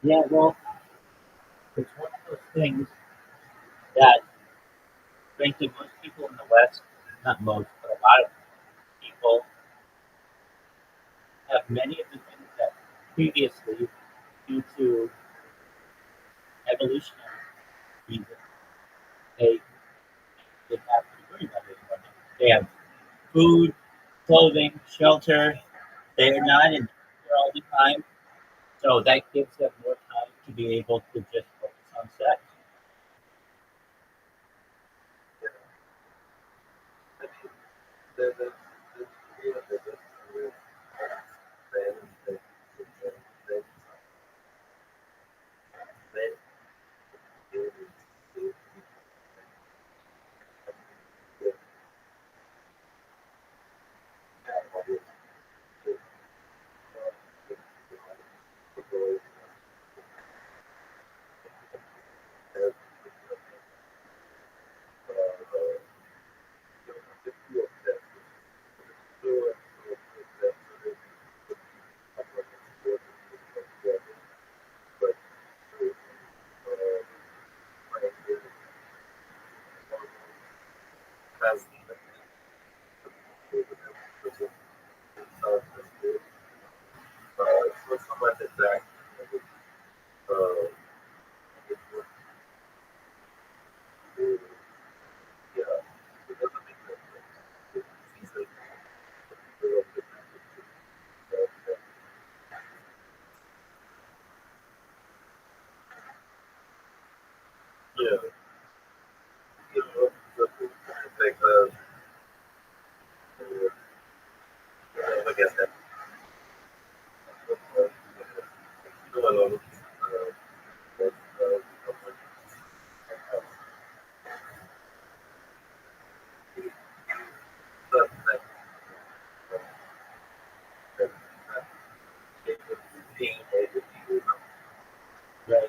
Yeah, well, it's one of those things that, frankly, most people in the West, not most, but a lot of people have many of the things that previously, due to evolutionary reasons, they didn't have to worry about it anymore. They have food, clothing, shelter. They are not in danger all the time, so that gives them more time to be able to just focus on sex. Right.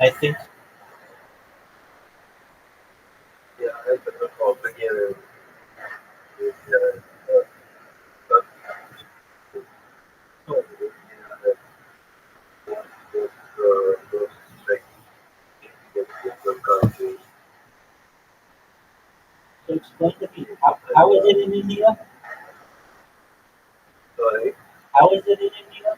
I think so. Explain to me how is it in India? How is it in India?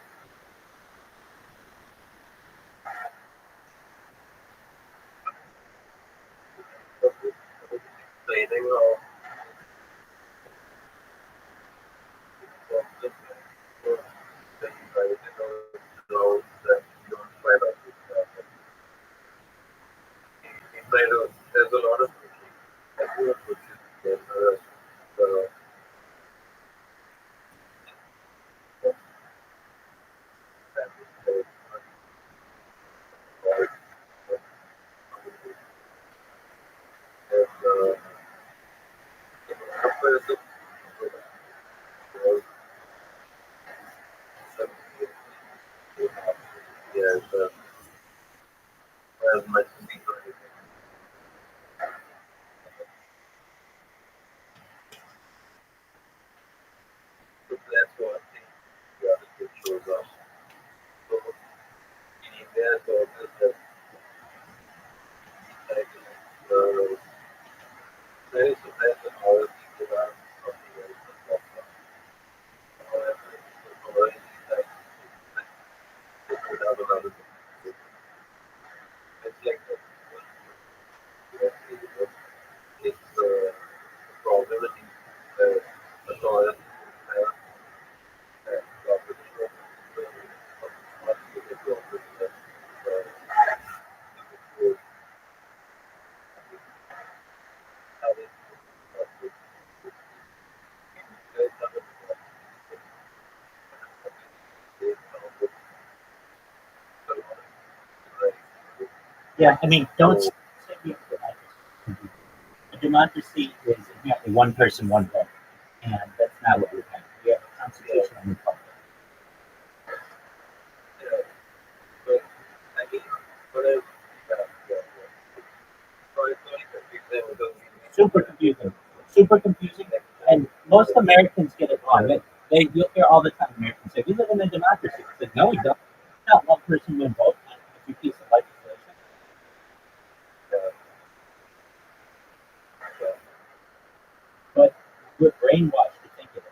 Yeah, I mean, don't say we have democracy. A democracy is inherently one person, one vote, and that's not what we have. We have a constitutional republic. Super confusing, super confusing, and most Americans get it wrong. You'll hear all the time Americans say, "We live in a democracy." It's like, no, we don't. It's not one person, one vote. Every piece of legislation, but we're brainwashed to think it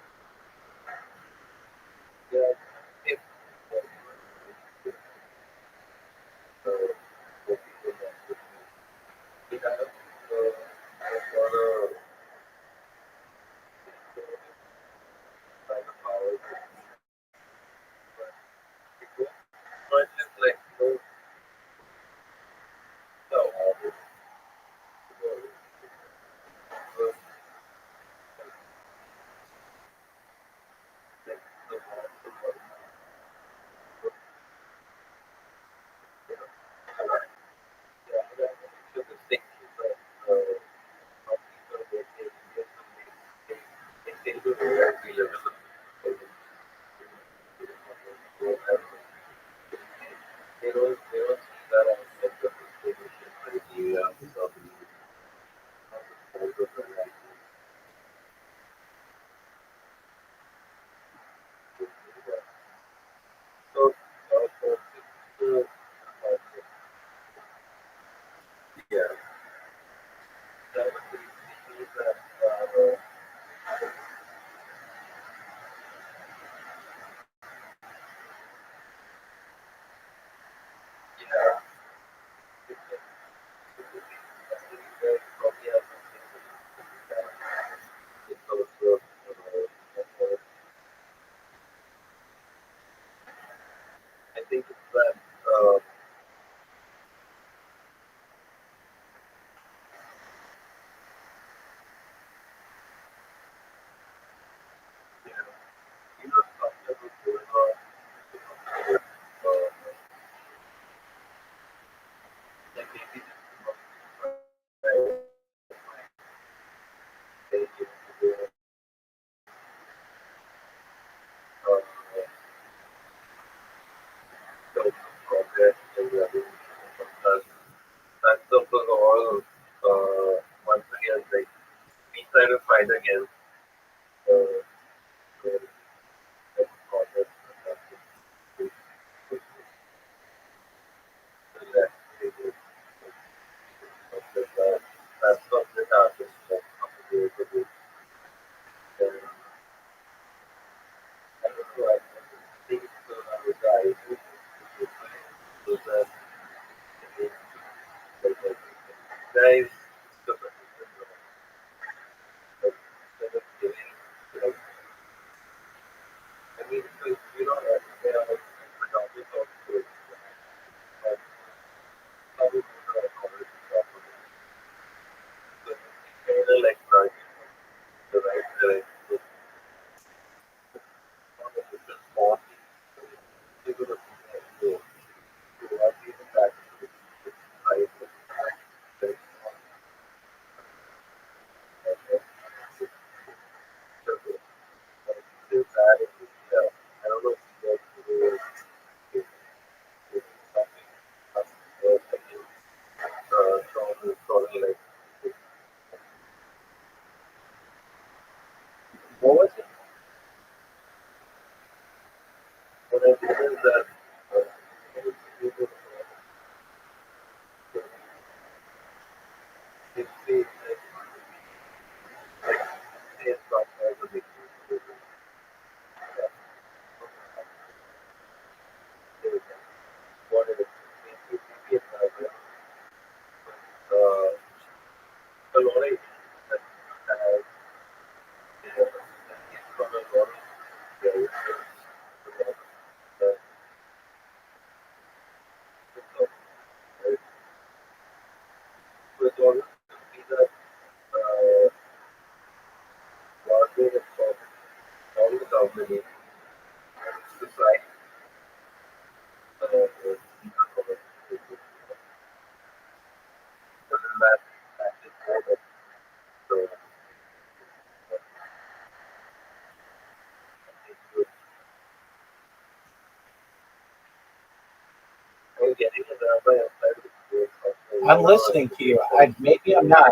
I'm listening to you. Maybe I'm not.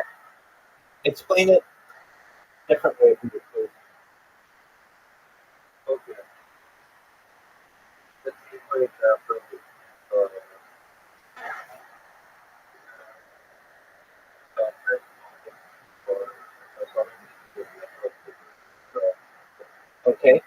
Explain it different way, please. Okay. Okay.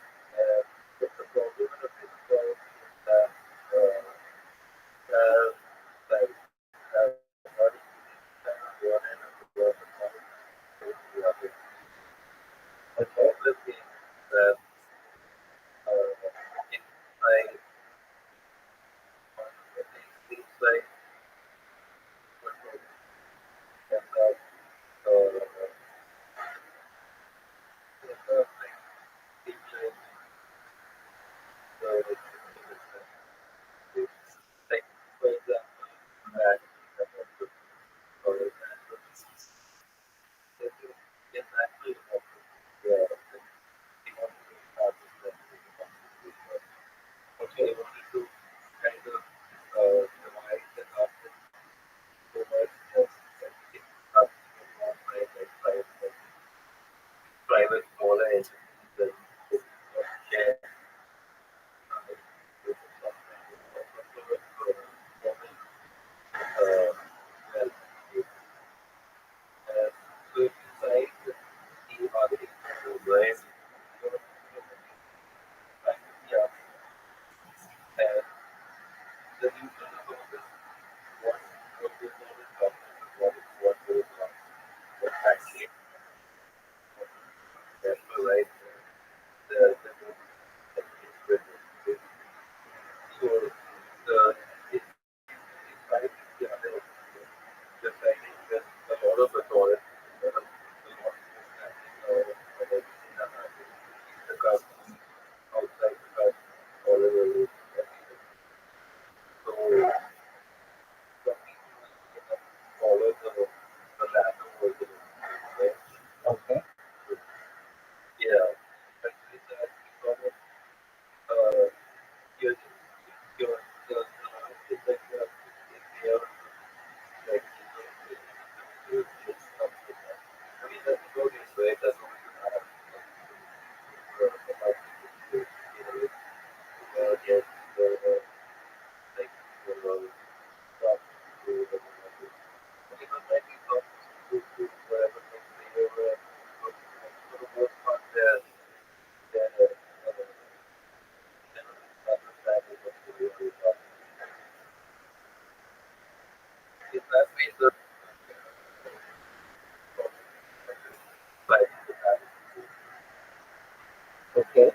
Okay.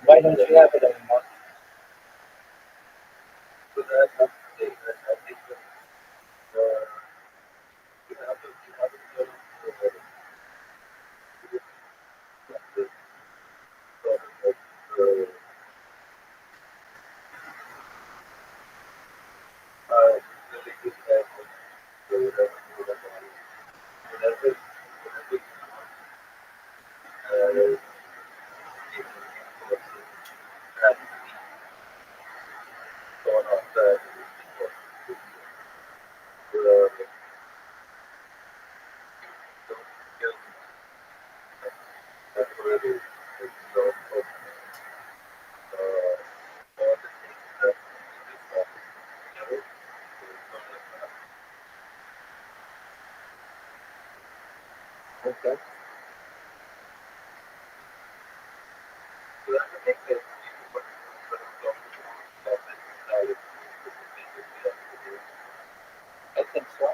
Why don't you have it anymore? Okay. I think so.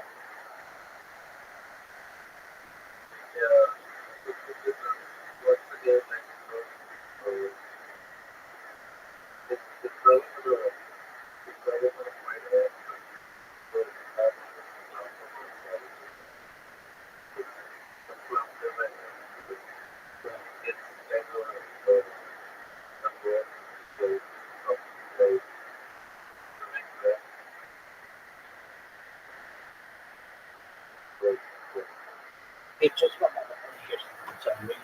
It just went out of here for some reason.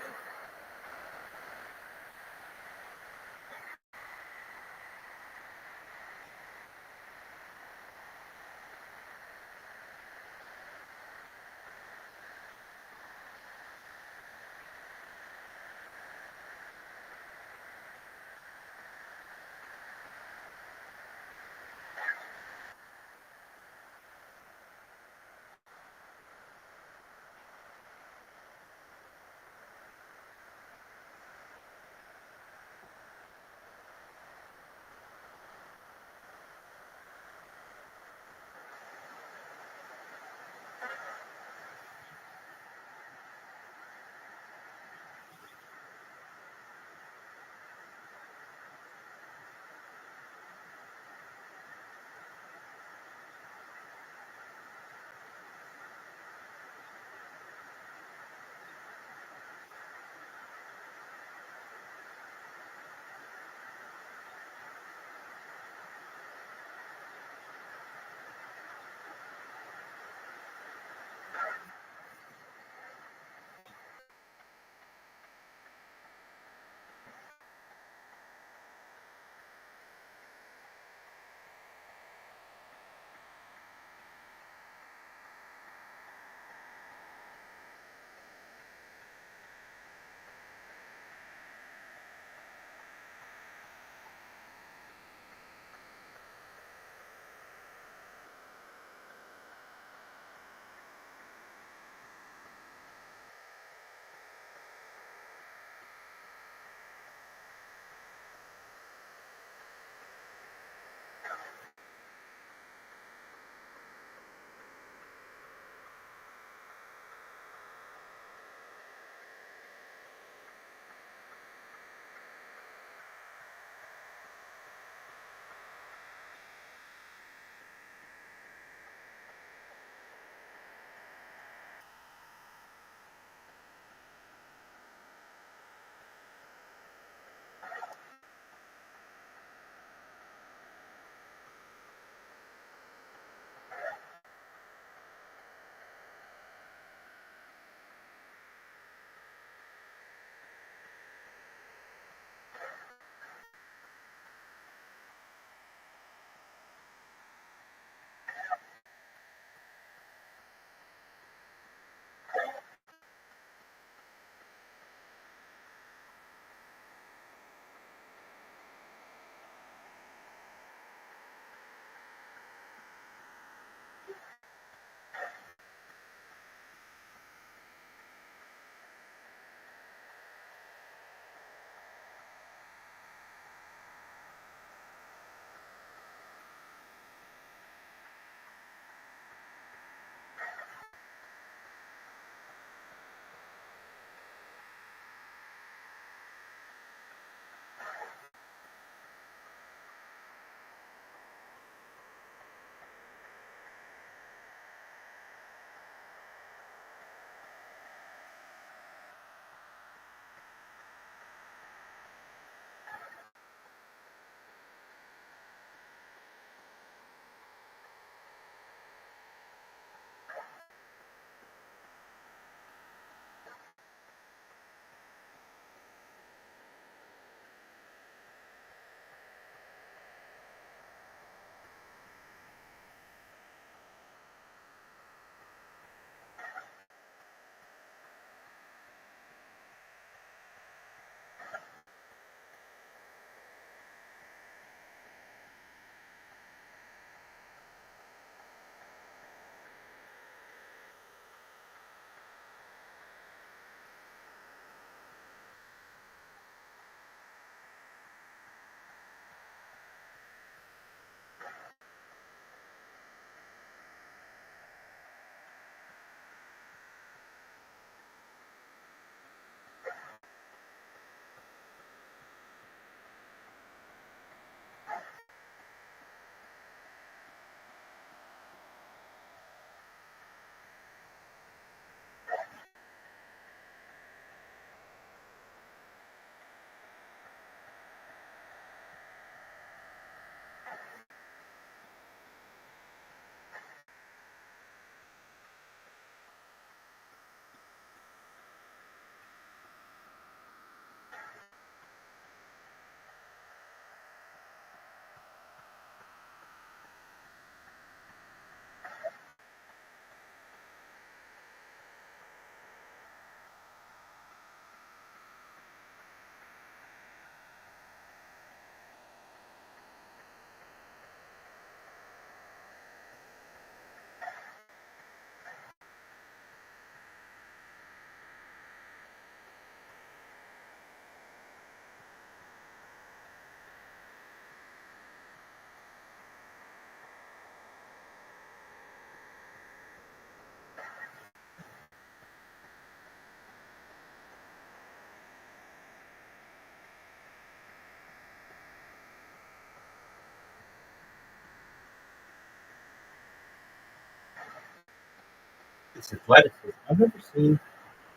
It's athleticism. I've never seen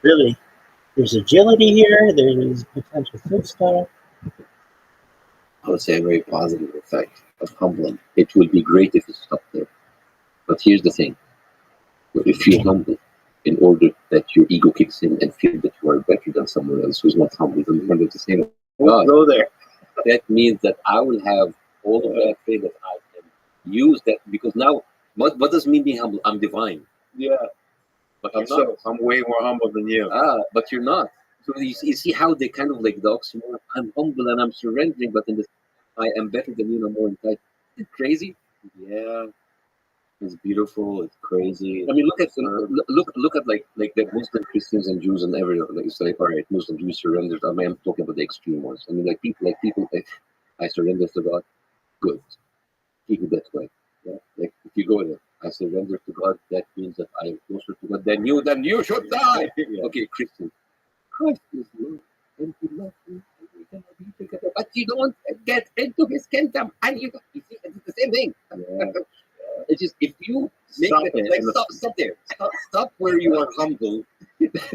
really. There's agility here. There's potential food stuff. I would say a very positive effect of humbling. It would be great if it stopped there. But here's the thing. If you're humble, in order that your ego kicks in and feel that you are better than someone else who's not humble, then you're the same We'll God. go there. That means that I will have all of that faith that I can use that, because now, what does mean being humble? I'm divine. Yeah. But I'm not. I'm way more humble than you. But you're not. So you see how they kind of like the oxymoron. I'm humble and I'm surrendering, but in this, I am better than you, no more. Isn't it crazy? Yeah. It's beautiful. It's crazy. I mean, look at like the Muslim Christians and Jews and everyone. Like it's like, all right, Muslim Jews surrenders. I mean, I'm talking about the extreme ones. I mean, like people like I surrender to God. Good, keep it that way. Yeah, like if you go there, I surrender to God. That means that I am closer to God than you. Then you should die. Yeah. Okay, Christian. Christ is love, and He loves you, and we cannot be together. But you don't get into His kingdom, and you see, it's the same thing. Yeah. It's just if you make Stop it, it. like stop there. Stop where you are humble,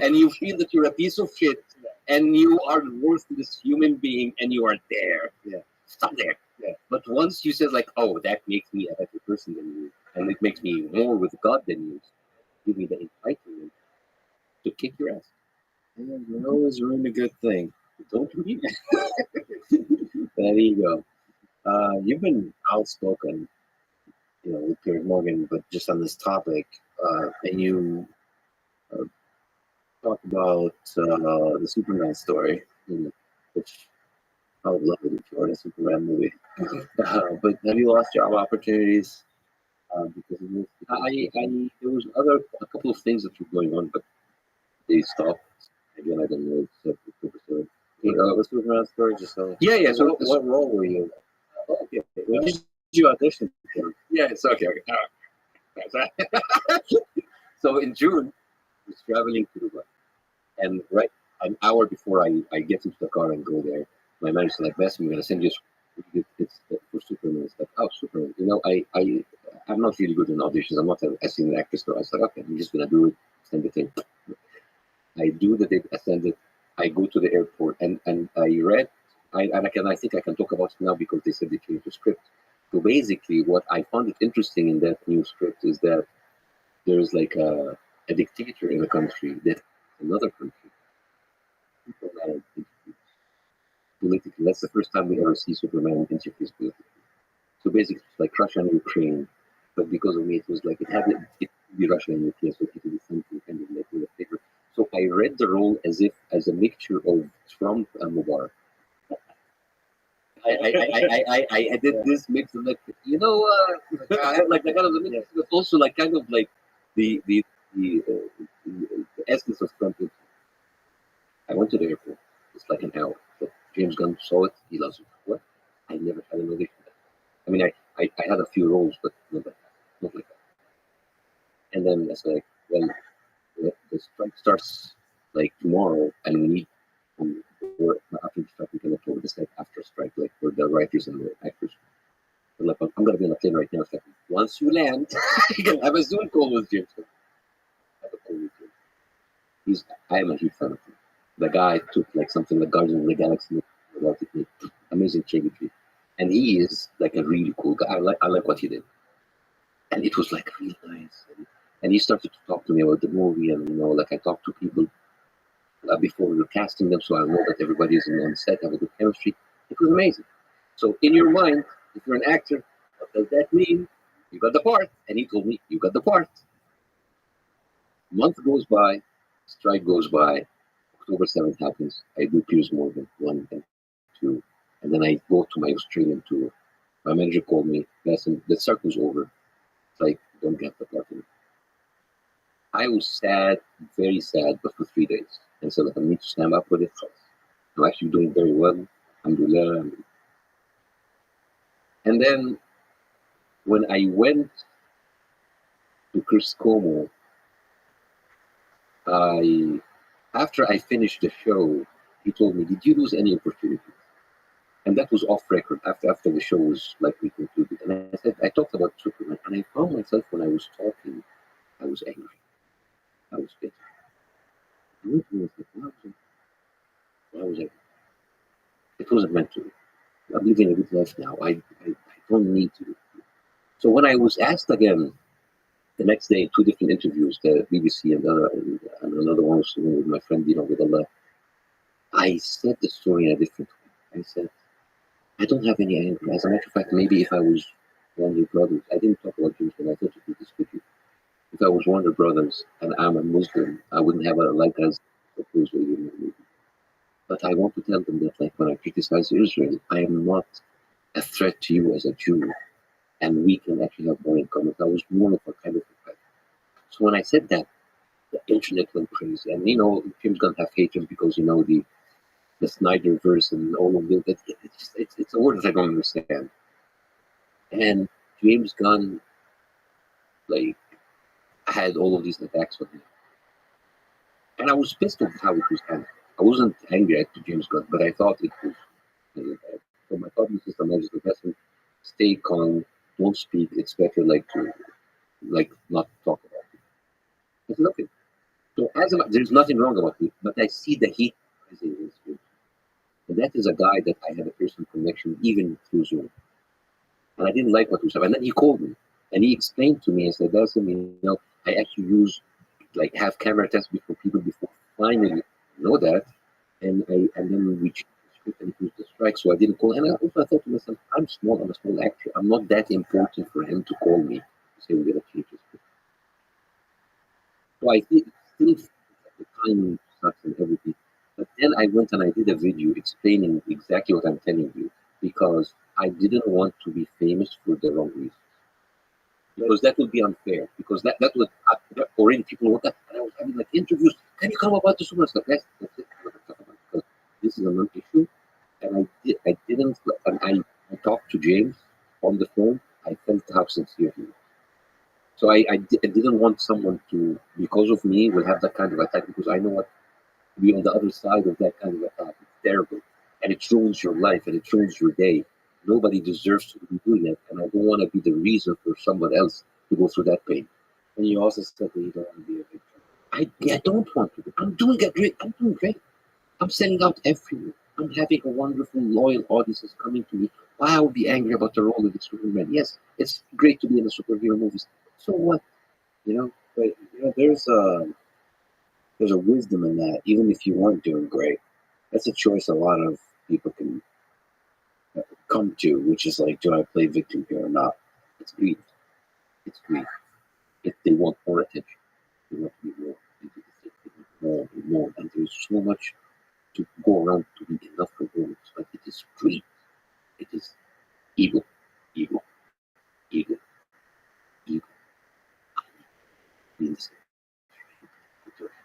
and you feel that you're a piece of shit, and you are the worthless human being, and you are there. Yeah. Stop there. Yeah. But once you say like, oh, that makes me a better person than you, and it makes me more with God than you, give me the entitlement to kick your ass. Yeah, you always ruin a good thing. Don't you? There you go. You've been outspoken, with Piers Morgan, but just on this topic, and you talk about the Superman story, which I would love it if you were in a Superman movie. But have you lost job opportunities because of this? There was a couple of things that were going on, but they stopped. Again, I don't know. The Superman story, just so. Yeah. So, So what role were you? okay. What did you audition for? Yeah, it's okay. So in June, I was traveling to Dubai, and right an hour before I get into the car and go there, my manager's like, "Best, I'm gonna send you. It's for Superman." It's like, "Oh, Superman." I'm not really good in auditions. I'm not a singing actress, so I was like, "Okay, I'm just gonna do it." Send the thing. I do the date. I send it. I go to the airport, and I read. I think I can talk about it now because they said they changed the script. So basically, what I found it interesting in that new script is that there's like a dictator in a country that another country Superman interferes politically. That's the first time we ever see Superman interferes politically. So basically, it's like Russia and Ukraine, but because of me, it was like it could be Russia and Ukraine, so it could be something kind of like with a favor. So I read the role as a mixture of Trump and Mubarak. I did this mix of like I had like the kind of the mix, but also like kind of like the essence of Trump. I went to the airport. It's like an hour. So James Gunn saw it. He loves it. What? I never had an audition. I mean, I had a few roles, but not like that. And then it's like, well, the strike starts like tomorrow, and we need for after the strike we can upload this like after strike, like for the writers and the actors. I'm like, I'm gonna be on a plane right now. It's like, once you land, you can have a Zoom call with James. Have a call with him. I am a huge fan of him. The guy took like something like Guardians of the Galaxy, amazing trajectory, and he is like a really cool guy. I like what he did, and it was like really nice. And he started to talk to me about the movie, and like I talked to people before we were casting them, so I know that everybody is on set, have a good chemistry. It was amazing. So in your mind, if you're an actor, what does that mean? You got the part, and he told me you got the part. Month goes by, strike goes by. October 7th happens. I do Piers Morgan 1 and 2. And then I go to my Australian tour. My manager called me. Listen, the circle's over. It's like, don't get the part. I was sad, very sad, but for 3 days. And so I need to stand up with it. I'm actually doing very well. Alhamdulillah. And then when I went to Chris Como, after I finished the show, he told me, "Did you lose any opportunities?" And that was off record after the show was like we concluded. And I said, I talked about Superman, and I found myself when I was talking, I was angry. I was bitter. I went to like, why was I? It wasn't meant to be. I'm living a good life now. I don't need to. So when I was asked again the next day, two different interviews, the BBC and another one was with my friend, with Allah, I said the story in a different way. I said, I don't have any anger. As a matter of fact, maybe if I was one of your brothers, I didn't talk about Jews, but I thought you this with you. If I was one of your brothers and I'm a Muslim, I wouldn't have a like as opposed to you. But I want to tell them that, like, when I criticize Israel, I am not a threat to you as a Jew, and we can actually have more in common. I was more of a kind of a threat. So when I said that, the internet went crazy, and Jim's gonna have haters because the Snyder verse and all of it. It's a word that I don't understand. And James Gunn, like, had all of these attacks on him, and I was pissed at how it was handled. I wasn't angry at James Gunn, but I thought it was. So my thought system is the best. Stay calm, don't speak. It's better to not talk about it. I said, okay. So there's nothing wrong about it, but I see the heat rising in his face. And that is a guy that I had a personal connection even through Zoom. And I didn't like what was happening. And then he called me and he explained to me, I said, that's I actually use have camera tests before people before finally know that. And then we changed the script and it was the strike, so I didn't call. And I thought to myself, I'm a small actor. I'm not that important for him to call me to say we're gonna change the script. So I think still the timing sucks and everything. But then I went and I did a video explaining exactly what I'm telling you because I didn't want to be famous for the wrong reason. Because that would be unfair. Because that would already people would. And I was having interviews. Can you come about the super stuff? That's it. Because this is a non-issue, and I didn't. And I talked to James on the phone. I felt how sincere he was. So I didn't want someone to, because of me, will have that kind of attack because I know what to be on the other side of that kind of attack. It's terrible, and it ruins your life and it ruins your day. Nobody deserves to be doing it, and I don't want to be the reason for someone else to go through that pain. And you also said that you don't want to be a victim. I don't want to. I'm doing great. I'm selling out everywhere. I'm having a wonderful, loyal audiences coming to me. Why I would be angry about the role of the Superman? Yes, it's great to be in the superhero movies. So what? But there's a wisdom in that. Even if you weren't doing great, that's a choice a lot of people can come to, which is like, do I play victim here or not? It's greed. It's greed. If they want more attention, they want to be more. They want more, and there's so much to go around to be enough for all. But it is greed. It is ego, ego, ego, ego. I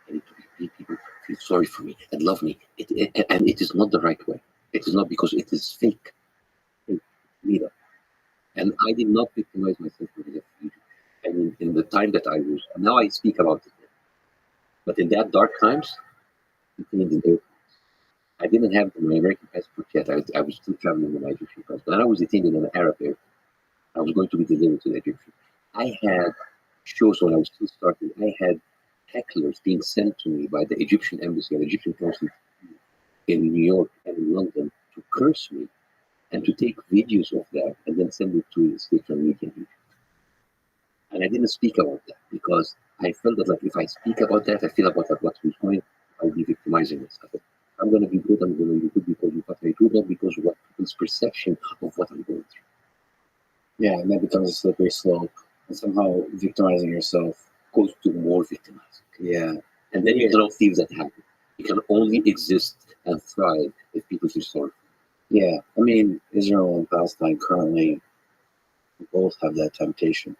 need to make people feel sorry for me and love me. And it is not the right way. It is not because it is fake. Neither. And I did not victimize myself for the future. I mean, in the time that I was, now I speak about it. But in that dark times, I didn't have my American passport yet. I was still traveling with my Egyptian passport. And I was detained in an Arab airport. I was going to be delivered to the Egyptian. I had shows when I was still starting. I had hecklers being sent to me by the Egyptian embassy and Egyptian consulate in New York and in London to curse me and to take videos of that and then send it to the state from media. And I didn't speak about that because I felt that if I speak about that, I feel about what was going, I'll be victimizing myself. I'm going to be good, I'm going to be good because of what I do, not because of what people's perception of what I'm going through. Yeah, and that becomes a slippery slope. And somehow victimizing yourself goes to more victimizing. Yeah. And then you cannot feel that happen. You can only exist and thrive if people feel sorry. Yeah. I mean, Israel and Palestine currently both have that temptation.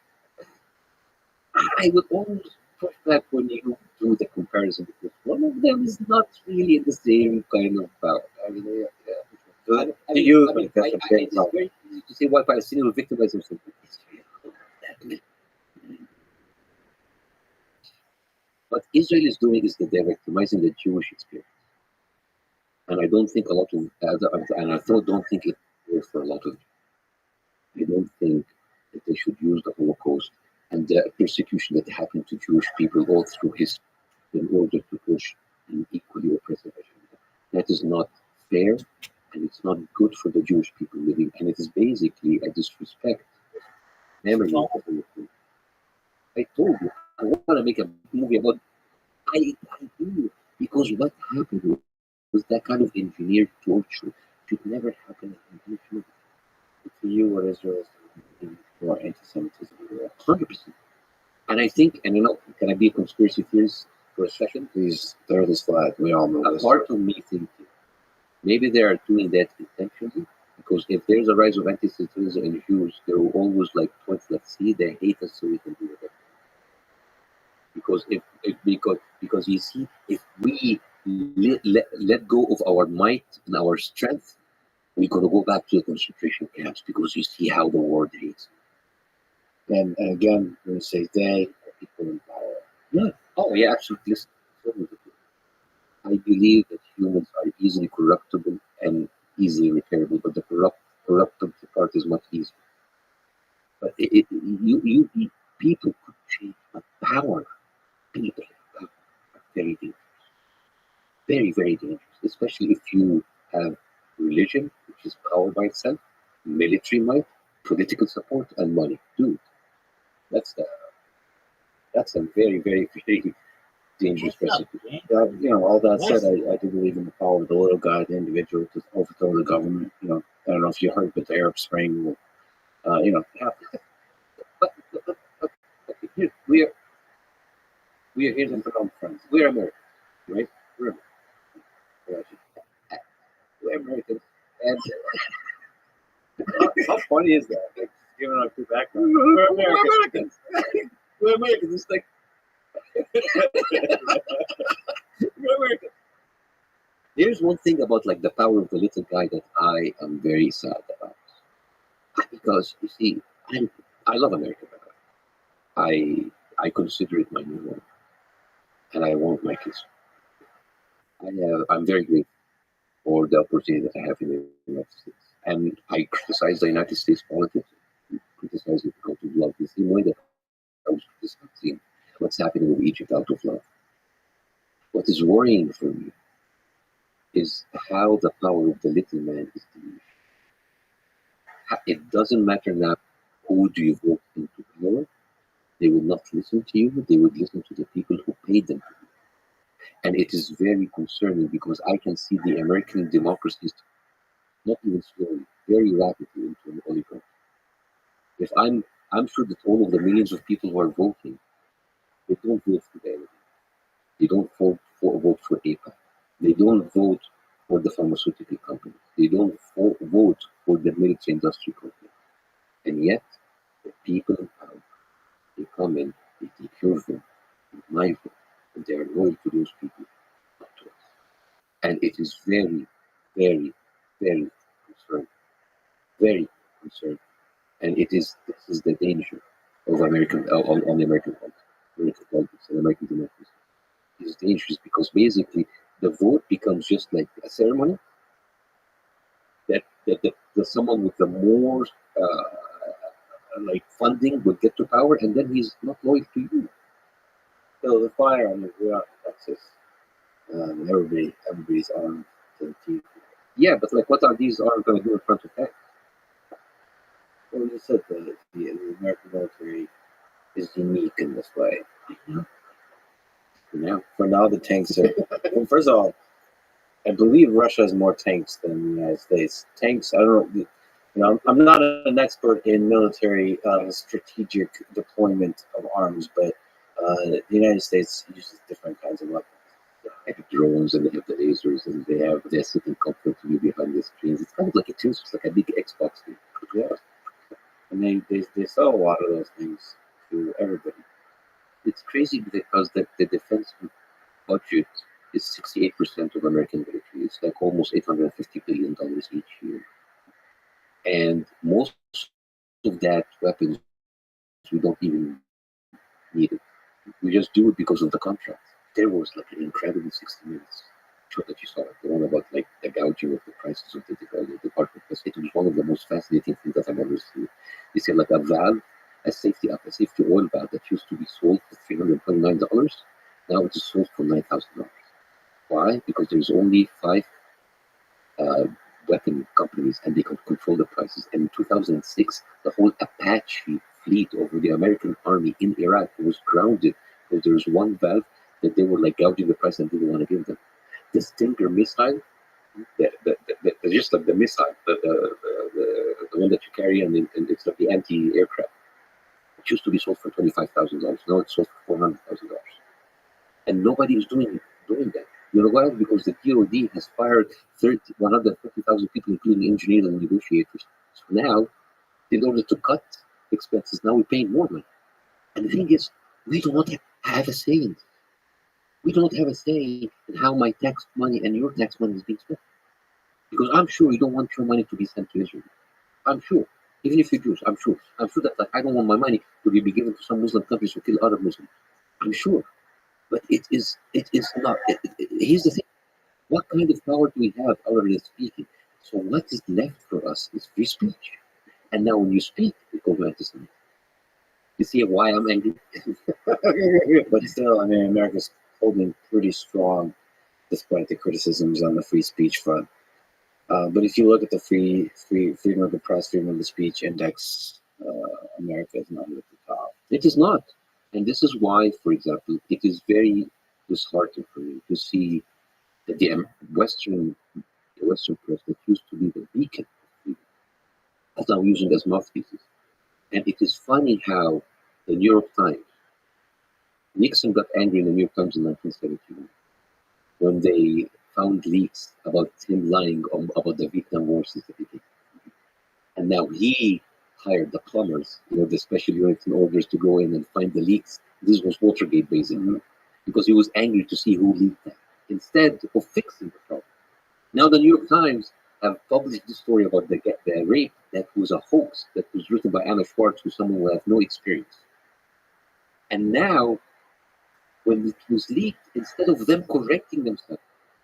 I would always push back when you do the comparison because one of them is not really the same kind of power. I mean, it's very easy to say why Palestinians will victimize themselves. What Israel is doing is that they're victimizing the Jewish experience. And I don't think a lot of, and I don't think it's fair for a lot of, I don't think that they should use the Holocaust and the persecution that happened to Jewish people all through history in order to push an equally oppressive agenda. That is not fair, and it's not good for the Jewish people living, and it is basically a disrespect. Memory of the Holocaust. I told you, I want to make a movie about. I do, because what happened was that kind of engineered torture should never happen in Israel. For you, what Israel is more anti-Semitism. 100%. And I think, and can I be a conspiracy theorist for a second? Please throw this flag. We all know A this. part of me thinking maybe they are doing that intentionally, because if there's a rise of anti-Semitism in Jews, they will always like point, let's see, they hate us, so we can do it. Because because you see, if we let go of our might and our strength, we're gonna go back to the concentration camps, because you see how the world hates. And again, when you say they, are people in power. Yeah. Oh yeah, absolutely. I believe that humans are easily corruptible and easily repairable, but the corruptible part is much easier. But people could change, but power, people are very dangerous, very very dangerous, especially if you have religion, which is power by itself, military might, political support, and money. Dude, that's a very very very dangerous recipe. All that said, I do believe in the power of the little guy, the individual, to overthrow the government. I don't know if you heard, but the Arab Spring will, But here, we are here's the problem, friends. We're Americans, right? We're Americans, and how funny is that? Like, giving out good background. We're Americans. We're Americans. It's like we're Americans. There's one thing about like the power of the little guy that I am very sad about, because you see, I love America. I consider it my new home, and I want my kids. I'm very grateful for the opportunity that I have in the United States, and I criticize the United States politics, criticize it out of love, the same way that I was criticizing what's happening with Egypt out of love. What is worrying for me is how the power of the little man is diminished. It doesn't matter now who do you vote into power. They will not listen to you. They would listen to the people who paid them. And it is very concerning, because I can see the American democracies, not even slowly, very rapidly into an oligarchy. If I'm sure that all of the millions of people who are voting, they don't vote for the enemy. They don't vote for APA. They don't vote for the pharmaceutical company. They don't vote for the military industry company. And yet, the people in power, they come in, they take your vote, my vote, and they are loyal to those people, not to us. And it is very, very, very concerning. Very concerning. And this is the danger of American on American politics and American democracy. It is dangerous because basically the vote becomes just like a ceremony that someone with the more like funding would get to power, and then he's not loyal to you. So the fire on the ground, Texas. Everybody's armed to the teeth. Yeah, but like, what are these arms going to do in front of that? Well, you said the American military is unique in this way. For now, the tanks are. Well, first of all, I believe Russia has more tanks than the United States. Tanks, I don't know. I'm not an expert in military strategic deployment of arms, but the United States uses different kinds of weapons. They have drones, and they have the lasers, and they're sitting comfortably behind the screens. It's kind of like it's like a big Xbox game. Yeah, and they sell a lot of those things to everybody. It's crazy because the defense budget is 68% of American military. It's like almost $850 billion each year. And most of that weapons, we don't even need it. We just do it because of the contract. There was like an incredible 60 Minutes show that you saw, the one about like the gouging of the prices of the Department. It was one of the most fascinating things that I've ever seen. They said like a safety oil valve that used to be sold for $329. Now it is sold for $9,000. Why? Because there's only five uh, weapon companies and they can control the prices. And in 2006, the whole Apache fleet over the American army in Iraq was grounded because there was one valve that they were like gouging the price and didn't want to give them. The Stinger missile, just like the missile, the one that you carry, and it's like the anti-aircraft. It used to be sold for $25,000. Now it's sold for $400,000, and nobody is doing that. You know why? Because the DoD has fired 150,000 people, including engineers and negotiators. So now, in order to cut expenses, now we're paying more money. And the thing is, we do not have a say in it. We don't have a say in how my tax money and your tax money is being spent. Because I'm sure you don't want your money to be sent to Israel. I'm sure. Even if you're Jews, I'm sure. I'm sure that I don't want my money to be given to some Muslim countries to kill other Muslims. I'm sure. But it is not. Here's the thing. What kind of power do we have other than speaking? So what is left for us is free speech. And now when you speak, it goes back to something. You see why I'm angry? But still, I mean, America's holding pretty strong despite the criticisms on the free speech front. But if you look at the freedom of the press, freedom of the speech index, America is not at the top. It is not. And this is why, for example, it is very disheartening for me to see that the Western press that used to be the beacon of freedom is now using as mouthpieces. And it is funny how the New York Times, Nixon got angry in the New York Times in 1971 when they found leaks about him lying about the Vietnam War certificate. And now he hired the plumbers, the special units and orders to go in and find the leaks. This was Watergate, basically, because he was angry to see who leaked that, instead of fixing the problem. Now the New York Times have published this story about the rape that was a hoax that was written by Anna Schwartz, who's someone who has no experience. And now, when it was leaked, instead of them correcting themselves,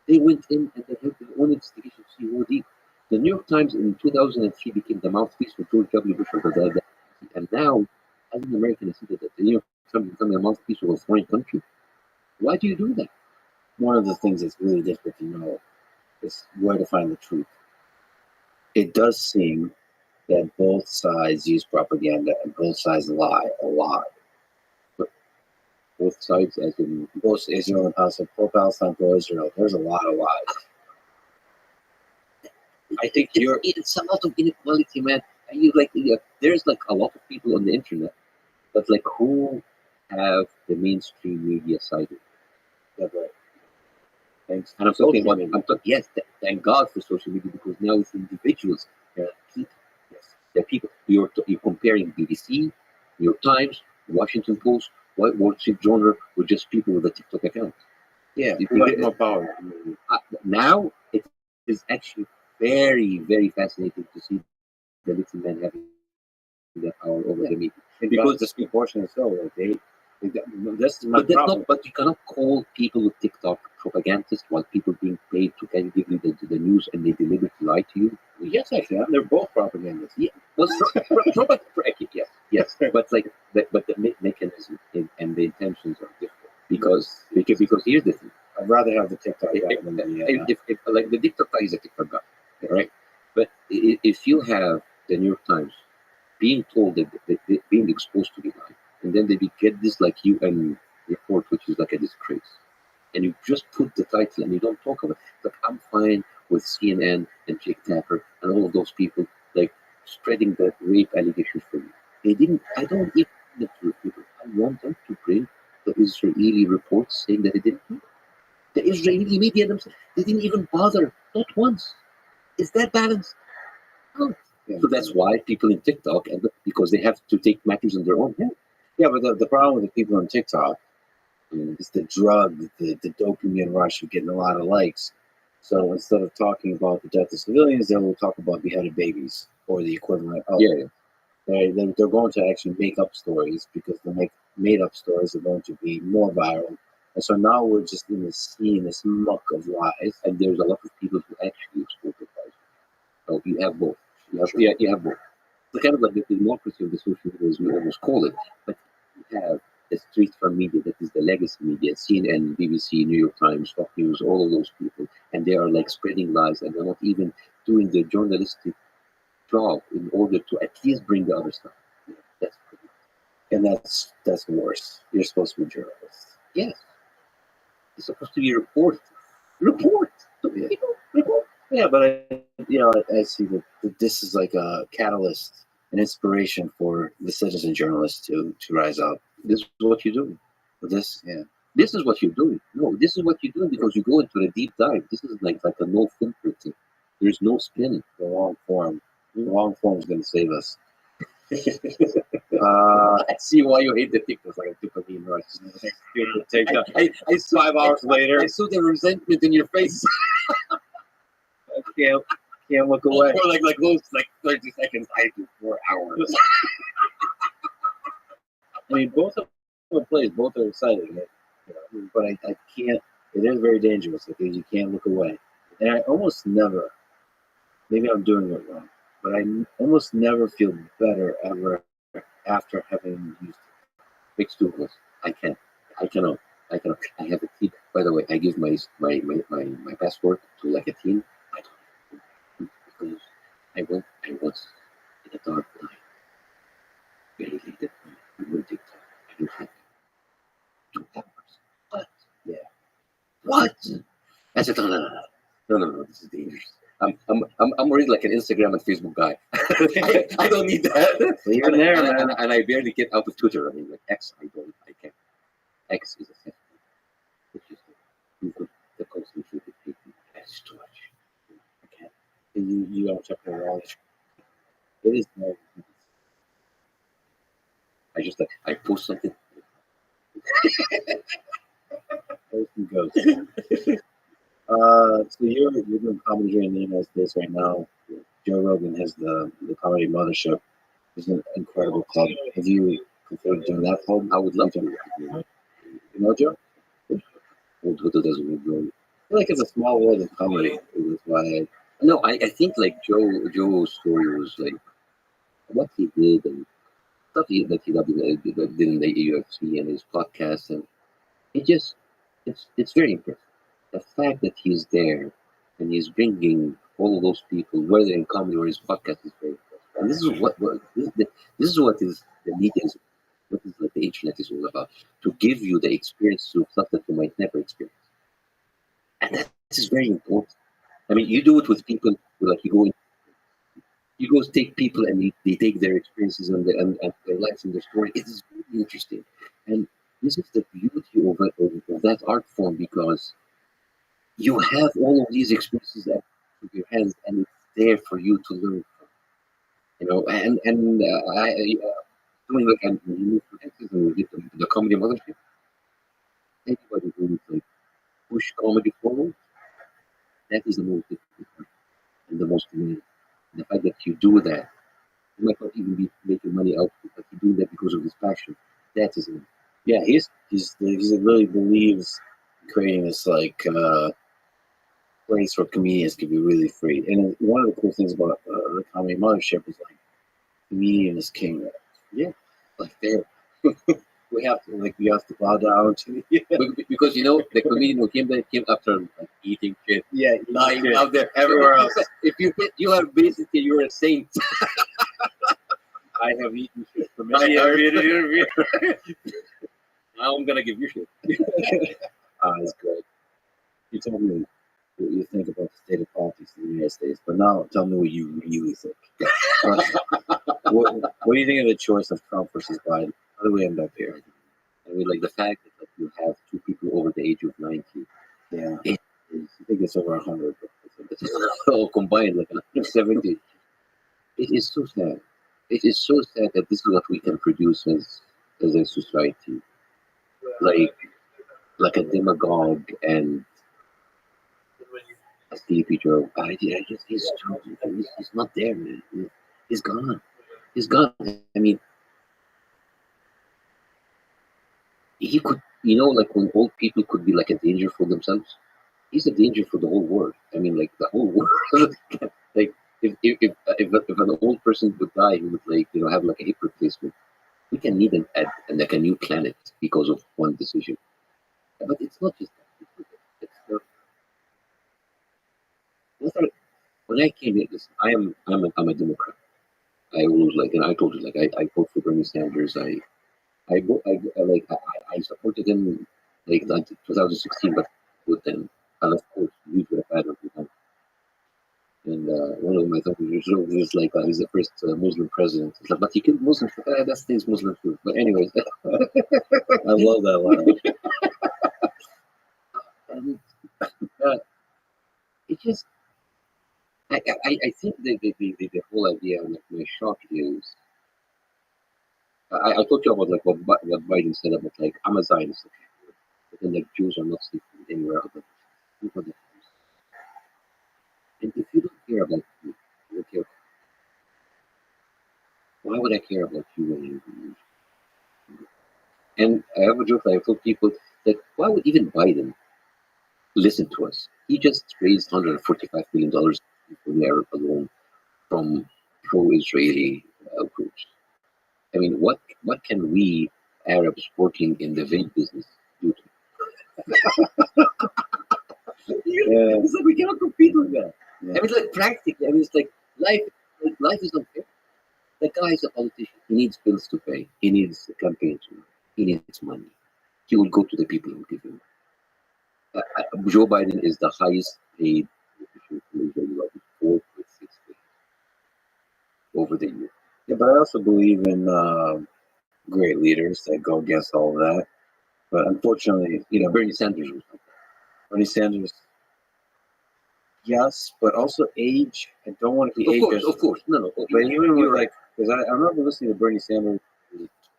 they went in and they had their own investigation to see who did. The New York Times in 2003 became the mouthpiece for George W. Bush, and now, as an American, I see that the New York Times is becoming a mouthpiece of a foreign country. Why do you do that? One of the things that's really difficult to know is where to find the truth. It does seem that both sides use propaganda and both sides lie a lot. Both sides, as in both Israel and Palestine, pro-Palestine, pro-Israel. There's a lot of lies. I think it's a lot of inequality, man. There's like a lot of people on the internet, but like who have the mainstream media sided? Yeah, but thanks. And I'm talking about, yes, thank God for social media, because now it's individuals. They're people. Yes, they're people. You're comparing BBC, New York Times, Washington Post, Wall Street Journal with just people with a TikTok account. Yeah, you get more power. Now it is actually very, very fascinating to see the little men having that power over the media. Because the speak portion is so that's my problem. But you cannot call people with TikTok propagandists while people being paid to give you the news and they deliberately lie to you. Yes, I can. They're both propagandists. Yeah, well, yes, but the mechanism and the intentions are different because here's the thing. I'd rather have the TikTok guy than the TikTok guy is a TikTok guy, right? But if you have the New York Times being told that they're being exposed to be lying, and then they get this like UN report, which is like a disgrace, and you just put the title and you don't talk about it. Like, I'm fine with CNN and Jake Tapper and all of those people like spreading the rape allegations for me. I don't even the truth, people. I want them to bring the Israeli reports saying that it didn't do it. The Israeli media themselves, they didn't even bother, not once. Is that balanced? No. Yeah. So that's why people in TikTok, because they have to take matters in their own hands. Yeah, but the problem with the people on TikTok is the drug, the dopamine rush of getting a lot of likes. So instead of talking about the death of civilians, they will talk about beheaded babies or the equivalent of it. They're going to actually make up stories because the made up stories are going to be more viral. And so now we're just in this muck of lies. And there's a lot of people who actually export the lies. So you have both. You have both. It's kind of like the democracy of the social media, as we almost call it. But you have the street farm media, that is the legacy media, CNN, BBC, New York Times, Fox News, all of those people, and they are like spreading lies, and they're not even doing their journalistic job in order to at least bring the other stuff. You know, that's pretty. And that's worse. You're supposed to be journalists. Yes, it's supposed to be a report to Yeah. people, report. Yeah, but I see that this is like a catalyst, an inspiration for the citizen journalists to rise up. This is what you're doing. But this, yeah, This is what you're doing. No, this is what you're doing because you go into the deep dive. This is like a no filter thing. There's no spinning. the long form. The long form is going to save us. I see why you hate the TikTok. Like a dopamine rush. I 5 hours later, I saw the resentment in your face. I can't look away. For like those 30 seconds. I do 4 hours. I mean, both of them plays, both are exciting, but I can't. It is very dangerous because you can't look away. And I almost never, maybe I'm doing it wrong, but I almost never feel better ever after having used it. Mixed tools. I can't. I cannot. I have a team. By the way, I give my passport to like a team. I don't because I was in a dark night. Very late at night. I went TikTok. I don't have 2 hours. What? Yeah. What? I said, no. This is dangerous. I'm already like an Instagram and Facebook guy. I don't need that. So you're there, man. And I barely get out of Twitter. I mean, like X, I can't. X is a thing. Which is the concentrated people. That's too much. I can't. You don't check the wallet. It is nice. I just like I post something. Everything goes. So you're doing comedy here in the United States right now. Joe Rogan has the comedy mothership. It's an incredible club. Have you considered doing that club? I would love to. You know Joe? Who doesn't know? I feel like it's a small world of comedy. That's why No, I think like Joe's story was like what he did and stuff that he did in the UFC and his podcast, and it's very impressive. The fact that he's there and he's bringing all of those people, whether in comedy or his podcast, is very impressive. And this is what is the media is, what is like the internet is all about, to give you the experience of stuff that you might never experience, and that is very important. I mean, you do it with people like you go take people and they take their experiences and their lives and their story. It is really interesting, and this is the beauty of that art form because you have all of these experiences at your hands, and it's there for you to learn from. You know, and I doing like and when you move to Texas and we did the comedy mothership. Anybody who would like push comedy forward, that is the most difficult part and the most amazing. The fact that you do that, you might not even be making money out of it, but you do that because of this passion. That is it. yeah, he really believes in creating this like place where comedians can be really free. And one of the cool things about the comedy mothership is like comedian is king. Yeah. Like there, we have to bow down to Because you know the comedian who came after like eating shit, lying shit. out there Everywhere else. If you are basically you're a saint. I have eaten shit for I many have years. Now I'm gonna give you shit. It's great. You told me what you think about the state of politics in the United States, but now tell me what you really think. what do you think of the choice of Trump versus Biden? How do we end up here? I mean, like the fact that like, you have 2 people over the age of 90. Yeah, It I think it's over 100. all combined like 70. It is so sad. It is so sad that this is what we can produce as a society. Like a demagogue and a sleepy Joe. I just he's not there, man. He's gone. He's gone. I mean, he could, like when old people could be like a danger for themselves. He's a danger for the whole world. I mean, like the whole world. Like if an old person would die, he would have like a hip replacement. We can need like a new planet because of one decision. But it's not just that. When I came here, listen, I'm a Democrat. I always like, and I told you, like, I vote for Bernie Sanders. I supported him like until 2016, but with them, and of course, you would have had him. And one of my thought was like, he's the first Muslim president. It's like, but he killed Muslims. That stays Muslim too. But anyways, I love that line. and, it just, I think the whole idea, like my shock is, I told you about like what Biden said about like I'm a Zionist, but then like Jews are not safe anywhere else. And if you don't care about me, you don't care. Why would I care about you and you? And I have a joke that I told people that why would even Biden listen to us? He just raised $145 million for the Arab alone from pro-Israeli groups. I mean, what can we Arabs working in the vape business do? Yeah. It's like we cannot compete with that. Yeah. I mean, like practically, I mean, it's like life is unfair. The guy is a politician. He needs bills to pay. He needs a campaign to run. He needs money. He will go to the people who give him. Joe Biden is the highest paid politician in Israel, 4.6 over the year. Yeah, but I also believe in great leaders that go against all of that. But unfortunately, Bernie Sanders was like Bernie Sanders, yes, but also age. I don't want to be that. ageist. Of course. No. But even with like, because I remember listening to Bernie Sanders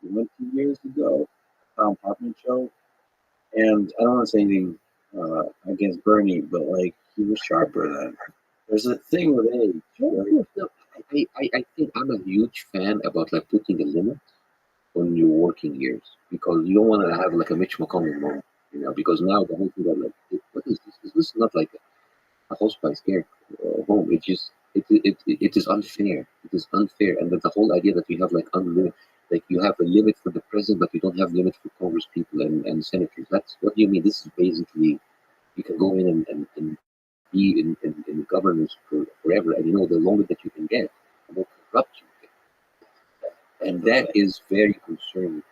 20 years ago, Tom Hartman show, and I don't want to say anything against Bernie, but like he was sharper then. There's a thing with age. No, I think I'm a huge fan about like putting a limit on your working years because you don't want to have like a Mitch McConnell moment, because now the whole thing that like, what is this? Is this not like a house by scare home? It is unfair. It is unfair, and the whole idea that you have like unlimited, like you have a limit for the president, but you don't have limit for Congress people and senators. That's what do you mean? This is basically you can go in and be in governance forever, and the longer that you can get, the more corrupt you get, and that is very concerning.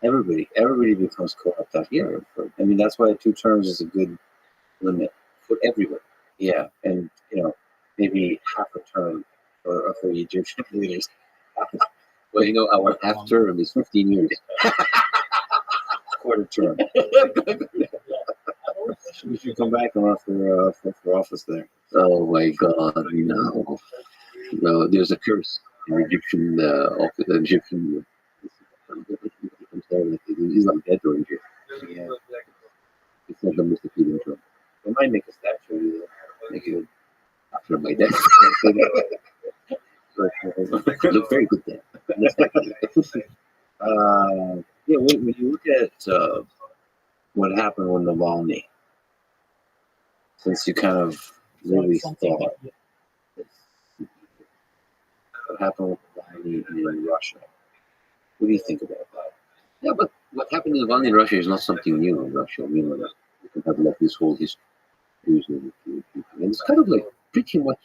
Everybody becomes corrupt after. Yeah, I mean, that's why 2 terms is a good limit. for everyone. Yeah, and maybe half a term for Egyptian leaders. Well, our half term is 15 years. Quarter term. We should come back and run for office there. Oh my God, no. No, there's a curse in Egyptian office. Egyptian. He's not dead or injured. Yeah, It's not the most appealing job. they might make a statue. Make it after my death. Look very good there. Yeah, when you look at what happened with Navalny, since you kind of really thought what happened with Navalny in Russia, what do you think about that? Yeah, but what happened in Russia is not something new in Russia. I mean, you can have like this whole history. And it's kind of like pretty much.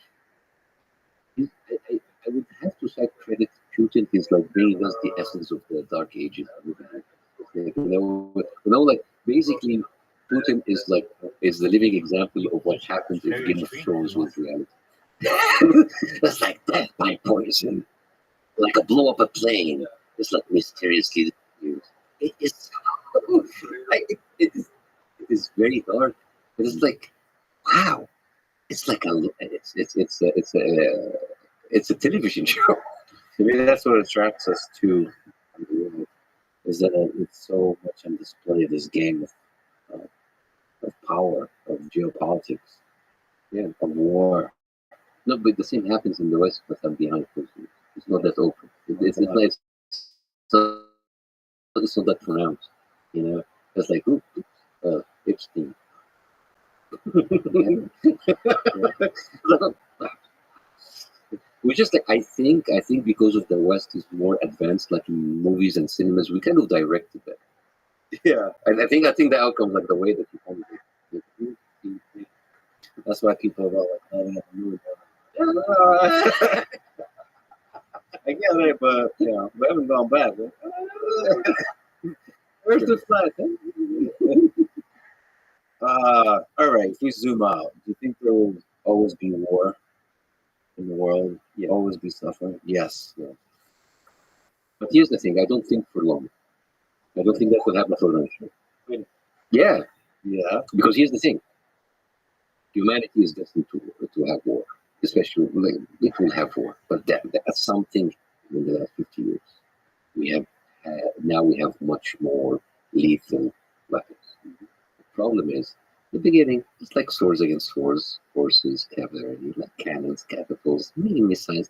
I would have to say credit Putin. He's like bringing us the essence of the Dark Ages. Like basically, Putin is the living example of what happens if Game of Thrones was reality. It's like death by poison, like a blow up a plane. It's like mysteriously used. It is. It is very dark. But it's like, wow. It's like it's a television show. Maybe that's what attracts us to the world, is that it's so much on display. This game of power, of geopolitics, of war. No, but the same happens in the West, but I'm behind closed doors. It's not that open. It's not that pronounced. It's like, Epstein. We just like I think because of the West is more advanced, like in movies and cinemas, we kind of directed that. Yeah, And I think the outcome, like the way that you kind of that's why people are like, oh, yeah, the movie. Uh, I get it, but we haven't gone back. Where's the flag? All right. If we zoom out, do you think there will always be war in the world? Yeah. Always be suffering? Yes. But here's the thing: I don't think for long. I don't think that will happen for long. Really? Yeah, Yeah. because here's the thing: humanity is destined to have war, especially like, it will have war. But that's something in the last 50 years. We have now we have much more lethal weapons. The problem is the beginning. It's like swords against swords, horses, cavalry, like cannons, catapults, mini missiles.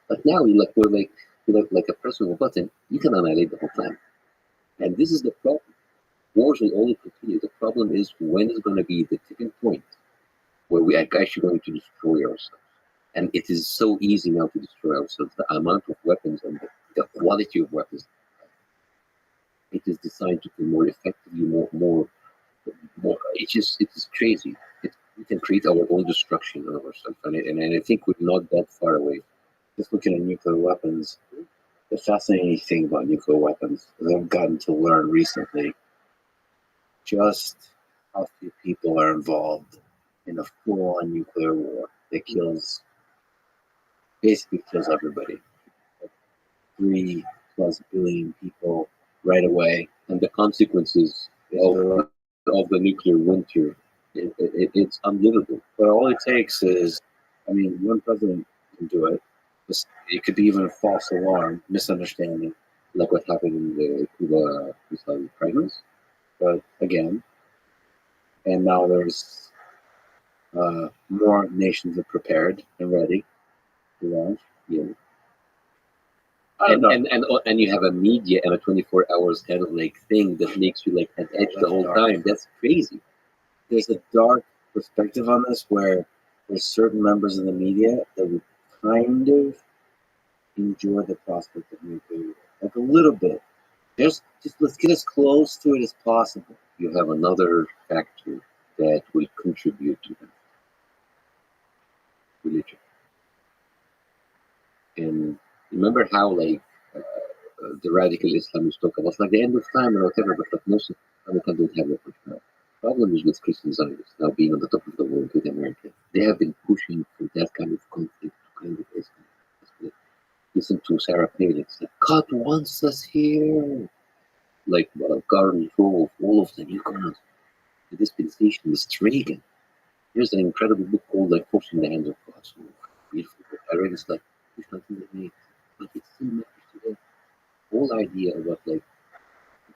But now we're like a press of a button. You can annihilate the whole planet. And this is the problem. Wars will only continue. The problem is when is going to be the tipping point where we are actually going to destroy ourselves. And it is so easy now to destroy ourselves. The amount of weapons and the quality of weapons, it is designed to be more effectively, more. It is crazy. We can create our own destruction of ourselves, and I think we're not that far away. Just looking at nuclear weapons, the fascinating thing about nuclear weapons that I've gotten to learn recently, just how few people are involved in a full-on nuclear war that basically kills everybody. 3+ billion people right away. And the consequences of the nuclear winter, it's unlivable. But all it takes is, one president can do it. It could be even a false alarm, misunderstanding, Like what happened in the Cuba Missile crisis. but again, and now there's more nations are prepared and ready to launch. Yeah. I don't And, know. and you have a media and a 24 hours kind of like thing that makes you like at edge the whole time. That's crazy. There's a dark perspective on this where there's certain members of the media that would kind of enjoy the prospect of nuclear war, like a little bit. Just let's get as close to it as possible. You have another factor that will contribute to that: religion. And remember how the radical Islamists talk about like the end of time or whatever, but like most of America don't have that much power. Problem is with Christian Zionists now being on the top of the world with America. They have been pushing for that kind of conflict to kind of escalate. Listen to Sarah Palin. It's like God wants us here. Like Garden Grove, all of the newcomers. The dispensationalist Reagan. There's an incredible book called like Forcing the Hand of God. So beautiful book. I read it's like there's nothing that makes, but it still matters today. Whole idea about like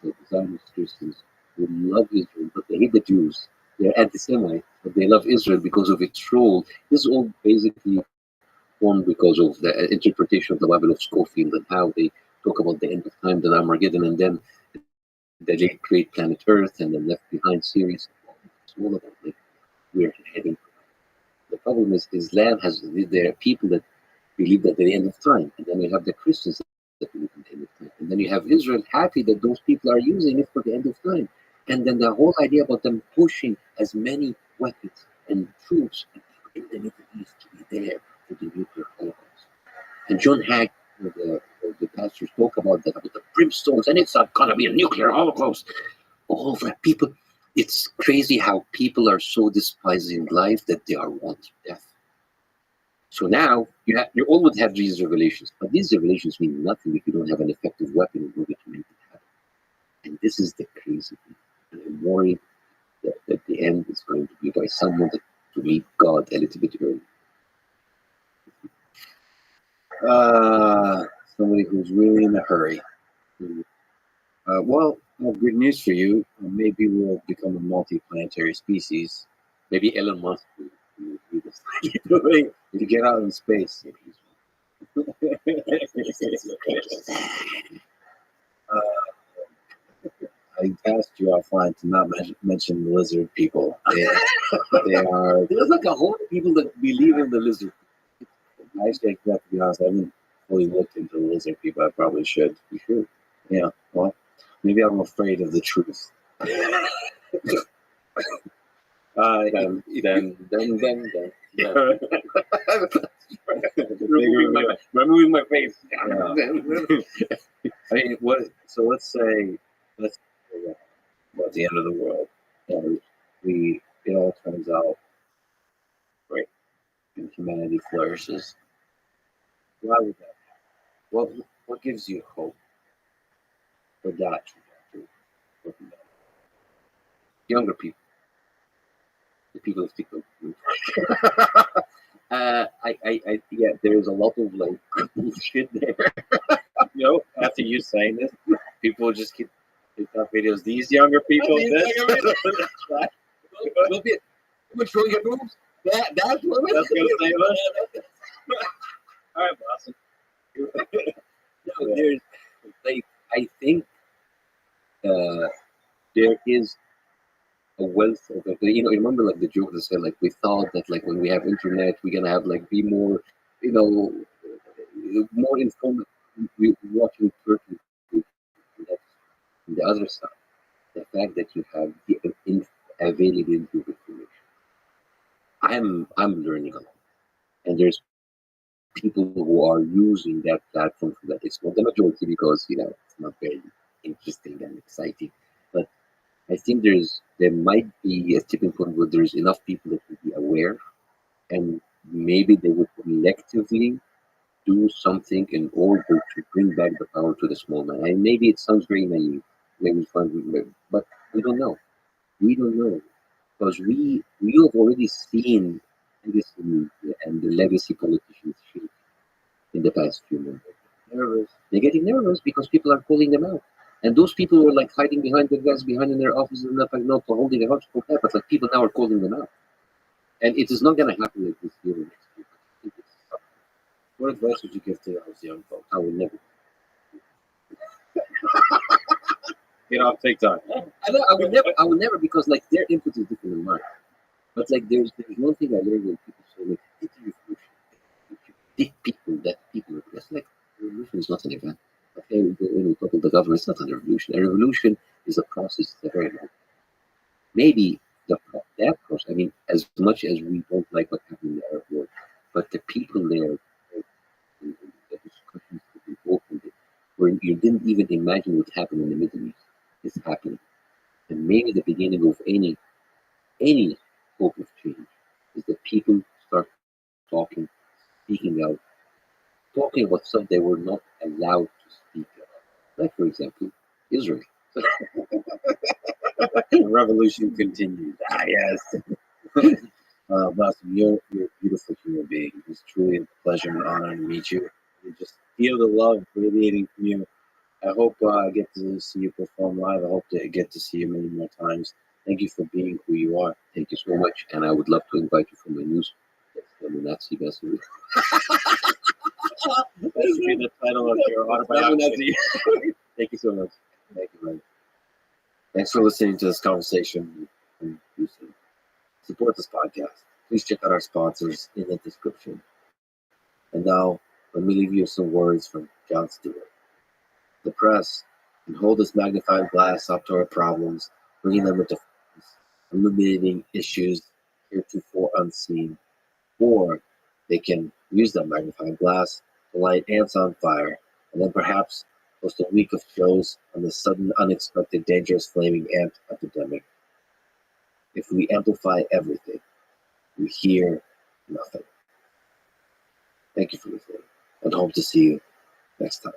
the Zionist Christians who love Israel, but they hate the Jews. They're anti-Semites, but they love Israel because of its role. This is all basically formed because of the interpretation of the Bible of Schofield and how they talk about the end of time, the Armageddon, and then the late great planet Earth and the Left Behind series. It's all about like we're heading. The problem is Islam there are people that believe that the end of time, and then you have the Christians that believe in the end of time, and then you have Israel happy that those people are using it for the end of time, and then the whole idea about them pushing as many weapons and troops in the Middle East to be there for the nuclear holocaust. And John Hack, the pastors talk about that, about the brimstones, and it's not gonna be a nuclear holocaust. All of that people, it's crazy how people are so despising life that they are wanting death. So now you all would have these revelations, but these revelations mean nothing if you don't have an effective weapon in order to make it happen. And this is the crazy thing. And I'm worried that the end is going to be by someone to meet God a little bit early. Somebody who's really in a hurry. Well, I have good news for you. Maybe we'll become a multi-planetary species. Maybe Elon Musk will do this. If you get out in space. I asked you offline to not mention the lizard people. They are. There's like a whole people that believe in the lizard. Actually, I have to be honest, I haven't fully looked into the lizard people. I probably should. You should. Yeah, well, maybe I'm afraid of the truth. Then. Yeah. Remove my face. I mean, what? So let's say at the end of the world, and it all turns out great, and humanity flourishes. Why would that? What gives you hope for that trajectory? Looking back? Younger people, the people who stick with yeah, there's a lot of like bullshit there. After you saying this, people just keep up videos. These younger people, We'll be. We're showing your boobs. That's what that's gonna save us. All right, Boston. No, there's like I think there is a wealth of remember like the joke that said like we thought that like when we have internet we're gonna have like be more more informed. We watching Turkey, and that's on the other side. The fact that you have the availability of information. I'm learning a lot, and there's people who are using that platform for that. It's not the majority because it's not very interesting and exciting, but I think there might be a tipping point where there's enough people that will be aware, and maybe they would collectively do something in order to bring back the power to the small man. And maybe it sounds very naive, maybe fun, but we don't know. We don't know because we have already seen this and the legacy politicians shape in the past few months. Nervous. They're getting nervous because people are calling them out. And those people who are like hiding behind the guys behind in their offices and not holding their hearts for that, but like people now are calling them out. And it is not gonna happen like this year or next year. I think it's, What advice would you give to those young folks? I will never. Get off TikTok. I would never because like their input is different than mine. But like there's one thing I learned when people say like it's a revolution. Big people that people that's like revolution is not an event. Okay, when we talk about the government, it's not a revolution. A revolution is a process, it's a very long. Maybe that process. I mean, as much as we don't like what happened in the Arab War, but the people there, the discussions that we opened, where you didn't even imagine what happened in the Middle East, is happening, and maybe the beginning of any hope of change is that people start talking, speaking out, talking about stuff they were not allowed to speak about. Like, for example, Israel. Revolution continues. Yes. Boston, you're a beautiful human being. It's truly a pleasure and honor to meet you. You just feel the love radiating from you. I hope I get to see you perform live. I hope to get to see you many more times. Thank you for being who you are. Thank you so much, and I would love to invite you for my news. The Nazi message. That should be the title of your autobiography. Thank you so much. Thank you, man. Thanks for listening to this conversation. Support this podcast. Please check out our sponsors in the description. And now, let me leave you with some words from Jon Stewart. The press can hold this magnifying glass up to our problems, bringing them into focus, illuminating issues heretofore unseen, or they can use that magnifying glass to light ants on fire, and then perhaps post a week of shows on the sudden, unexpected, dangerous flaming ant epidemic. If we amplify everything, we hear nothing. Thank you for listening, and hope to see you next time.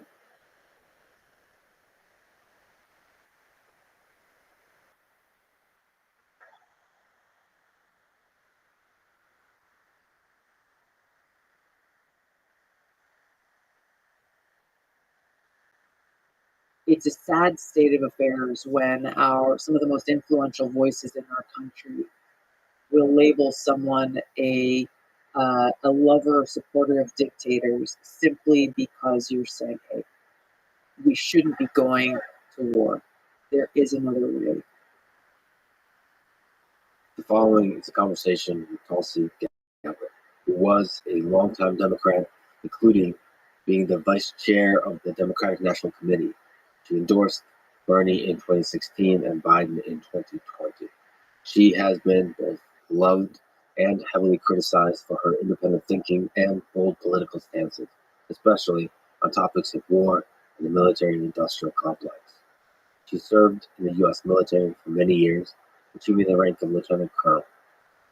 It's a sad state of affairs when some of the most influential voices in our country will label someone a lover or supporter of dictators simply because you're saying, hey, we shouldn't be going to war. There is another way. The following is a conversation with Tulsi Gabbard. who was a longtime Democrat, including being the vice chair of the Democratic National Committee. She endorsed Bernie in 2016 and Biden in 2020. She has been both loved and heavily criticized for her independent thinking and bold political stances, especially on topics of war and the military and industrial complex. She served in the U.S. military for many years, achieving the rank of lieutenant colonel,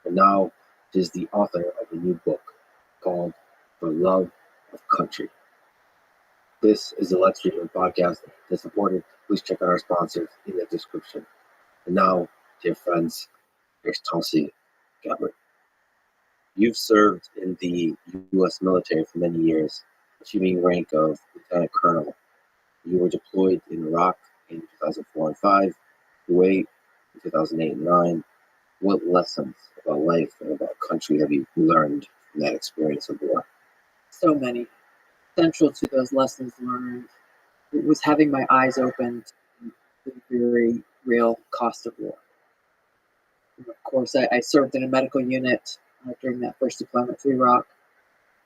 and now she is the author of a new book called For Love of Country. This is the Let's Treatment podcast. To support it, please check out our sponsors in the description. And now, dear friends, here's Tulsi Gabbard. You've served in the U.S. military for many years, achieving rank of lieutenant colonel. You were deployed in Iraq in 2004 and 5, Kuwait in 2008 and 9. What lessons about life and about country have you learned from that experience of war? So many. Central to those lessons learned was having my eyes open to the very real cost of war. And of course, I served in a medical unit during that first deployment to Iraq.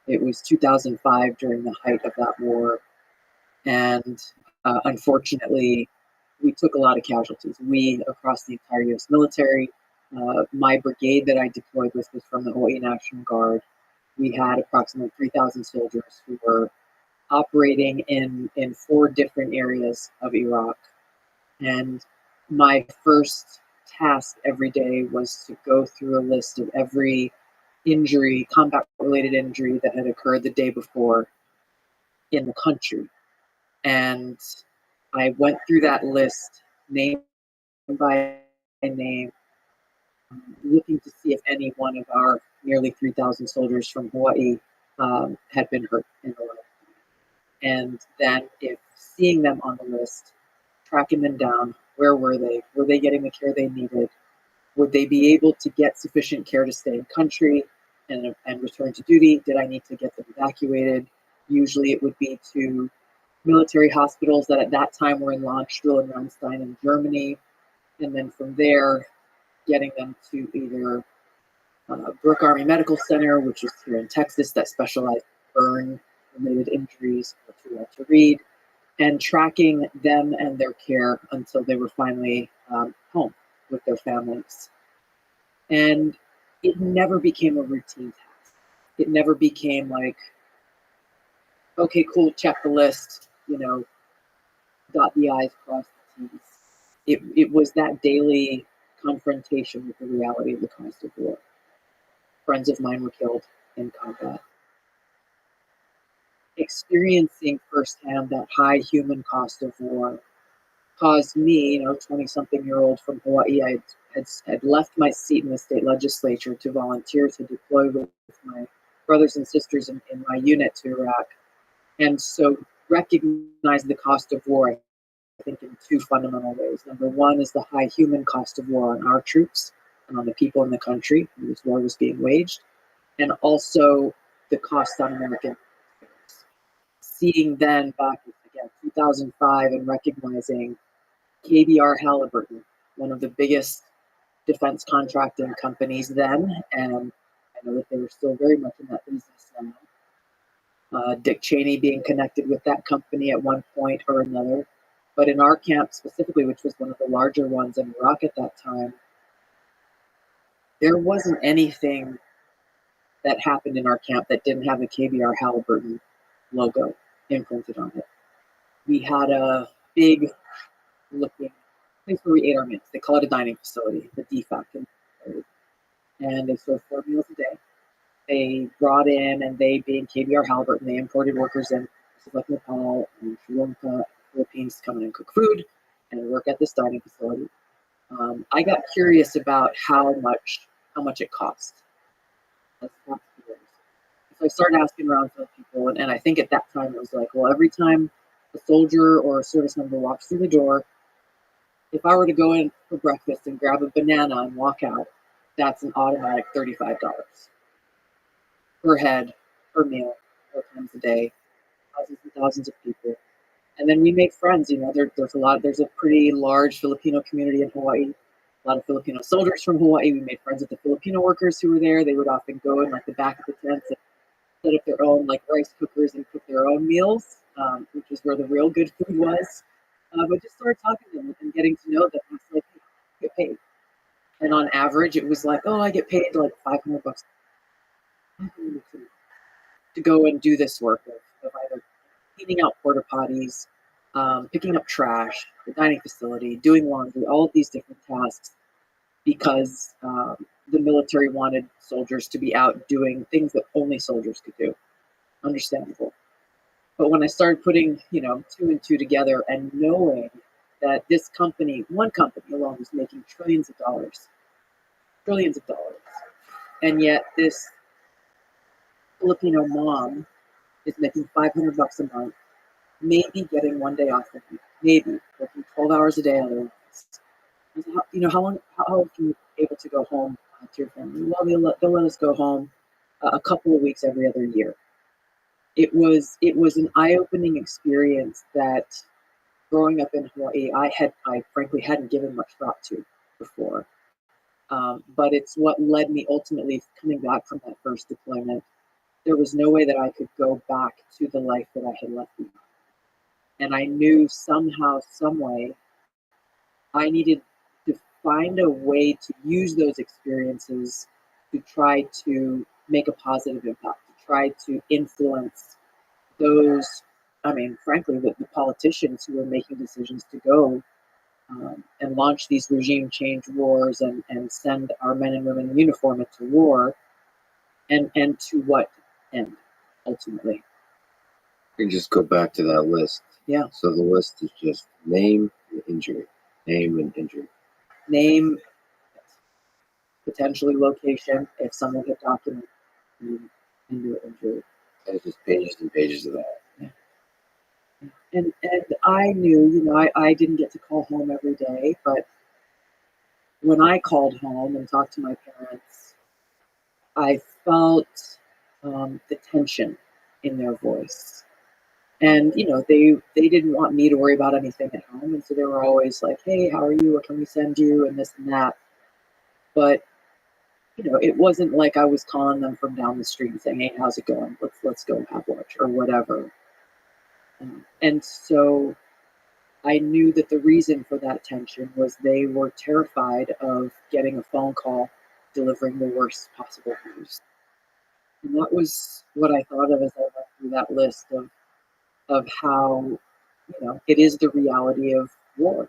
It was 2005 during the height of that war. And unfortunately, we took a lot of casualties. We, across the entire U.S. military, my brigade that I deployed with was from the Hawaii National Guard. We had approximately 3,000 soldiers who were operating in 4 different areas of Iraq. And my first task every day was to go through a list of every injury, combat-related injury that had occurred the day before in the country. And I went through that list name by name, looking to see if any one of our nearly 3,000 soldiers from Hawaii had been hurt in the leg. And then if seeing them on the list, tracking them down, where were they? Were they getting the care they needed? Would they be able to get sufficient care to stay in country and return to duty? Did I need to get them evacuated? Usually it would be to military hospitals that at that time were in Landstuhl and Ramstein in Germany. And then from there, getting them to either Brooke Army Medical Center, which is here in Texas, that specialized in burn-related injuries, or to Walter Reed, and tracking them and their care until they were finally home with their families. And it never became a routine task. It never became like, okay, cool, check the list, dot the I's, cross the T's. It was that daily confrontation with the reality of the cost of war. Friends of mine were killed in combat. Experiencing firsthand that high human cost of war caused me, 20-something-year-old from Hawaii, I had left my seat in the state legislature to volunteer to deploy with my brothers and sisters in my unit to Iraq. And so recognize the cost of war, I think, in 2 fundamental ways. Number one is the high human cost of war on our troops and on the people in the country whose war was being waged, and also the cost on American taxpayers. Seeing then back again 2005 and recognizing KBR Halliburton, one of the biggest defense contracting companies then, and I know that they were still very much in that business now. Dick Cheney being connected with that company at one point or another. But in our camp specifically, which was one of the larger ones in Iraq at that time, there wasn't anything that happened in our camp that didn't have the KBR Halliburton logo imprinted on it. We had a big looking place where we ate our meals. They call it a dining facility, the DFAC. And they served 4 meals a day. They brought in, and they, being KBR Halliburton, they imported workers in, like Nepal and Sri Lanka, Philippines, to come in and cook food and work at this dining facility. I got curious about how much it cost. So I started asking around for people, and I think at that time it was like, well, every time a soldier or a service member walks through the door, if I were to go in for breakfast and grab a banana and walk out, that's an automatic $35 per head, per meal, 4 times a day, thousands and thousands of people. And then we make friends. There's a pretty large Filipino community in Hawaii. a lot of Filipino soldiers from Hawaii. We made friends with the Filipino workers who were there. They would often go in like the back of the tents and set up their own like rice cookers and cook their own meals, which is where the real good food was. But just started talking to them and getting to know them. I was like, hey, get paid. And on average, it was like, oh, I get paid like $500 to go and do this work of either cleaning out porta potties, picking up trash, the dining facility, doing laundry, all of these different tasks because the military wanted soldiers to be out doing things that only soldiers could do. Understandable. But when I started putting, two and two together and knowing that this company, one company alone, was making trillions of dollars, and yet this Filipino mom is making $500 a month, maybe getting one day off a week, maybe working 12 hours a day otherwise. How often are you able to go home to your family? Well, they'll let us go home a couple of weeks every other year. It was an eye-opening experience that growing up in Hawaii, I frankly hadn't given much thought to before. But it's what led me ultimately coming back from that first deployment. There was no way that I could go back to the life that I had left behind. And I knew somehow, some way, I needed to find a way to use those experiences to try to make a positive impact, to try to influence those, frankly, the politicians who were making decisions to go and launch these regime change wars and send our men and women in uniform into war, and to what end, ultimately. You can just go back to that list. Yeah. So the list is just name and injury. Name and injury. Name, potentially location, if someone had documented injury. There's just pages and pages of that. Yeah. And I knew, I didn't get to call home every day, but when I called home and talked to my parents, I felt the tension in their voice. And, they didn't want me to worry about anything at home. And so they were always like, hey, how are you? What can we send you? And this and that. But, it wasn't like I was calling them from down the street and saying, hey, how's it going? Let's go have lunch or whatever. And so I knew that the reason for that tension was they were terrified of getting a phone call delivering the worst possible news. And that was what I thought of as I went through that list of how, it is the reality of war.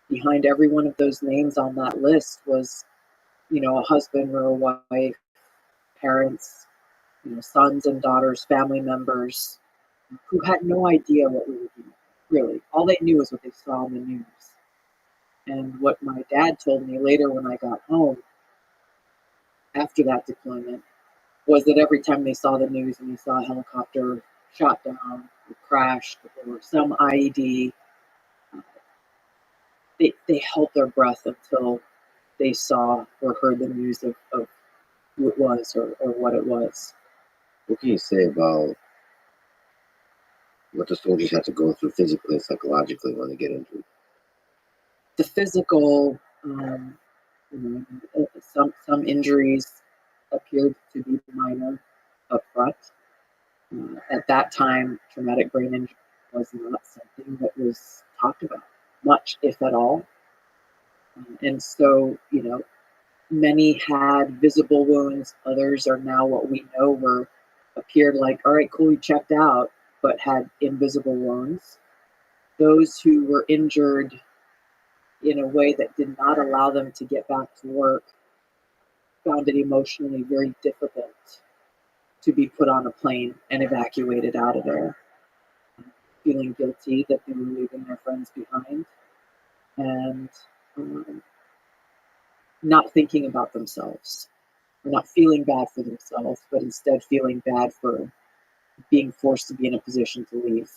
Behind every one of those names on that list was, a husband or a wife, parents, sons and daughters, family members who had no idea what we were doing. Really, all they knew was what they saw on the news. And what my dad told me later when I got home after that deployment was that every time they saw the news and they saw a helicopter shot down or crashed or some IED, they held their breath until they saw or heard the news of who it was or what it was. What can you say about what the soldiers had to go through physically and psychologically when they get injured? The physical, some injuries appeared to be minor up front. At that time, traumatic brain injury was not something that was talked about much, if at all. And so, many had visible wounds. Others are now what we know appeared like, all right, cool, you checked out, but had invisible wounds. Those who were injured in a way that did not allow them to get back to work found it emotionally very difficult to be put on a plane and evacuated out of there, feeling guilty that they were leaving their friends behind and not thinking about themselves, or not feeling bad for themselves, but instead feeling bad for being forced to be in a position to leave.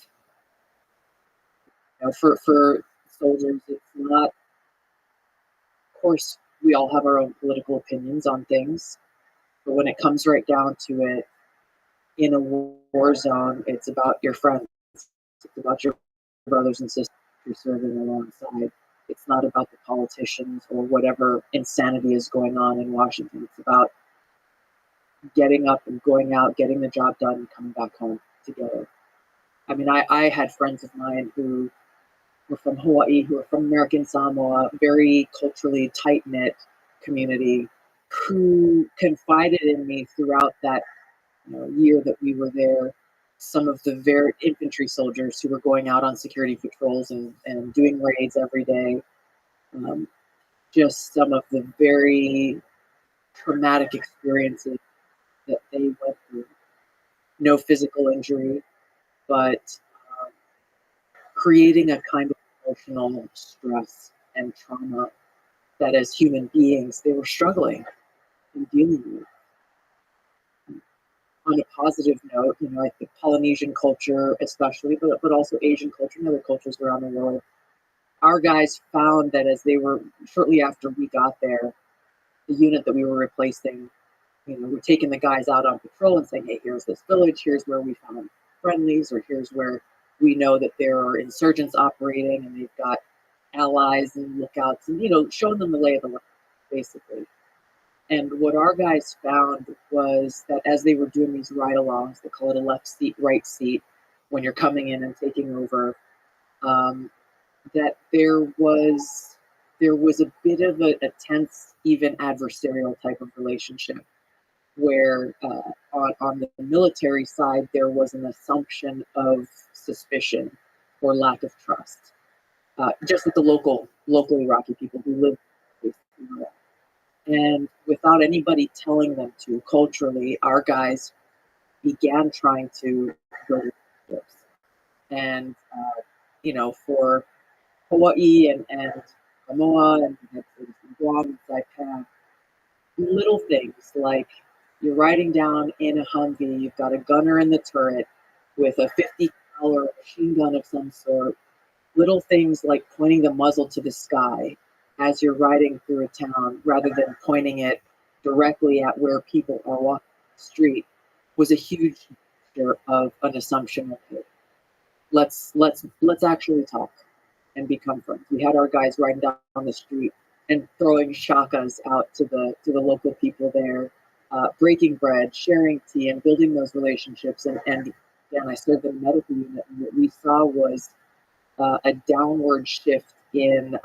For soldiers, it's not, of course, we all have our own political opinions on things, but when it comes right down to it, in a war zone, it's about your friends. It's about your brothers and sisters you're serving alongside. It's not about the politicians or whatever insanity is going on in Washington. It's about getting up and going out, getting the job done, and coming back home together. I mean, I had friends of mine who were from Hawaii, who were from American Samoa, very culturally tight-knit community, who confided in me throughout that year that we were there. Some of the very infantry soldiers who were going out on security patrols and doing raids every day. Just some of the very traumatic experiences that they went through. No physical injury, but creating a kind of emotional stress and trauma that as human beings they were struggling and dealing with. On a positive note, I think Polynesian culture especially, but also Asian culture and other cultures around the world, our guys found that as they were, shortly after we got there, the unit that we were replacing, we're taking the guys out on patrol and saying, hey, here's this village, here's where we found friendlies, or here's where we know that there are insurgents operating and they've got allies and lookouts, and showing them the lay of the land, basically. And what our guys found was that as they were doing these ride-alongs, they call it a left seat, right seat, when you're coming in and taking over, that there was a bit of a tense, even adversarial type of relationship, where on the military side there was an assumption of suspicion or lack of trust, just with the local Iraqi people who lived there. And without anybody telling them to, culturally, our guys began trying to build relationships. And, for Hawaii and Samoa and Guam and Saipan, little things like you're riding down in a Humvee, you've got a gunner in the turret with a 50 caliber machine gun of some sort, little things like pointing the muzzle to the sky as you're riding through a town rather than pointing it directly at where people are walking the street was a huge feature of an assumption of, hey, let's actually talk and become friends. We had our guys riding down the street and throwing shakas out to the local people there, breaking bread, sharing tea, and building those relationships. And again, I served in a medical unit, and what we saw was a downward shift in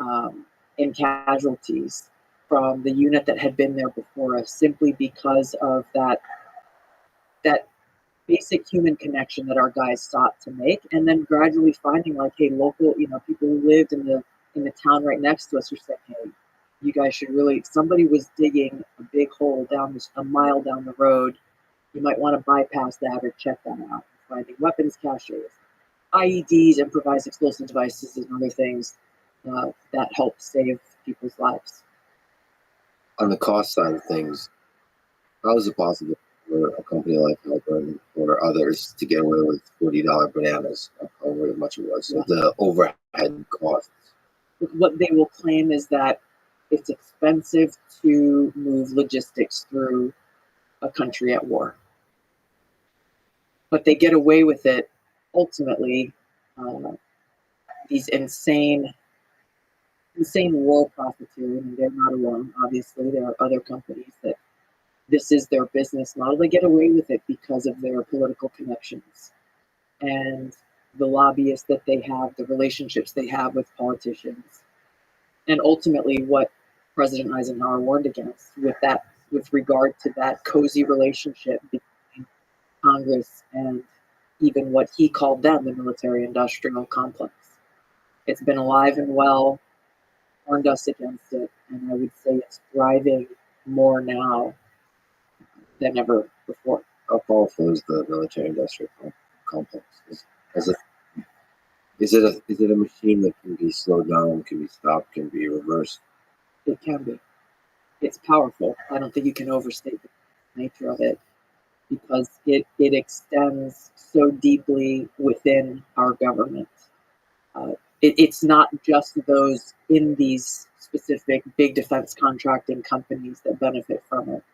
casualties from the unit that had been there before us, simply because of that basic human connection that our guys sought to make, and then gradually finding like, hey, local, people who lived in the town right next to us were saying, hey, you guys should really, somebody was digging a big hole a mile down the road. You might want to bypass that or check that out. Finding weapons caches, IEDs, improvised explosive devices, and other things that help save people's lives. On the cost side of things, how is it possible for a company like Halpern or others to get away with $40 bananas, however much it was, the overhead costs? What they will claim is that it's expensive to move logistics through a country at war. But they get away with it, ultimately, these insane war profiteering. They're not alone, obviously. There are other companies that this is their business model. They get away with it because of their political connections and the lobbyists that they have, the relationships they have with politicians, and ultimately what President Eisenhower warned against with regard to that cozy relationship between Congress and even what he called then the military-industrial complex. It's been alive and well, warned us against it, and I would say it's thriving more now than ever before. How powerful is the military-industrial complex? Is it a machine that can be slowed down, can be stopped, can be reversed? It can be. It's powerful. I don't think you can overstate the nature of it, because it extends so deeply within our government. It's not just those in these specific big defense contracting companies that benefit from it.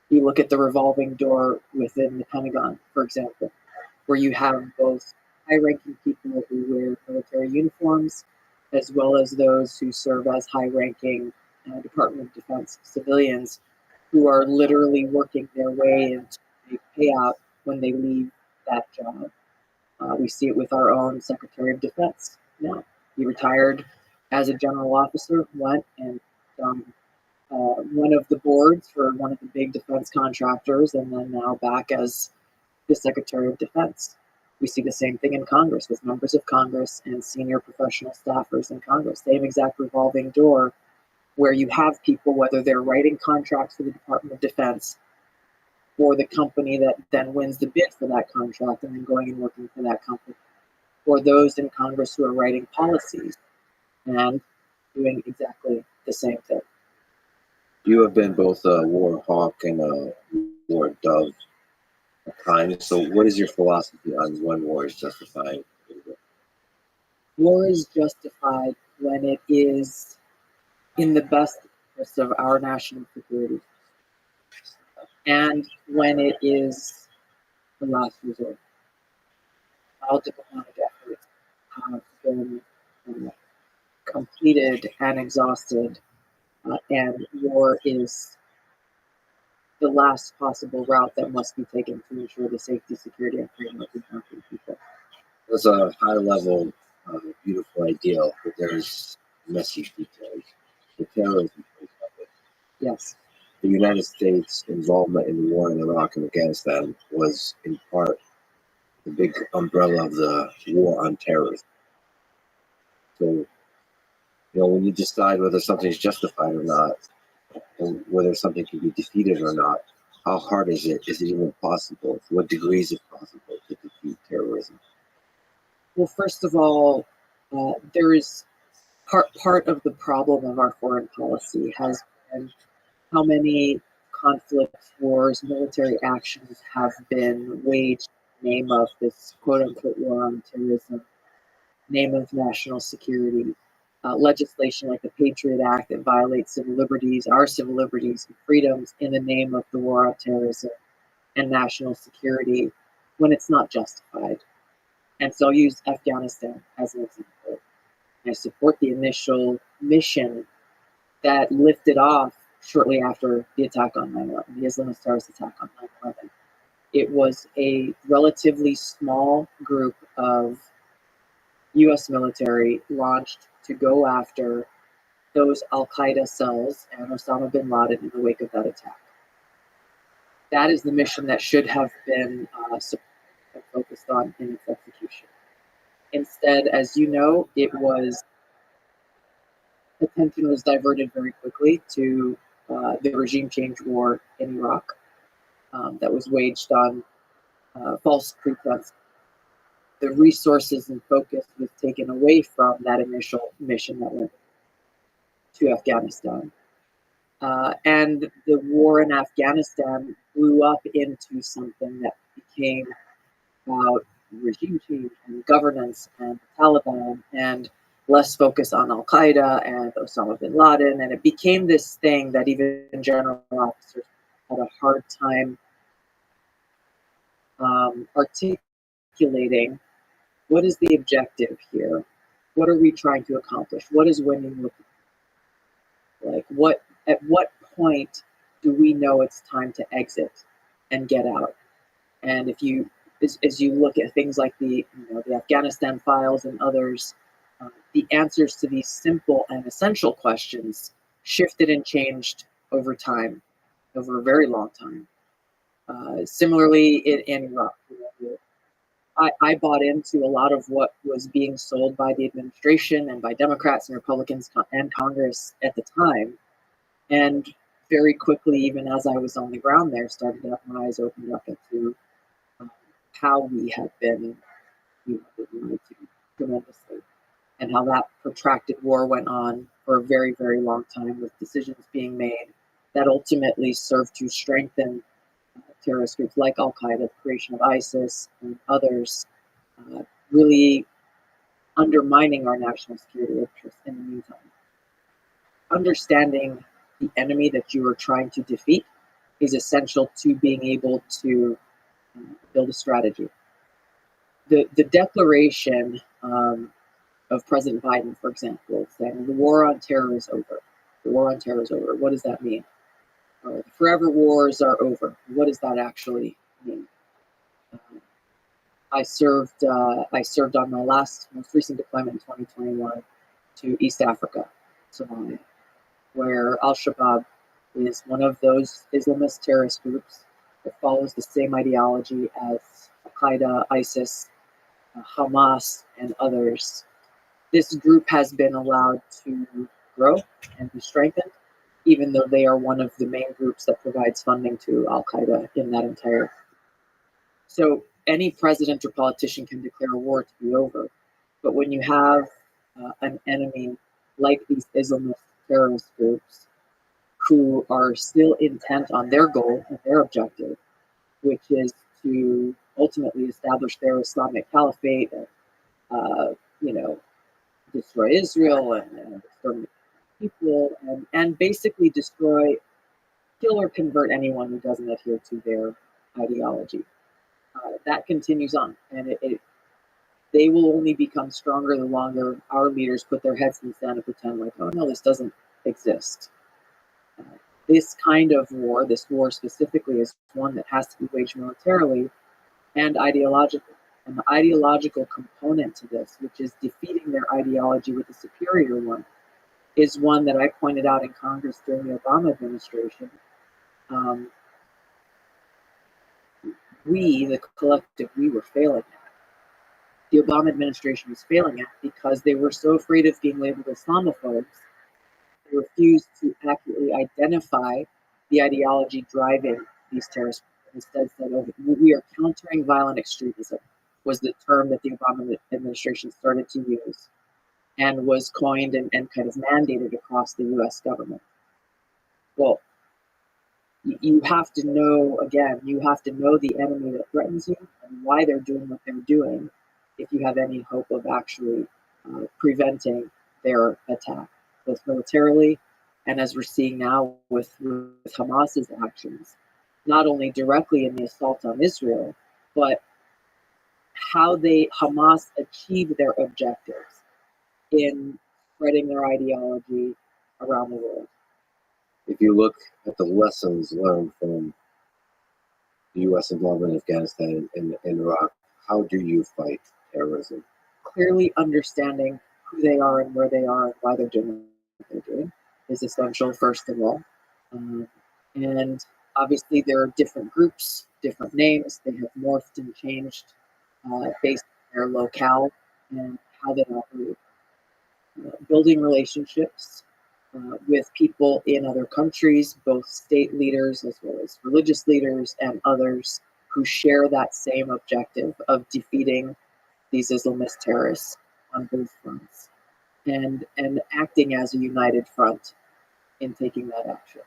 You look at the revolving door within the Pentagon, for example, where you have both high-ranking people who wear military uniforms as well as those who serve as high-ranking Department of Defense civilians who are literally working their way into a payout when they leave that job. We see it with our own Secretary of Defense now. He retired as a general officer, went and one of the boards for one of the big defense contractors, and then now back as the Secretary of Defense. We see the same thing in Congress with members of Congress and senior professional staffers in Congress. Same exact revolving door where you have people, whether they're writing contracts for the Department of Defense or the company that then wins the bid for that contract and then going and working for that company, or those in Congress who are writing policies and doing exactly the same thing. You have been both a war hawk and a war dove at times. So, what is your philosophy on when war is justified? War is justified when it is in the best interest of our national security and when it is the last resort. All diplomatic efforts have been completed and exhausted, and war is the last possible route that must be taken to ensure the safety, security, and freedom of the American people. It's a high level, beautiful ideal, but there's messy details. The terrorism plays of it. Yes. The United States' involvement in the war in Iraq and Afghanistan was, in part, the big umbrella of the war on terrorism. So, when you decide whether something's justified or not, and whether something can be defeated or not, how hard is it? Is it even possible? To what degree is it possible to defeat terrorism? Well, first of all, there is part of the problem of our foreign policy has been how many conflicts, wars, military actions have been waged in the name of this quote-unquote war on terrorism, name of national security, legislation like the Patriot Act that violates civil liberties, our civil liberties and freedoms in the name of the war on terrorism and national security when it's not justified. And so I'll use Afghanistan as an example. I support the initial mission that lifted off shortly after the attack on 9/11, the Islamist terrorist attack on 9/11. It was a relatively small group of U.S. military launched to go after those Al-Qaeda cells and Osama bin Laden in the wake of that attack. That is the mission that should have been focused on in its execution. Instead, as you know, attention was diverted very quickly to the regime change war in Iraq that was waged on false pretense. The resources and focus was taken away from that initial mission that went to Afghanistan. And the war in Afghanistan blew up into something that became about regime change and governance and the Taliban and less focus on Al-Qaeda and Osama bin Laden. And it became this thing that even general officers had a hard time articulating. What is the objective here? What are we trying to accomplish? What is winning look like? At what point do we know it's time to exit and get out? And if you, as you look at things like the Afghanistan files and others, the answers to these simple and essential questions shifted and changed over time, over a very long time. Similarly, in Iraq, I bought into a lot of what was being sold by the administration and by Democrats and Republicans and Congress at the time. And very quickly, even as I was on the ground there, started to have my eyes opened up into how we have been lied to tremendously, and how that protracted war went on for a very, very long time, with decisions being made that ultimately served to strengthen terrorist groups like Al-Qaeda, the creation of ISIS and others, really undermining our national security interests in the meantime. Understanding the enemy that you are trying to defeat is essential to being able to build a strategy. The declaration of President Biden, for example, saying the war on terror is over. The war on terror is over. What does that mean? The forever wars are over. What does that actually mean? I served on my most recent deployment in 2021 to East Africa, Somalia, where Al-Shabaab is one of those Islamist terrorist groups that follows the same ideology as Al-Qaeda, ISIS, Hamas, and others. This group has been allowed to grow and be strengthened, even though they are one of the main groups that provides funding to Al-Qaeda in that entire. So any president or politician can declare a war to be over, but when you have an enemy like these Islamist terrorist groups who are still intent on their goal and their objective, which is to ultimately establish their Islamic caliphate and, destroy Israel and destroy people and basically destroy, kill or convert anyone who doesn't adhere to their ideology. That continues on, and they will only become stronger the longer our leaders put their heads in the sand and pretend like, oh no, this doesn't exist. This kind of war, this war specifically, is one that has to be waged militarily and ideologically. And the ideological component to this, which is defeating their ideology with a superior one, is one that I pointed out in Congress during the Obama administration. We, the collective, we were failing at. The Obama administration was failing at because they were so afraid of being labeled Islamophobes. They refused to accurately identify the ideology driving these terrorists. Instead said, oh, we are countering violent extremism, was the term that the Obama administration started to use and was coined and kind of mandated across the US government. Well, you have to know, again, you have to know the enemy that threatens you and why they're doing what they're doing if you have any hope of actually preventing their attack, both militarily and as we're seeing now with Hamas's actions, not only directly in the assault on Israel, but how Hamas achieve their objectives in spreading their ideology around the world. If you look at the lessons learned from the U.S. involvement in Afghanistan and Iraq, how do you fight terrorism? Clearly understanding who they are and where they are and why they're doing what they're doing is essential, first of all. And obviously there are different groups, different names. They have morphed and changed based on their locale and how they operate. Building relationships with people in other countries, both state leaders as well as religious leaders and others who share that same objective of defeating these Islamist terrorists on both fronts, and acting as a united front in taking that action.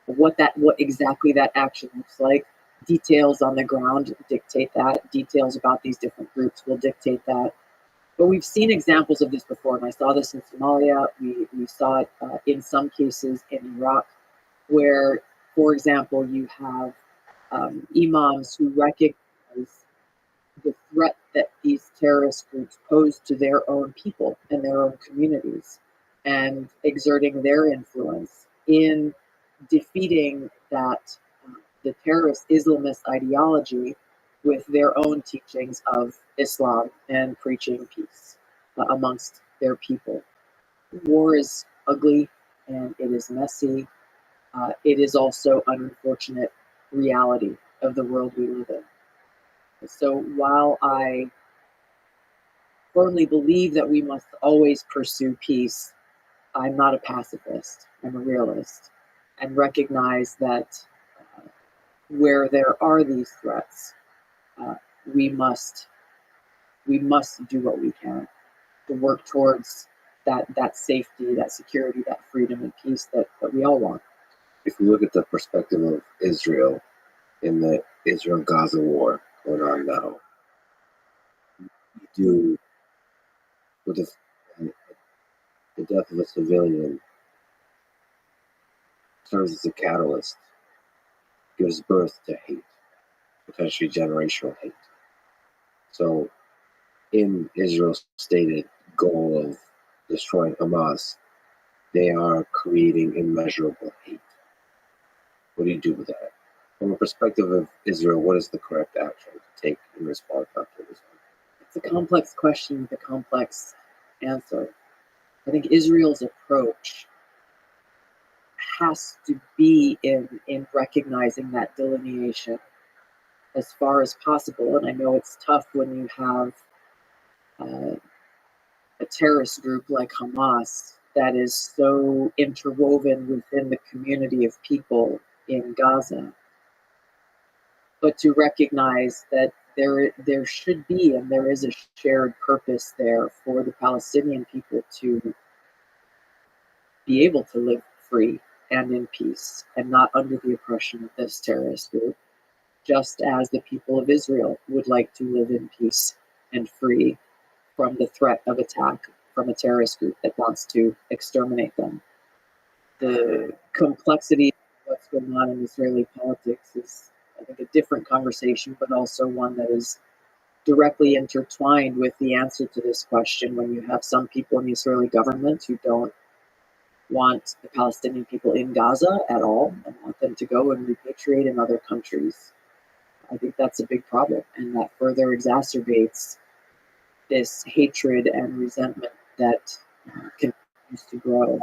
What exactly that action looks like, details on the ground dictate that. Details about these different groups will dictate that. But we've seen examples of this before, and I saw this in Somalia. We saw it in some cases in Iraq, where, for example, you have imams who recognize the threat that these terrorist groups pose to their own people and their own communities, and exerting their influence in defeating that the terrorist Islamist ideology with their own teachings of Islam and preaching peace amongst their people. War is ugly and it is messy. It is also an unfortunate reality of the world we live in. So while I firmly believe that we must always pursue peace, I'm not a pacifist. I'm a realist, and recognize that where there are these threats, we must do what we can to work towards that safety, that security, that freedom and peace that we all want. If we look at the perspective of Israel in the Israel-Gaza war going on now, you do with the death of a civilian serves as a catalyst, gives birth to hate, potentially generational hate. So in Israel's stated goal of destroying Hamas, they are creating immeasurable hate. What do you do with that? From a perspective of Israel, what is the correct action to take in response after this? It's a complex question with a complex answer. I think Israel's approach has to be in recognizing that delineation as far as possible. And I know it's tough when you have a terrorist group like Hamas that is so interwoven within the community of people in Gaza. But to recognize that there should be and there is a shared purpose there for the Palestinian people to be able to live free and in peace and not under the oppression of this terrorist group, just as the people of Israel would like to live in peace and free from the threat of attack from a terrorist group that wants to exterminate them. The complexity of what's going on in Israeli politics is, I think, a different conversation, but also one that is directly intertwined with the answer to this question when you have some people in the Israeli government who don't want the Palestinian people in Gaza at all and want them to go and repatriate in other countries. I think that's a big problem, and that further exacerbates this hatred and resentment that continues to grow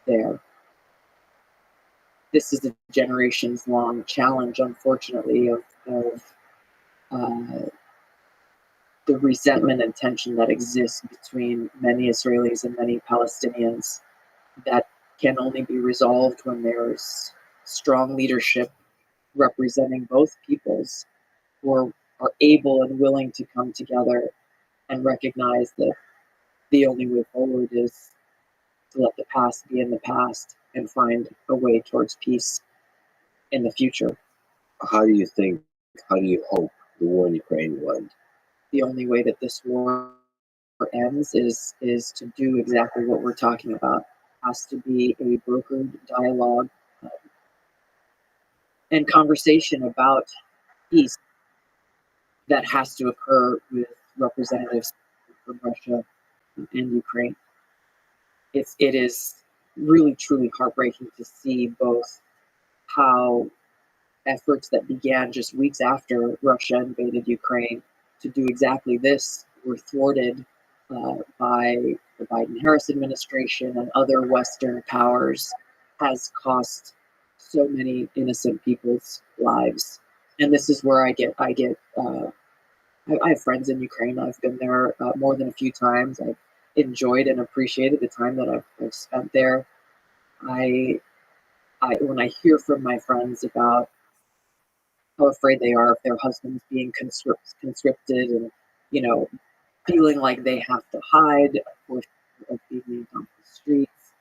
there. This is a generations-long challenge, unfortunately, of the resentment and tension that exists between many Israelis and many Palestinians that can only be resolved when there's strong leadership representing both peoples who are able and willing to come together and recognize that the only way forward is to let the past be in the past and find a way towards peace in the future. How do you hope the war in Ukraine will end? The only way that this war ends is to do exactly what we're talking about. It has to be a brokered dialogue and conversation about peace that has to occur with representatives from Russia and Ukraine. It is really truly heartbreaking to see both how efforts that began just weeks after Russia invaded Ukraine to do exactly this were thwarted by the Biden-Harris administration and other Western powers, has cost so many innocent people's lives. And this is where I have friends in Ukraine. I've been there more than a few times. I've enjoyed and appreciated the time that I've spent there. When I hear from my friends about how afraid they are of their husbands being conscripted and, feeling like they have to hide, of course, of being on the streets,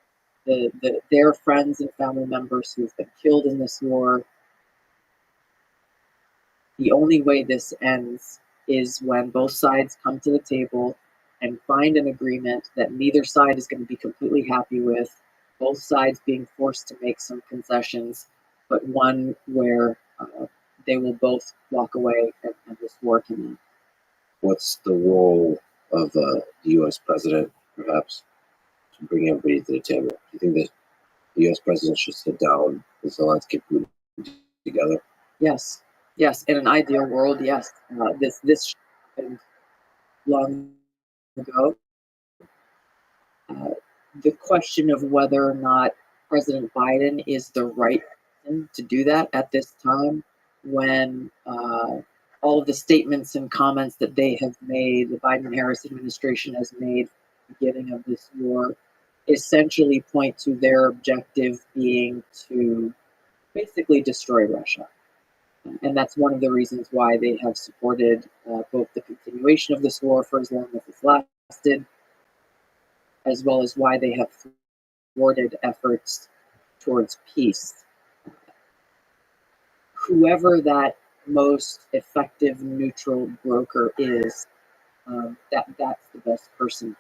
their friends and family members who've been killed in this war. The only way this ends is when both sides come to the table and find an agreement that neither side is going to be completely happy with, both sides being forced to make some concessions, but one where they will both walk away and this war can end. What's the role of the U.S. president, perhaps, to bring everybody to the table? Do you think that the U.S. president should sit down with Zelensky together? Yes. In an ideal world, yes. This happened long ago. The question of whether or not President Biden is the right person to do that at this time, when all of the statements and comments that they have made, the Biden-Harris administration has made at the beginning of this war, essentially point to their objective being to basically destroy Russia. And that's one of the reasons why they have supported both the continuation of this war for as long as it's lasted, as well as why they have thwarted efforts towards peace. Whoever that most effective neutral broker is, that's the best person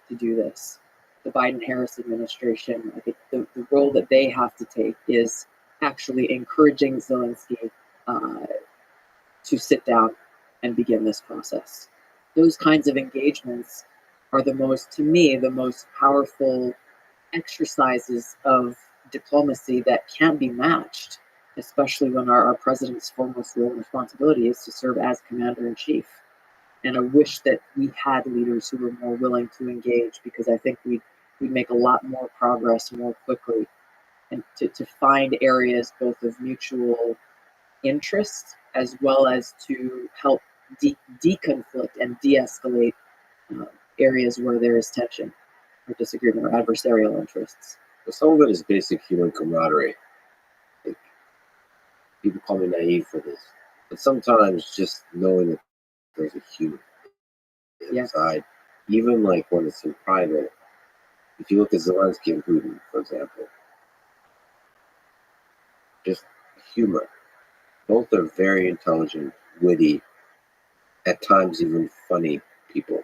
to do this. The Biden-Harris administration, I think the role that they have to take is actually encouraging Zelensky to sit down and begin this process. Those kinds of engagements are to me, the most powerful exercises of diplomacy that can't be matched, especially when our president's foremost role and responsibility is to serve as commander in chief. And I wish that we had leaders who were more willing to engage, because I think we'd make a lot more progress more quickly, and to find areas both of mutual interest as well as to help deconflict and de-escalate areas where there is tension or disagreement or adversarial interests. But some of it is basic human camaraderie. Like, people call me naive for this, but sometimes just knowing that there's a human inside, even like when it's in private. If you look at Zelensky and Putin, for example, just humor. Both are very intelligent, witty, at times even funny people.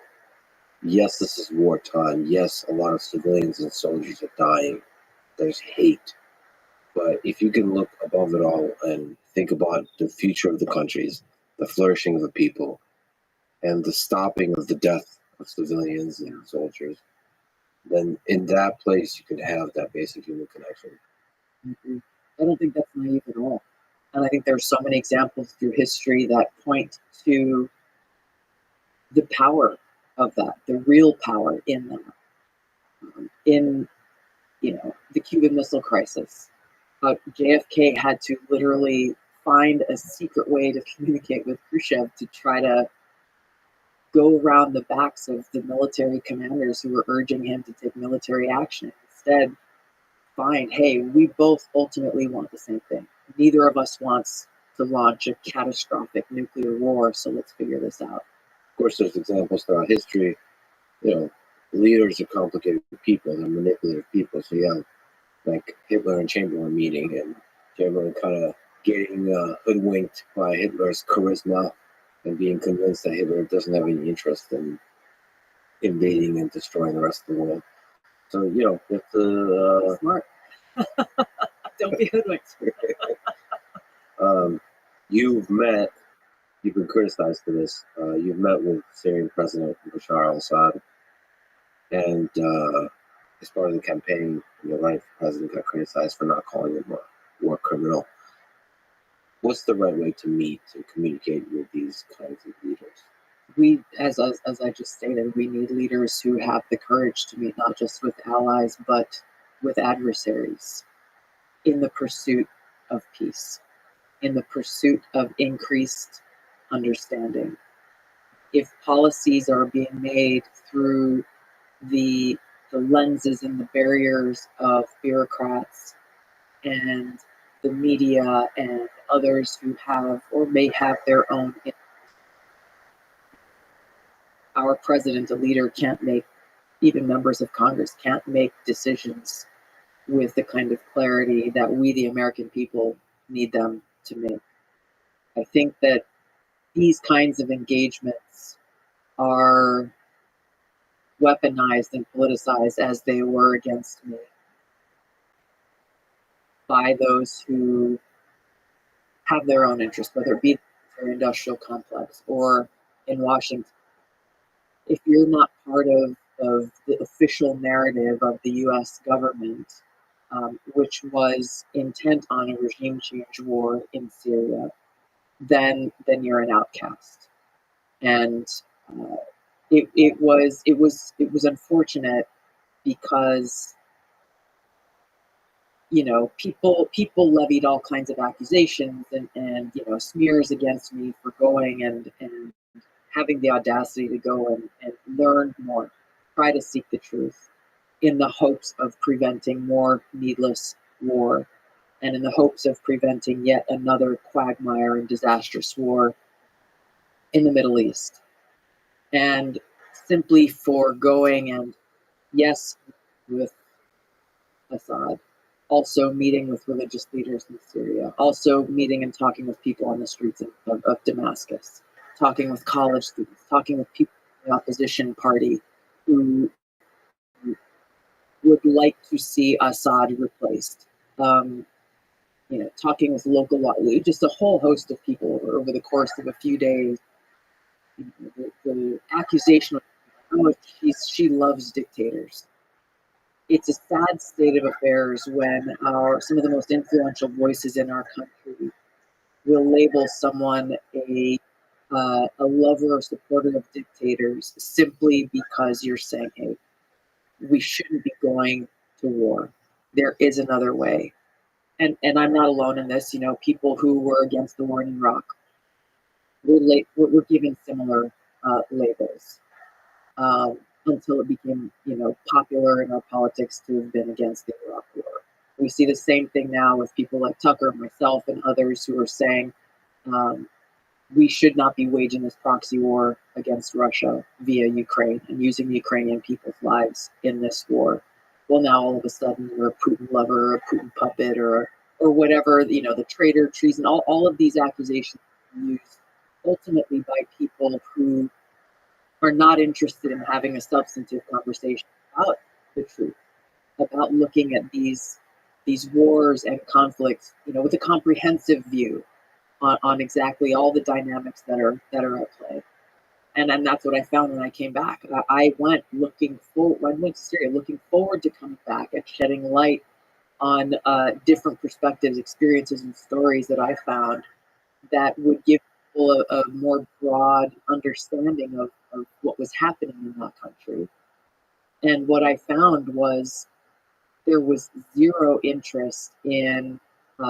Yes, this is wartime. Yes, a lot of civilians and soldiers are dying. There's hate. But if you can look above it all and think about the future of the countries, the flourishing of the people, and the stopping of the death of civilians and soldiers, then in that place you can have that basic human connection. Mm-hmm. I don't think that's naive at all. And I think there's so many examples through history that point to the power of that, the real power in that. In the Cuban Missile Crisis, JFK had to literally find a secret way to communicate with Khrushchev to try to go around the backs of the military commanders who were urging him to take military action. Instead, find, hey, we both ultimately want the same thing. Neither of us wants to launch a catastrophic nuclear war, so let's figure this out. Of course, there's examples throughout history. Leaders are complicated people, they're manipulative people. So yeah, like Hitler and Chamberlain meeting, and Chamberlain kind of getting hoodwinked by Hitler's charisma and being convinced that Hitler doesn't have any interest in invading and destroying the rest of the world. So, it's smart. Don't be hoodwinked. You've been criticized for this. You've met with Syrian President Bashar al-Assad, and as part of the campaign, running for president, got criticized for not calling him a war criminal. What's the right way to meet and communicate with these kinds of leaders? We, as I just stated, we need leaders who have the courage to meet not just with allies, but with adversaries in the pursuit of peace, in the pursuit of increased understanding. If policies are being made through the lenses and the barriers of bureaucrats and the media and others who have or may have their own, our president, a leader, can't make, even members of Congress can't make decisions with the kind of clarity that we, the American people, need them to make. I think that these kinds of engagements are weaponized and politicized, as they were against me, by those who have their own interests, whether it be the industrial complex or in Washington. If you're not part of the official narrative of the U.S. government, which was intent on a regime change war in Syria, then you're an outcast. And it was unfortunate because people levied all kinds of accusations and smears against me for going and having the audacity to go and learn more, try to seek the truth in the hopes of preventing more needless war and in the hopes of preventing yet another quagmire and disastrous war in the Middle East. And simply foregoing and, yes, with Assad, also meeting with religious leaders in Syria, also meeting and talking with people on the streets of Damascus, talking with college students, talking with people in the opposition party who would like to see Assad replaced. Talking with local, just a whole host of people over the course of a few days. The accusation was Oh, she loves dictators. It's a sad state of affairs when some of the most influential voices in our country will label someone a lover or supporter of dictators simply because you're saying, hey, we shouldn't be going to war. There is another way. And I'm not alone in this. People who were against the war in Iraq were given similar labels until it became, popular in our politics to have been against the Iraq War. We see the same thing now with people like Tucker, myself, and others who are saying we should not be waging this proxy war against Russia via Ukraine and using the Ukrainian people's lives in this war. Well, now all of a sudden you're a Putin lover, or a Putin puppet, or whatever, the traitor, treason, all of these accusations are used ultimately by people who are not interested in having a substantive conversation about the truth, about looking at these wars and conflicts, with a comprehensive view on exactly all the dynamics that are at play. And that's what I found when I came back. I went to Syria looking forward to coming back and shedding light on different perspectives, experiences, and stories that I found that would give people a more broad understanding of what was happening in that country. And what I found was there was zero interest in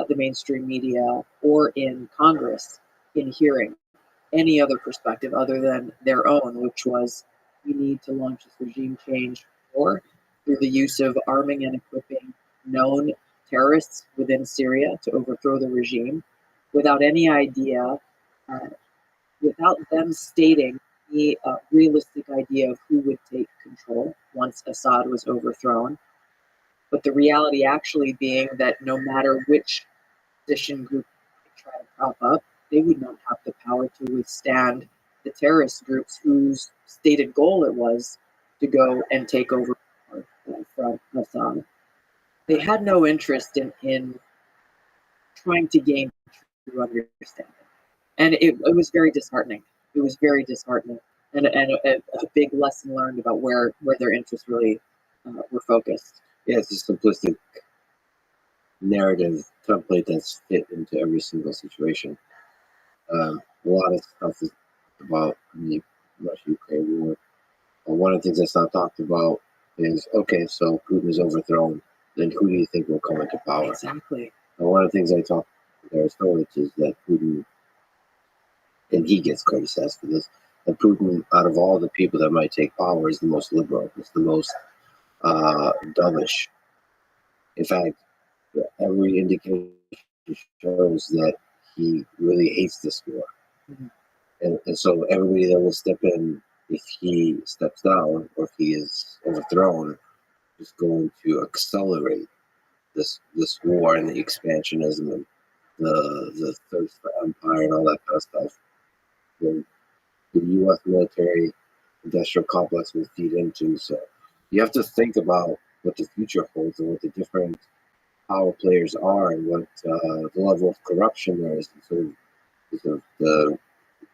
the mainstream media or in Congress in hearing any other perspective other than their own, which was we need to launch this regime change war through the use of arming and equipping known terrorists within Syria to overthrow the regime without any idea, without them stating the realistic idea of who would take control once Assad was overthrown. But the reality actually being that no matter which opposition group they try to prop up, they would not have the power to withstand the terrorist groups whose stated goal it was to go and take over from Assad. They had no interest in trying to gain true understanding. And it was very disheartening. It was very disheartening, and a big lesson learned about where their interests really were focused. Yeah, it's a simplistic narrative template that's fit into every single situation. A lot of stuff is about the Russia-Ukraine war. One of the things that's not talked about is, okay, so Putin is overthrown, then who do you think will come into power? Exactly. And one of the things I talk with Aristotle is that Putin, and he gets criticized for this, that Putin, out of all the people that might take power, is the most liberal, is the most dovish. In fact, every indication shows that he really hates this war. Mm-hmm. And so everybody that will step in, if he steps down or if he is overthrown, is going to accelerate this war and the expansionism and the thirst for empire and all that kind of stuff. The U.S. military industrial complex will feed into. So you have to think about what the future holds and what the different power players are and what the level of corruption there is. And sort of the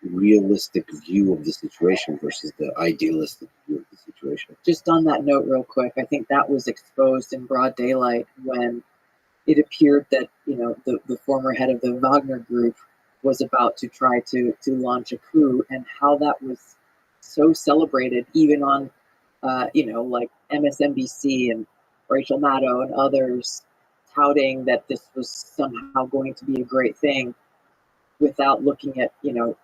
realistic view of the situation versus the idealistic view of the situation. Just on that note, real quick, I think that was exposed in broad daylight when it appeared that the former head of the Wagner Group was about to try to launch a coup, and how that was so celebrated, even on like MSNBC and Rachel Maddow and others touting that this was somehow going to be a great thing, without looking at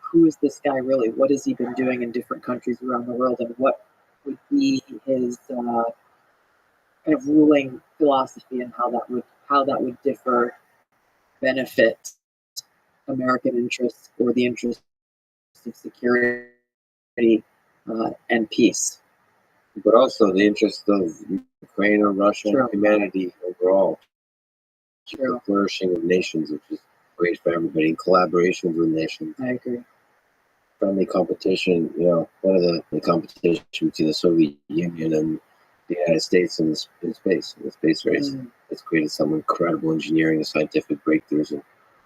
who is this guy really, what has he been doing in different countries around the world, and what would be his kind of ruling philosophy, and how that would benefit American interests or the interests of security and peace. But also the interest of Ukraine or Russia and humanity overall. The flourishing of nations, which is great for everybody, in collaboration with nations. I agree. Friendly competition, one of the competition between the Soviet Union and the United States in space race. It's created some incredible engineering and scientific breakthroughs and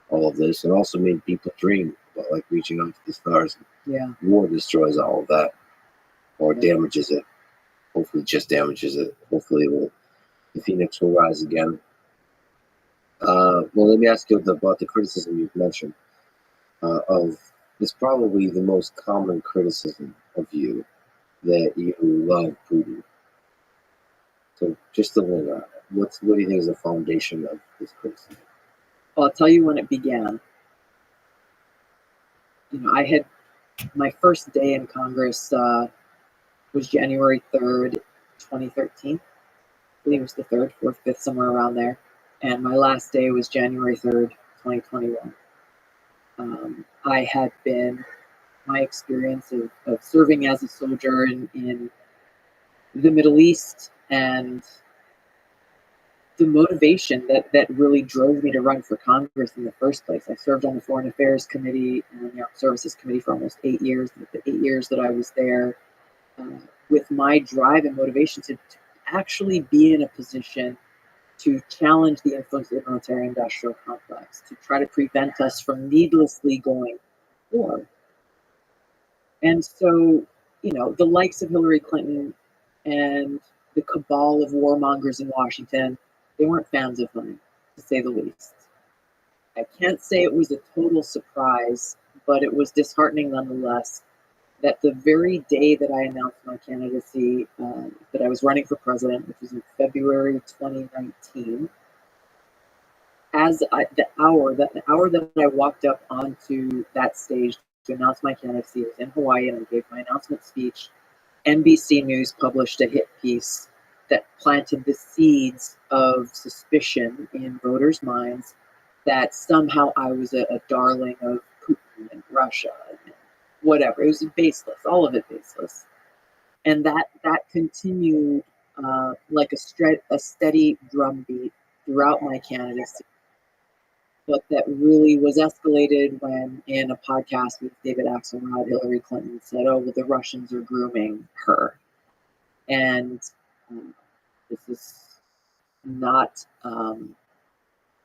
all of this, and also made people dream about reaching out to the stars. Yeah. War destroys all of that. or damages it. Hopefully, just damages it. Hopefully, the phoenix will rise again. Well, let me ask you about the criticism you've mentioned of. It's probably the most common criticism of you that you love Putin. So, just a little, what do you think is the foundation of this criticism? Well, I'll tell you when it began. I had my first day in Congress was January 3rd, 2013. I believe it was the 3rd, 4th, 5th, somewhere around there. And my last day was January 3rd, 2021. I had been, my experience of serving as a soldier in the Middle East, and the motivation that really drove me to run for Congress in the first place. I served on the Foreign Affairs Committee and the Armed Services Committee for almost 8 years. The 8 years that I was there, with my drive and motivation to actually be in a position to challenge the influence of the military-industrial complex, to try to prevent us from needlessly going to war. And so, the likes of Hillary Clinton and the cabal of warmongers in Washington, they weren't fans of mine, to say the least. I can't say it was a total surprise, but it was disheartening nonetheless that the very day that I announced my candidacy, that I was running for president, which was in February 2019, the hour that I walked up onto that stage to announce my candidacy, was in Hawaii, and I gave my announcement speech. NBC News published a hit piece that planted the seeds of suspicion in voters' minds that somehow I was a darling of Putin and Russia and whatever. It was baseless, all of it baseless. And that continued like a steady drumbeat throughout my candidacy. But that really was escalated when, in a podcast with David Axelrod, Hillary Clinton said, "Oh, well, the Russians are grooming her." And this is not,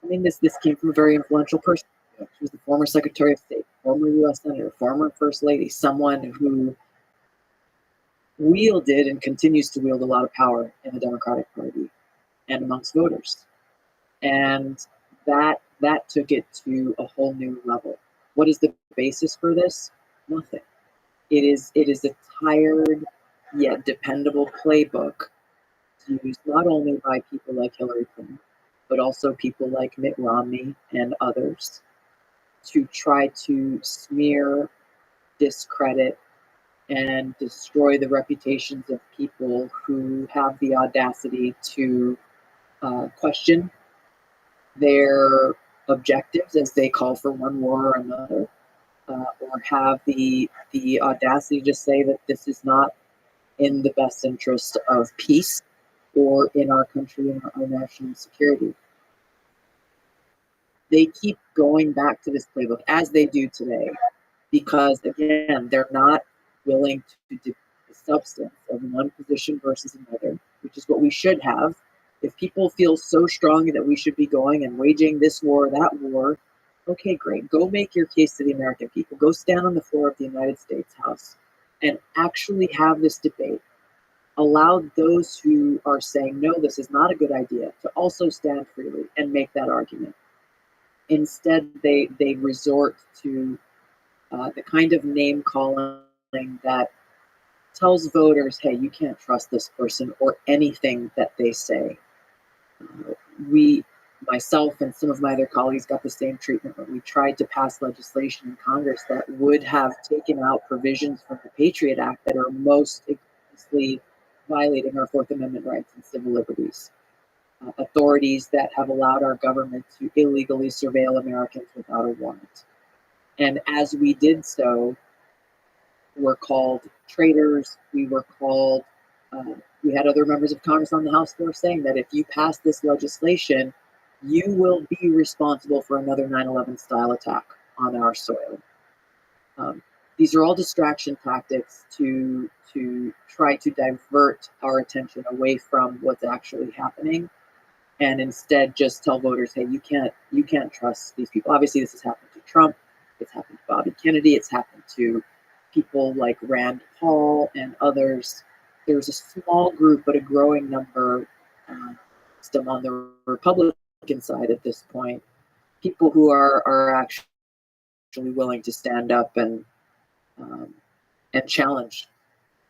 this came from a very influential person. She was the former Secretary of State, former U.S. Senator, former First Lady, someone who wielded and continues to wield a lot of power in the Democratic Party and amongst voters. And that took it to a whole new level. What is the basis for this? Nothing. It is a tired yet dependable playbook used not only by people like Hillary Clinton, but also people like Mitt Romney and others, to try to smear, discredit, and destroy the reputations of people who have the audacity to question their objectives as they call for one war or another, or have the audacity to say that this is not in the best interest of peace or in our country and our national security. They keep going back to this playbook, as they do today, because, again, they're not willing to do the substance of one position versus another, which is what we should have. If people feel so strongly that we should be going and waging this war or that war, okay, great. Go make your case to the American people. Go stand on the floor of the United States House and actually have this debate. Allow those who are saying, no, this is not a good idea, to also stand freely and make that argument. Instead, they resort to the kind of name calling that tells voters, hey, you can't trust this person or anything that they say. Myself and some of my other colleagues got the same treatment when we tried to pass legislation in Congress that would have taken out provisions from the Patriot Act that are most egregiously violating our Fourth Amendment rights and civil liberties. Authorities that have allowed our government to illegally surveil Americans without a warrant. And as we did so, we're called traitors. We were called, we had other members of Congress on the House floor saying that if you pass this legislation, you will be responsible for another 9/11 style attack on our soil. These are all distraction tactics to try to divert our attention away from what's actually happening, and instead just tell voters, hey, you can't trust these people. Obviously, this has happened to Trump. It's happened to Bobby Kennedy. It's happened to people like Rand Paul and others. There's a small group, but a growing number, still on the Republican side at this point, people who are actually willing to stand up um, and challenge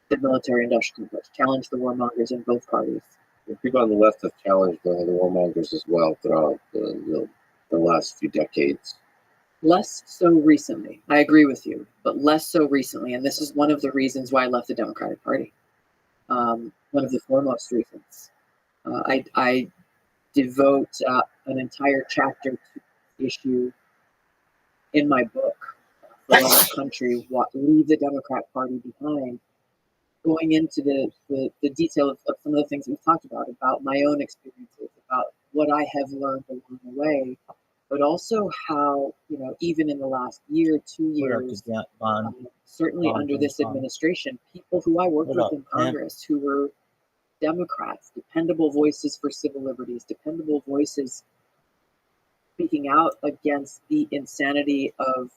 the military-industrial complex, challenge the warmongers in both parties. The people on the left have challenged the warmongers as well throughout the last few decades. Less so recently. I agree with you, but less so recently. And this is one of the reasons why I left the Democratic Party. One of the foremost reasons. I devote an entire chapter to the issue in my book, For Our Country, Leave the Democrat Party Behind, going into the detail of some of the things we've talked about my own experiences, about what I have learned along the way, but also how, even in the last year, 2 years, certainly under this administration, people who I worked with in Congress who were Democrats, dependable voices for civil liberties, dependable voices speaking out against the insanity of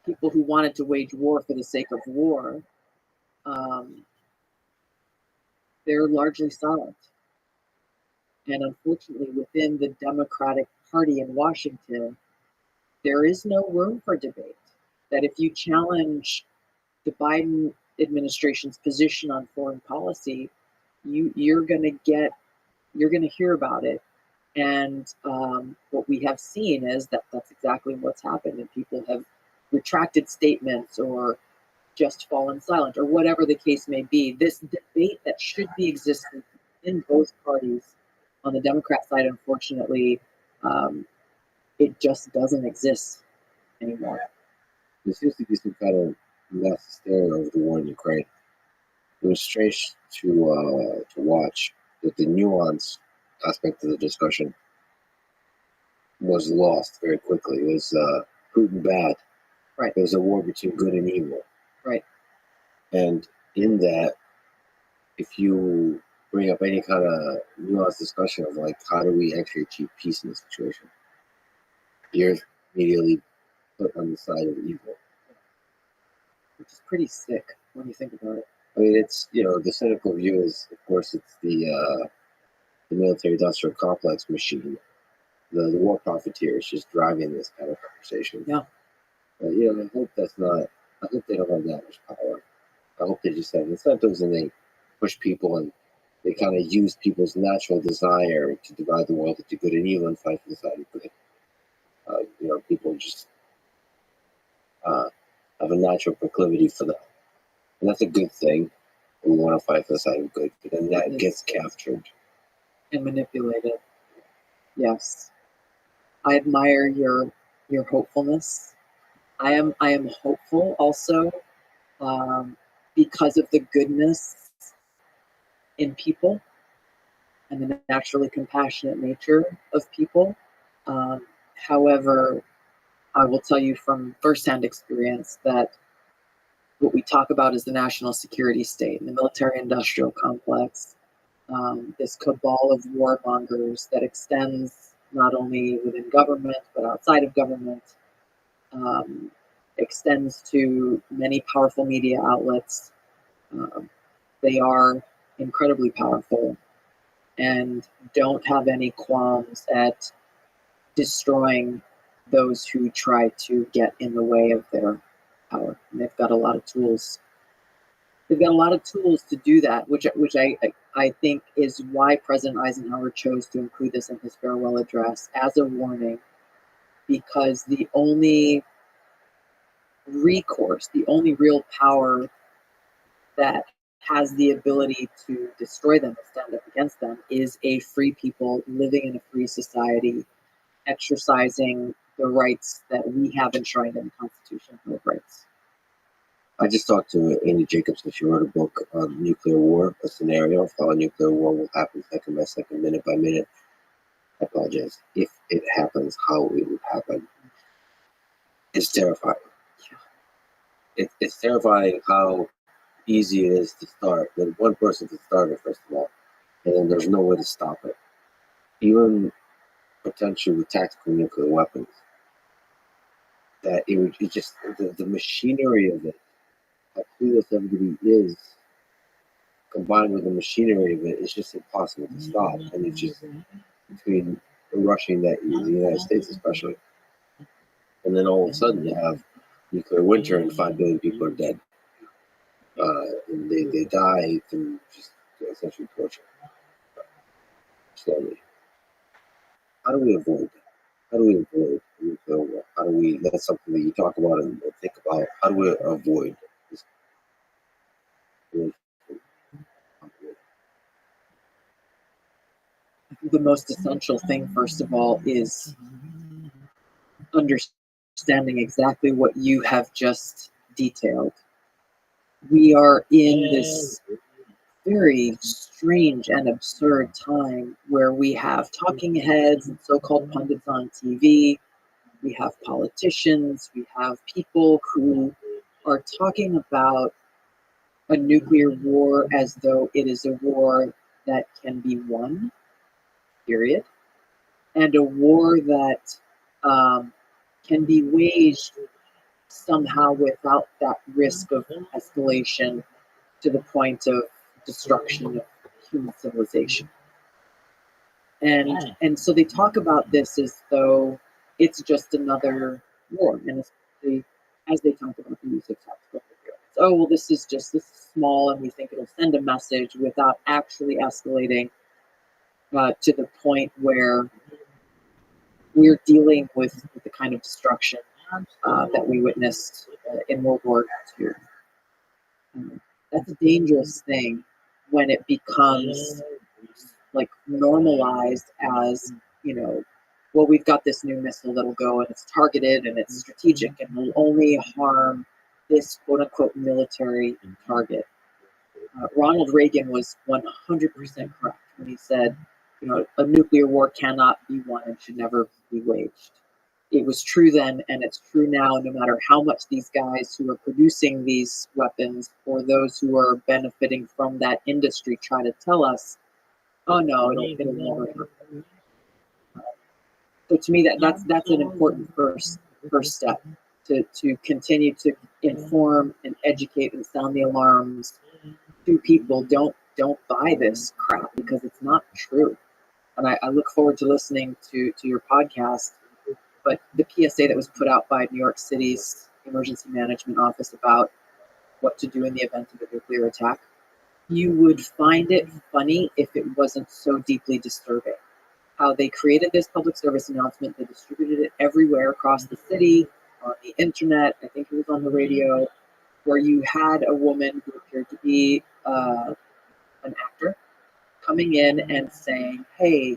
people who wanted to wage war for the sake of war, they're largely silent. And unfortunately, within the Democratic Party in Washington, there is no room for debate. That if you challenge the Biden administration's position on foreign policy, you're going to hear about it. And what we have seen is that's exactly what's happened, and people have retracted statements or just fallen silent, or whatever the case may be. This debate that should be existing in both parties on the Democrat side, unfortunately, it just doesn't exist anymore. There seems to be some kind of mass hysteria over the war in Ukraine. It was strange to watch that the nuance aspect of the discussion was lost very quickly. It was good and bad. Right. It was a war between good and evil. Right. And in that, if you bring up any kind of nuanced discussion of like how do we actually achieve peace in this situation, you're immediately put on the side of evil. Which is pretty sick when you think about it. I mean, it's, the cynical view is, of course, it's the military-industrial complex machine, the war profiteers just driving this kind of conversation. Yeah. But, I hope they don't have that much power. I hope they just have incentives and they push people and they kind of use people's natural desire to divide the world into good and evil and fight for the side of good. People just have a natural proclivity for that. And that's a good thing. We want to fight for the side of good, but then that gets captured and manipulated. Yes, I admire your hopefulness. I am hopeful also because of the goodness in people and the naturally compassionate nature of people. However, I will tell you from firsthand experience that what we talk about is the national security state and the military-industrial complex, this cabal of warmongers that extends not only within government but outside of government, extends to many powerful media outlets. They are incredibly powerful and don't have any qualms at destroying those who try to get in the way of their power. And they've got a lot of tools. They've got a lot of tools to do that, which I think is why President Eisenhower chose to include this in his farewell address as a warning, because the only recourse, the only real power that has the ability to destroy them and stand up against them is a free people living in a free society, exercising the rights that we have enshrined in the Constitution of Rights. I just talked to Amy Jacobson. She wrote a book on nuclear war, a scenario of how a nuclear war will happen second by second, minute by minute. I apologize. If it happens, how it would happen. It's terrifying. It's terrifying how easy it is to start. That one person can start it, first of all, and then there's no way to stop it. Even potentially with tactical nuclear weapons. That it just the machinery of it how clueless everybody is, combined with the machinery of it, it's just impossible to stop. And it's just between the rushing that the United States, especially, and then all of a sudden you have nuclear winter and 5 billion people are dead. And they die from just essentially torture slowly. How do we avoid that? How do we avoid nuclear war? How do we? That's something that you talk about and think about. How do we avoid this? The most essential thing, first of all, is understanding exactly what you have just detailed. We are in this very strange and absurd time where we have talking heads and so-called pundits on TV. We have politicians. We have people who are talking about a nuclear war as though it is a war that can be won, period, and a war that can be waged somehow without that risk of escalation to the point of destruction of human civilization. And so they talk about this as though it's just another war, and especially as they talk about the use of tactical nuclear. Oh well, this is small, and we think it'll send a message without actually escalating to the point where we're dealing with the kind of destruction that we witnessed in World War II. That's a dangerous thing when it becomes like normalized as, well, we've got this new missile that'll go and it's targeted and it's strategic and will only harm this quote unquote military target. Ronald Reagan was 100% correct when he said, a nuclear war cannot be won and should never be waged. It was true then, and it's true now, no matter how much these guys who are producing these weapons or those who are benefiting from that industry try to tell us, oh no, it'll never happen. So to me, that's an important first step to continue to inform and educate and sound the alarms to people. Don't buy this crap because it's not true. And I look forward to listening to your podcast. But the PSA that was put out by New York City's Emergency Management Office about what to do in the event of a nuclear attack, you would find it funny if it wasn't so deeply disturbing. How they created this public service announcement, they distributed it everywhere across the city, on the internet, I think it was on the radio, where you had a woman who appeared to be an actor coming in and saying, hey,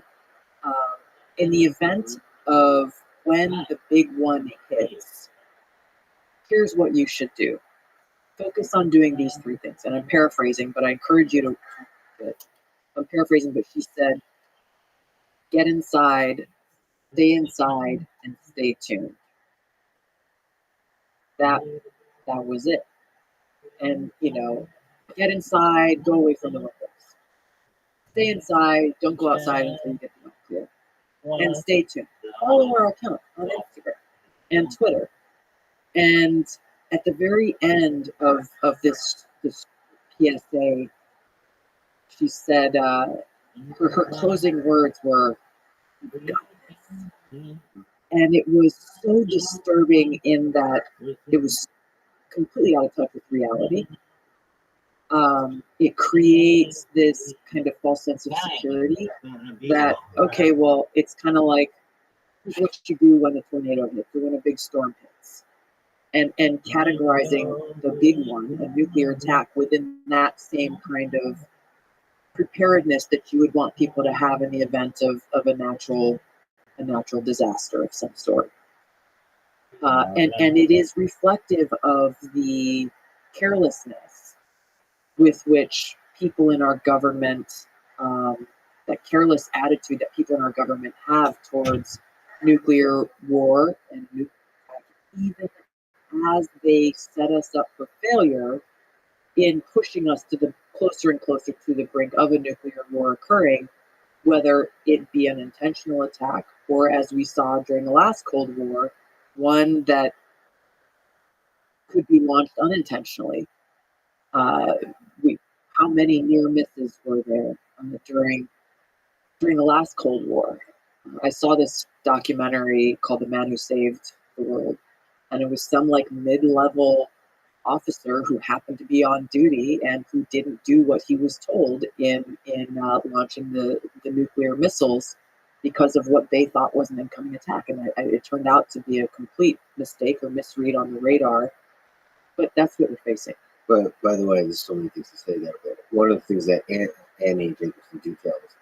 in the event of when the big one hits, here's what you should do. Focus on doing these 3 things. And I'm paraphrasing, but I encourage you to, I'm paraphrasing, but she said, get inside, and stay tuned. That was it. And, get inside, go away from the windows. Stay inside, don't go outside until you get the clear. And stay tuned. Follow our account on Instagram and Twitter. And at the very end of this PSA, she said her closing words were, "You got this." And it was so disturbing in that it was completely out of touch with reality. It creates this kind of false sense of security that, okay, well, it's kind of like what you do when a tornado hits or when a big storm hits. And categorizing the big one, a nuclear attack, within that same kind of preparedness that you would want people to have in the event of a natural disaster of some sort. And it is reflective of the carelessness with which people in our government, that careless attitude that people in our government have towards nuclear war and nuclear attack, even as they set us up for failure in pushing us to the closer and closer to the brink of a nuclear war occurring, whether it be an intentional attack or, as we saw during the last Cold War, one that could be launched unintentionally. Uh, we, how many near misses were there during the last Cold War? I saw this documentary called "The Man Who Saved the World," and it was some like mid-level officer who happened to be on duty and who didn't do what he was told in launching the nuclear missiles because of what they thought was an incoming attack, and it turned out to be a complete mistake or misread on the radar. But that's what we're facing. But by the way, there's so many things to say there. But one of the things that Annie Jacobson details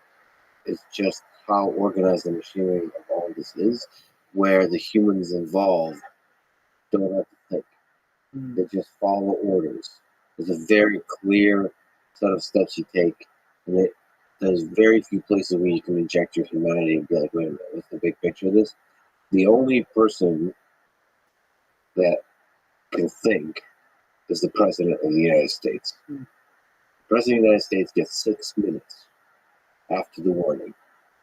is just how organized the machinery of all this is, where the humans involved don't have to think. They just follow orders. There's a very clear set of steps you take, and there's very few places where you can inject your humanity and be like, wait a minute, what's the big picture of this? The only person that can think is the President of the United States. The President of the United States gets 6 minutes after the warning.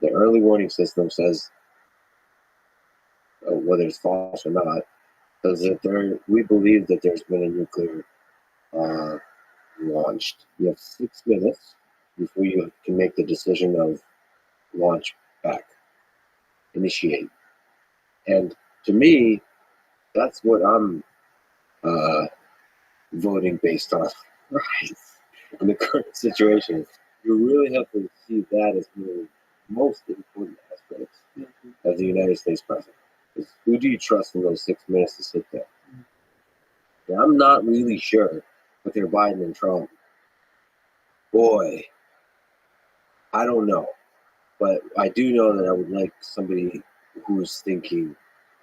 The early warning system says, whether it's false or not, says that we believe that there's been a nuclear launched. You have 6 minutes before you can make the decision of launch back, initiate. And to me, that's what I'm voting based on. Right. In the current situation, you really have to see that as one of the most important aspects of the United States president. Is who do you trust in those 6 minutes to sit there? And I'm not really sure with their Biden and Trump. Boy, I don't know. But I do know that I would like somebody who's thinking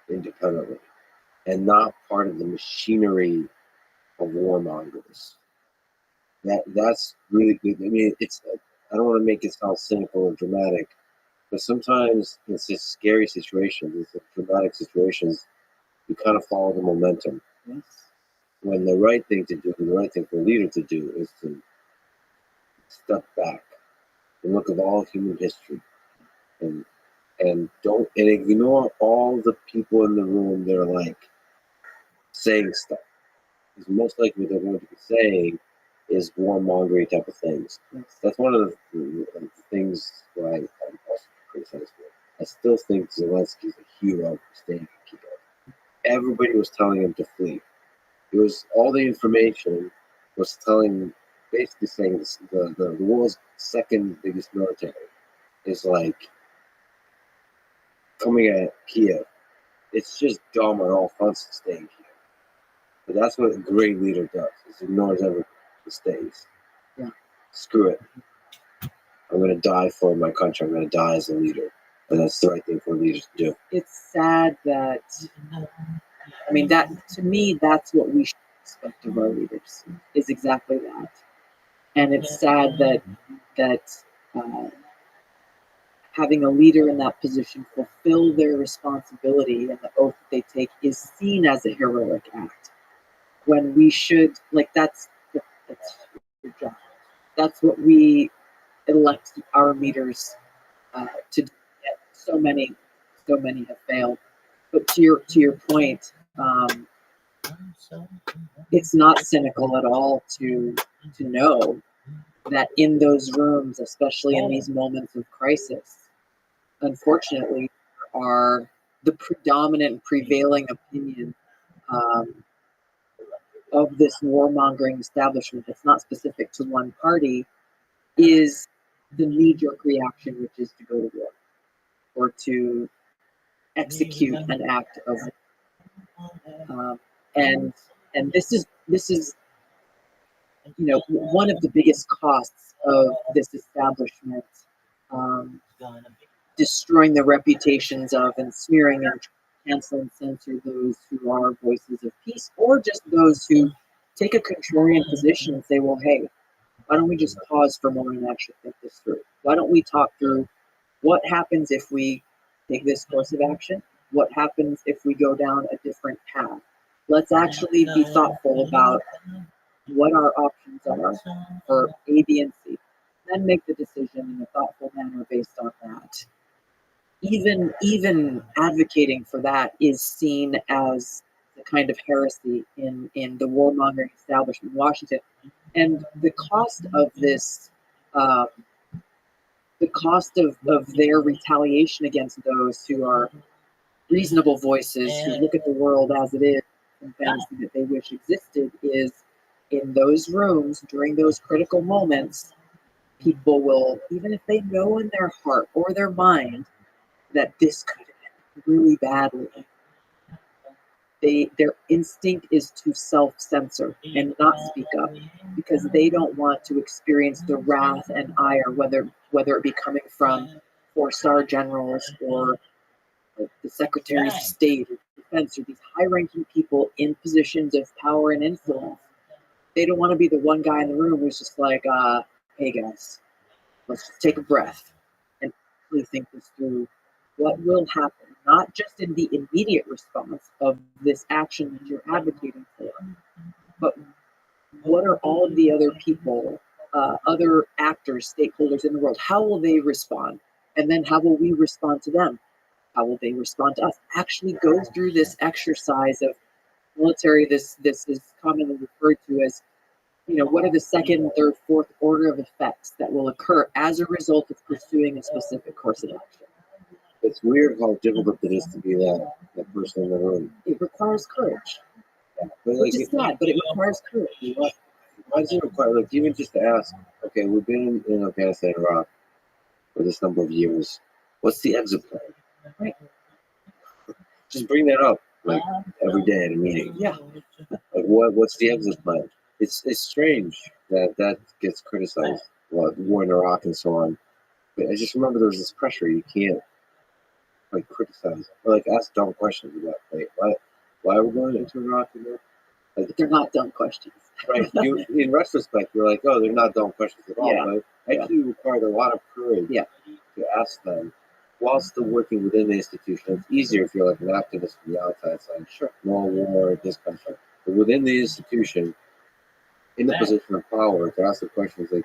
independently and not part of the machinery of warmongers. That's really good. I mean, I don't want to make it sound cynical or dramatic, but sometimes it's just scary situations, it's dramatic situations. You kind of follow the momentum. Yes. When the right thing to do, the right thing for a leader to do, is to step back and look at all human history, and don't and ignore all the people in the room that are like saying stuff. Because most likely what they're going to be saying is warmongering type of things. Yes. That's one of the things why I'm also criticized for. I still think Zelensky's a hero for staying in Kiev. Everybody was telling him to flee. It was all the information was basically saying this, the world's second biggest military is like coming at Kiev. It's just dumb on all fronts to stay in Kiev. But that's what a great leader does. He ignores every mistakes. Yeah. Screw it. I'm going to die for my country. I'm going to die as a leader. And that's the right thing for leaders to do. It's sad that, I mean, that to me, that's what we should expect of our leaders, is exactly that. And it's sad that having a leader in that position fulfill their responsibility and the oath that they take is seen as a heroic act. When we should, like, that's your job. That's what we elect our leaders to do. So many have failed. But to your point, it's not cynical at all to know that in those rooms, especially in these moments of crisis, unfortunately, are the predominant prevailing opinion of this warmongering establishment that's not specific to one party is the knee-jerk reaction, which is to go to war or to execute an act of and this is one of the biggest costs of this establishment, destroying the reputations of and smearing and cancel and censor those who are voices of peace, or just those who take a contrarian position and say, well, hey, why don't we just pause for a moment and actually think this through? Why don't we talk through what happens if we take this course of action? What happens if we go down a different path? Let's actually be thoughtful about what our options are for A, B, and C. Then make the decision in a thoughtful manner based on that. Even advocating for that is seen as a kind of heresy in the warmongering establishment in Washington. And the cost of this, um, the cost of their retaliation against those who are reasonable voices who look at the world as it is and fantasy that they wish existed, is in those rooms during those critical moments, people will, even if they know in their heart or their mind that this could end really badly, their instinct is to self-censor and not speak up because they don't want to experience the wrath and ire, whether it be coming from four-star generals or the secretaries of state or defense or these high-ranking people in positions of power and influence. They don't want to be the one guy in the room who's just like, hey guys, let's just take a breath and really think this through. What will happen, not just in the immediate response of this action that you're advocating for, but what are all of the other people, other actors, stakeholders in the world? How will they respond? And then how will we respond to them? How will they respond to us? Actually go through this exercise of military. This is commonly referred to as, what are the second, third, fourth order of effects that will occur as a result of pursuing a specific course of action. It's weird how difficult it is to be that person in the room. It requires courage, But which is sad, but it requires courage. why does it require, like, even just to ask, okay, we've been in Afghanistan and Iraq for this number of years. What's the exit plan? Right. Just bring that up, like, every day at a meeting. Yeah. Like, what's the exit plan? It's strange that gets criticized, the war in Iraq and so on. But I just remember there's this pressure. You can't, like, criticize or, like, ask dumb questions about, like, why are we going into Iraq? But they're not dumb questions. Right. In retrospect, you're like, oh, they're not dumb questions at all. Yeah. But actually required a lot of courage to ask them while still working within the institution. It's easier if you're like an activist from the outside saying, sure, no war, this kind of stuff. But within the institution, in the position of power, to ask the questions like,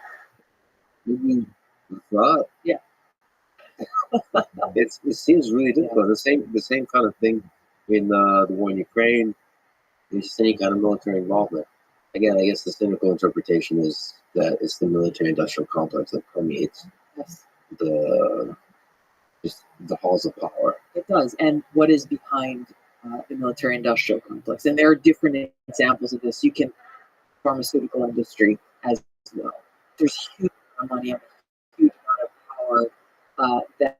maybe it's not. Yeah. It seems really difficult. The same kind of thing in the war in Ukraine. There's any kind of military involvement. Again, I guess the cynical interpretation is that it's the military-industrial complex that permeates the halls of power. It does. And what is behind the military-industrial complex? And there are different examples of this. You can pharmaceutical industry as well. There's huge amount of money and a huge amount of power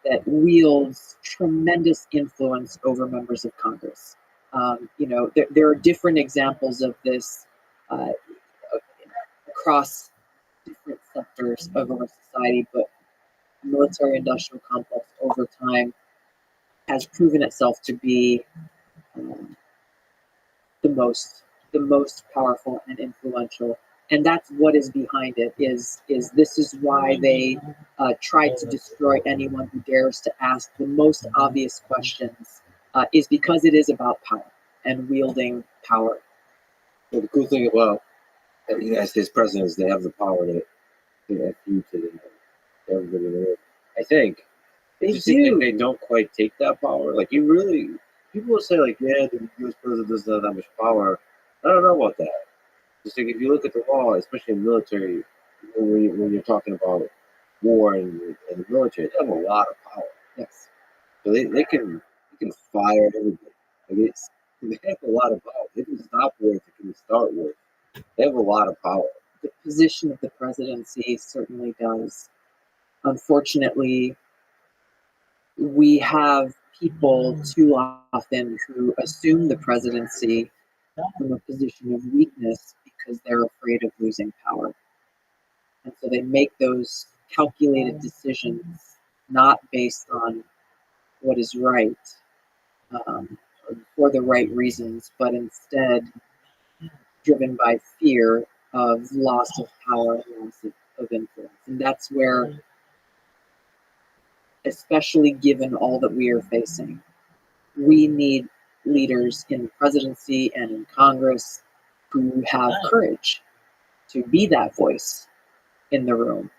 that wields tremendous influence over members of Congress. There are different examples of this across different sectors of our society, but the military-industrial complex over time has proven itself to be the most powerful and influential. And that's what is behind it. Is this is why they try to destroy anyone who dares to ask the most obvious questions. Is because it is about power and wielding power. Well, the cool thing about the United States president is they have the power to feud to everybody in the world. I think They just think do. they don't quite take that power. Like, people will say, like, yeah, the U.S. president doesn't have that much power. I don't know about that. Just like, if you look at the law, especially in military, when you're talking about war and the military, they have a lot of power. Yes. So they can fire everybody. Like, they have a lot of power. They can stop war. They can start war. They have a lot of power. The position of the presidency certainly does. Unfortunately, we have people too often who assume the presidency from a position of weakness because they're afraid of losing power. And so they make those calculated decisions not based on what is right for the right reasons, but instead driven by fear of loss of power and loss of influence. And that's where, especially given all that we are facing, we need leaders in the presidency and in Congress who have courage to be that voice in the room,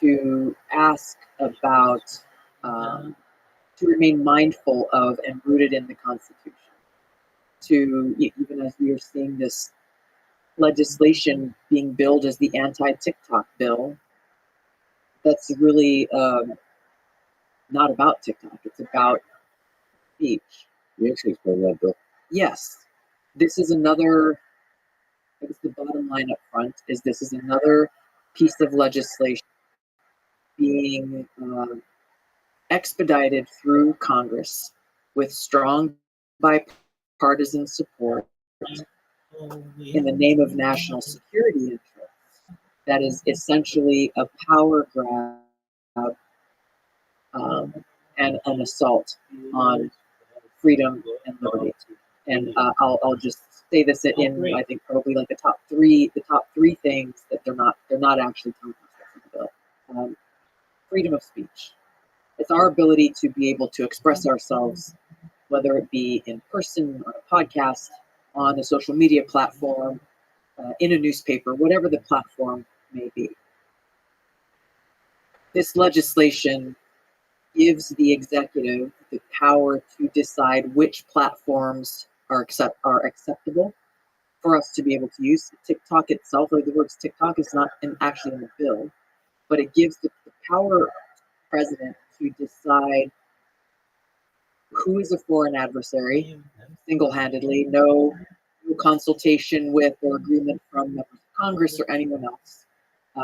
to ask about, to remain mindful of and rooted in the Constitution, to, even as we are seeing this legislation being billed as the anti-TikTok bill. That's really not about TikTok. It's about speech. You actually explain that, Bill? Yes, this is another. I guess the bottom line up front is this is another piece of legislation being expedited through Congress with strong bipartisan support in the name of national security interests. That is essentially a power grab and an assault on freedom and liberty. And I'll just say this in I think probably like the top three things that they're not actually telling us in the bill. Freedom of speech. It's our ability to be able to express ourselves, whether it be in person, on a podcast, on a social media platform, in a newspaper, whatever the platform may be. This legislation gives the executive the power to decide which platforms are acceptable for us to be able to use. TikTok itself, or the words TikTok, is not actually in the bill, but it gives the power to the president to decide who is a foreign adversary single-handedly, no consultation with or agreement from members of Congress or anyone else.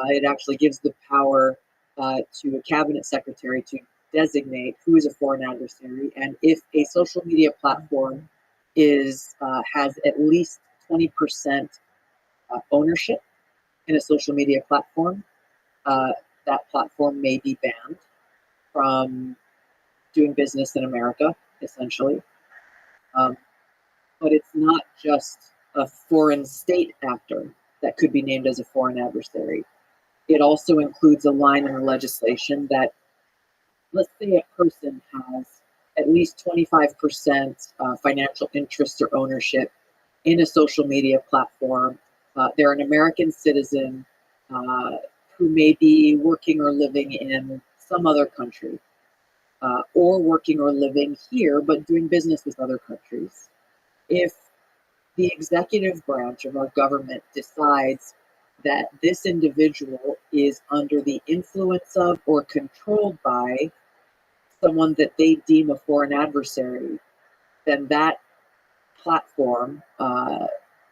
It actually gives the power to a cabinet secretary to designate who is a foreign adversary, and if a social media platform has at least 20% ownership in a social media platform, that platform may be banned from doing business in America, essentially. But it's not just a foreign state actor that could be named as a foreign adversary. It also includes a line in the legislation that, let's say a person has at least 25% financial interest or ownership in a social media platform. They're an American citizen who may be working or living in some other country, or working or living here, but doing business with other countries. If the executive branch of our government decides that this individual is under the influence of or controlled by someone that they deem a foreign adversary, then that platform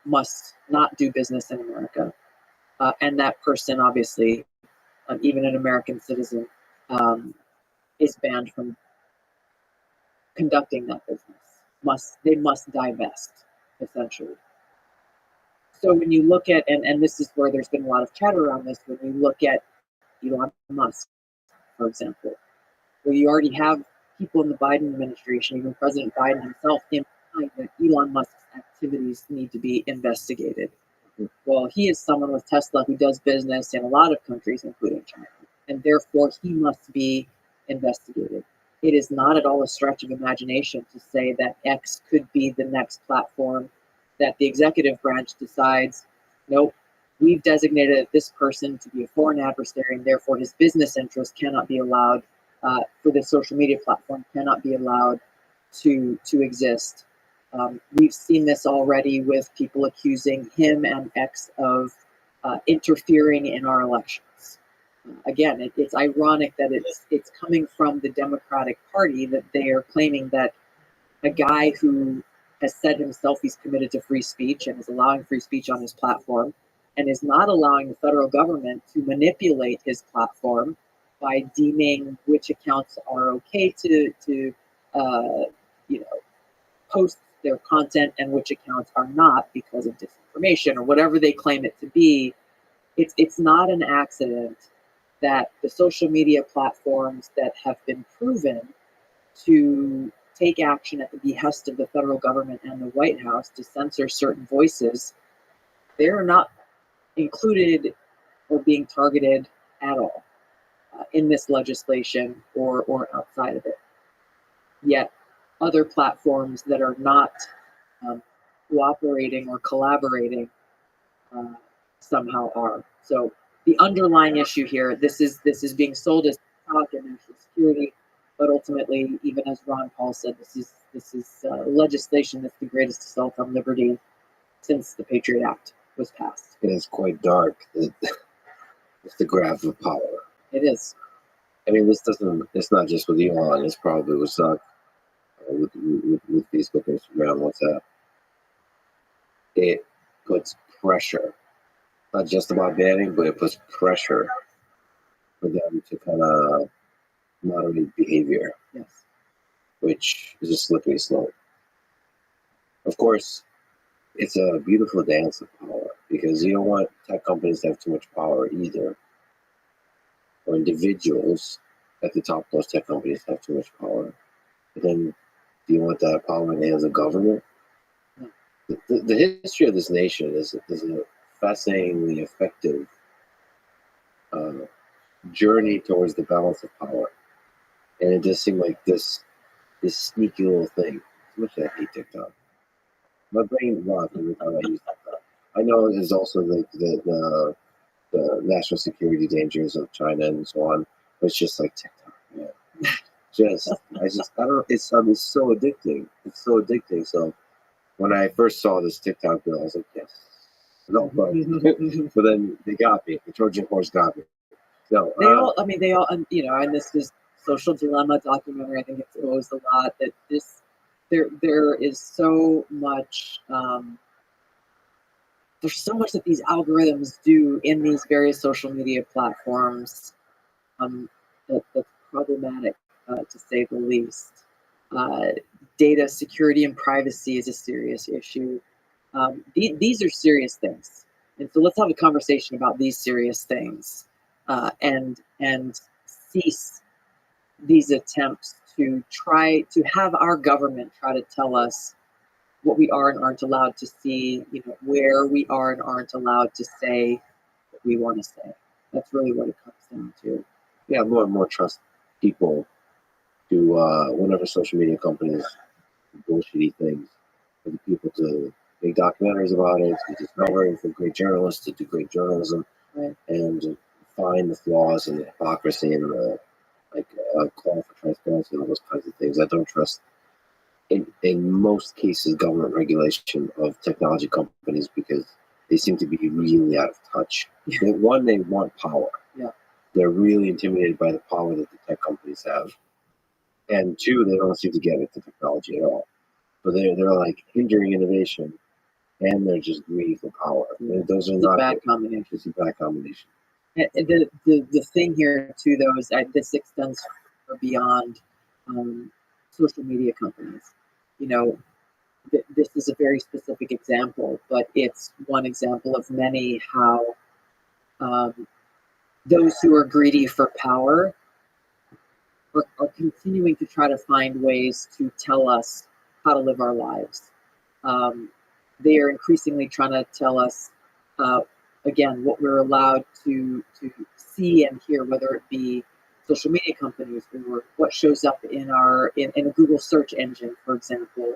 must not do business in America. And that person, obviously, even an American citizen, is banned from conducting that business. They must divest, essentially. So when you look at, and this is where there's been a lot of chatter around this, when you look at Elon Musk, for example, where you already have people in the Biden administration, even President Biden himself, implying that Elon Musk's activities need to be investigated. Well, he is someone with Tesla who does business in a lot of countries, including China, and therefore he must be investigated. It is not at all a stretch of imagination to say that X could be the next platform that the executive branch decides, nope, we've designated this person to be a foreign adversary, and therefore his business interests cannot be allowed for this social media platform, cannot be allowed to exist. We've seen this already with people accusing him and X of interfering in our elections. Again, it's ironic that it's coming from the Democratic Party that they are claiming that a guy who has said himself he's committed to free speech and is allowing free speech on his platform and is not allowing the federal government to manipulate his platform by deeming which accounts are okay to post their content and which accounts are not because of disinformation or whatever they claim it to be. It's not an accident that the social media platforms that have been proven to take action at the behest of the federal government and the White House to censor certain voices, they're not included or being targeted at all in this legislation or outside of it. Yet other platforms that are not cooperating or collaborating somehow are. So the underlying issue here, this is being sold as talk and national security, but ultimately, even as Ron Paul said, this is legislation that's the greatest assault on liberty since the Patriot Act. was passed. It is quite dark. It's the graph of power. It is. I mean, it's not just with Elon. It's probably with Zuck, with Facebook, Instagram, WhatsApp. It puts pressure, not just about banning, but it puts pressure for them to kind of moderate behavior, Yes. which is a slippery slope. Of course, it's a beautiful dance of power because you don't want tech companies to have too much power either, or individuals at the top of those tech companies to have too much power. But then, do you want that power in the hands of government? No. The history of this nation is a fascinatingly effective journey towards the balance of power, and it just seemed like this sneaky little thing. How much I hate TikTok. My brain rots every time I use TikTok. I know there's also like the national security dangers of China and so on, but it's just like TikTok, man. I don't. It's so addicting. It's so addicting. So when I first saw this TikTok bill, I was like, yes, no, but then they got me. The Trojan horse got me. So they all, and this is Social Dilemma documentary. I think it's exposed a lot that there is so much. There's so much that these algorithms do in these various social media platforms that's problematic, to say the least. Data security and privacy is a serious issue. These are serious things, and so let's have a conversation about these serious things, and cease these attempts to try to have our government try to tell us what we are and aren't allowed to see, where we are and aren't allowed to say what we want to say. That's really what it comes down to. Yeah, more and more trust people to whenever social media companies do bullshitty things, for the people to make documentaries about it, to discover it, for great journalists to do great journalism, Right. and find the flaws and the hypocrisy and the call for transparency and all those kinds of things. I don't trust in most cases government regulation of technology companies because they seem to be really out of touch. They want power. Yeah. They're really intimidated by the power that the tech companies have. And two, they don't seem to get at the technology at all. So they're like hindering innovation, and they're just greedy for power. Those are It's not a bad combination. It's a bad combination. The thing here too, though, is that this extends far beyond social media companies. This is a very specific example, but it's one example of many how those who are greedy for power are continuing to try to find ways to tell us how to live our lives. They are increasingly trying to tell us, again, what we're allowed to see and hear, whether it be social media companies or what shows up in a Google search engine, for example.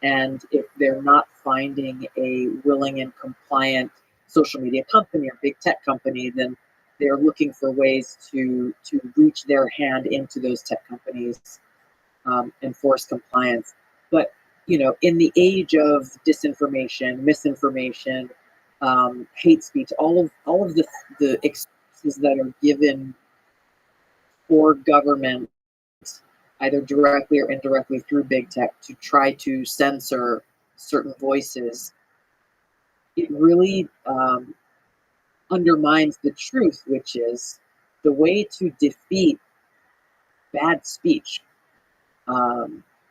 And if they're not finding a willing and compliant social media company or big tech company, then they're looking for ways to reach their hand into those tech companies and force compliance. But in the age of disinformation, misinformation, hate speech, all of the excuses that are given for government, either directly or indirectly through big tech, to try to censor certain voices, it really undermines the truth, which is the way to defeat bad speech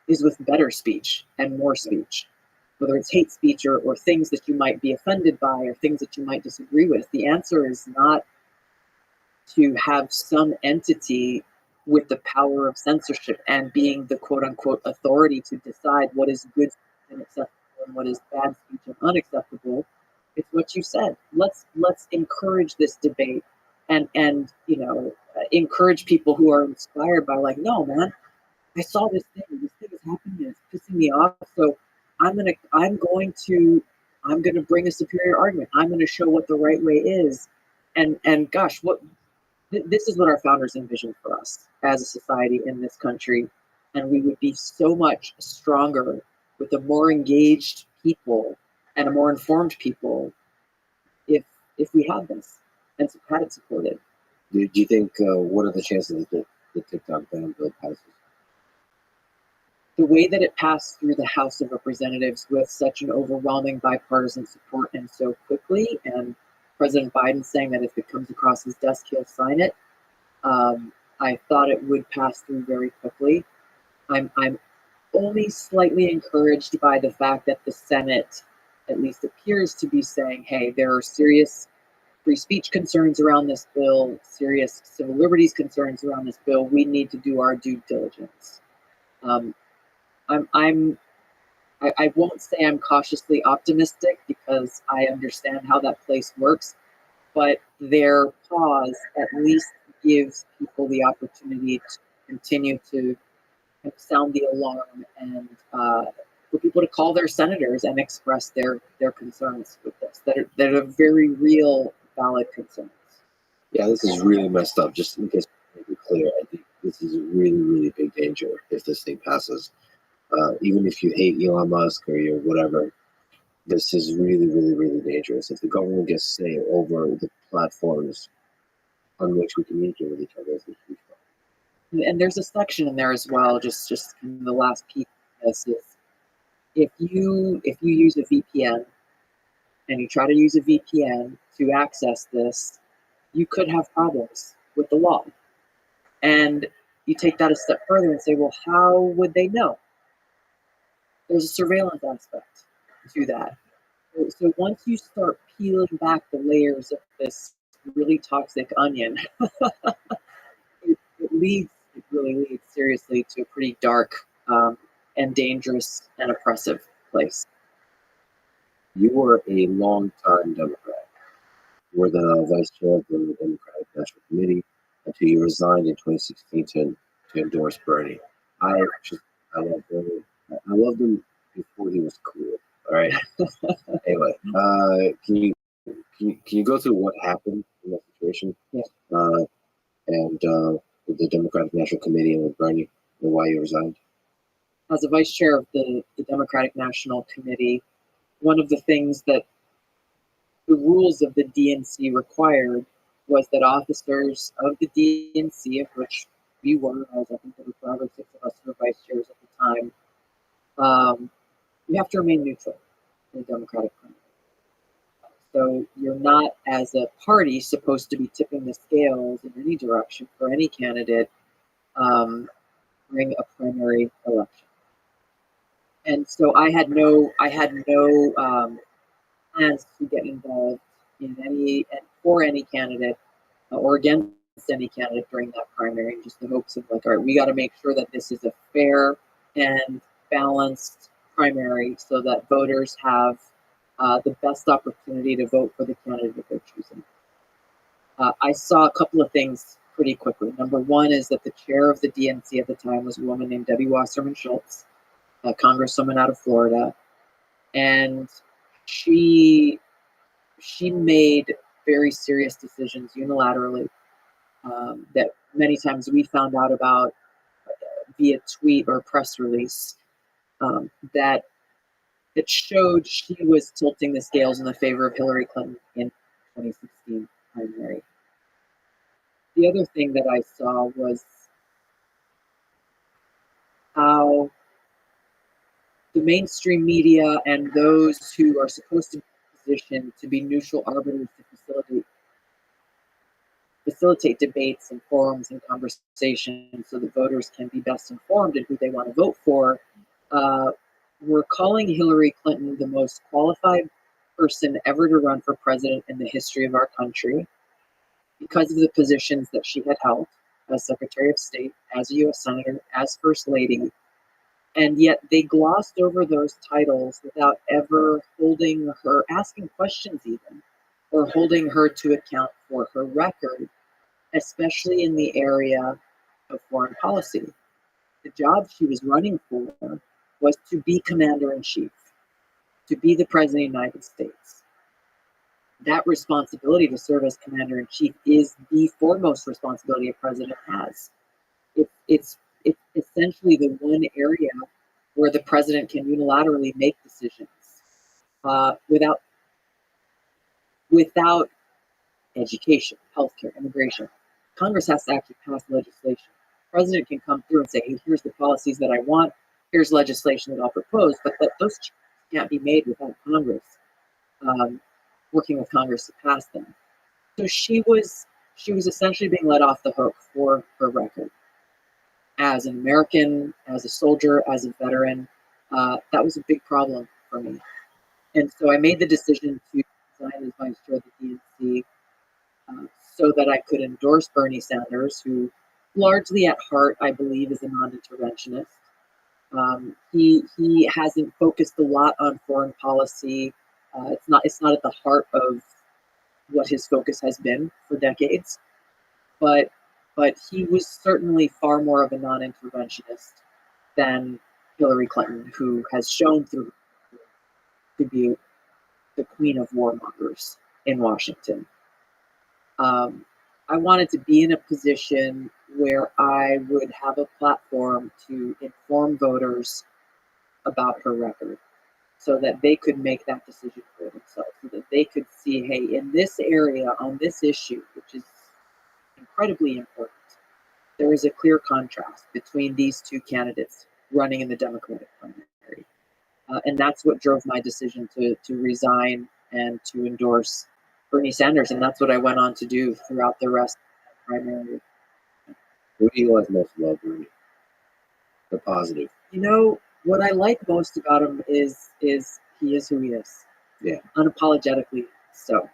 is with better speech and more speech. Whether it's hate speech or things that you might be offended by or things that you might disagree with, the answer is not to have some entity with the power of censorship and being the quote-unquote authority to decide what is good and acceptable and what is bad speech and unacceptable. It's what you said. Let's encourage this debate and encourage people who are inspired by, like, no, man, I saw this thing is happening and it's pissing me off. So I'm going to bring a superior argument. I'm going to show what the right way is. And gosh, this is what our founders envisioned for us as a society in this country. And we would be so much stronger with a more engaged people and a more informed people if we had this and had it supported. Do you think, what are the chances that the TikTok ban bill passes? The way that it passed through the House of Representatives with such an overwhelming bipartisan support and so quickly, and President Biden saying that if it comes across his desk, he'll sign it, I thought it would pass through very quickly. I'm only slightly encouraged by the fact that the Senate at least appears to be saying, hey, there are serious free speech concerns around this bill, serious civil liberties concerns around this bill. We need to do our due diligence. I won't say I'm cautiously optimistic because I understand how that place works, but their pause at least gives people the opportunity to continue to sound the alarm and for people to call their senators and express their concerns with this, that are very real, valid concerns. Yeah, this is really messed up. Just in case I make it clear, I think this is a really, really big danger if this thing passes. Even if you hate Elon Musk or you're whatever, this is really, really, really dangerous. If the government gets say over the platforms on which we communicate with each other, it's a huge problem. And there's a section in there as well. Just the last piece of this is if you use a VPN and you try to use a VPN to access this, you could have problems with the law. And you take that a step further and say, well, how would they know? There's a surveillance aspect to that. So once you start peeling back the layers of this really toxic onion, it really leads seriously to a pretty dark and dangerous and oppressive place. You were a long-time Democrat. You were the vice chair of the Democratic National Committee until you resigned in 2016 to endorse Bernie. I love Bernie. I loved him before he was cool. All right. Anyway, can you go through what happened in that situation? Yeah. And with the Democratic National Committee and with Bernie and why you resigned? As a vice chair of the Democratic National Committee, one of the things that the rules of the DNC required was that officers of the DNC, of which we were, as I think there were 5 or 6 of us who were vice chairs at the time, you have to remain neutral in the Democratic primary. So you're not, as a party, supposed to be tipping the scales in any direction for any candidate during a primary election. And so I had no plans to get involved in for any candidate or against any candidate during that primary, just the hopes of like, all right, we got to make sure that this is a fair and balanced primary so that voters have the best opportunity to vote for the candidate that they're choosing. I saw a couple of things pretty quickly. Number one is that the chair of the DNC at the time was a woman named Debbie Wasserman Schultz, a congresswoman out of Florida, and she made very serious decisions unilaterally that many times we found out about via tweet or press release that showed she was tilting the scales in the favor of Hillary Clinton in 2016 primary. The other thing that I saw was how the mainstream media and those who are supposed to be positioned to be neutral arbiters to facilitate debates and forums and conversations so that voters can be best informed in who they want to vote for, were calling Hillary Clinton the most qualified person ever to run for president in the history of our country because of the positions that she had held as Secretary of State, as a U.S. Senator, as First Lady. And yet they glossed over those titles without ever asking questions even, or holding her to account for her record, especially in the area of foreign policy. The job she was running for was to be commander-in-chief, to be the president of the United States. That responsibility to serve as commander-in-chief is the foremost responsibility a president has. It's essentially the one area where the president can unilaterally make decisions without education, healthcare, immigration. Congress has to actually pass legislation. The president can come through and say, hey, here's the policies that I want, here's legislation that I'll propose, but those changes can't be made without Congress, working with Congress to pass them. So she was essentially being let off the hook for her record. As an American, as a soldier, as a veteran, that was a big problem for me. And so I made the decision to resign as vice chair of the DNC, so that I could endorse Bernie Sanders, who largely at heart, I believe, is a non-interventionist. He hasn't focused a lot on foreign policy. It's not at the heart of what his focus has been for decades. But he was certainly far more of a non-interventionist than Hillary Clinton, who has shown to be the queen of warmongers in Washington. I wanted to be in a position where I would have a platform to inform voters about her record so that they could make that decision for themselves, so that they could see, hey, in this area, on this issue, which is incredibly important, there is a clear contrast between these two candidates running in the Democratic primary. And that's what drove my decision to resign and to endorse Bernie Sanders. And that's what I went on to do throughout the rest of the primary. What do you like most about Bernie? The positive. You know, what I like most about him is he is who he is. Yeah. Unapologetically so.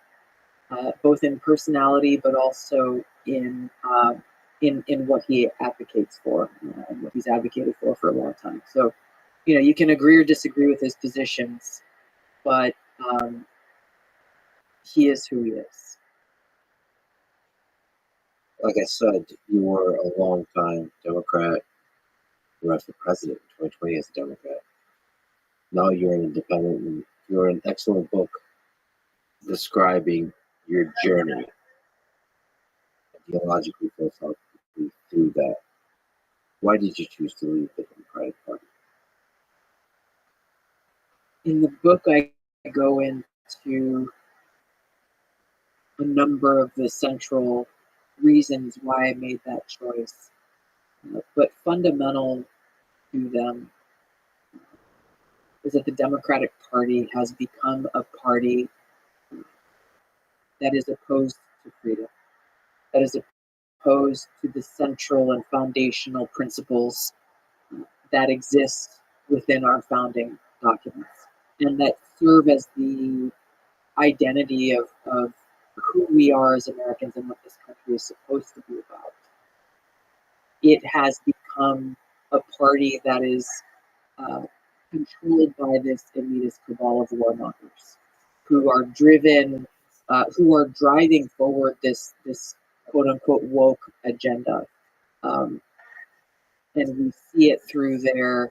Both in personality, but also in what he advocates for, and what he's advocated for a long time. So, you know, you can agree or disagree with his positions, but he is who he is. Like I said, you were a long time Democrat. You ran for president in 2020 as a Democrat. Now you're an independent, and you're an excellent book describing your journey, ideologically, philosophically, through that. Why did you choose to leave the Democratic Party? In the book, I go into a number of the central reasons why I made that choice. But fundamental to them is that the Democratic Party has become a party that is opposed to freedom, that is opposed to the central and foundational principles that exist within our founding documents, and that serve as the identity of who we are as Americans and what this country is supposed to be about. It has become a party that is controlled by this elitist cabal of warmongers, who are driving forward this quote unquote woke agenda, and we see it through their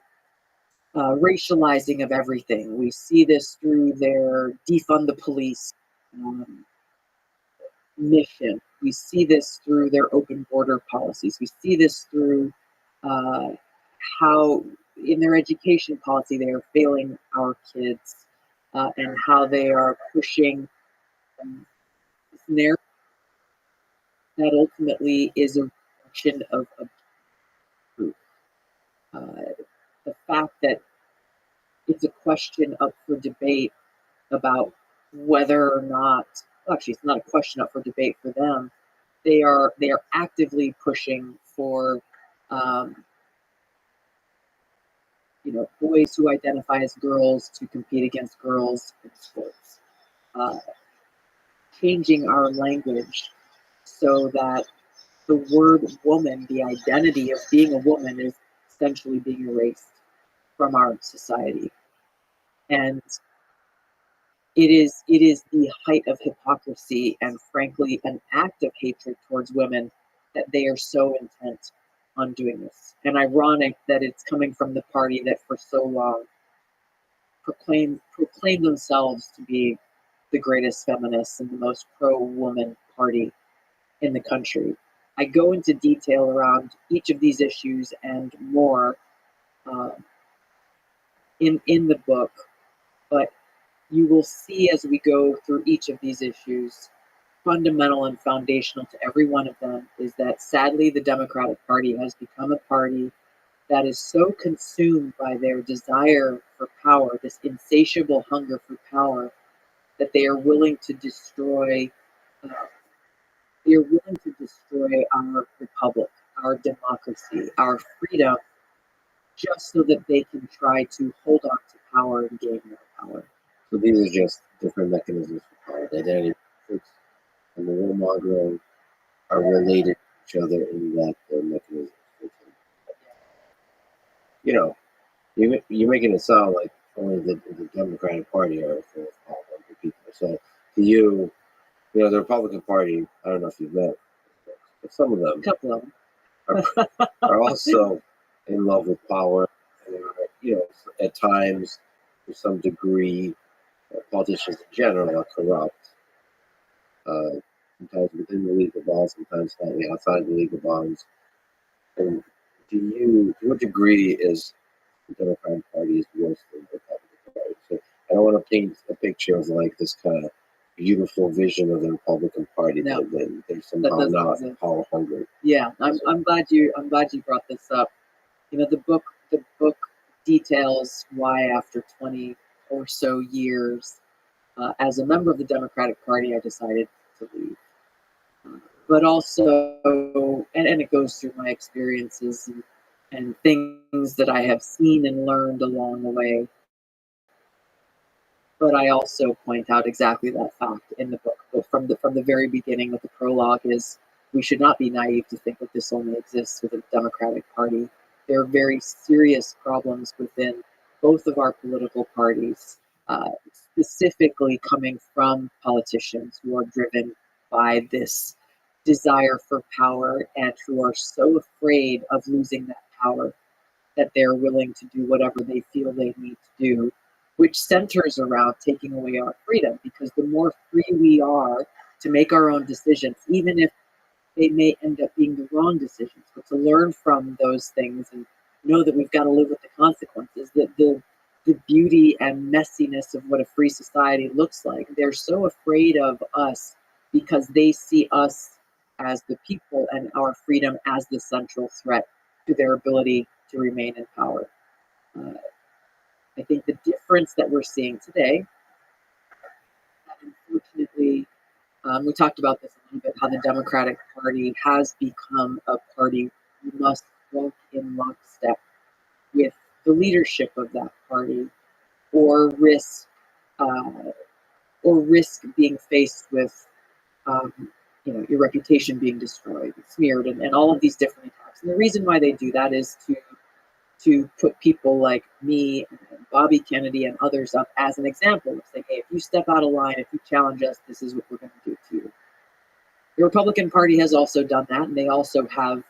racializing of everything. We see this through their defund the police mission. We see this through their open border policies. We see this through how in their education policy they are failing our kids, and how they are pushing this narrative that ultimately is a reflection of truth. The fact that it's a question up for debate about whether or not, well, actually, it's not a question up for debate for them. They are actively pushing for boys who identify as girls to compete against girls in sports, changing our language so that the word woman, the identity of being a woman, is essentially being erased from our society. And it is the height of hypocrisy and, frankly, an act of hatred towards women that they are so intent on doing this. And ironic that it's coming from the party that for so long proclaimed themselves to be the greatest feminists and the most pro-woman party in the country. I go into detail around each of these issues and more in the book, but you will see as we go through each of these issues fundamental and foundational to every one of them is that sadly the Democratic Party has become a party that is so consumed by their desire for power, this insatiable hunger for power, that they are willing to destroy. They are willing to destroy our republic, our democracy, our freedom, just so that they can try to hold on to power and gain more power. So these are just different mechanisms for power. The identity politics and the warmongering are related to each other in that they're mechanisms. You know, you're making it sound like only the Democratic Party are full of powerful people. So to you, the Republican Party, I don't know if you've met, but some of them A couple of them. are also in love with power. And, at times, to some degree, politicians in general are corrupt. Sometimes within the legal bonds, sometimes slightly outside the legal bonds. And to what degree is the Democratic Party is worse than the Republican Party? So I don't want to paint a picture of like this kind of beautiful vision of the Republican Party No, that they're somehow not power hungry. Yeah, I'm glad you brought this up. The book details why after 20 or so years as a member of the Democratic Party, I decided to leave. But also, and it goes through my experiences and things that I have seen and learned along the way. But I also point out exactly that fact in the book. But from the very beginning, with the prologue, is we should not be naive to think that this only exists within the Democratic Party. There are very serious problems within both of our political parties, specifically coming from politicians who are driven by this desire for power and who are so afraid of losing that power that they're willing to do whatever they feel they need to do, which centers around taking away our freedom. Because the more free we are to make our own decisions, even if they may end up being the wrong decisions, but to learn from those things and know that we've got to live with the consequences, that the beauty and messiness of what a free society looks like. They're so afraid of us because they see us as the people and our freedom as the central threat to their ability to remain in power. I think the difference that we're seeing today, unfortunately, we talked about this a little bit, how the Democratic Party has become a party who must work in lockstep with the leadership of that party, or risk being faced with your reputation being destroyed, smeared, and all of these different attacks. And the reason why they do that is to put people like me and Bobby Kennedy and others up as an example of saying, hey, if you step out of line, if you challenge us, this is what we're going to do to you. The Republican Party has also done that, and they also have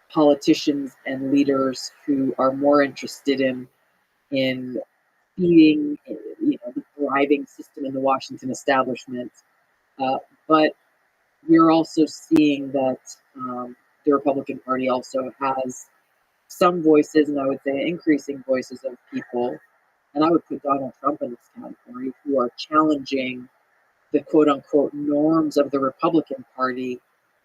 politicians and leaders who are more interested in feeding, the thriving system in the Washington establishment. But we're also seeing that the Republican Party also has some voices, and I would say increasing voices of people, and I would put Donald Trump in this category, who are challenging the quote unquote norms of the Republican Party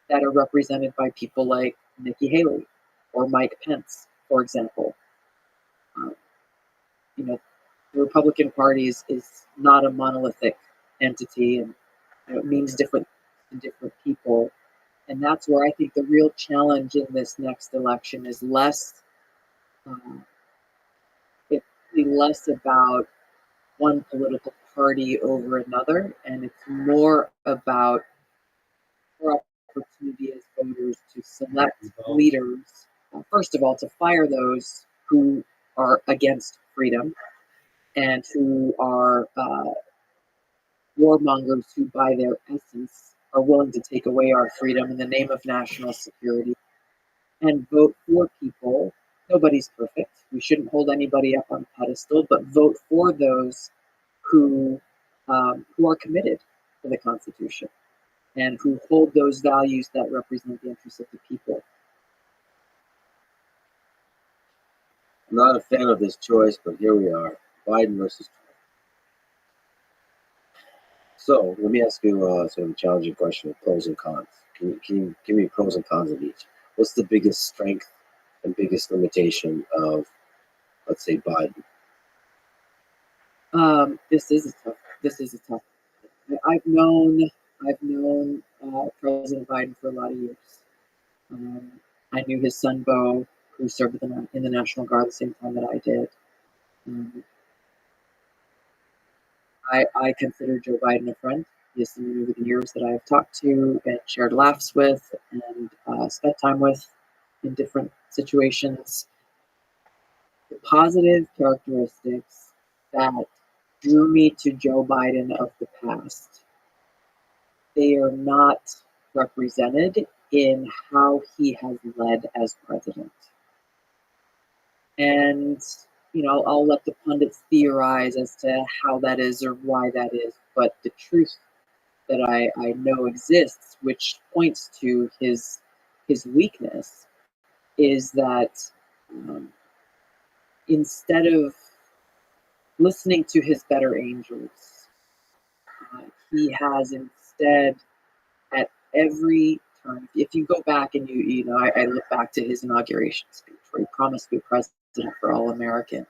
that are represented by people like Nikki Haley or Mike Pence, for example. The Republican Party is not a monolithic entity, and it means different to different people. And that's where I think the real challenge in this next election is less about one political party over another, and it's more about our opportunity as voters to select leaders. First of all, to fire those who are against freedom and who are warmongers who, by their essence, are willing to take away our freedom in the name of national security, and vote for people. Nobody's perfect. We shouldn't hold anybody up on a pedestal, but vote for those who are committed to the Constitution and who hold those values that represent the interests of the people. I'm not a fan of this choice, but here we are. Biden versus Trump. So let me ask you sort of a challenging question of pros and cons. Can you give me pros and cons of each? What's the biggest strength and biggest limitation of, let's say, Biden? This is a tough. I've known President Biden for a lot of years. Um, I knew his son Bo, who served in the National Guard the same time that I did. Um, I consider Joe Biden a friend. He is someone over the years that I have talked to and shared laughs with and spent time with in different situations. The positive characteristics that drew me to Joe Biden of the past, they are not represented in how he has led as president. And, I'll let the pundits theorize as to how that is or why that is. But the truth that I know exists, which points to his weakness, is that instead of listening to his better angels, he has instead at every turn. If you go back and I look back to his inauguration speech where he promised to be president for all Americans.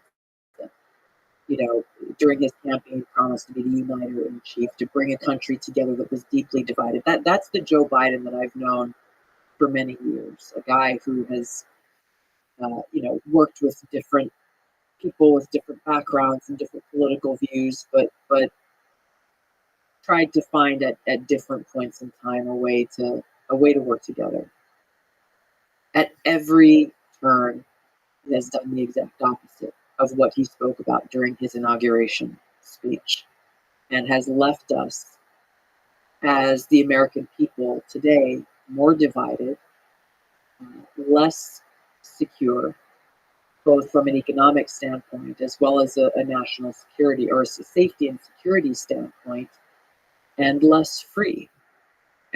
During his campaign, he promised to be the uniter in chief, to bring a country together that was deeply divided. That's the Joe Biden that I've known for many years. A guy who has, worked with different people with different backgrounds and different political views, but tried to find at different points in time a way to work together. At every turn, he has done the exact opposite of what he spoke about during his inauguration speech, and has left us as the American people today more divided, less secure, both from an economic standpoint as well as a national security or a safety and security standpoint, and less free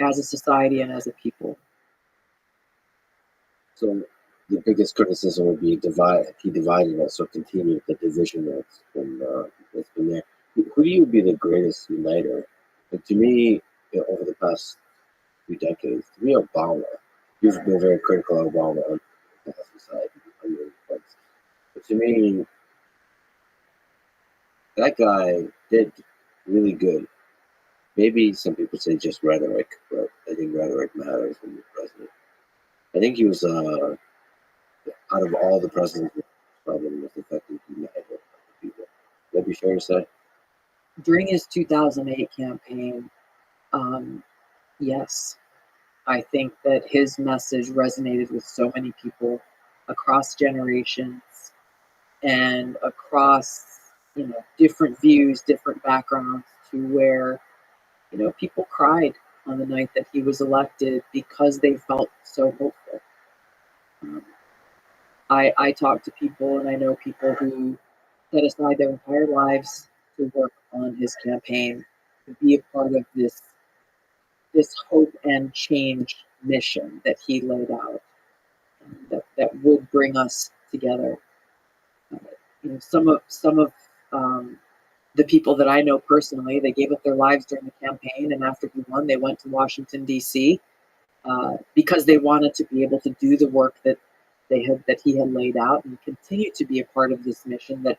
as a society and as a people. So the biggest criticism would be he divided us, so continued the division that's been there. Who do you be the greatest uniter? And to me, over the past few decades, to me, Obama. You've been very critical of Obama on the past side, but to me, that guy did really good. Maybe some people say just rhetoric, but I think rhetoric matters when you're president. I think he was out of all the presidents, probably the most effective united people. Would that be fair to say? During his 2008 campaign, yes, I think that his message resonated with so many people across generations and across, different views, different backgrounds, to where, people cried on the night that he was elected because they felt so hopeful. I talk to people, and I know people who set aside their entire lives to work on his campaign, to be a part of this hope and change mission that he laid out, that would bring us together. Some of the people that I know personally, they gave up their lives during the campaign, and after he won, they went to Washington D.C. Because they wanted to be able to do the work that he had laid out, and continue to be a part of this mission that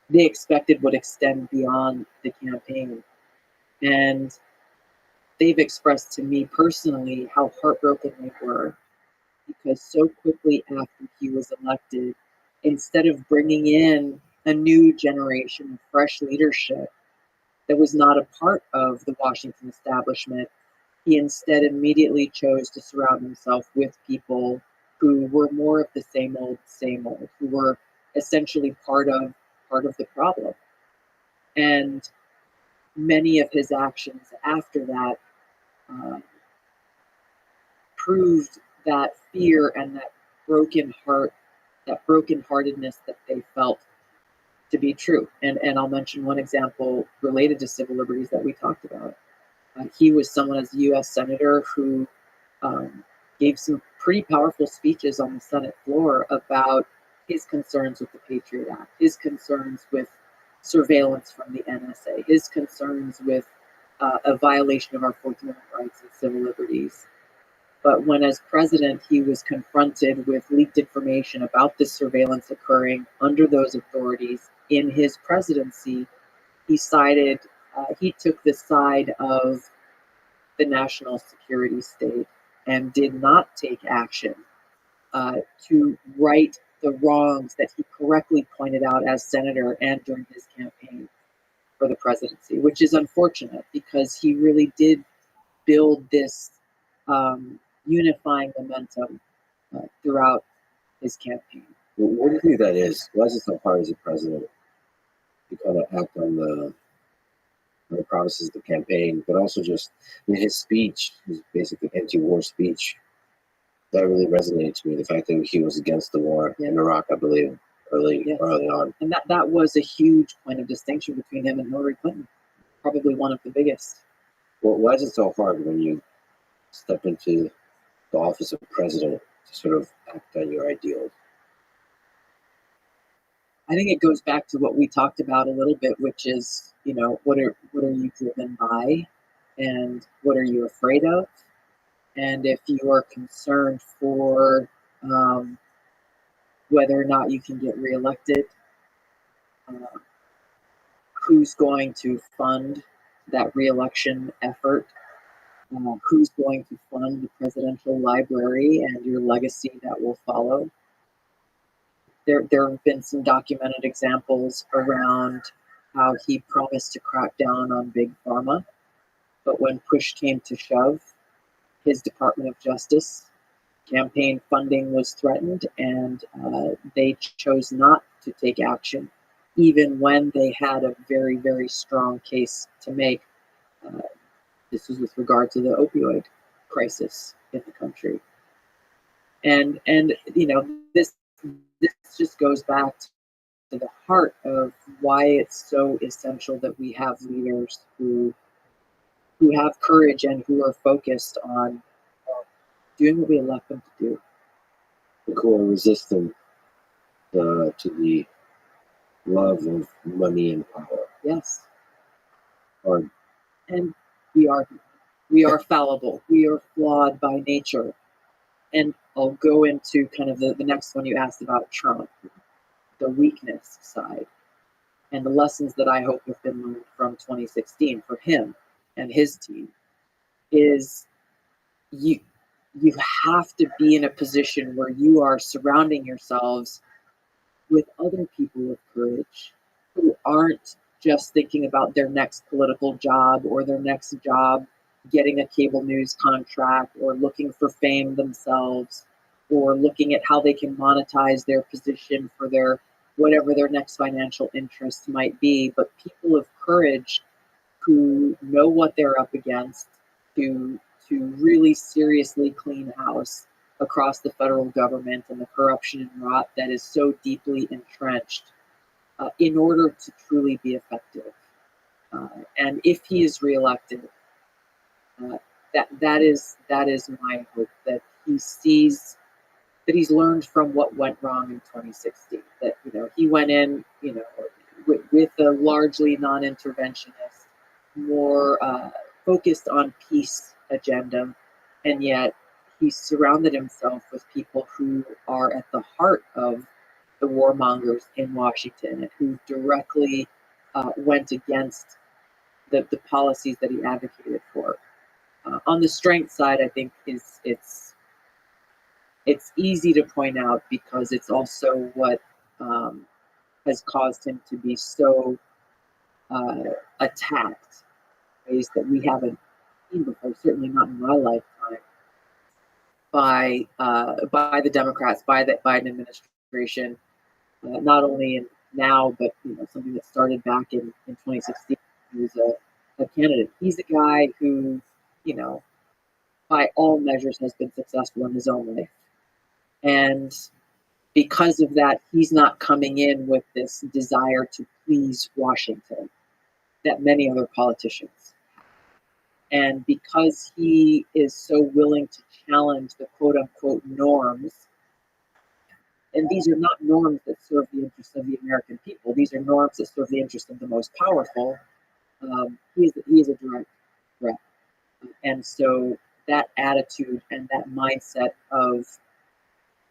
they expected would extend beyond the campaign. And they've expressed to me personally how heartbroken they were, because so quickly after he was elected, instead of bringing in a new generation of fresh leadership that was not a part of the Washington establishment, he instead immediately chose to surround himself with people who were more of the same old, who were essentially part of the problem. And many of his actions after that proved that fear and that brokenheartedness that they felt to be true. And I'll mention one example related to civil liberties that we talked about. He was someone as a U.S. Senator who gave some pretty powerful speeches on the Senate floor about his concerns with the Patriot Act, his concerns with surveillance from the NSA, his concerns with a violation of our Fourth Amendment rights and civil liberties. But when, as president, he was confronted with leaked information about this surveillance occurring under those authorities in his presidency, he took the side of the national security state and did not take action to right the wrongs that he correctly pointed out as senator and during his campaign for the presidency, which is unfortunate because he really did build this unifying momentum throughout his campaign. What do you think that is? Why is it so hard as a president to kind of act on the promises of the campaign, but also just, I mean, his speech, his basically anti-war speech, that really resonated to me. The fact that he was against the war in Iraq, I believe, early on. And that was a huge point of distinction between him and Hillary Clinton, probably one of the biggest. Well, why is it so hard when you step into the office of president to sort of act on your ideals? I think it goes back to what we talked about a little bit, which is, what are you driven by, and what are you afraid of, and if you are concerned for whether or not you can get reelected, who's going to fund that reelection effort, who's going to fund the presidential library and your legacy that will follow. There have been some documented examples around how he promised to crack down on big pharma, but when push came to shove, his Department of Justice campaign funding was threatened, and they chose not to take action, even when they had a very, very strong case to make. This was with regard to the opioid crisis in the country. And this just goes back to the heart of why it's so essential that we have leaders who have courage and who are focused on doing what we elect them to do. Who are resistant to the love of money and power. Yes. Or, and we are fallible. We are flawed by nature. And I'll go into kind of the next one you asked about Trump, the weakness side, and the lessons that I hope have been learned from 2016 for him and his team is you have to be in a position where you are surrounding yourselves with other people of courage who aren't just thinking about their next political job or their next job getting a cable news contract or looking for fame themselves or looking at how they can monetize their position for their whatever their next financial interest might be, but people of courage who know what they're up against to really seriously clean house across the federal government and the corruption and rot that is so deeply entrenched in order to truly be effective. And if he is reelected, that is my hope, that he sees that he's learned from what went wrong in 2016. That he went in with a largely non-interventionist, more focused on peace agenda, and yet he surrounded himself with people who are at the heart of the warmongers in Washington and who directly went against the policies that he advocated for. On the strength side, I think it's easy to point out because it's also what has caused him to be so attacked in ways that we haven't seen before, certainly not in my lifetime, by the Democrats, by the Biden administration, not only now, but something that started back in 2016. He was a candidate. He's a guy who, by all measures, has been successful in his own life. And because of that, he's not coming in with this desire to please Washington that many other politicians have. And because he is so willing to challenge the quote-unquote norms, and these are not norms that serve the interests of the American people. These are norms that serve the interests of the most powerful. He is a direct threat. And so that attitude and that mindset of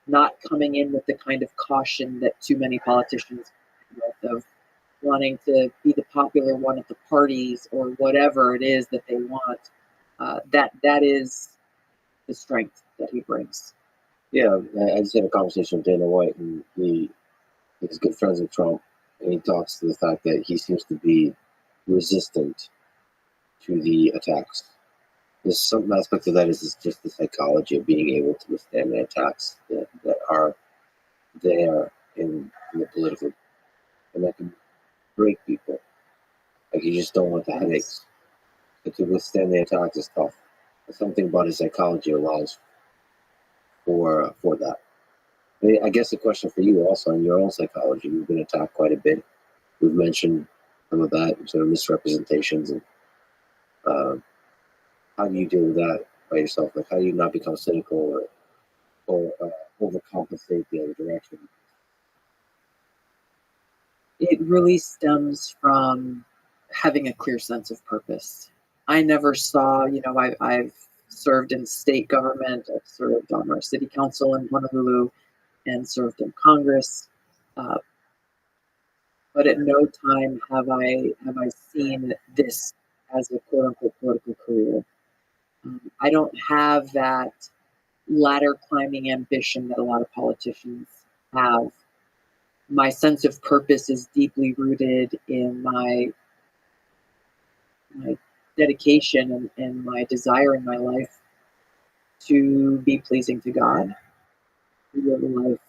not coming in with the kind of caution that too many politicians with, of wanting to be the popular one at the parties or whatever it is that they want, that is the strength that he brings. Yeah, I just had a conversation with Dana White, and he's good friends with Trump, and he talks to the fact that he seems to be resistant to the attacks. There's some aspect of that is just the psychology of being able to withstand the attacks that are there in the political, and that can break people. Like you just don't want the headaches. But to withstand the attacks is tough. Something about his psychology allows for that. I guess the question for you also in your own psychology, you've been attacked quite a bit. We've mentioned some of that sort of misrepresentations, and how do you deal with that by yourself? Like how do you not become cynical or overcompensate the other direction? It really stems from having a clear sense of purpose. I never saw, I've served in state government, I've served on our city council in Honolulu, and served in Congress. But at no time have I seen this as a quote unquote political career. I don't have that ladder climbing ambition that a lot of politicians have. My sense of purpose is deeply rooted in my dedication and my desire in my life to be pleasing to God, to live a life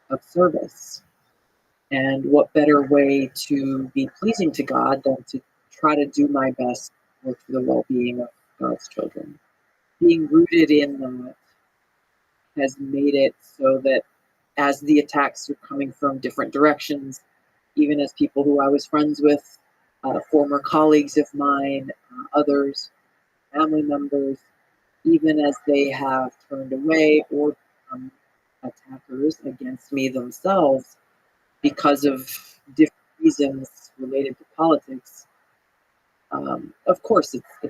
of service. And what better way to be pleasing to God than to try to do my best to work for the well-being of God's children? Being rooted in that has made it so that as the attacks are coming from different directions, even as people who I was friends with, former colleagues of mine, others, family members, even as they have turned away or become attackers against me themselves because of different reasons related to politics. Of course, it's a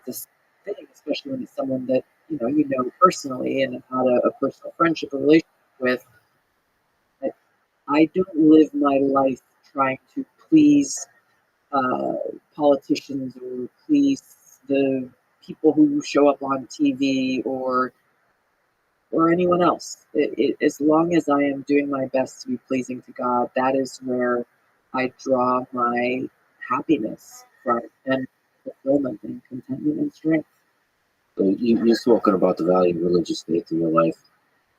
thing, especially when it's someone that you know personally and have had a personal friendship or relationship with. But I don't live my life trying to please politicians or please the people who show up on TV or anyone else. As long as I am doing my best to be pleasing to God, that is where I draw my happiness from, and fulfillment and contentment and strength. So you're spoken about the value of religious faith in your life,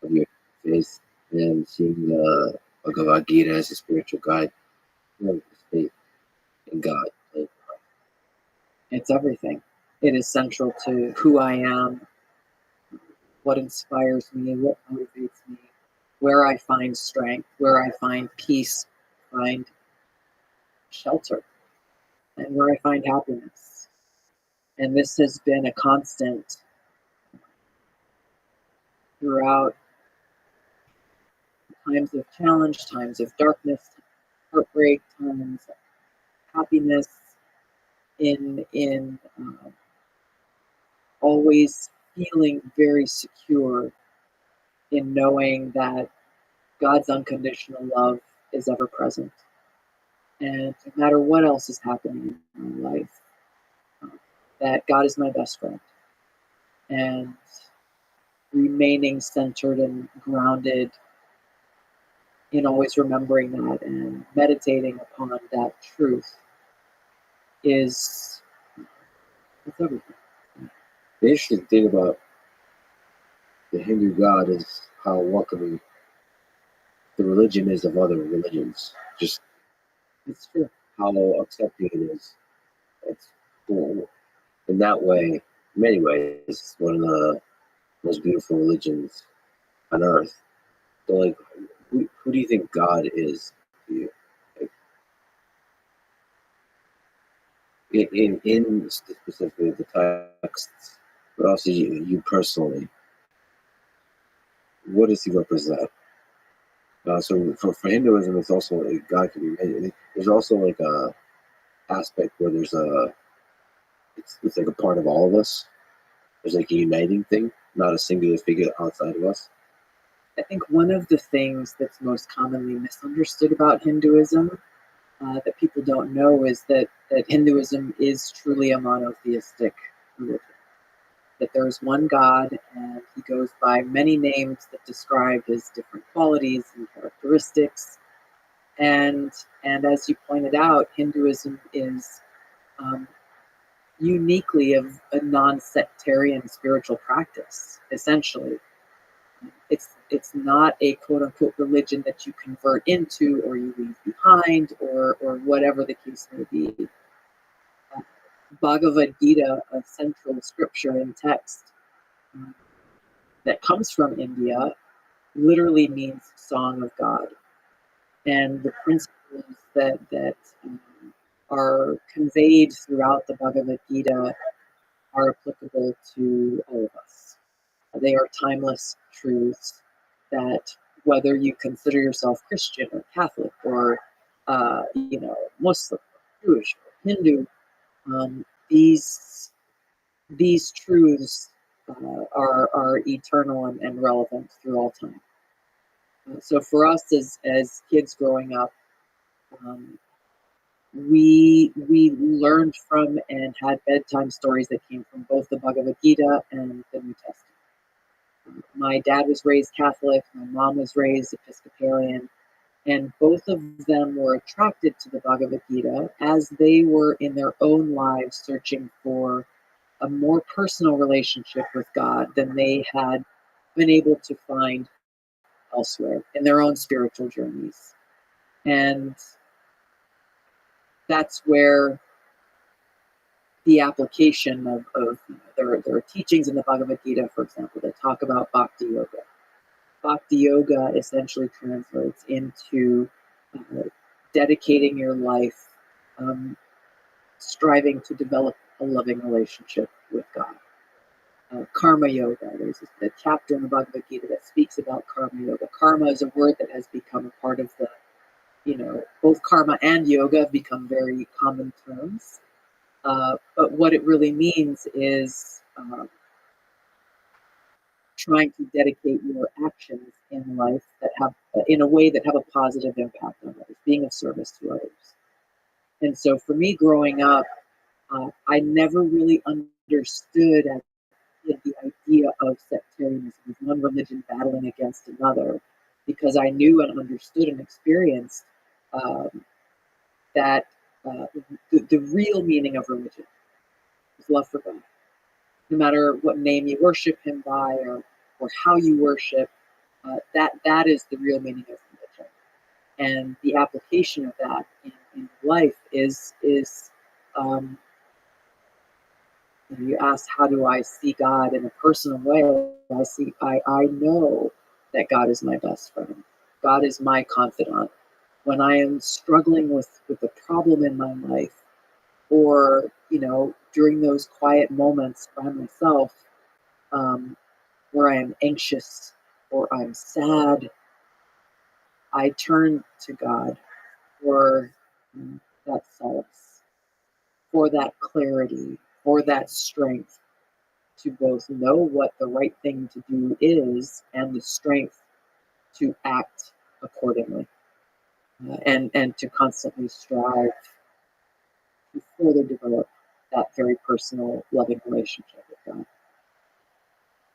of your faith, and seeing the Bhagavad Gita as a spiritual guide. Faith in God. It's everything. It is central to who I am, what inspires me, what motivates me, where I find strength, where I find peace, find shelter, and where I find happiness. And this has been a constant throughout times of challenge, times of darkness, heartbreak, times of happiness, in always feeling very secure in knowing that God's unconditional love is ever present. And no matter what else is happening in my life, that God is my best friend. And remaining centered and grounded in always remembering that and meditating upon that truth is everything. The interesting thing about the Hindu God is how welcoming the religion is of other religions. Just It's true. how accepting it is. It's cool. In that way, in many ways, it's one of the most beautiful religions on earth. So, like, who do you think God is to you? Like, in specifically the texts, but also you personally, what does he represent? So for Hinduism, it's also like God can be made. There's also like a aspect where there's a it's like a part of all of us. There's like a uniting thing, not a singular figure outside of us. I think one of the things that's most commonly misunderstood about Hinduism that people don't know is that Hinduism is truly a monotheistic religion. That there's one God and he goes by many names that describe his different qualities and characteristics. And as you pointed out, Hinduism is um, uniquely a non-sectarian spiritual practice, essentially. It's not a quote unquote religion that you convert into or you leave behind or whatever the case may be. Bhagavad Gita, a central scripture and text that comes from India, literally means Song of God. And the principles that are conveyed throughout the Bhagavad Gita are applicable to all of us. They are timeless truths that whether you consider yourself Christian or Catholic or Muslim, or Jewish or Hindu, these truths are eternal and relevant through all time. So for us as kids growing up, we learned from and had bedtime stories that came from both the Bhagavad Gita and the New Testament. My dad was raised Catholic, my mom was raised Episcopalian, and both of them were attracted to the Bhagavad Gita as they were in their own lives searching for a more personal relationship with God than they had been able to find elsewhere in their own spiritual journeys. And that's where the application of there are teachings in the Bhagavad Gita, for example, that talk about bhakti yoga. Bhakti yoga essentially translates into dedicating your life, striving to develop a loving relationship with God. Karma yoga, there's a chapter in the Bhagavad Gita that speaks about karma yoga. Karma is a word that has become a part of both karma and yoga have become very common terms. But what it really means is trying to dedicate your actions in life that have, in a way that have a positive impact on others, being of service to others. And so for me growing up, I never really understood the idea of sectarianism, of one religion battling against another, because I knew and understood and experienced that the real meaning of religion is love for God. No matter what name you worship Him by or how you worship, that is the real meaning of religion. And the application of that in life is you ask, how do I see God in a personal way? I know that God is my best friend. God is my confidant. When I am struggling with a problem in my life, or during those quiet moments by myself, where I am anxious or I'm sad, I turn to God for that solace, for that clarity, for that strength to both know what the right thing to do is and the strength to act accordingly, and to constantly strive to further develop that very personal, loving relationship with God.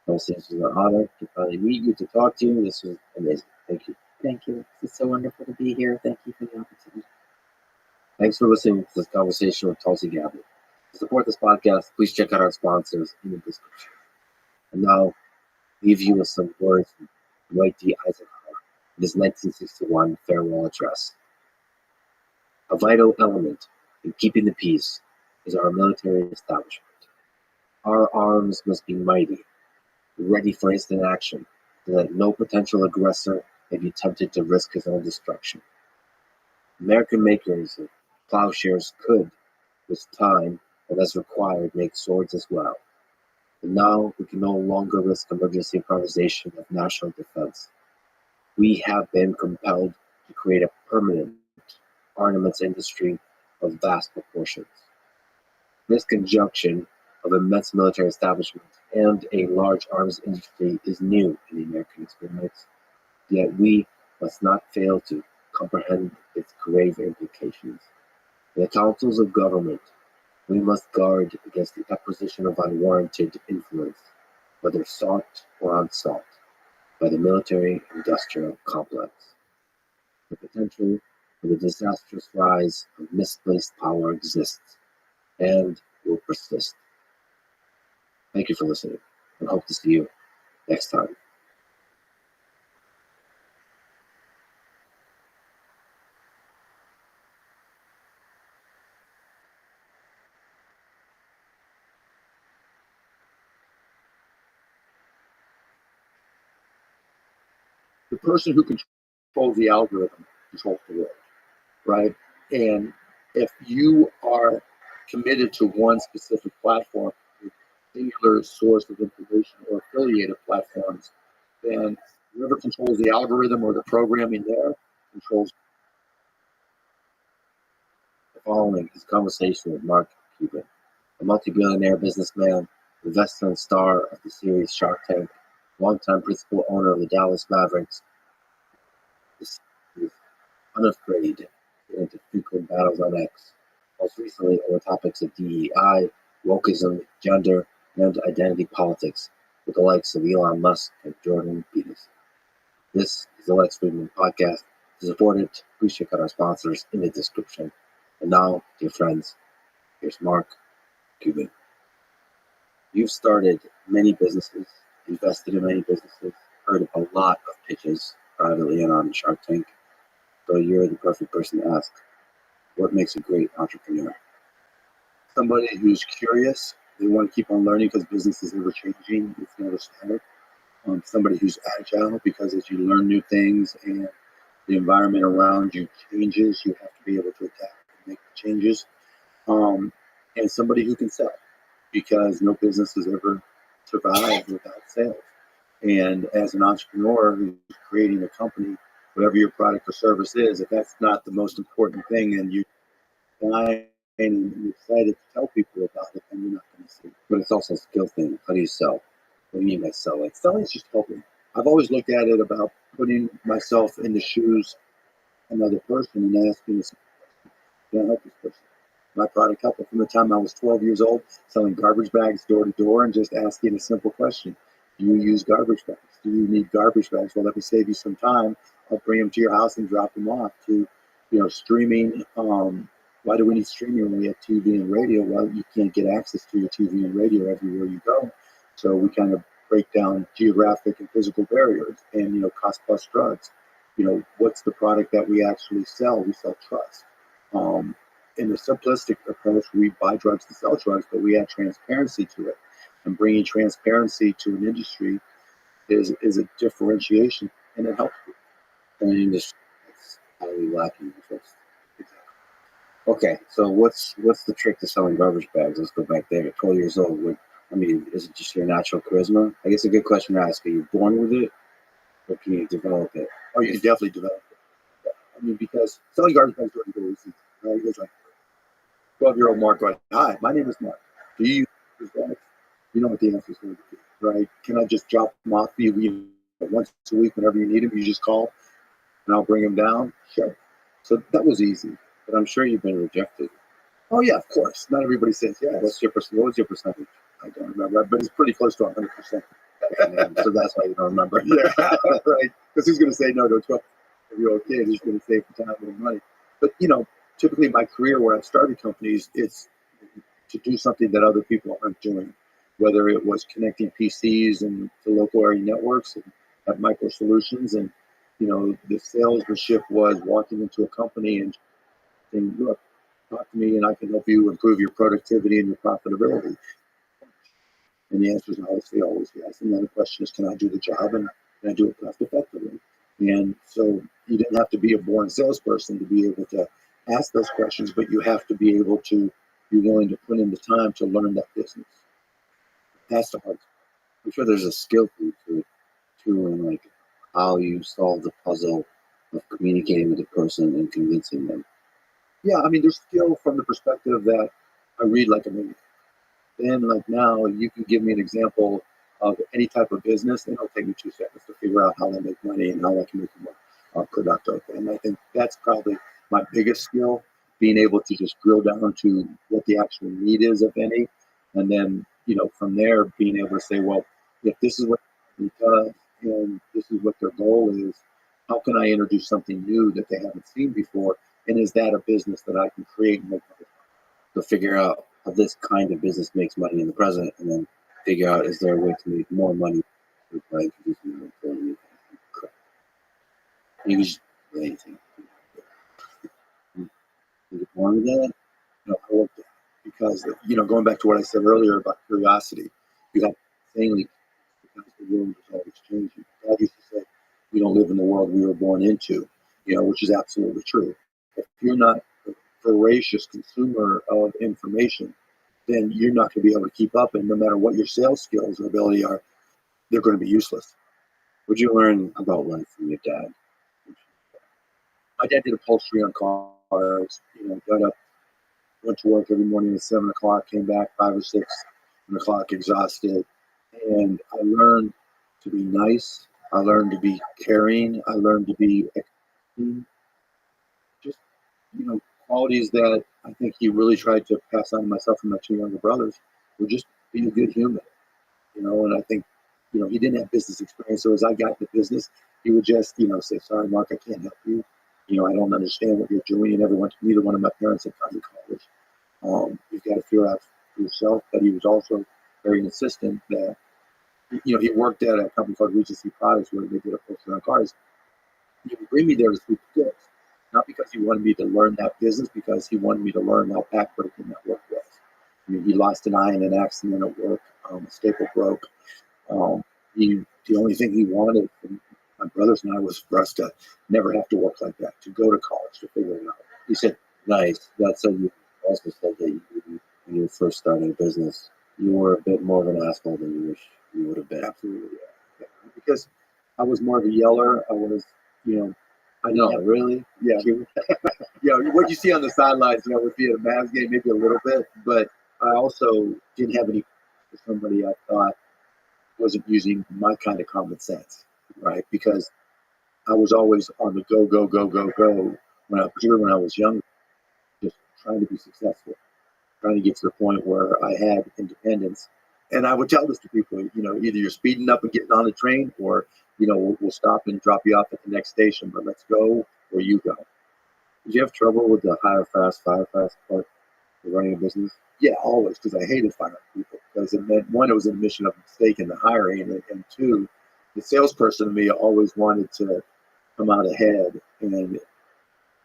Honestly, this was an honor to finally meet you, to talk to you. This was amazing. Thank you. Thank you. It's so wonderful to be here. Thank you for the opportunity. Thanks for listening to this conversation with Tulsi Gabbard. To support this podcast, please check out our sponsors in the description. And now, leave you with some words from Dwight D. Eisenhower in his 1961 farewell address. A vital element in keeping the peace is our military establishment. Our arms must be mighty, ready for instant action, so that no potential aggressor may be tempted to risk his own destruction. American makers of plowshares could, with time and as required, make swords as well. But now we can no longer risk emergency improvisation of national defense. We have been compelled to create a permanent armaments industry of vast proportions. This conjunction of immense military establishment and a large arms industry is new in the American experience, yet we must not fail to comprehend its grave implications. In the councils of government, we must guard against the acquisition of unwarranted influence, whether sought or unsought, by the military-industrial complex. The potential for the disastrous rise of misplaced power exists and will persist. Thank you for listening, and hope to see you next time. The person who controls the algorithm controls the world, right? And if you are committed to one specific platform, a singular source of information or affiliated platforms, then whoever controls the algorithm or the programming there controls. The following is a conversation with Mark Cuban, a multi-billionaire businessman, the veteran star of the series Shark Tank, longtime principal owner of the Dallas Mavericks. This is unafraid to get into frequent battles on X, most recently over topics of DEI, wokeism, gender, and identity politics, with the likes of Elon Musk and Jordan Peterson. This is the Lex Friedman Podcast. To support it, please check out our sponsors in the description. And now, dear friends, here's Mark Cuban. You've started many businesses, invested in many businesses, heard a lot of pitches privately and on Shark Tank. So you're the perfect person to ask, what makes a great entrepreneur? Somebody who's curious, they want to keep on learning because business is ever changing, it's never static. Somebody who's agile because as you learn new things and the environment around you changes, you have to be able to adapt and make changes. And somebody who can sell because no business has ever survived without sales. And as an entrepreneur who's creating a company, whatever your product or service is, if that's not the most important thing and you're excited to tell people about it, then you're not going to see it. But it's also a skill thing. How do you sell? What do you mean by sell? Like selling is just helping. I've always looked at it about putting myself in the shoes of another person and asking this, can I help this person? My product helped from the time I was 12 years old, selling garbage bags door to door and just asking a simple question. Do you use garbage bags? Do you need garbage bags? Well, let me save you some time. I'll bring them to your house and drop them off. To, streaming. Why do we need streaming when we have TV and radio? Well, you can't get access to your TV and radio everywhere you go. So we kind of break down geographic and physical barriers and, cost plus drugs. What's the product that we actually sell? We sell trust. In the simplistic approach, we buy drugs to sell drugs, but we add transparency to it. And bringing transparency to an industry is a differentiation, and it helps people. And in this, it's highly lacking in trust. Okay, so what's the trick to selling garbage bags? Let's go back there. At 12 years old, is it just your natural charisma? I guess a good question to ask. Are you born with it, or can you develop it? Oh, you can definitely develop it. Because selling garbage bags doesn't go easy. Right? It's like 12-year-old Mark going, hi, my name is Mark. Do you use garbage bags? You know what the answer is going to be, right? Can I just drop them off for you once a week whenever you need them? You just call, and I'll bring them down? Sure. So that was easy, but I'm sure you've been rejected. Oh, yeah, of course. Not everybody says yes. What was your percentage? I don't remember, but it's pretty close to 100%. So that's why you don't remember. Yeah, right. Because who's going to say no to a 12-year-old kid who's going to save for time and money? But, typically in my career where I've started companies, it's to do something that other people aren't doing, whether it was connecting PCs and to local area networks and have micro solutions. And, the salesmanship was walking into a company and saying, look, talk to me and I can help you improve your productivity and your profitability. And the answer is obviously always yes. And then the question is, can I do the job and can I do it cost effectively? And so you didn't have to be a born salesperson to be able to ask those questions, but you have to be able to be willing to put in the time to learn that business. That's the hard. I'm sure there's a skill to it too, and like how you solve the puzzle of communicating with the person and convincing them. Yeah, there's skill from the perspective that I read like a movie. Then, like now, you can give me an example of any type of business, and it'll take me 2 seconds to figure out how they make money and how I can make it more productive. And I think that's probably my biggest skill, being able to just drill down to what the actual need is, if any, and then from there being able to say, well, if this is what it does and this is what their goal is, how can I introduce something new that they haven't seen before, and is that a business that I can create and make money? To figure out how this kind of business makes money in the present, and then figure out is there a way to make more money by introducing more employees. You can just do anything. Is it more than that? I looked at it because going back to what I said earlier about curiosity, you have insanely because the world is always changing. Dad used to say, "We don't live in the world we were born into," which is absolutely true. If you're not a voracious consumer of information, then you're not going to be able to keep up. And no matter what your sales skills or ability are, they're going to be useless. What'd you learn about life from your dad? My dad did upholstery on cars. Got up, went to work every morning at 7 o'clock, came back 5 or 6 o'clock, exhausted. And I learned to be nice. I learned to be caring. I learned to be just, qualities that I think he really tried to pass on to myself and my 2 younger brothers. Were just being a good human, And I think, he didn't have business experience. So as I got into business, he would just, say, "Sorry, Mark, I can't help you. I don't understand what you're doing." And neither one of my parents had gone to college. You've got to figure out for yourself. But he was also very insistent that, he worked at a company called Regency Products where they did upholstery on cars. He would bring me there to sweep the goods, not because he wanted me to learn that business, because he wanted me to learn how backbreaking that work was. He lost an eye in an accident at work. A staple broke. The only thing he wanted from my brothers and I was for us to never have to work like that, to go to college, to figure it out. You said nice. That's how you also said that when you were first starting a business, you were a bit more of an asshole than you wish you would have been. Absolutely, yeah. Because I was more of a yeller. I was, I know, really? Yeah. What you see on the sidelines, would be at a Mavs game, maybe a little bit, but I also didn't have any for somebody I thought wasn't using my kind of common sense, right? Because I was always on the go, go, go, go, go particularly when I was younger, just trying to be successful, trying to get to the point where I had independence. And I would tell this to people, either you're speeding up and getting on the train, or, we'll stop and drop you off at the next station, but let's go where you go. Did you have trouble with the hire fast, fire fast part of running a business? Yeah, always, because I hated firing people. Because it meant, one, it was an admission of mistake in the hiring, and two, the salesperson in me always wanted to come out ahead, and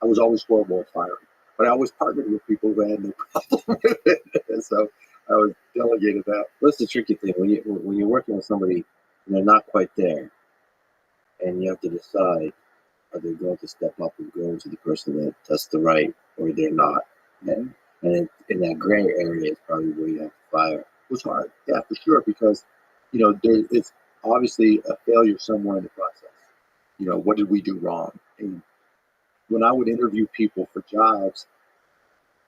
I was always horrible at firing. But I always partnered with people who had no problem with it, and so I was delegated that. What's the tricky thing when you're working with somebody and they're not quite there, and you have to decide are they going to step up and go to the person that's the right, or they're not? And in that gray area is probably where you have to fire. It was hard, yeah, for sure, because it's obviously a failure somewhere in the process. What did we do wrong? And when I would interview people for jobs,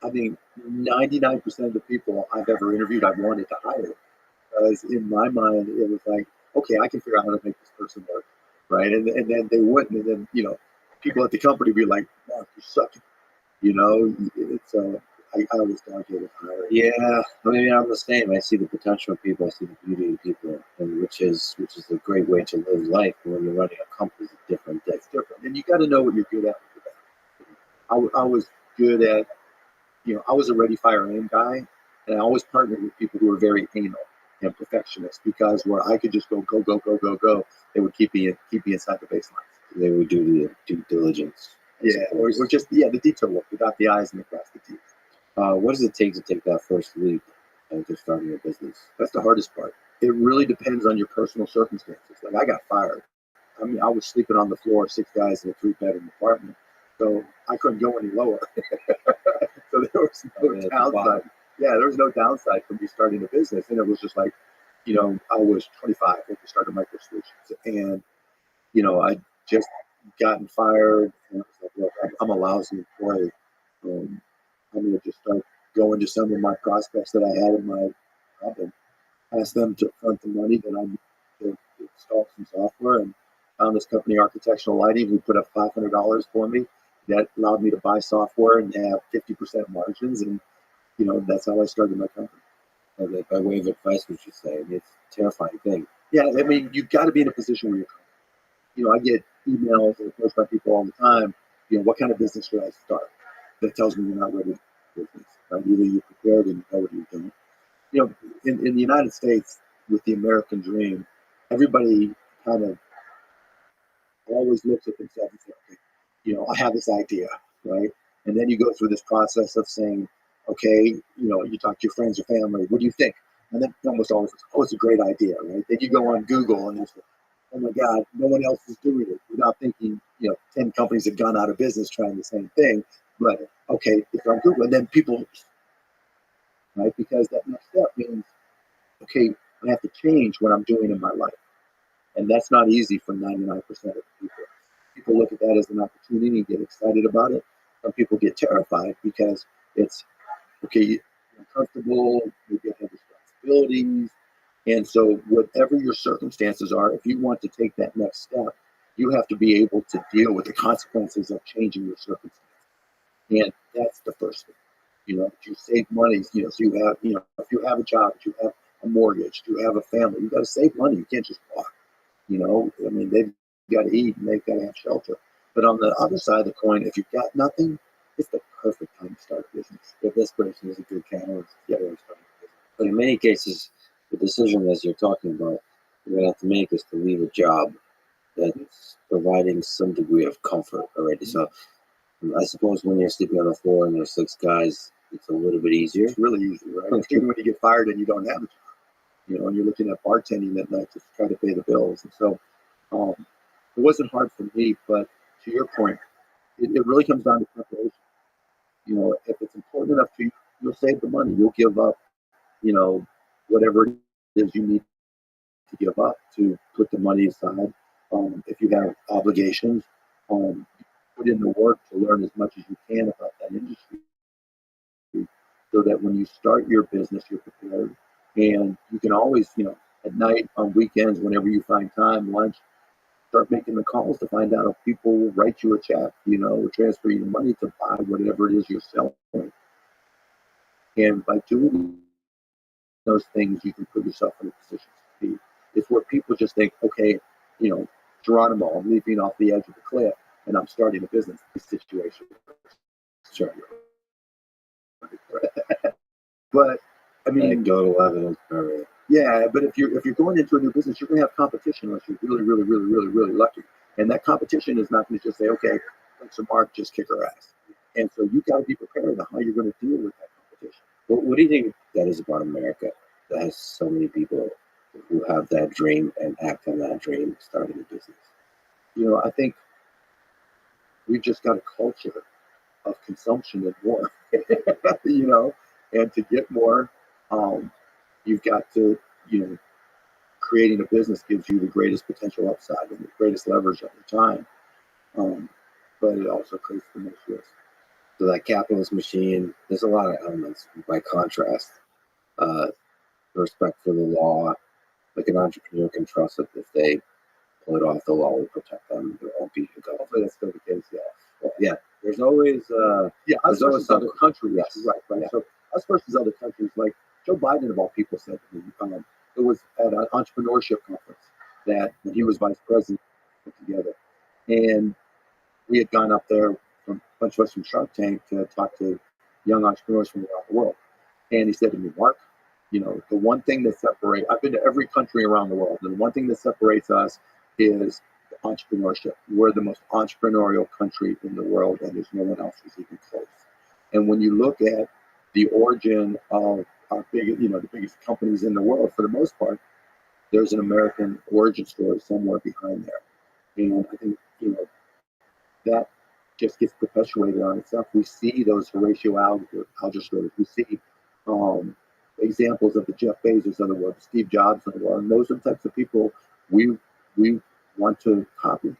I mean, 99% of the people I've ever interviewed, I wanted to hire. Because in my mind, it was like, okay, I can figure out how to make this person work, right? And then they wouldn't, and then people at the company would be like, "Mark, you suck." It's I always delegated hiring. Yeah, I mean, I'm the same. I see the potential in people. I see the beauty in people, and which is a great way to live life. But when you're running a company, it's different. It's different, and you got to know what you're good at. I was good at, I was a ready, fire, aim guy, and I always partnered with people who were very anal and perfectionist, because where I could just go, go, go, go, go, go, they would keep me inside the baseline. They would do the due diligence. Yeah, or just the detail work without the I's and across the T's. What does it take to take that first leap into starting a business? That's the hardest part. It really depends on your personal circumstances. Like, I got fired. I mean, I was sleeping on the floor, 6 guys in a 3-bedroom apartment, so I couldn't go any lower. So there was no downside. Yeah, there was no downside from me starting a business, and it was just like, I was 25 when we started Micro Solutions, and I just gotten fired, and I was like, look, I'm a lousy employee. I'm going to just start go into some of my prospects that I had in my job and ask them to front the money that I need to install some software, and found this company, Architectural Lighting, who put up $500 for me. That allowed me to buy software and have 50% margins, and that's how I started my company. By way of advice, would you say? I mean, it's a terrifying thing. Yeah, I mean, you've got to be in a position where I get emails and approached by people all the time. What kind of business should I start? That tells me you're not ready for business. Right? Either you're prepared and you know what you're doing. In the United States, with the American dream, everybody kind of always looks at themselves and says, okay, I have this idea, right? And then you go through this process of saying, okay, you talk to your friends or family, what do you think? And then almost always, oh, it's a great idea, right? Then you go on Google and you say, oh my God, no one else is doing it, without thinking, 10 companies have gone out of business trying the same thing. But okay, it's on Google. And then people, right? Because that next step means, okay, I have to change what I'm doing in my life. And that's not easy for 99% of people. People look at that as an opportunity and get excited about it. Some people get terrified because it's, okay, you're uncomfortable, maybe you have responsibilities. And so whatever your circumstances are, if you want to take that next step, you have to be able to deal with the consequences of changing your circumstances. And that's the first thing. You save money, so you have, if you have a job, if you have a mortgage, you have a family, you got to save money. You can't just walk. I mean, they've got to eat and they've got to have shelter. But on the other side of the coin, if you've got nothing, it's the perfect time to start a business. If this person is a good catalyst, Yeah. start a business. But in many cases, the decision, as you're talking about, you're going to have to make is to leave a job that's providing some degree of comfort already. So I suppose when you're sleeping on the floor and there's 6 guys, it's a little bit easier. It's really easy, right? Even when you get fired and you don't have a job, and you're looking at bartending at night to try to pay the bills. And so it wasn't hard for me, but to your point, it really comes down to preparation. If it's important enough to you, you'll save the money. You'll give up, whatever it is you need to give up to put the money aside. If you have obligations, put in the work to learn as much as you can about that industry, so that when you start your business, you're prepared. And you can always, at night, on weekends, whenever you find time, lunch, start making the calls to find out if people will write you a check, or transfer you the money to buy whatever it is you're selling. And by doing those things, you can put yourself in a position to succeed. It's where people just think, okay, Geronimo, I'm leaping off the edge of the cliff and I'm starting a business situation. Sure. But I mean, anecdotal evidence for everything. Yeah, but if you're going into a new business, you're going to have competition unless you're really, really, really, really, really lucky. And that competition is not going to just say, okay, let's Mark just kick her ass. And so you've got to be prepared on how you're going to deal with that competition. What do you think that is about America that has so many people who have that dream and act on that dream, starting a business? I think we've just got a culture of consumption and more, and to get more, you've got to, creating a business gives you the greatest potential upside and the greatest leverage at the time. But it also creates the most risk. So that capitalist machine, there's a lot of elements. By contrast, respect for the law, like an entrepreneur can trust that if they pull it off, the law will protect them. There won't be a go. Hopefully that's still the case, yeah. Well, yeah, there's always us versus other countries. Yes. Right. Yeah. So us versus other countries, like Joe Biden of all people said to me, it was at an entrepreneurship conference that when he was vice president put together, and we had gone up there from a bunch of us from Shark Tank to talk to young entrepreneurs from around the world. And he said to me, Mark, the one thing that separates, I've been to every country around the world, and the one thing that separates us is entrepreneurship. We're the most entrepreneurial country in the world, and there's no one else who's even close. And when you look at the origin of our the biggest companies in the world, for the most part, there's an American origin story somewhere behind there. And I think, that just gets perpetuated on itself. We see those Horatio Alger stories. We see examples of the Jeff Bezos of the world, Steve Jobs of the world, and those are the types of people we want to copy.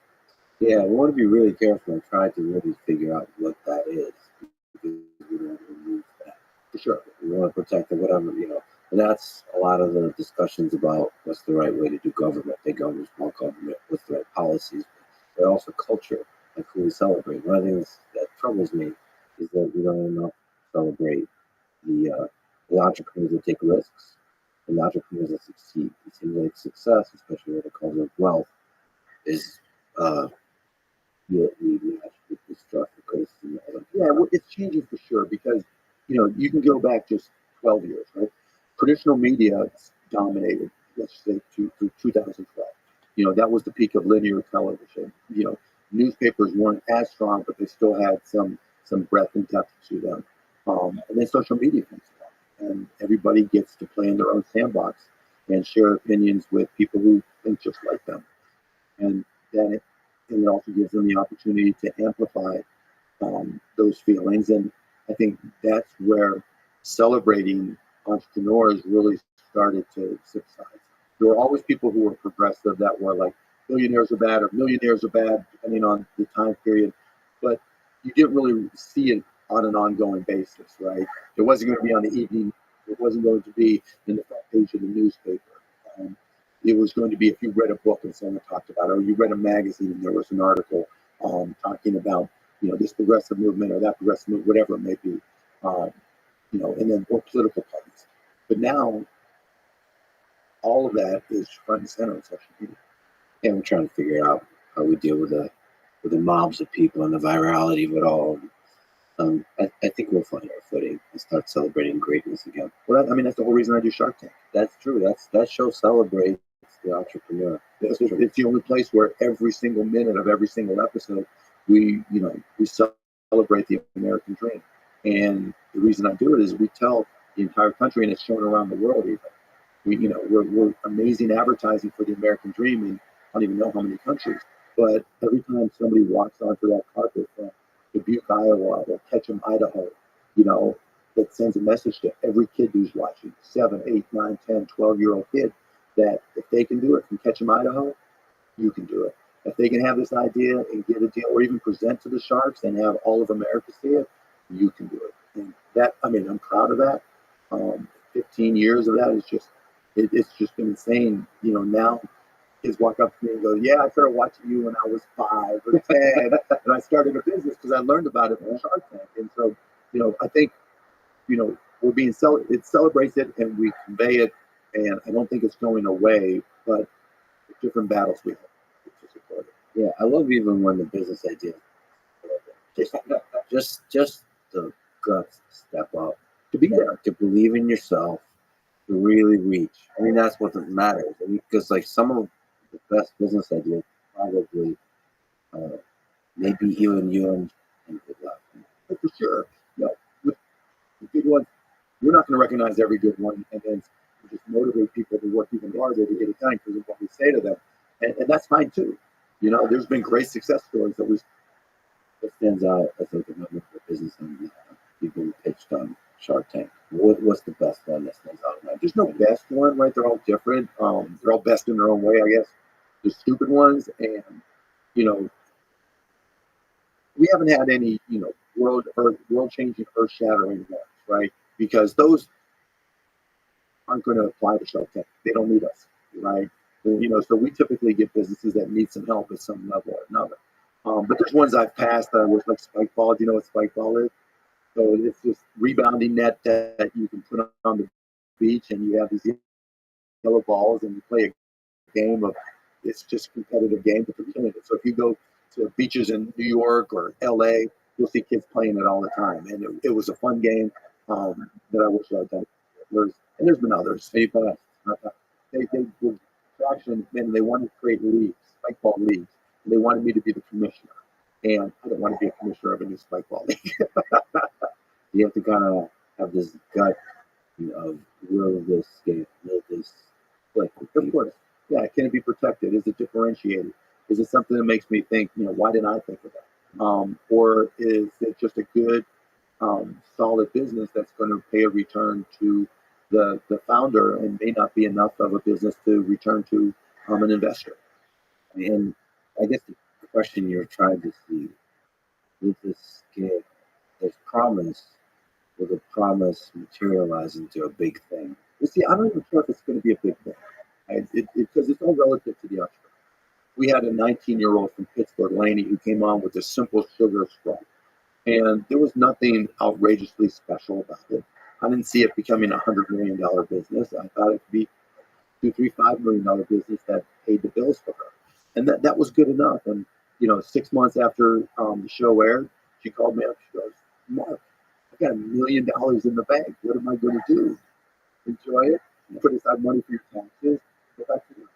Yeah, we want to be really careful and try to really figure out what that is, because we don't remove that. for sure. We want to protect it, whatever, And that's a lot of the discussions about what's the right way to do government, big government, small government, what's the right policies, but also culture, like who we celebrate. One of the things that troubles me is that we don't enough celebrate the entrepreneurs that take risks, and the entrepreneurs that succeed. It seems like success, especially when it comes with wealth, is we actually construct the criticism. Yeah, well, it's changing for sure because you can go back just 12 years, right? Traditional media dominated, let's say, through 2012. That was the peak of linear television. Newspapers weren't as strong, but they still had some breadth and depth to them. And then social media comes along, and everybody gets to play in their own sandbox and share opinions with people who think just like them. And then it also gives them the opportunity to amplify those feelings. And I think that's where celebrating entrepreneurs really started to subside. There were always people who were progressive that were like, billionaires are bad or millionaires are bad, depending on the time period. But you didn't really see it on an ongoing basis, right? It wasn't going to be on the evening. It wasn't going to be in the front page of the newspaper. Um, it was going to be if you read a book and someone talked about it, or you read a magazine and there was an article talking about this progressive movement or that progressive movement, whatever it may be, and then or political parties. But now all of that is front and center on social media, and we're trying to figure out how we deal with the mobs of people and the virality of it all. I think we'll find our footing and start celebrating greatness again. Well, that's the whole reason I do Shark Tank. That's true. That show celebrates the entrepreneur. It's the only place where every single minute of every single episode we celebrate the American dream. And the reason I do it is we tell the entire country, and it's shown around the world. Even we're amazing advertising for the American dream in I don't even know how many countries. But every time somebody walks onto that carpet from Dubuque, Iowa, or Ketchum, Idaho, that sends a message to every kid who's watching, 7, 8, 9, 10, 12-year-old kid, that if they can do it from Ketchum, Idaho, you can do it. If they can have this idea and get a deal or even present to the Sharks and have all of America see it, you can do it. And I'm proud of that. 15 years of that is it's just been insane. Now kids walk up to me and go, "Yeah, I started watching you when I was 5 or 10, and I started a business because I learned about it from Shark Tank." And so, I think, we're being it celebrates it and we convey it, and I don't think it's going away, but different battles we have to support it. Yeah, I love even when the business idea just the guts to step up, to be there, to believe in yourself, to really reach. That's what matters. Because like some of the best business ideas probably maybe even you and good luck. But for sure, with the good ones, you're not going to recognize every good one, and then just motivate people to work even harder to get it done because of what we say to them, and that's fine too. There's been great success stories that stands out as a commitment for business and people who pitched on Shark Tank. What's the best one that stands out? There's no best one, right? They're all different. They're all best in their own way, I guess. The stupid ones, and we haven't had any, world changing, earth shattering ones, right? Because those aren't going to apply to Shark Tank. They don't need us, right? So we typically get businesses that need some help at some level or another. But there's ones I've passed that was like spike ball. Do you know what spike ball is? So it's this rebounding net that you can put on the beach, and you have these yellow balls, and you play a game of. It's just a competitive game, but they're killing it. So if you go to beaches in New York or LA, you'll see kids playing it all the time, and it was a fun game that I wish I'd done. And there's been others. They were traction, and they wanted to create leagues, spike ball leagues. And they wanted me to be the commissioner, and I don't want to be a commissioner of a new spike ball league. You have to kind of have this gut of will this game, will this play? Of course, yeah. Can it be protected? Is it differentiated? Is it something that makes me think, why didn't I think of that? Or is it just a good, solid business that's going to pay a return to the founder and may not be enough of a business to return to an investor? And I guess the question you're trying to see with this scale, there's promise, with a promise materializing into a big thing. You see, I don't even care if it's going to be a big thing, right? Because it's all relative to the entrepreneur. We had a 19-year-old from Pittsburgh, Laney, who came on with a simple sugar straw. And there was nothing outrageously special about it. I didn't see it becoming $100 million business. I thought it could be $2, $3, $5 million business that paid the bills for her. And that was good enough. And, 6 months after the show aired, she called me up. She goes, Mark, I got $1 million in the bank. What am I going to do? Enjoy it? Put aside money for your taxes? Go back to work.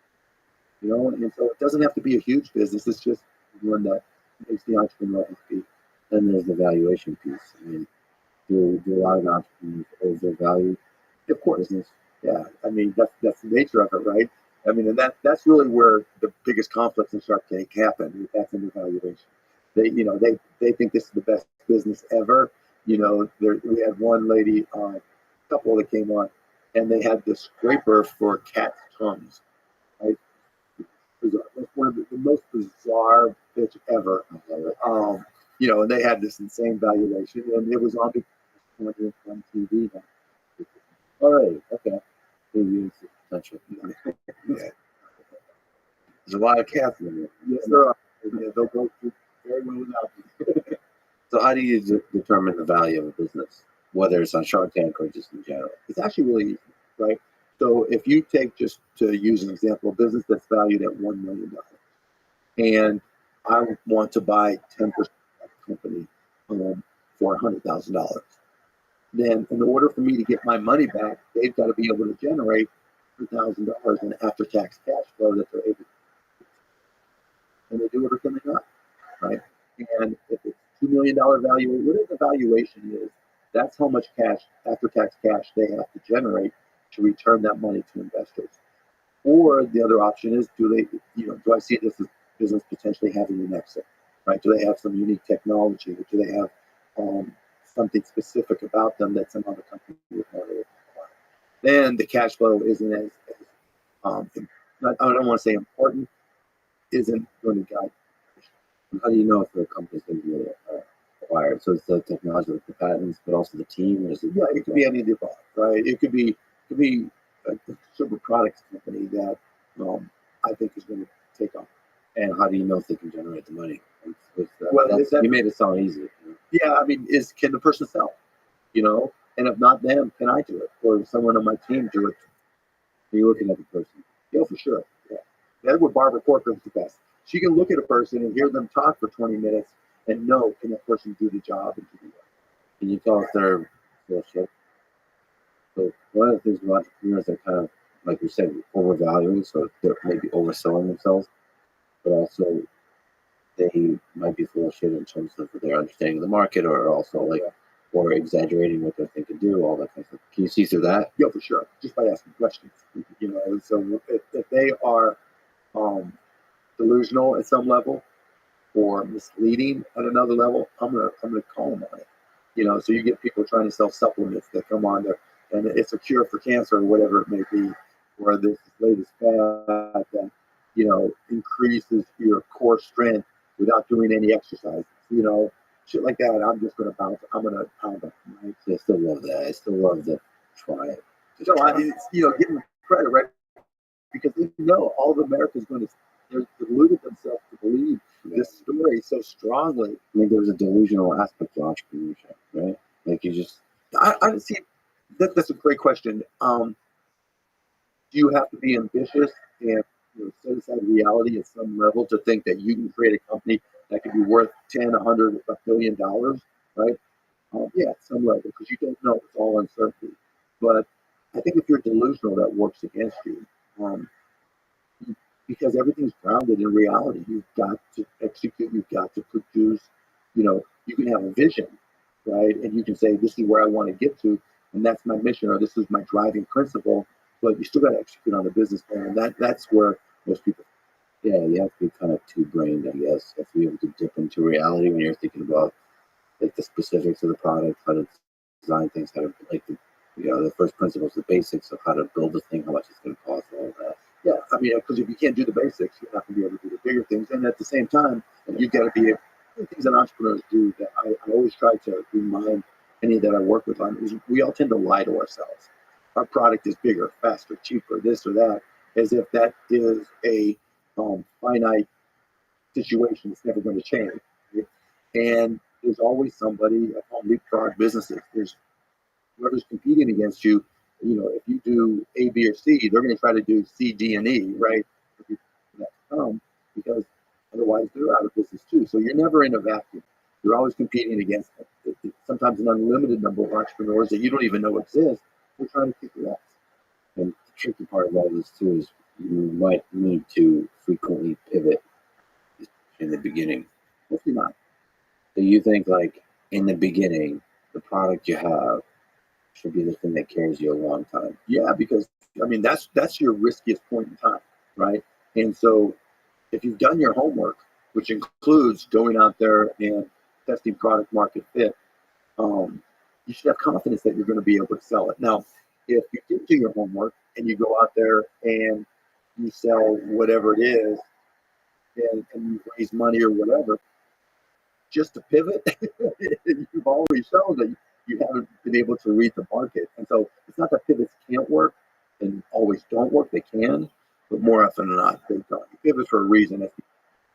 And so it doesn't have to be a huge business. It's just one that makes the entrepreneur happy. Then there's the valuation piece. I mean, do a lot of entrepreneurs overvalue Of course. business? Yeah. I mean, that's the nature of it, right? I mean, and that's really where the biggest conflicts in Shark Tank happen. That's in the valuation. They think this is the best business ever. We had one lady, couple that came on, and they had the scraper for cats' tongues. Right? It was one of the most bizarre pitch ever. And they had this insane valuation, and it was on TV. All right, okay. Maybe it's potential. Yeah. There's a lot of cats in there. Yes, there are. Yeah, they'll go through very well without you. So how do you determine the value of a business, whether it's on Shark Tank or just in general? It's actually really easy, right? So if you take, just to use an example, a business that's valued at $1 million, and I want to buy 10% of that company for $100,000, then in order for me to get my money back, they've got to be able to generate $100,000 in after-tax cash flow that they're able to, and they do it or can they not, right? And if it's $2 million value, whatever the valuation is, that's how much cash, after-tax cash, they have to generate to return that money to investors. Or the other option is, do I see this as business potentially having an exit, right? Do they have some unique technology? Or do they have something specific about them that some other company would want to acquire? Then the cash flow isn't as I don't want to say important, isn't going to guide. How do you know if the company's going to be acquired? So it's the technology, the patents, but also the team. Or is it, Yeah, it could be any of the above, right? It could be a consumer products company that I think is going to take off. and how do you know if they can generate the money? Well, You made it sound easy. Yeah, I mean, can the person sell? And if not them, can I do it? Or someone on my team do it? Are you looking at the person? Yeah, for sure. Yeah, that's where Barbara Corcoran's the best. She can look at a person and hear them talk for 20 minutes and know, can that person do the job and do the work? Can you tell if they're bullshit? So one of the things with entrepreneurs are kind of, like we said, overvaluing, so they're maybe overselling themselves, but also they might be full of shit in terms of their understanding of the market, or also or exaggerating what they think and do, all that kind of stuff. Can you see through that? Yeah, for sure. Just by asking questions. So if they are delusional at some level or misleading at another level, I'm gonna call them on it. So you get people trying to sell supplements that come on there, and it's a cure for cancer or whatever it may be, or this latest fad that increases your core strength without doing any exercise. Shit like that. I'm just gonna bounce. I'm gonna pound them. Right? I still love that. I still love the try it. So give them credit, right? Because all of America is going to, they've deluded themselves to believe this story so strongly. I mean, there's a delusional aspect to entrepreneurship, right? Like you just. I see. That's a great question. Do you have to be ambitious and set aside reality at some level to think that you can create a company that could be worth 10, 100, $1 billion, right? Yeah, at some level, because you don't know. It's all uncertainty. But I think if you're delusional, that works against you. Because everything's grounded in reality. You've got to execute. You've got to produce. You can have a vision, right? And you can say, this is where I want to get to, and that's my mission, or this is my driving principle. But you still got to execute on the business plan. And that's where most people. Yeah, you have to be kind of two-brained, I guess, if you're able to dip into reality when you're thinking about like the specifics of the product, how to design things, how to the first principles, the basics of how to build the thing, how much it's going to cost, all that. Yeah, I mean, because if you can't do the basics, you're not going to be able to do the bigger things. And at the same time, you've got to be the things that entrepreneurs do that I always try to remind any that I work with on is we all tend to lie to ourselves. Our product is bigger, faster, cheaper, this or that, as if that is a finite situation that's never going to change. Right? And there's always somebody at home leapfrog businesses. There's whoever's competing against you. You know, if you do A, B, or C, they're going to try to do C, D, and E, right? Because otherwise they're out of business too. So you're never in a vacuum. You're always competing against sometimes an unlimited number of entrepreneurs that you don't even know exist. They're trying to kick your ass. And the tricky part of all this too is you might need to frequently pivot in the beginning. Hopefully not. So you think like in the beginning, the product you have should be the thing that carries you a long time. Yeah, because I mean that's your riskiest point in time, right? And so if you've done your homework, which includes going out there and testing product market fit, you should have confidence that you're going to be able to sell it. Now, if you didn't do your homework and you go out there and you sell whatever it is and you raise money or whatever, just to pivot, you've already shown that you haven't been able to read the market. And so it's not that pivots can't work and always don't work, they can, but more often than not, they don't. You pivot for a reason. That's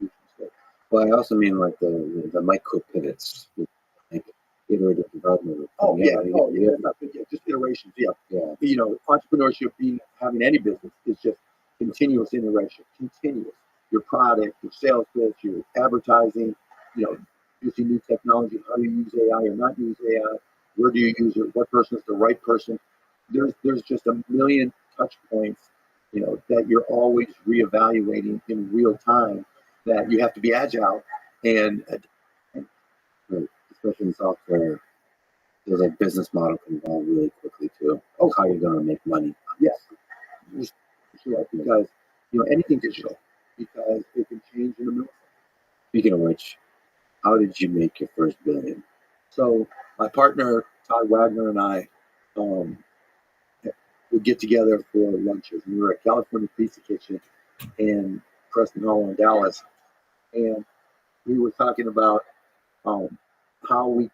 the mistake. Well, I also mean like the micro pivots, like iterative development. Just iterations. Yeah. You know, entrepreneurship, having any business is just continuous iteration, continuous. Your product, your sales pitch, your advertising, you know, using new technology, how do you use AI or not use AI, where do you use it, what person is the right person. There's just a million touch points, you know, that you're always reevaluating in real time, that you have to be agile and right, especially in software, there's like business model can evolve really quickly too. Oh, how you're gonna make money. Yes, sure, because you know anything digital, because it can change in a minute. Speaking of which, how did you make your first billion? So my partner Todd Wagner and I would get together for lunches. We were at California Pizza Kitchen in Preston Hall in Dallas, and we were talking about how we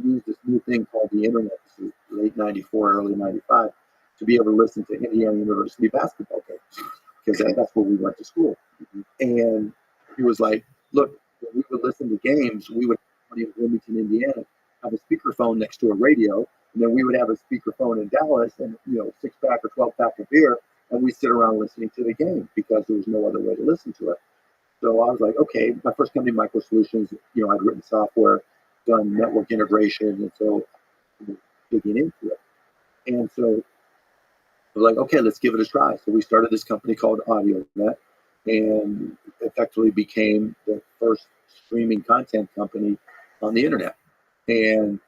use this new thing called the internet. This is late '94, early '95, to be able to listen to Indiana University basketball games, because that's where we went to school. And he was like, "Look, when we would listen to games, we would in Wilmington, Indiana, have a speakerphone next to a radio, and then we would have a speakerphone in Dallas, and 6-pack or 12-pack of beer, and we sit around listening to the game because there was no other way to listen to it." So I was like, okay, my first company, Micro Solutions, I'd written software, done network integration, and so digging into it. And so I was like, okay, let's give it a try. So we started this company called AudioNet, and effectively became the first streaming content company on the internet. And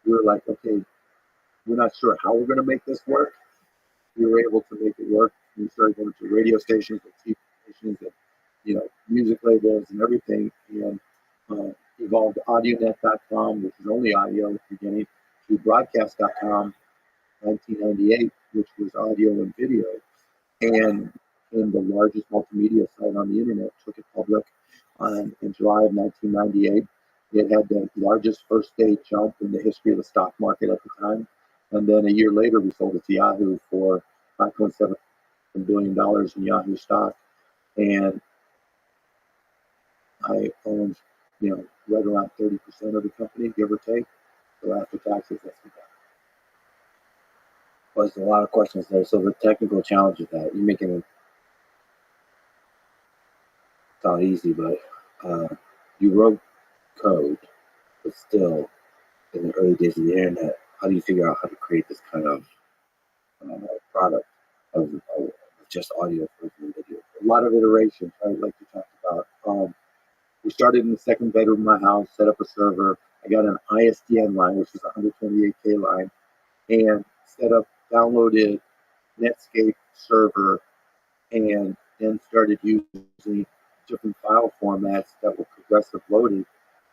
we were like, okay, we're not sure how we're going to make this work. We were able to make it work. We started going to radio stations and TV stations and music labels and everything, and evolved audionet.com, which is only audio at the beginning, to broadcast.com, 1998, which was audio and video, and the largest multimedia site on the internet. Took it public in July of 1998. It had the largest first day jump in the history of the stock market at the time. And then a year later, we sold it to Yahoo for $5.7 billion in Yahoo stock. And I owned, right around 30% of the company, give or take. So after taxes, that's the best. Well, there's a lot of questions there. So the technical challenge of that, you're making it sound easy, but you wrote code, but still, in the early days of the internet, how do you figure out how to create this kind of product of just audio and video? A lot of iterations, right, like you talked about. We started in the second bedroom of my house, set up a server. I got an ISDN line, which is a 128K line, and downloaded Netscape server, and then started using different file formats that were progressive loading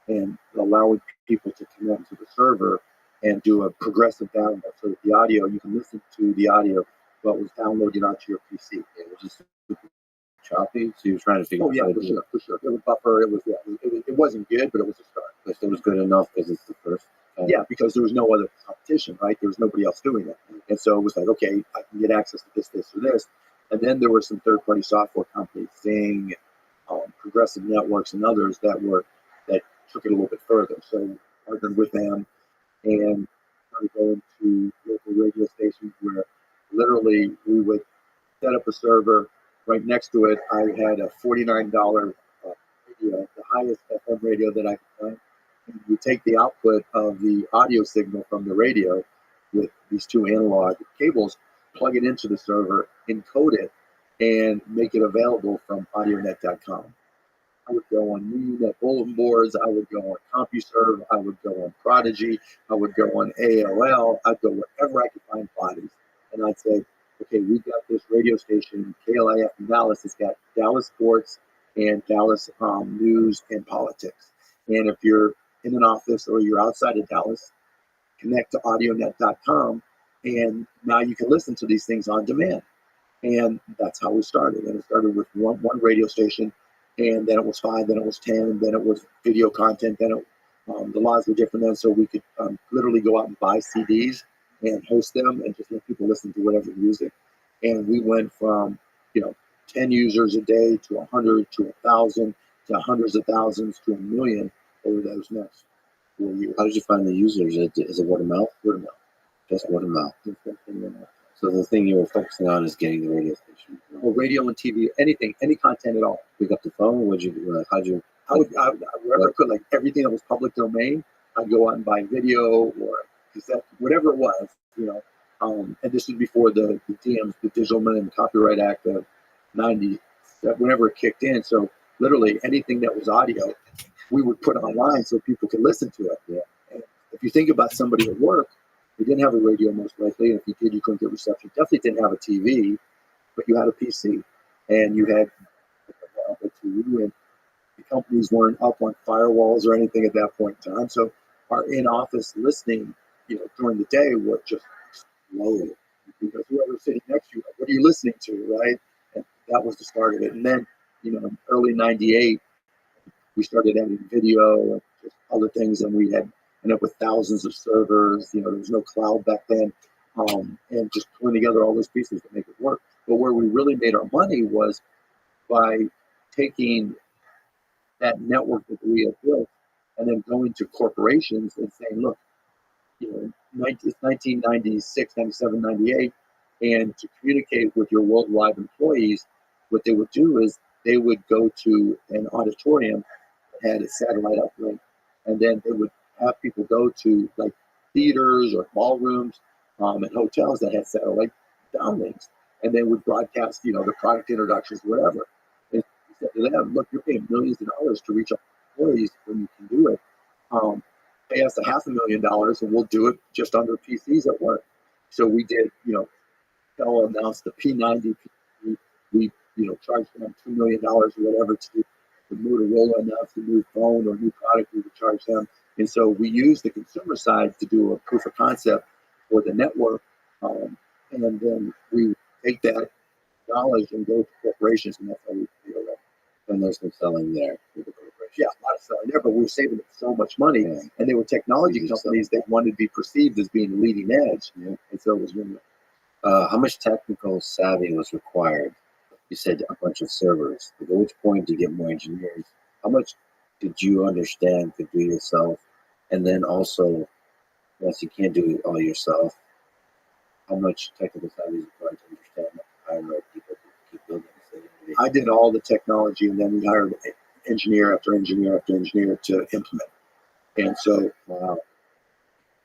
and allowing people to connect to the server and do a progressive download. So that the audio, you can listen to the audio, but was downloaded onto your PC. It was just choppy, so you were trying to figure out. Oh yeah, for sure. It was buffer. It wasn't good, but it was a start. But it was good enough because it's the first Yeah, because there was no other competition, right? There was nobody else doing it. And so it was like, okay, I can get access to this, or this. And then there were some third-party software companies, Zing, Progressive Networks, and others that took it a little bit further. So I partnered with them and started going to local radio stations where literally we would set up a server right next to it. I had a $49 radio, the highest FM radio that I could find. And you take the output of the audio signal from the radio with these two analog cables, plug it into the server, encode it, and make it available from audionet.com. I would go on Unet bulletin boards. I would go on CompuServe. I would go on Prodigy. I would go on AOL. I'd go wherever I could find bodies. And I'd say, okay, we've got this radio station, KLIF in Dallas. It's got Dallas sports and Dallas news and politics. And if you're in an office or you're outside of Dallas, connect to audionet.com. And now you can listen to these things on demand. And that's how we started. And it started with one radio station. And then it was 5, then it was 10, then it was video content, then the laws were different then, so we could literally go out and buy CDs and host them and just let people listen to whatever music. And we went from 10 users a day to 100 to 1,000 to hundreds of thousands to 1 million over those next 4 years. How did you find the users? Is it word of mouth? Word of mouth. Just word of mouth. So the thing you were focusing on is getting the radio station. Well, radio and TV, anything, any content at all. Pick up the phone. How'd you? I would wherever I could, like everything that was public domain, I'd go out and buy video or cassette, whatever it was, And this was before the DMs, the Digital Millennium Copyright Act of '90, whenever it kicked in. So literally anything that was audio, we would put online so people could listen to it. Yeah. And if you think about somebody at work, you didn't have a radio most likely, and if you did, you couldn't get reception. Definitely didn't have a TV, but you had a PC, and you had a TV, and the companies weren't up on firewalls or anything at that point in time. So our in-office listening, during the day was just exploded because whoever's sitting next to you, what are you listening to, right? And that was the start of it. And then, in early '98, we started adding video and just other things, and we had ended up with thousands of servers. There was no cloud back then, and just putting together all those pieces to make it work. But where we really made our money was by taking that network that we had built and then going to corporations and saying, look, it's 1996, 97, 98, and to communicate with your worldwide employees, what they would do is they would go to an auditorium that had a satellite uplink, and then they would have people go to like theaters or ballrooms and hotels that had satellite downlinks, and they would broadcast, the product introductions, whatever. And he said to them, look, you're paying millions of dollars to reach out to employees when you can do it. Pay us $500,000 and we'll do it just under PCs at work. So we did, Bell announced the P90. We charged them $2 million or whatever to Motorola announced a new phone or new product, we would charge them. And so we used the consumer side to do a proof of concept for the network. And then we take that knowledge and go to corporations, and that's how we feel that. And there's some selling there. Yeah, a lot of selling there, but we were saving them so much money. Yeah. And they were technology companies that wanted to be perceived as being leading edge. Yeah. And so it was really. How much technical savvy was required? You said a bunch of servers. At which point did you get more engineers? How much did you understand to do yourself? And then also, once you can't do it all yourself, how much technical savvy is required to understand how to hire people to keep building? I did all the technology, and then we hired engineer after engineer after engineer to implement. And so,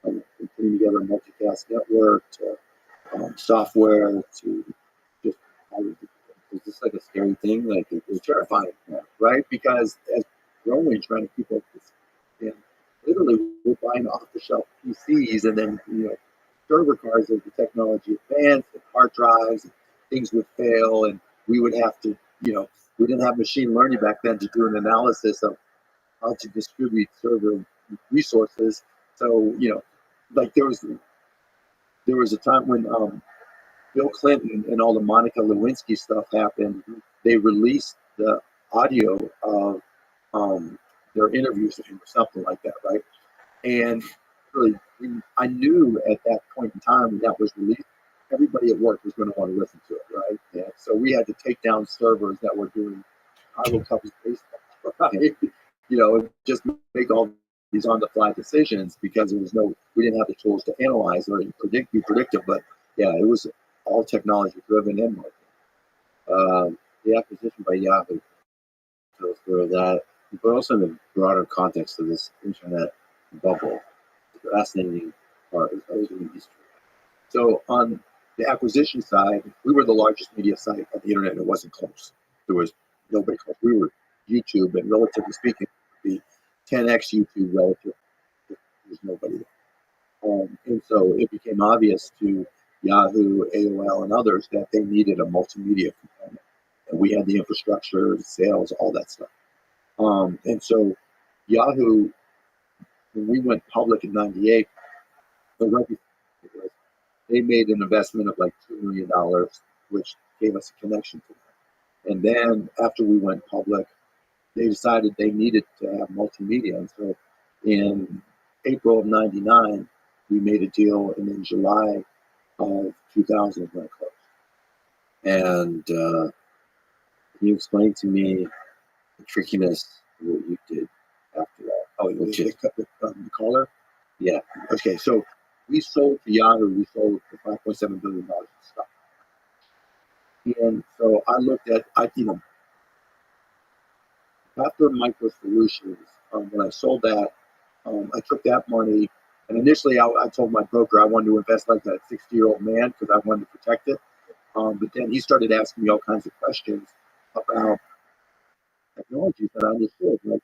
putting together a multicast network, to software, to just is this like a scary thing? Like it was terrifying, right? Because as growing, trying to keep up with, and literally we're buying off-the-shelf PCs, and then server cards as the technology advanced, and hard drives, and things would fail, and we would have to, we didn't have machine learning back then to do an analysis of how to distribute server resources. So, like there was a time when Bill Clinton and all the Monica Lewinsky stuff happened. They released the audio of their interviews with him or something like that, right? And really, I knew at that point in time when that was released, everybody at work was going to want to listen to it, right? Yeah. So we had to take down servers that were doing Iowa Cubs baseball, right? And just make all these on-the-fly decisions because we didn't have the tools to analyze or be predictive. But yeah, it was all technology-driven and marketing. The acquisition by Yahoo tells for that, but also in the broader context of this internet bubble. The fascinating part is always in history. So on the acquisition side, we were the largest media site on the internet, and it wasn't close. There was nobody close. We were YouTube, and relatively speaking, the 10x YouTube relative. There was nobody there. And so it became obvious to Yahoo, AOL, and others that they needed a multimedia component. And we had the infrastructure, the sales, all that stuff. And so Yahoo, when we went public in '98, the right before it was, they made an investment of like $2 million, which gave us a connection to them. And then after we went public, they decided they needed to have multimedia. And so in April of '99, we made a deal, and in July of 2000, it went closed. And can you explain to me the trickiness of what you did after that? Oh, they cut the collar? Yeah. Okay, so we sold to Yahoo, we sold for $5.7 billion in stock. And so I looked at, after Micro Solutions, when I sold that, I took that money, and initially I told my broker I wanted to invest like that 60-year-old man because I wanted to protect it. But then he started asking me all kinds of questions about technologies that I understood, like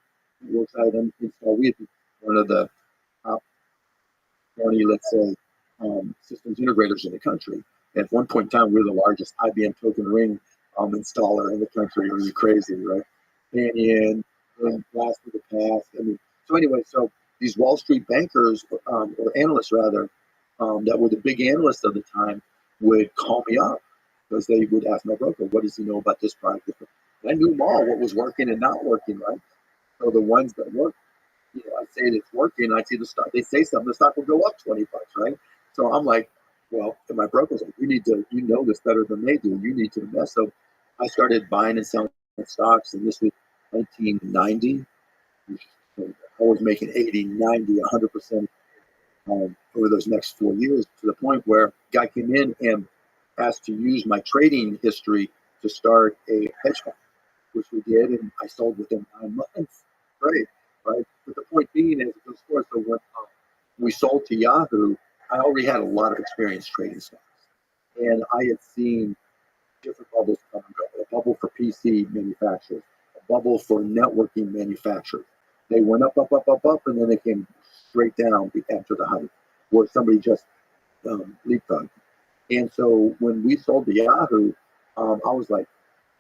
Rothschild install. We had one of the top 20, let's say, systems integrators in the country. At one point in time, we were the largest IBM token ring installer in the country. It was crazy, right? And blast of the past. So anyway, so these Wall Street bankers, or analysts rather, that were the big analysts of the time, would call me up because they would ask my broker, what does he know about this product? And I knew them all, what was working and not working, right? So the ones that worked, I say it's working, I see the stock, they say something, the stock will go up 20 bucks, right? So I'm like, well, and my broker's like, you know this better than they do, you need to invest. So I started buying and selling stocks, and this was 1990. I was making 80, 90, 100% over those next 4 years, to the point where a guy came in and asked to use my trading history to start a hedge fund, which we did, and I sold within 9 months. Right. But the point being is, of course, so when we sold to Yahoo, I already had a lot of experience trading stocks, and I had seen different bubbles come and go. A bubble for PC manufacturers, a bubble for networking manufacturers. They went up, and then they came straight down after the height, where somebody just leapfrogged. And so when we sold to Yahoo, I was like,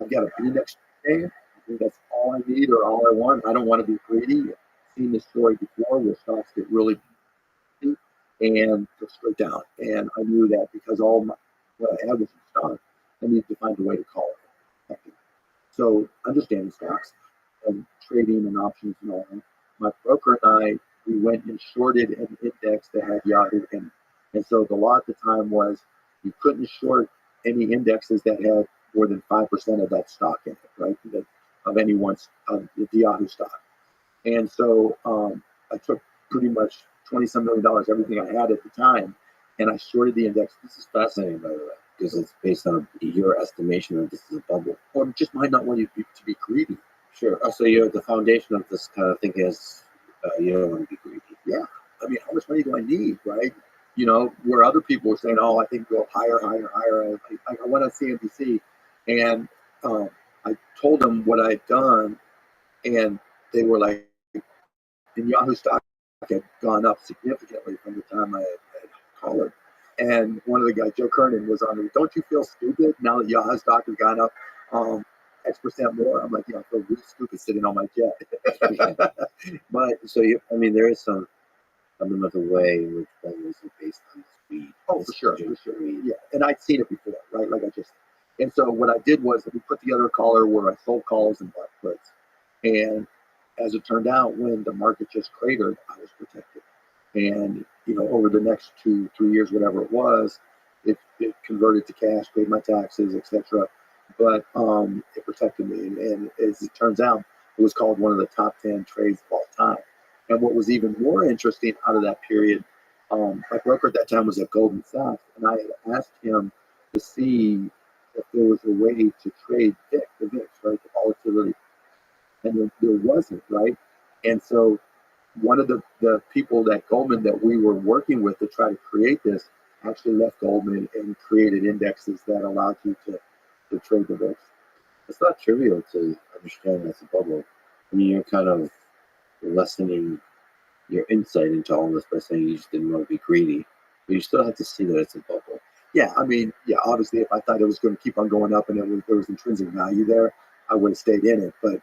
I've got to be next day. I think that's all I need or all I want. I don't want to be greedy. I've seen this story before where stocks get really deep and go straight down. And I knew that because what I had was in stock, I needed to find a way to call it. So understanding stocks and trading and options and all that, my broker and I, we went and shorted an index that had Yahoo in it. And so the law at the time was you couldn't short any indexes that had more than 5% of that stock in it, right? Of anyone's of the Yahoo stock. And so I took pretty much $20-some million, everything I had at the time, and I shorted the index. This is fascinating, by the way, because it's based on your estimation that this is a bubble. Or just might not want you to be greedy. Sure. So you're the foundation of this kind of thing is you don't want to be greedy. Yeah. I mean, how much money do I need, right? Where other people were saying, oh, I think go higher. I went on CNBC, and I told them what I'd done, and they were like, and Yahoo stock had gone up significantly from the time I had collared. And one of the guys, Joe Kernan, was on me, don't you feel stupid now that Yahoo stock has gone up X% more? I'm like, yeah, I feel really stupid sitting on my jet. But so there is some fundamental way in which bubbles are based on speed. Oh, for sure. Yeah, and I'd seen it before, right? And so what I did was we put together a collar where I sold calls and bought puts. And as it turned out, when the market just cratered, I was protected. And over the next 2, 3 years, whatever it was, it converted to cash, paid my taxes, etc. But it protected me, and as it turns out, it was called one of the top 10 trades of all time. And what was even more interesting out of that period, my broker at that time was at Goldman Sachs, and I had asked him to see if there was a way to trade the VIX, right, the volatility, and there wasn't, right? And so one of the people at Goldman that we were working with to try to create this actually left Goldman and created indexes that allowed you to trade the VIX. It's not trivial to understand that's a bubble. I mean, you're kind of lessening your insight into all this by saying you just didn't want to be greedy, but you still have to see that it's a bubble. Yeah, I mean, yeah, obviously, if I thought it was going to keep on going up and there was intrinsic value there, I would have stayed in it. But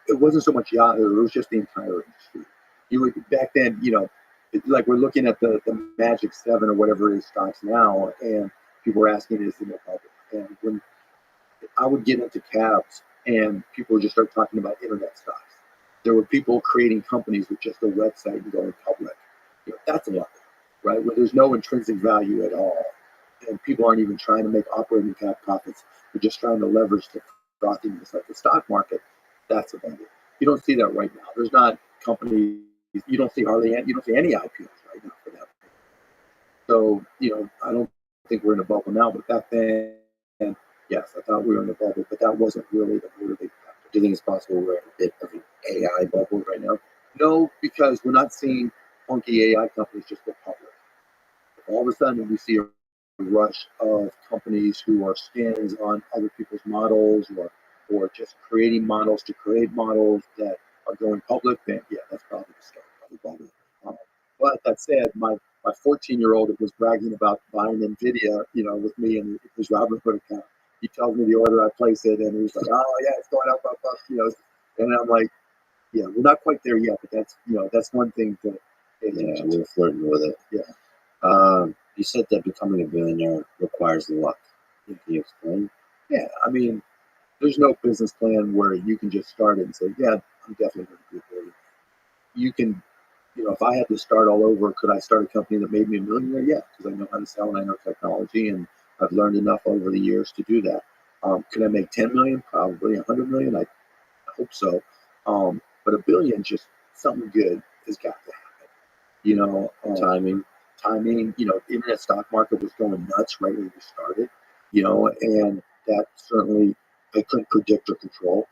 it wasn't so much Yahoo; it was just the entire industry. You would back then, like we're looking at the Magic 7 or whatever it is stocks now, and people were asking, "Is it a bubble?" And when I would get into cabs, and people would just start talking about internet stocks. There were people creating companies with just a website and going public. That's a bubble, right? Where there's no intrinsic value at all. And people aren't even trying to make operating cap profits. They're just trying to leverage the frothiness like the stock market. That's a bubble. You don't see that right now. There's not companies. You don't see any IPOs right now for that. So I don't think we're in a bubble now. But back then, yes, I thought we were in a bubble. But that wasn't really the motivating factor. Do you think it's possible we're in a bit of an AI bubble right now? No, because we're not seeing funky AI companies just go public. All of a sudden, we see a rush of companies who are skins on other people's models or just creating models to create models that are going public, then yeah, that's probably the start of the bubble. But that said, my 14-year-old was bragging about buying NVIDIA, with me and his Robinhood account. He tells me the order, I place it, and he's like, oh yeah, it's going up, and I'm like, yeah, we're not quite there yet, but that's one thing to pay attention to. We're flirting with it. Yeah. You said that becoming a billionaire requires luck. Can you explain? Yeah, I mean, there's no business plan where you can just start it and say, yeah, I'm definitely going to be a billionaire. You can, if I had to start all over, could I start a company that made me a millionaire? Yeah, because I know how to sell and I know technology, and I've learned enough over the years to do that. Could I make 10 million? Probably. 100 million? I hope so. But a billion, just something good has got to happen. Timing, the internet stock market was going nuts right when we started, and that certainly I couldn't predict or control.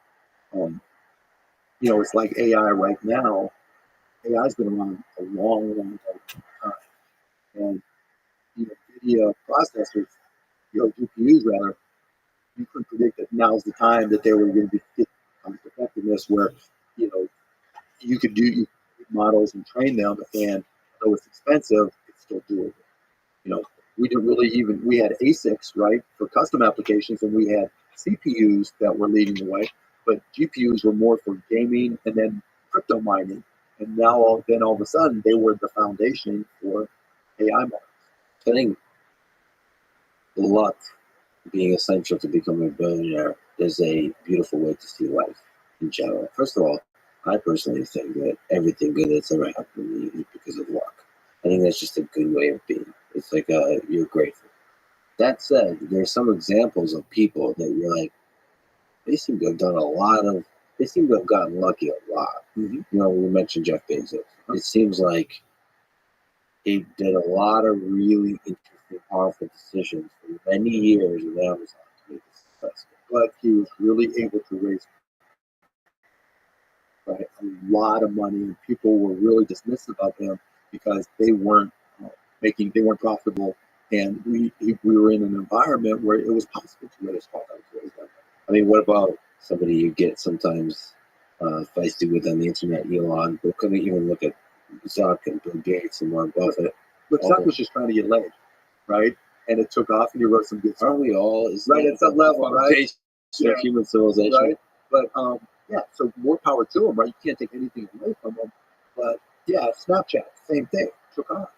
It's like AI right now. AI's been around a long, long, time. And NVIDIA processors, GPUs rather, you couldn't predict that now's the time that they were going to get effectiveness where, you could do models and train them, and though it's expensive, it's still doable. We didn't really we had ASICs, right, for custom applications, and we had CPUs that were leading the way, but GPUs were more for gaming and then crypto mining. And now, all of a sudden, they were the foundation for AI models. I think luck being essential to becoming a billionaire is a beautiful way to see life in general. First of all, I personally think that everything good that's ever happened to me is because of luck. I think that's just a good way of being. It's like you're grateful. That said, there's some examples of people that you're like, they seem to have they seem to have gotten lucky a lot. Mm-hmm. We mentioned Jeff Bezos. It seems like he did a lot of really interesting, powerful decisions for many years with Amazon to make it successful. But he was really able to raise a lot of money, and people were really dismissive of him because they weren't profitable, and we were in an environment where it was possible to raise funds. I mean, what about somebody you get sometimes feisty with on the internet, Elon, who couldn't even look at Zuck and Bill Gates and Warren Buffett? But Zuck was just trying to get laid, right? And it took off, and he wrote some good stuff. Aren't we all? Right at some level, right? Yeah. Human civilization. Right? But yeah, so more power to him, right? You can't take anything away from him. But yeah, Snapchat, same thing, took off.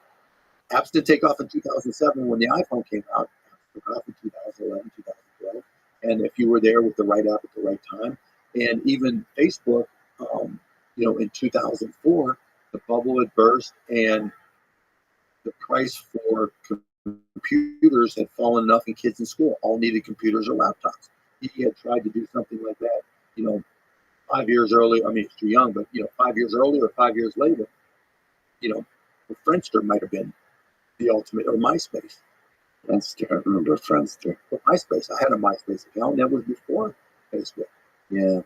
Apps did take off in 2007 when the iPhone came out. Apps took off in 2011, 2012. And if you were there with the right app at the right time, and even Facebook, in 2004, the bubble had burst, and the price for computers had fallen enough, and kids in school all needed computers or laptops. He had tried to do something like that, 5 years earlier. I mean, it's too young, but 5 years earlier or 5 years later, Friendster might have been the ultimate, or MySpace. Friendster, I remember Friendster. But MySpace, I had a MySpace account, and that was before Facebook. Yeah,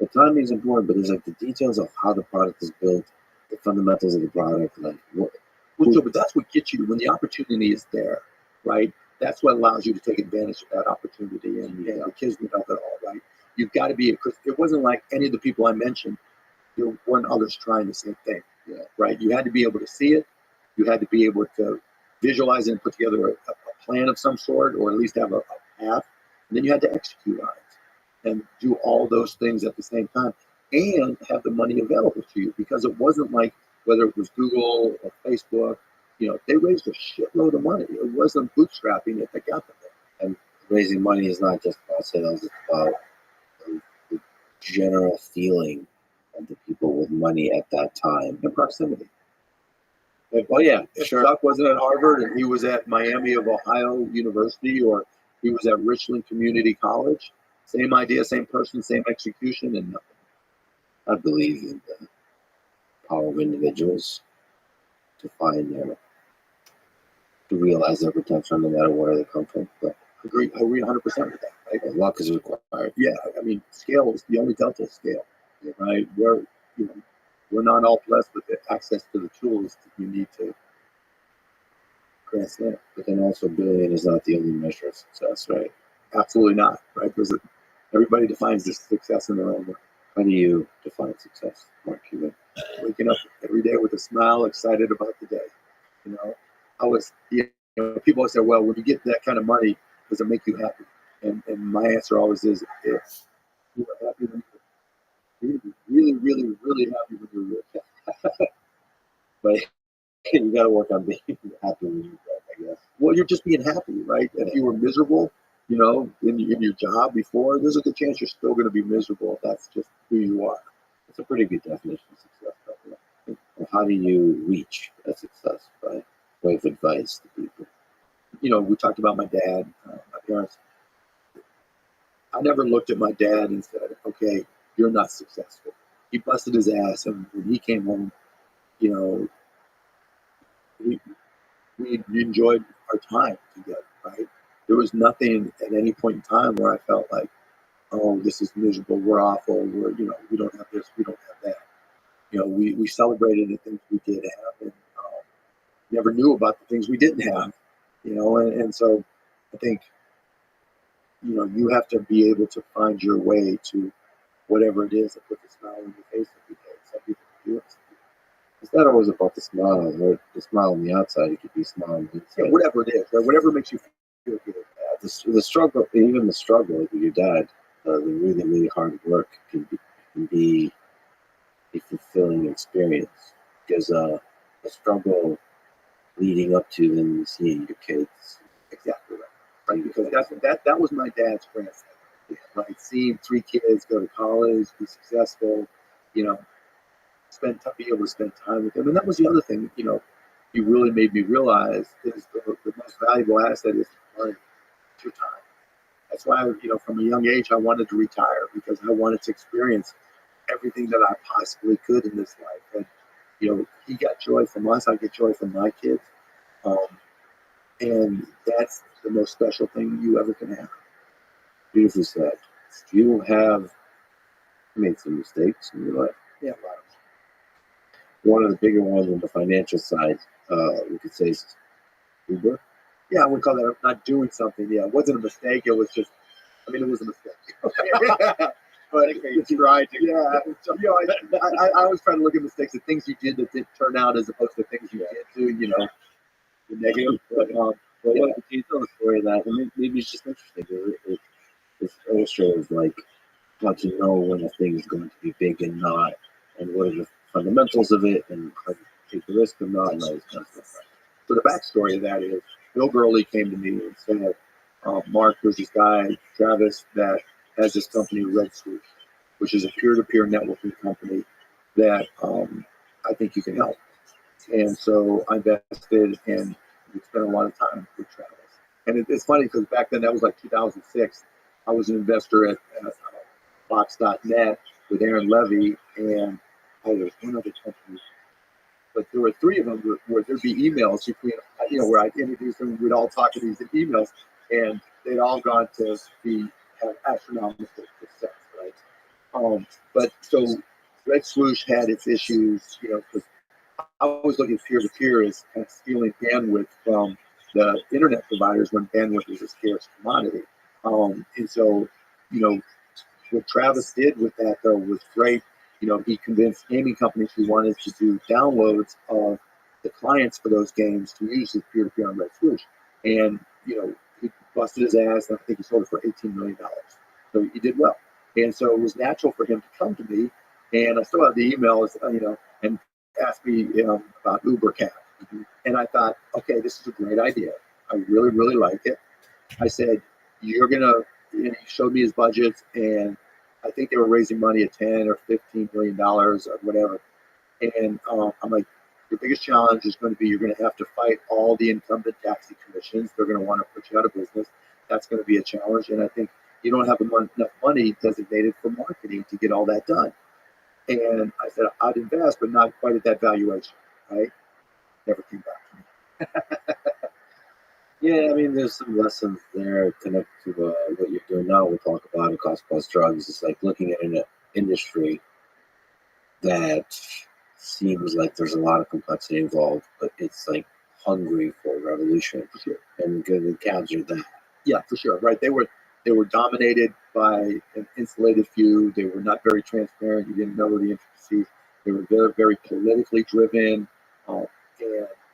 the timing is important, but there's like the details of how the product is built, the fundamentals of the product, like what. Well, sure, but that's what gets you when the opportunity is there, right? That's what allows you to take advantage of that opportunity, and the kids would help it all, right? You've got to be, because it wasn't like any of the people I mentioned. There weren't others trying the same thing, right? You had to be able to see it. You had to be able to visualize it and put together a plan of some sort, or at least have a path. And then you had to execute on it and do all those things at the same time, and have the money available to you, because it wasn't like, whether it was Google or Facebook, they raised a shitload of money. It wasn't bootstrapping it that got them there. And raising money is not just about sales; it's about the general feeling of the people with money at that time And proximity. If sure. Chuck wasn't at Harvard and he was at Miami of Ohio University, or he was at Richland Community College, same idea, same person, same execution, and nothing. I believe in the power of individuals to realize their potential no matter where they come from. But I agree 100% with that. Right? Luck is required. Yeah, I mean, scale is the only delta scale, right? We're not all blessed with the access to the tools that you need to grasp that. But then also, billion is not the only measure of success, right? Absolutely not, right? Because everybody defines this success in their own way. How do you define success, Mark Cuban? Waking up every day with a smile, excited about the day. People always say, well, when you get that kind of money, does it make you happy? And my answer always is, if you are happy when you're really, really, really happy when you're rich. But you got to work on being happy when you're rich, I guess. Well, you're just being happy, right? If you were miserable, in your job before, there's a good chance you're still going to be miserable. That's just who you are. It's a pretty good definition of success, probably. Well, how do you reach that success, right? Give advice to people. We talked about my dad, my parents. I never looked at my dad and said, okay, you're not successful. He busted his ass, and when he came home, we enjoyed our time together, right? There was nothing at any point in time where I felt like, oh, this is miserable, we're awful, we don't have this, we don't have that. We celebrated the things we did have, and never knew about the things we didn't have, and so I think, you have to be able to find your way to whatever it is that puts a smile on your face every day. Some people can do it. It's not always about the smile, or the smile on the outside. It could be a smile on the inside. Yeah, whatever it is, right? Whatever makes you feel good. The struggle, even the struggle with your dad, the really, really hard work can be a fulfilling experience, because a struggle leading up to them seeing your kids. Exactly right. Right, because that was my dad's grandson. Right, seeing 3 kids go to college, be successful, be able to spend time with them, and that was the other thing. He really made me realize is the most valuable asset is time, your time. That's why, from a young age, I wanted to retire, because I wanted to experience everything that I possibly could in this life. And he got joy from us, I get joy from my kids. And that's the most special thing you ever can have. Beautifully said. You have made some mistakes in your life. Yeah, a lot of them. One of the bigger ones on the financial side, we could say, is Uber. Yeah, I would call that not doing something. Yeah, it wasn't a mistake. It was just, it was a mistake. But you tried to. Yeah, I always try to look at mistakes and things you did that didn't turn out, as opposed to things you did do. The negative. But can you tell the story of that? And maybe it's just interesting. It's illustrative, like how to know when a thing is going to be big and not, and what are the fundamentals of it, and how to take the risk or not, and all this kind of stuff. So the backstory of that is, Bill Gurley came to me and said, Mark, there's this guy, Travis, that has this company, Red Swoosh, which is a peer-to-peer networking company that I think you can help. And so I invested, and we spent a lot of time with Travis. And it's funny because back then, that was like 2006. I was an investor at Fox.net with Aaron Levy, and there was one other company, but there were three of them where there'd be emails between, where I'd introduce them, we'd all talk to these emails, and they'd all gone to have astronomical success, right? But so Red Swoosh had its issues, because I was looking peer-to-peer as kind of stealing bandwidth from the internet providers when bandwidth was a scarce commodity. And so, what Travis did with that, though, was great. He convinced gaming companies who wanted to do downloads of the clients for those games to use his peer-to-peer on Red Swoosh. And, he busted his ass, and I think he sold it for $18 million. So he did well. And so it was natural for him to come to me, and I still have the emails, and ask me about Uber Cab. And I thought, okay, this is a great idea. I really, really like it. I said, you're going to, he showed me his budgets, and I think they were raising money at $10 or $15 million or whatever. And I'm like, your biggest challenge is going to be you're going to have to fight all the incumbent taxi commissions. They're going to want to put you out of business. That's going to be a challenge. And I think you don't have enough money designated for marketing to get all that done. And I said, I'd invest, but not quite at that valuation, right? Never came back to me. Yeah, I mean, there's some lessons there connected to what you're doing now. We'll talk about cost plus drugs. It's like looking at an industry that seems like there's a lot of complexity involved, but it's like hungry for revolution. For sure. And the cabs are that. Yeah, for sure. Right. They were dominated by an insulated few. They were not very transparent. You didn't know the intricacies. They were very, very politically driven. And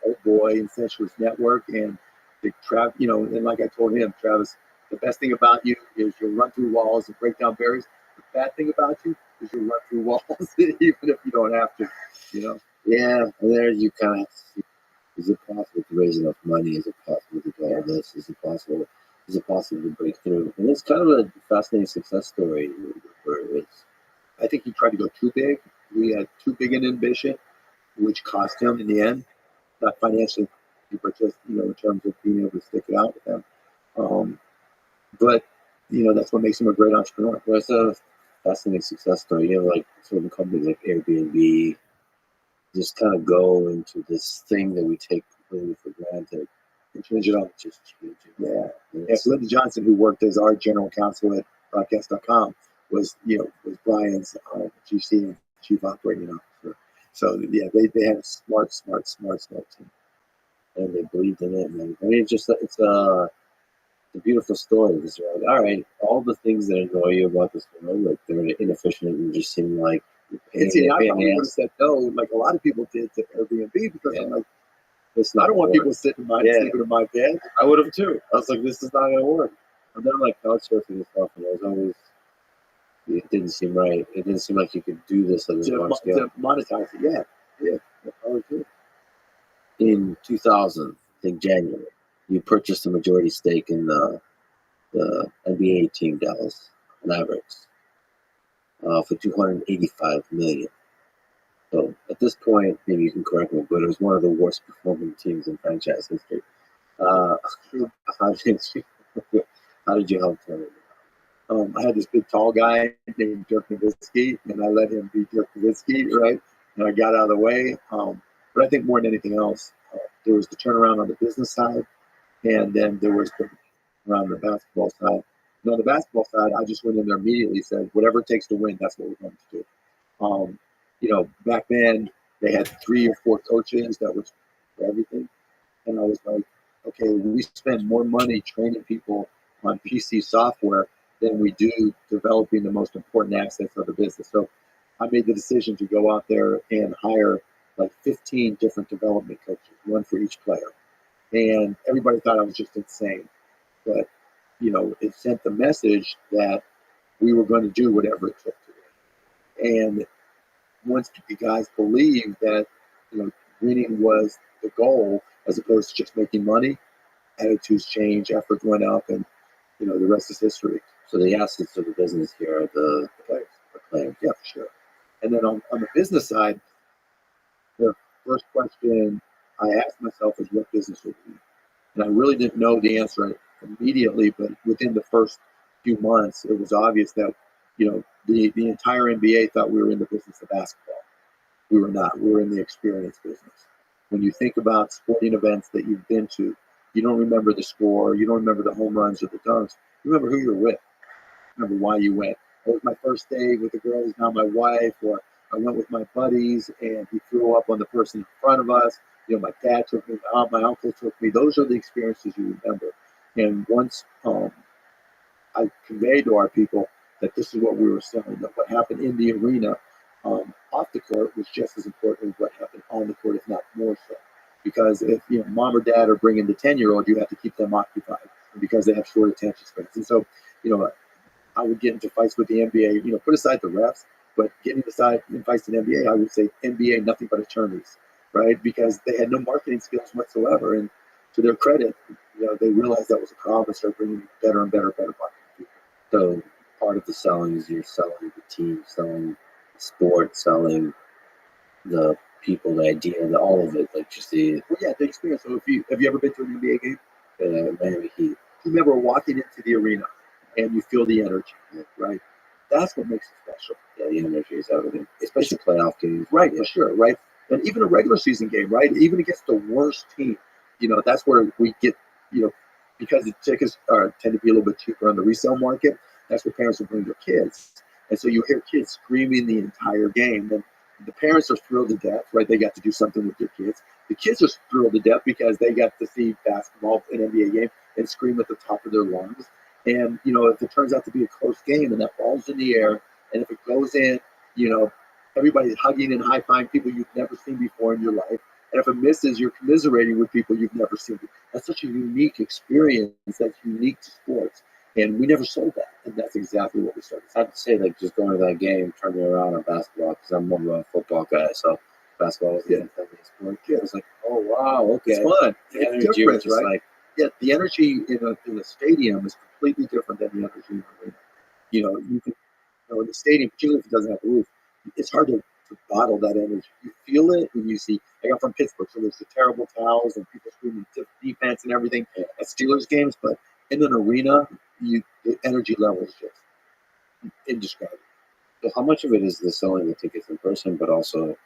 oh boy, incestuous network. And and like I told him, Travis, the best thing about you is you'll run through walls and break down barriers. The bad thing about you is you'll run through walls even if you don't have to, Yeah, and there you kind of see, is it possible to raise enough money? Is it possible to do all this? Is it possible to break through? And it's kind of a fascinating success story where it's, I think he tried to go too big. We had too big an ambition, which cost him in the end, not financially, but just, in terms of being able to stick it out with them. But, that's what makes him a great entrepreneur. well, it's a fascinating success story. Like certain companies like Airbnb just kind of go into this thing that we take completely for granted And change it up. just change it. Yeah. Yes, Linda Johnson, who worked as our general counsel at broadcast.com, was Brian's GC and chief operating officer. So yeah, they had a smart team. And they believed in it. And I mean, it's a beautiful story. Because you're like, all right, all the things that annoy you about this world, like they're inefficient and just seem like And see, I probably would have said no, like a lot of people did to Airbnb, because I'm like, I don't want people sleeping in my bed. I would have too. I was like, this is not gonna work. And then like couchsurfing and stuff, and it didn't seem right. It didn't seem like you could do this at a large scale. To monetize it, yeah. Probably too. In 2000, I think January, you purchased a majority stake in the NBA team Dallas Mavericks for $285 million. So at this point, maybe you can correct me, but it was one of the worst performing teams in franchise history. How did you help turn it? I had this big tall guy named Dirk Nowitzki, and I let him be Dirk Nowitzki, right? And I got out of the way. But I think more than anything else, there was the turnaround on the business side, and then there was the around the basketball side. And on the basketball side, I just went in there immediately, said, whatever it takes to win, that's what we're going to do. Back then they had 3 or 4 coaches that was for everything. And I was like, okay, we spend more money training people on PC software than we do developing the most important assets of the business. So I made the decision to go out there and hire like 15 different development coaches, one for each player. And everybody thought I was just insane. But, it sent the message that we were going to do whatever it took to win. And once the guys believed that, winning was the goal as opposed to just making money, attitudes changed, efforts went up, and, the rest is history. So the assets of the business here are the players. players. Yeah, for sure. And then on the business side, the first question I asked myself was, what business would we be? And I really didn't know the answer immediately, but within the first few months, it was obvious that, the entire NBA thought we were in the business of basketball. We were not. We were in the experience business. When you think about sporting events that you've been to, you don't remember the score, you don't remember the home runs or the dunks. You remember who you're with. You remember why you went. It was my first day with the girl who's now my wife, or I went with my buddies and he threw up on the person in front of us. My dad took me, my uncle took me. Those are the experiences you remember. And once I conveyed to our people that this is what we were selling, that what happened in the arena off the court was just as important as what happened on the court, if not more so. Because if mom or dad are bringing the 10-year-old, you have to keep them occupied because they have short attention spans. And so, I would get into fights with the NBA. Put aside the refs, but getting aside in fights in NBA, I would say NBA nothing but attorneys, right? Because they had no marketing skills whatsoever. And to their credit, they realized that was a problem and started bringing better and better marketing people. So part of the selling is you're selling the team, selling the sport, selling the people, the idea, all of it, like just the experience. So have you ever been to an NBA game? Miami Heat. You remember walking into the arena and you feel the energy, right? That's what makes it special. Yeah, the energy is everything, especially playoff games. Right, for sure, right? And even a regular season game, right? Even against the worst team, that's where we get, because the tickets tend to be a little bit cheaper on the resale market. That's where parents will bring their kids, and so you hear kids screaming the entire game, and the parents are thrilled to death, right? They got to do something with their kids. The kids are thrilled to death because they got to see basketball, an NBA game, and scream at the top of their lungs. And, if it turns out to be a close game and that ball's in the air, and if it goes in, everybody's hugging and high-fiving people you've never seen before in your life. And if it misses, you're commiserating with people you've never seen. That's such a unique experience that's unique to sports. And we never sold that. And that's exactly what we started. I'd say, like, just going to that game turned me around on basketball because I'm more of a football guy. So basketball was the sport. Yeah. It was like, oh, wow, okay. It's fun. The It's energy different, was just right? like, The energy in a stadium is completely different than the energy in the arena. You can, in the stadium, particularly if it doesn't have a roof, it's hard to bottle that energy. You feel it when you see. I got from Pittsburgh, so there's the terrible towels and people screaming defense and everything at Steelers games. But in an arena, the energy level is just indescribable. so how much of it is the selling the tickets in person, but also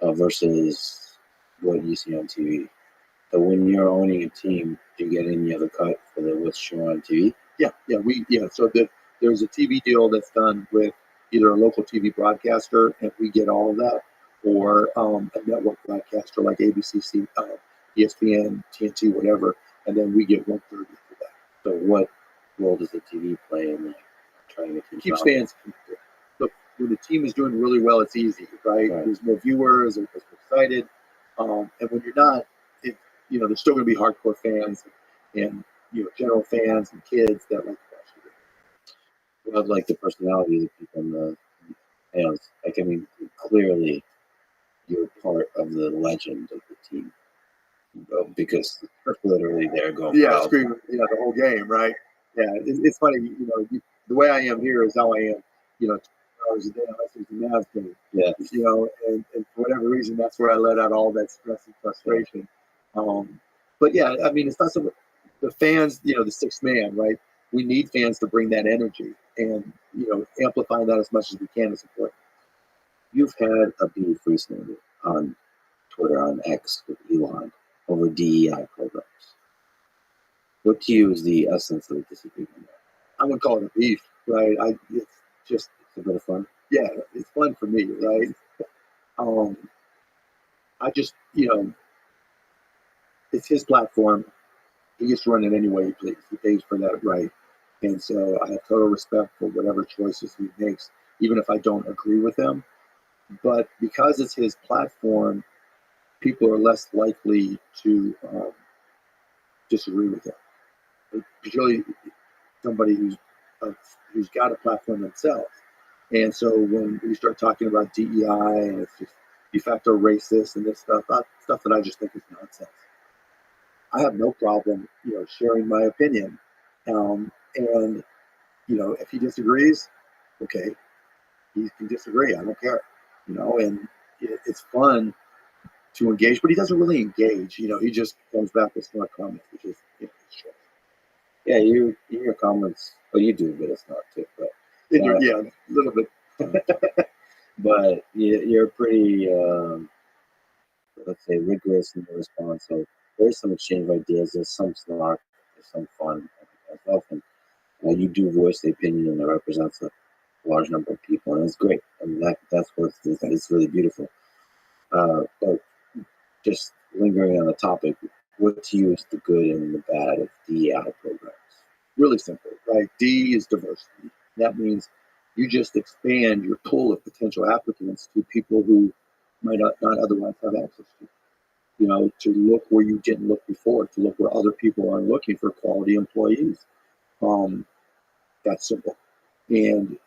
versus what you see on TV? So when you're owning a team, do you get any other cut for what's shown on TV? Yeah. So there's a TV deal that's done with either a local TV broadcaster, and we get all of that, or a network broadcaster like ABC, ESPN, TNT, whatever, and then we get 1/3 for that. So what role does the TV play in like trying to Keeps fans connected. Look, when the team is doing really well, it's easy, right? There's more viewers, and it's excited. And when you're not, there's still going to be hardcore fans and general fans and kids that like to watch the game. You have like the personality of the people in the fans. Like, I mean, clearly you're part of the legend of the team because you're literally there going, screaming, the whole game, right? Yeah, it's funny, the way I am here is how I am, 2 hours a day unless there's a Mavs game. Yeah. And for whatever reason, that's where I let out all that stress and frustration. But yeah, I mean, it's not so the fans, the sixth man, right? We need fans to bring that energy, and amplifying that as much as we can is important. You've had a beef recently on Twitter, on X with Elon over DEI programs. What to you is the essence of the disagreement? I wouldn't call it a beef, right? It's just a bit of fun. Yeah, it's fun for me, right? I just, it's his platform. He gets to run it any way he pleases. He pays for that right. And so I have total respect for whatever choices he makes, even if I don't agree with them. But because it's his platform, people are less likely to disagree with him. Particularly somebody who's got a platform themselves. And so when we start talking about DEI and it's just de facto racist and this stuff that I just think is nonsense. I have no problem, sharing my opinion. And, if he disagrees, okay, he can disagree. I don't care, and it's fun to engage, but he doesn't really engage. He just comes back with smart comments, which is short. Yeah, your comments. Well, you do, but it's not too. But Yeah, a little bit. but you're pretty, let's say, rigorous in your response. So there's some exchange of ideas. There's some snark. There's some fun. As often, you do voice the opinion that represents a large number of people, and it's great. And that's it's really beautiful. But just lingering on the topic, what to you is the good and the bad of DEI programs? Really simple, right? D is diversity. That means you just expand your pool of potential applicants to people who might not otherwise have access to. To look where you didn't look before, to look where other people are looking for quality employees. That's simple. And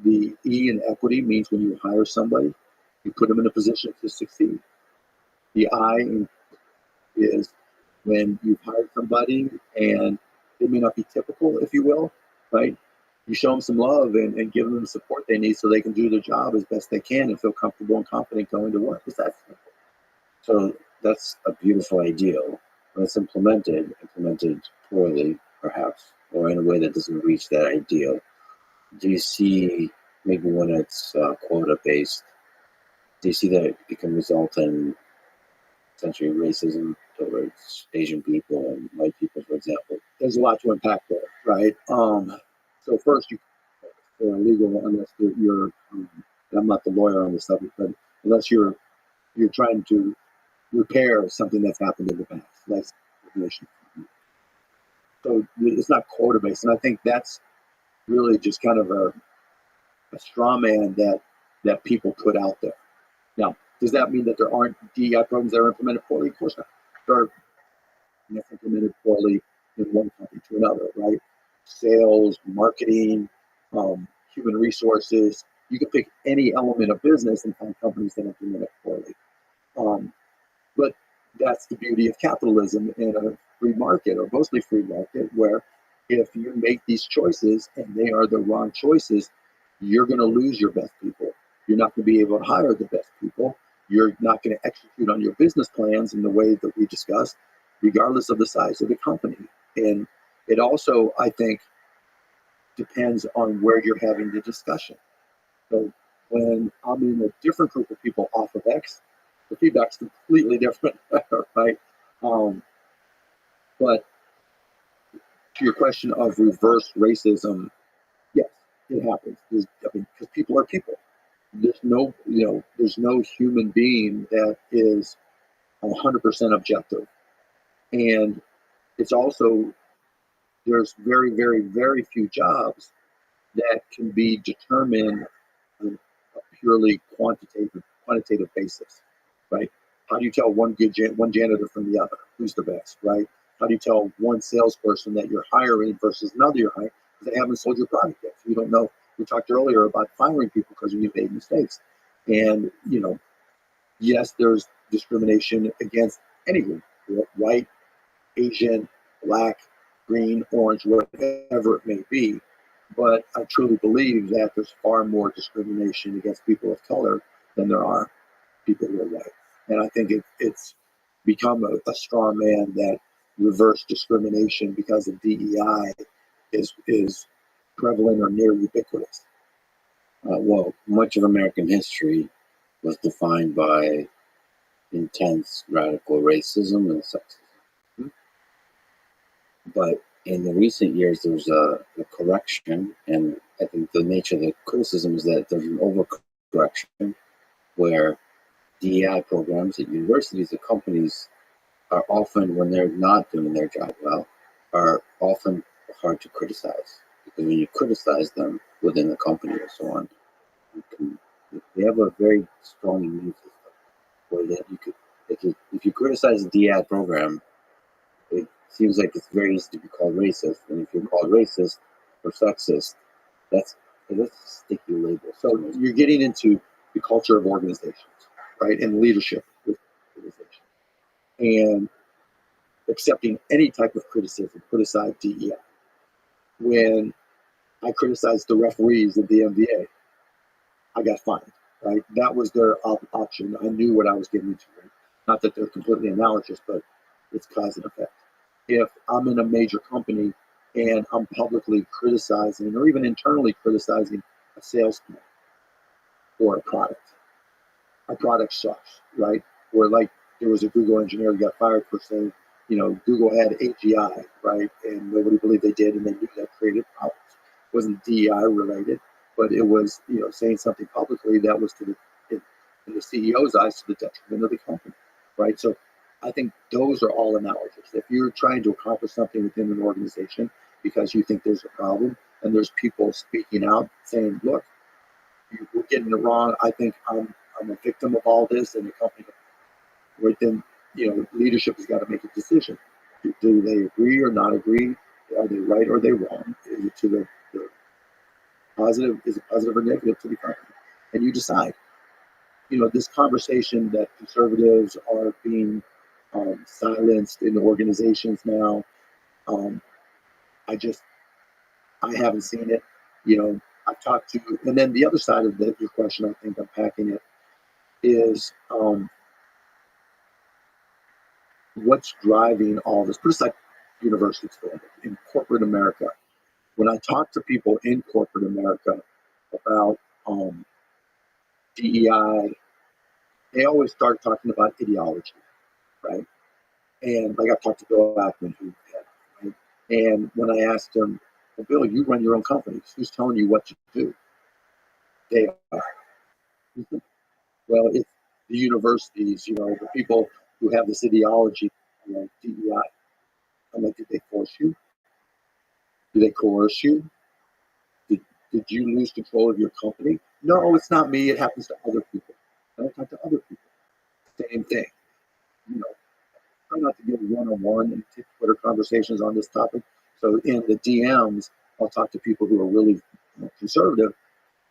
the E in equity means when you hire somebody, you put them in a position to succeed. The I is when you've hired somebody and they may not be typical, if you will, right? You show them some love and give them the support they need so they can do their job as best they can and feel comfortable and confident going to work. It's that simple. So that's a beautiful ideal. When it's implemented poorly, perhaps, or in a way that doesn't reach that ideal, do you see maybe when it's quota based, do you see that it can result in essentially racism towards Asian people and white people, for example? There's a lot to unpack there, right? So first, for legal, unless you're I'm not the lawyer on the subject, but unless you're trying to repair something that's happened in the past, like discrimination. So it's not quota based, and I think that's really just kind of a straw man that people put out there. Now, does that mean that there aren't DEI programs that are implemented poorly? Of course not. They're implemented poorly in one company to another, right? Sales, marketing, human resources. You can pick any element of business and find companies that implement it poorly. But that's the beauty of capitalism in a free market, or mostly free market, where if you make these choices and they are the wrong choices, you're going to lose your best people. You're not going to be able to hire the best people. You're not going to execute on your business plans in the way that we discussed, regardless of the size of the company. And it also, I think, depends on where you're having the discussion. So when I'm in a different group of people off of X, the feedback's completely different, right? But to your question of reverse racism, yes, it happens. Because people are people. There's no human being that is 100% objective, and it's also there's very, very, very few jobs that can be determined on a purely quantitative basis, right? How do you tell one janitor from the other? Who's the best, right? How do you tell one salesperson that you're hiring versus another you're hiring because they haven't sold your product yet? So you don't know. We talked earlier about firing people because you've made mistakes, and yes, there's discrimination against any group, white, Asian, black, green, orange, whatever it may be. But I truly believe that there's far more discrimination against people of color than there are people who are white. And I think it's become a straw man that reverse discrimination because of DEI is prevalent or near ubiquitous. Well, much of American history was defined by intense radical racism and sexism. But in the recent years, there's a correction, and I think the nature of the criticism is that there's an overcorrection where DEI programs at universities and companies are often, when they're not doing their job well, are often hard to criticize. Because when you criticize them within the company or so on, they have a very strong immune system. Where that if you criticize a DEI program, it seems like it's very easy to be called racist. And if you're called racist or sexist, that's a sticky label. So you're getting into the culture of organizations, right, and leadership with organizations, and accepting any type of criticism, put aside DEI. When I criticized the referees of the NBA, I got fined, right? That was their option. I knew what I was getting into, Not that they're completely analogous, but it's cause and effect. If I'm in a major company and I'm publicly criticizing or even internally criticizing a salesman or a product sucks, right? Or like there was a Google engineer who got fired for saying, Google had AGI, right? And nobody believed they did, and they knew that created problems. It wasn't DEI related, but it was, saying something publicly that was in the CEO's eyes, to the detriment of the company, right? So I think those are all analogous. If you're trying to accomplish something within an organization because you think there's a problem and there's people speaking out saying, look, we're getting it wrong. I think I'm a victim of all this, and the company, right then, leadership has got to make a decision. Do they agree or not agree? Are they right or are they wrong? Is it to the positive? Is it positive or negative to the company? And you decide. This conversation that conservatives are being silenced in organizations now. I haven't seen it. I've talked to, and then the other side of your question, I think unpacking it is what's driving all this. Put aside universities in corporate America. When I talk to people in corporate America about DEI, they always start talking about ideology, right? And like I've talked to Bill Ackman, right? And when I asked him, well, Bill, you run your own companies. Who's telling you what to do? They are. Well, it's the universities, the people who have this ideology, DEI. I'm like, did they force you? Did they coerce you? Did you lose control of your company? No, it's not me. It happens to other people. And I talk to other people. Same thing. Try not to give one-on-one and Twitter conversations on this topic. So in the DMs, I'll talk to people who are really conservative,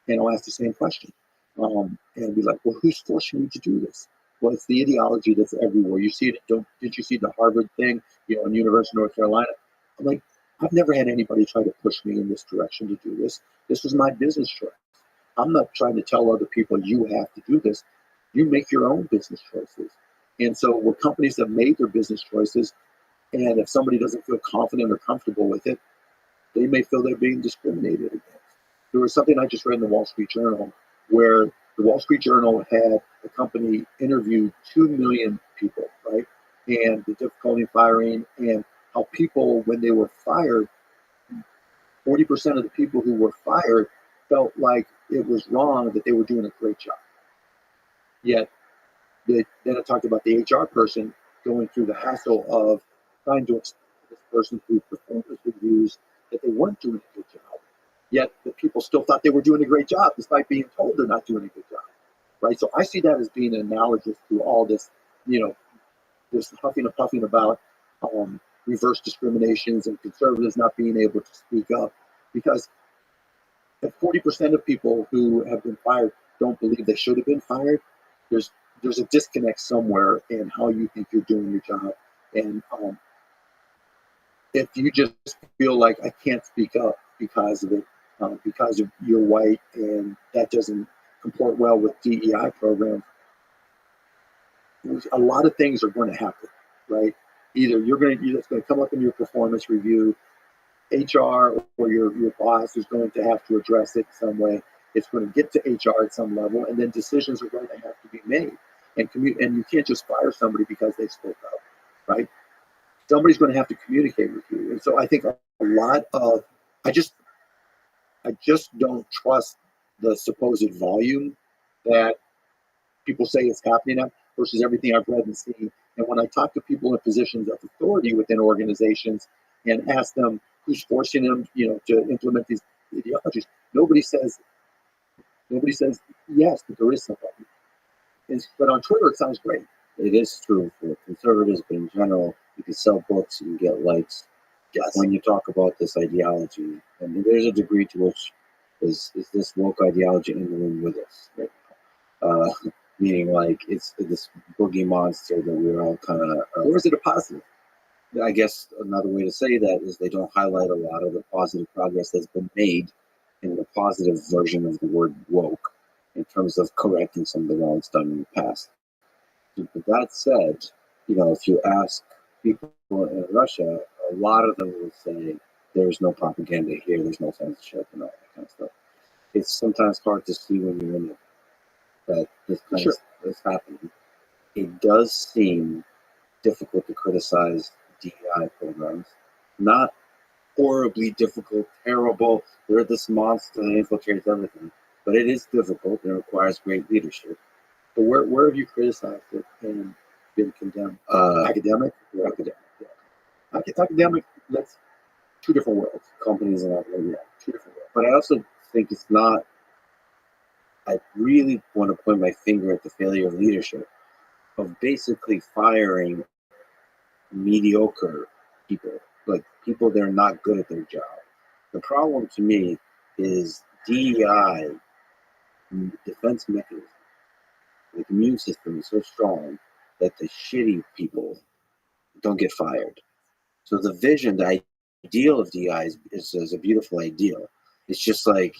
and I'll ask the same question. And be like, well, who's forcing you to do this? Well, it's the ideology that's everywhere. You see it. Did you see the Harvard thing, in University of North Carolina? I'm like, I've never had anybody try to push me in this direction to do this. This was my business choice. I'm not trying to tell other people you have to do this. You make your own business choices. And so where companies have made their business choices, and if somebody doesn't feel confident or comfortable with it, they may feel they're being discriminated against. There was something I just read in the Wall Street Journal where the Wall Street Journal had a company interview 2 million people, right? And the difficulty in firing and how people, when they were fired, 40% of the people who were fired felt like it was wrong that they were doing a great job. Yet, then I talked about the HR person going through the hassle of trying to explain to this person through performance reviews that they weren't doing a good job. Yet the people still thought they were doing a great job despite being told they're not doing a good job, right? So I see that as being analogous to all this, this huffing and puffing about reverse discriminations and conservatives not being able to speak up, because if 40% of people who have been fired don't believe they should have been fired, there's a disconnect somewhere in how you think you're doing your job. And if you just feel like I can't speak up because of it, because you're white and that doesn't comport well with DEI programs, a lot of things are going to happen, right? Either it's going to come up in your performance review, HR or your boss is going to have to address it some way. It's going to get to HR at some level, and then decisions are going to have to be made. And you can't just fire somebody because they spoke up, right? Somebody's going to have to communicate with you. And so I think a lot of I just don't trust the supposed volume that people say is happening at versus everything I've read and seen. And when I talk to people in positions of authority within organizations and ask them who's forcing them, to implement these ideologies, nobody says yes, but there is somebody. But on Twitter, it sounds great. It is true for conservatives, but in general, you can sell books and get likes. Yes. When you talk about this ideology, and there's a degree to which is this woke ideology in the room with us right now. Meaning like it's this boogie monster that we're all kind of. Or is it a positive? I guess another way to say that is they don't highlight a lot of the positive progress that's been made in the positive version of the word woke in terms of correcting some of the wrongs done in the past. But that said, if you ask people in Russia, a lot of them will say there's no propaganda here, there's no censorship, and all that kind of stuff. It's sometimes hard to see when you're in it that this kind Sure. of stuff is happening. It does seem difficult to criticize DEI programs. Not horribly difficult, terrible. They're this monster that infiltrates everything. But it is difficult and it requires great leadership. But where have you criticized it and been condemned? Academic? Or academic Academic, that's two different worlds. companies and academia. Two different worlds. But I also think it's not. I really want to point my finger at the failure of leadership of basically firing mediocre people, like people that are not good at their job. The problem to me is DEI defense mechanism. The immune system is so strong that the shitty people don't get fired. So the vision, the ideal of DEI is a beautiful ideal. It's just like,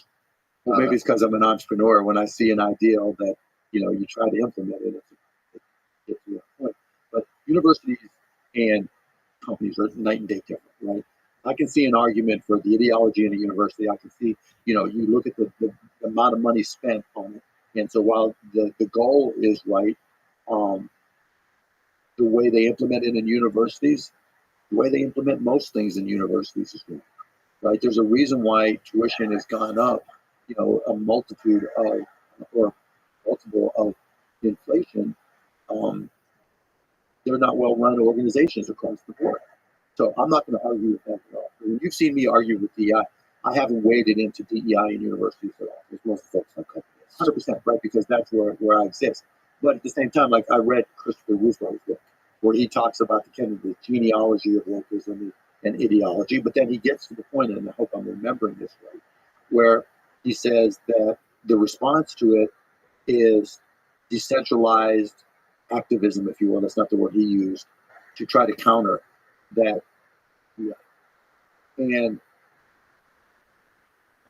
Well, maybe it's because I'm an entrepreneur. When I see an ideal that you try to implement it, it's a point. But universities and companies are night and day different, right? I can see an argument for the ideology in a university. I can see, you look at the amount of money spent on it. And so while the goal is right, the way they implement it in universities, the way they implement most things in universities is wrong, right? There's a reason why tuition has gone up, a multitude of, or multiple of inflation. They're not well-run organizations across the board. So I'm not going to argue with that at all. When you've seen me argue with DEI, I haven't waded into DEI in universities at all. there's most folks on companies. 100%, right? Because that's where I exist. But at the same time, like I read Christopher Russo's book, where he talks about the genealogy of wokeism and ideology, but then he gets to the point, and I hope I'm remembering this right, where he says that the response to it is decentralized activism, if you will. That's not the word he used, to try to counter that. Yeah. And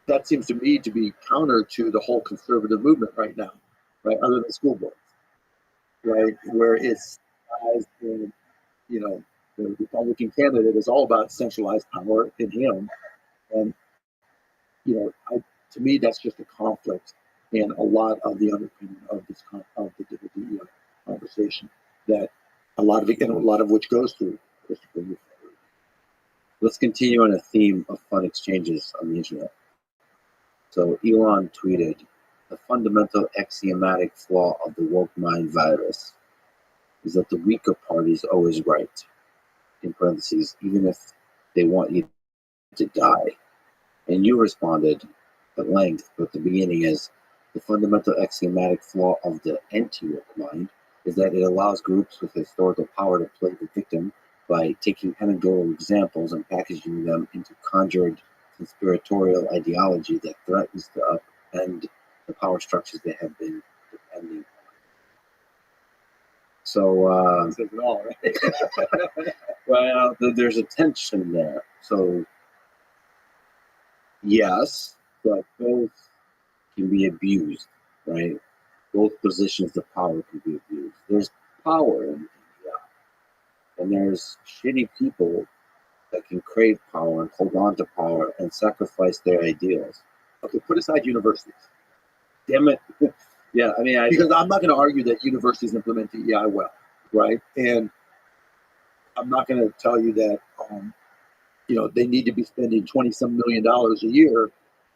that seems to me to be counter to the whole conservative movement right now, right? Other than school boards, right? Where it's, the Republican candidate is all about centralized power in him. And, to me, that's just a conflict and a lot of the underpinning of this of the conversation that a lot of which goes through Christopher Russo. Let's continue on a theme of fun exchanges on the internet. So Elon tweeted, the fundamental axiomatic flaw of the woke mind virus is that the weaker party is always right, in parentheses, even if they want you to die. And you responded at length, but the beginning is, the fundamental axiomatic flaw of the anti-woke mind is that it allows groups with historical power to play the victim by taking anecdotal examples and packaging them into conjured conspiratorial ideology that threatens to upend the power structures they have been depending on. So, Says it all, right? well, there's a tension there. So, yes, but both can be abused, right? Both positions of power can be abused. There's power in India, and there's shitty people that can crave power and hold on to power and sacrifice their ideals. Okay, put aside universities. Damn it. Yeah, I mean, Because I'm not going to argue that universities implement DEI well, right? And I'm not going to tell you that, they need to be spending $20-some million a year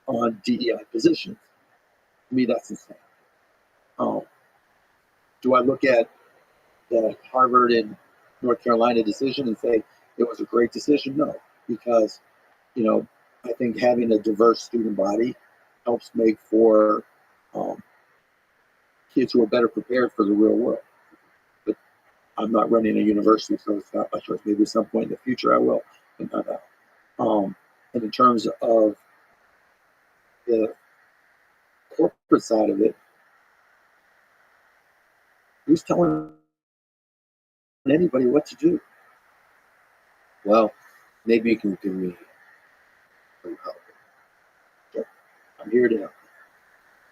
on DEI positions. To me, that's insane. Do I look at the Harvard and North Carolina decision and say it was a great decision? No, because, I think having a diverse student body helps make for kids who are better prepared for the real world. But I'm not running a university, so it's not my choice. Maybe at some point in the future I will, but not now. And in terms of the corporate side of it, who's telling anybody what to do? well, maybe you can give me some help. I'm here to help.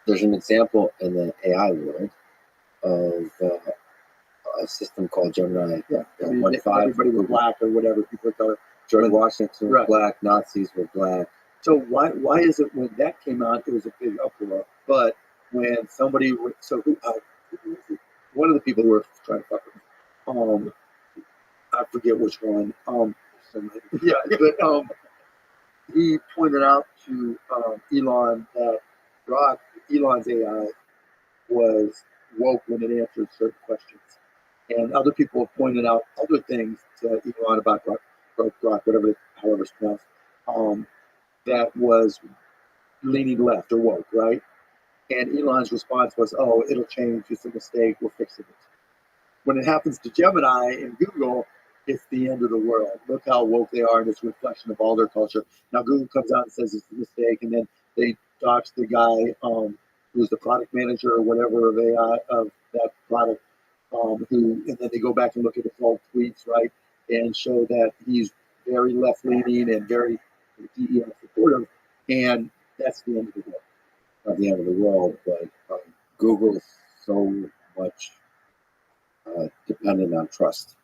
There's an example in the AI world of a system called Gemini. Yeah, I that mean, won five. everybody was black or whatever. People thought. George Washington was Right. black. Nazis were black. So why is it when that came out it was a big uproar, but when somebody one of the people who were trying to fuck with me, I forget which one. Yeah, but he pointed out to Elon that Elon's AI was woke when it answered certain questions, and other people have pointed out other things to Elon about Grok, however it's pronounced, that was leaning left or woke, right? And Elon's response was, "Oh, it'll change. It's a mistake. We're fixing it." When it happens to Gemini and Google, it's the end of the world. Look how woke they are, and it's a reflection of all their culture. Now Google comes out and says it's a mistake, and then they dox the guy who's the product manager or whatever of AI of that product, and then they go back and look at his old tweets, right, and show that he's very left leaning and very DEI supportive, and that's the end of the world. Not the end of the world, but Google is so much dependent on trust.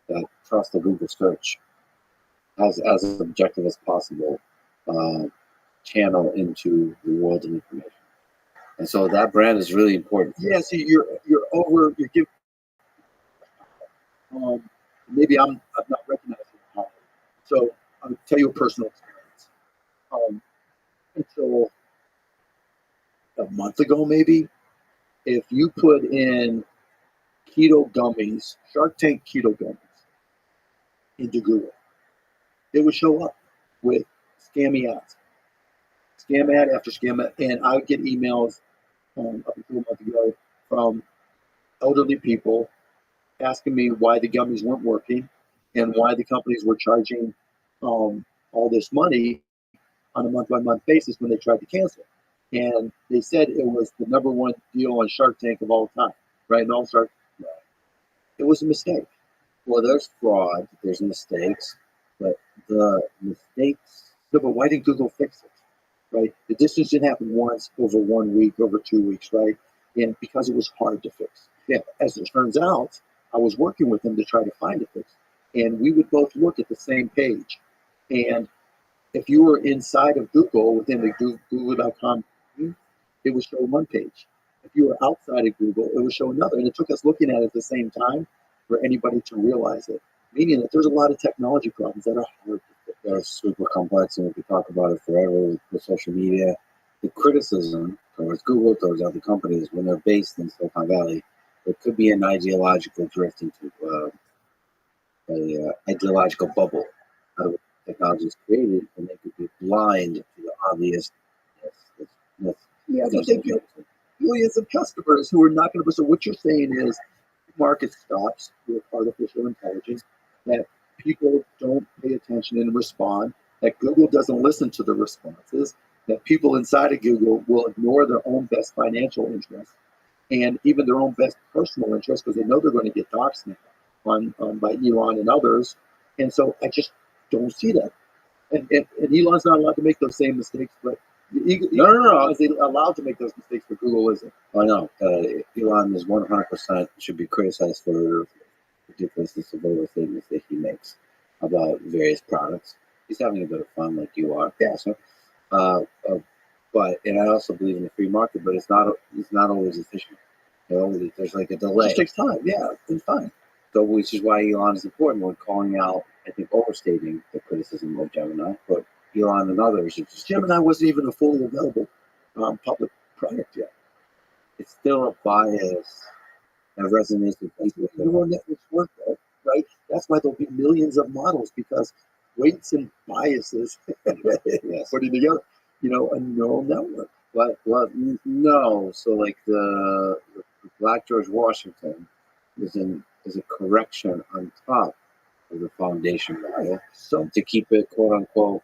That trust of Google search as objective as possible channel into the world of information. And so that brand is really important. Yeah, see, you're giving. Maybe I'm not recognizing how. So I'll tell you a personal experience. Until a month ago, maybe, if you put in keto gummies, Shark Tank keto gummies, into Google, it would show up with scammy ads, scam ad after scam ad, and I would get emails up until a month ago from elderly people asking me why the gummies weren't working and why the companies were charging all this money on a month-by-month basis when they tried to cancel. And they said it was the number one deal on Shark Tank of all time, right? And all Shark, it was a mistake. Well, there's fraud, there's mistakes, but the mistakes. No, but why didn't Google fix it? Right? The distance didn't happen once, over 1 week, over 2 weeks, right? And because it was hard to fix. Yeah, as it turns out, I was working with them to try to find a fix. And we would both look at the same page. And if you were inside of Google, within the Google.com, it would show one page. If you were outside of Google, it would show another. And it took us looking at it at the same time for anybody to realize it. Meaning that there's a lot of technology problems that are hard to fix. They're super complex, and we could talk about it forever with social media. The criticism towards Google, towards other companies, when they're based in Silicon Valley, there could be an ideological drift into an ideological bubble out of what technology is created, and they could be blind to the obvious. Yeah, but they get millions of customers who are not going to. So what you're saying is, market stops with artificial intelligence, that people don't pay attention and respond, that Google doesn't listen to the responses, that people inside of Google will ignore their own best financial interests and even their own best personal interests because they know they're going to get doxxed now by Elon and others. And so I just don't see that. And Elon's not allowed to make those same mistakes, but No. Is he allowed to make those mistakes, but Google isn't? I know. Elon is 100% should be criticized for ridiculousness of all the statements that he makes about various products. He's having a bit of fun, like you are. Yeah. So, but I also believe in the free market, but it's not always efficient. There's like a delay. It just takes time. Yeah, it's fine. So, which is why Elon is important when calling out, I think, overstating the criticism of Gemini, but Elon and others. Gemini wasn't even a fully available public product yet. It's still a bias that resonates with people. Neural networks work, though, right? That's why there'll be millions of models because weights and biases putting together, a neural network. Well, no. So, like the Black George Washington is a correction on top of the foundation model, so to keep it quote unquote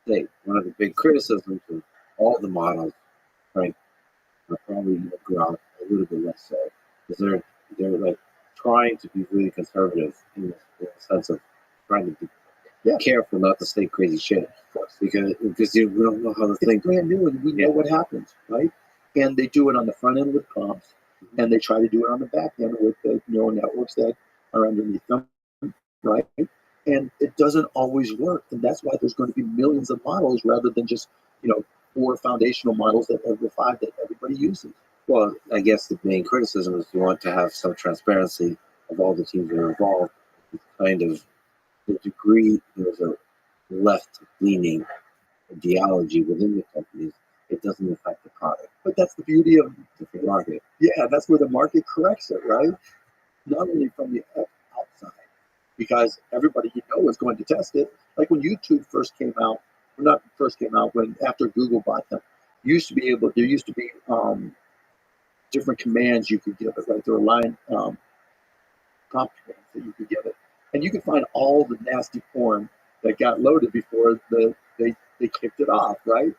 safe. One of the big criticisms of all the models, right, are probably Grok a little bit less so, because they're like trying to be really conservative in the sense of trying to be careful not to say crazy shit, because we don't know how to think. It's brand new, and we know what happens, right? And they do it on the front end with prompts. and they try to do it on the back end with the neural networks that are underneath them, right? And it doesn't always work, and that's why there's going to be millions of models rather than just 4 foundational models that of the 5 that everybody uses. Well, I guess the main criticism is you want to have some transparency of all the teams that are involved. It's kind of the degree there's a left-leaning ideology within the companies, it doesn't affect the product. But that's the beauty of The market. Yeah, that's where the market corrects it, right? Not only from the outside, because everybody is going to test it. Like when YouTube first came out, or not first came out, when after Google bought them, there used to be different commands you could give it, like there were line prompt commands that you could give it, and you could find all the nasty porn that got loaded before they kicked it off, right?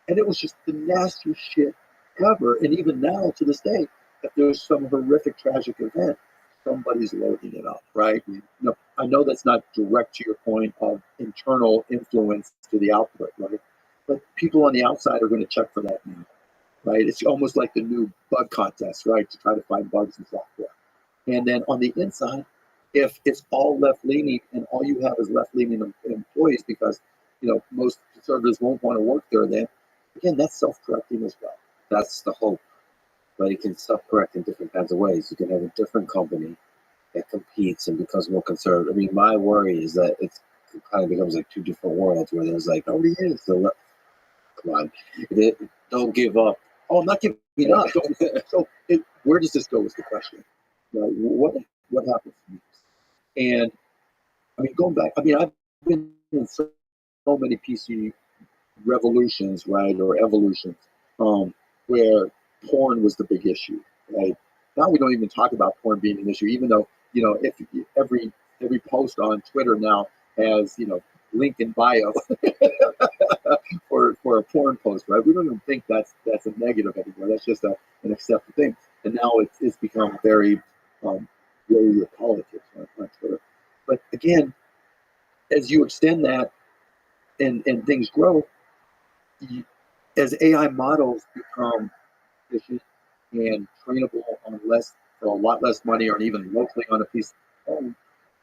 And it was just the nastiest shit ever. And even now, to this day, if there's some horrific, tragic event, somebody's loading it up, right? No, I know that's not direct to your point of internal influence to the output, right? But people on the outside are going to check for that now, right? It's almost like the new bug contest, right? To try to find bugs in software. And then on the inside, if it's all left-leaning and all you have is left-leaning employees because, most conservatives won't want to work there, then again, that's self-correcting as well. That's the hope. But it can self-correct in different kinds of ways. You can have a different company that competes and becomes more conservative. I mean, my worry is that it kind of becomes like 2 different worlds where there's like, oh, he is. Come on. Don't give up. Oh, I'm not giving up. So where does this go is the question. What happens next? And I mean, going back, I've been in so many PC revolutions, right, or evolutions, where porn was the big issue, right? Now we don't even talk about porn being an issue, even though if every post on Twitter now has link in bio for a porn post, right? We don't even think that's a negative anymore. That's just an accepted thing, and now it's become very warrior politics on Twitter. But again, as you extend that and things grow, as AI models become efficient and trainable for a lot less money, or even locally on a piece of phone,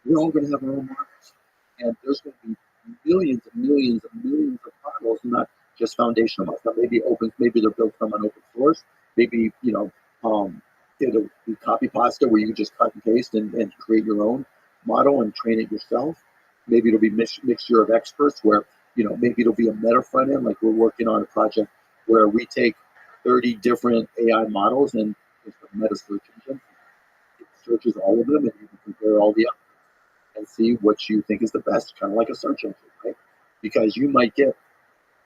we're all going to have our own models, and there's going to be millions and millions and millions of models, not just foundational models. Now, maybe they're built from an open source. Maybe it'll be copy pasta where you can just cut and paste and create your own model and train it yourself. Maybe it'll be mixture of experts where maybe it'll be a meta front end, like we're working on a project where we take 30 different AI models and it's a meta search engine. It searches all of them and you can compare all the others and see what you think is the best, kind of like a search engine, right? Because you might get,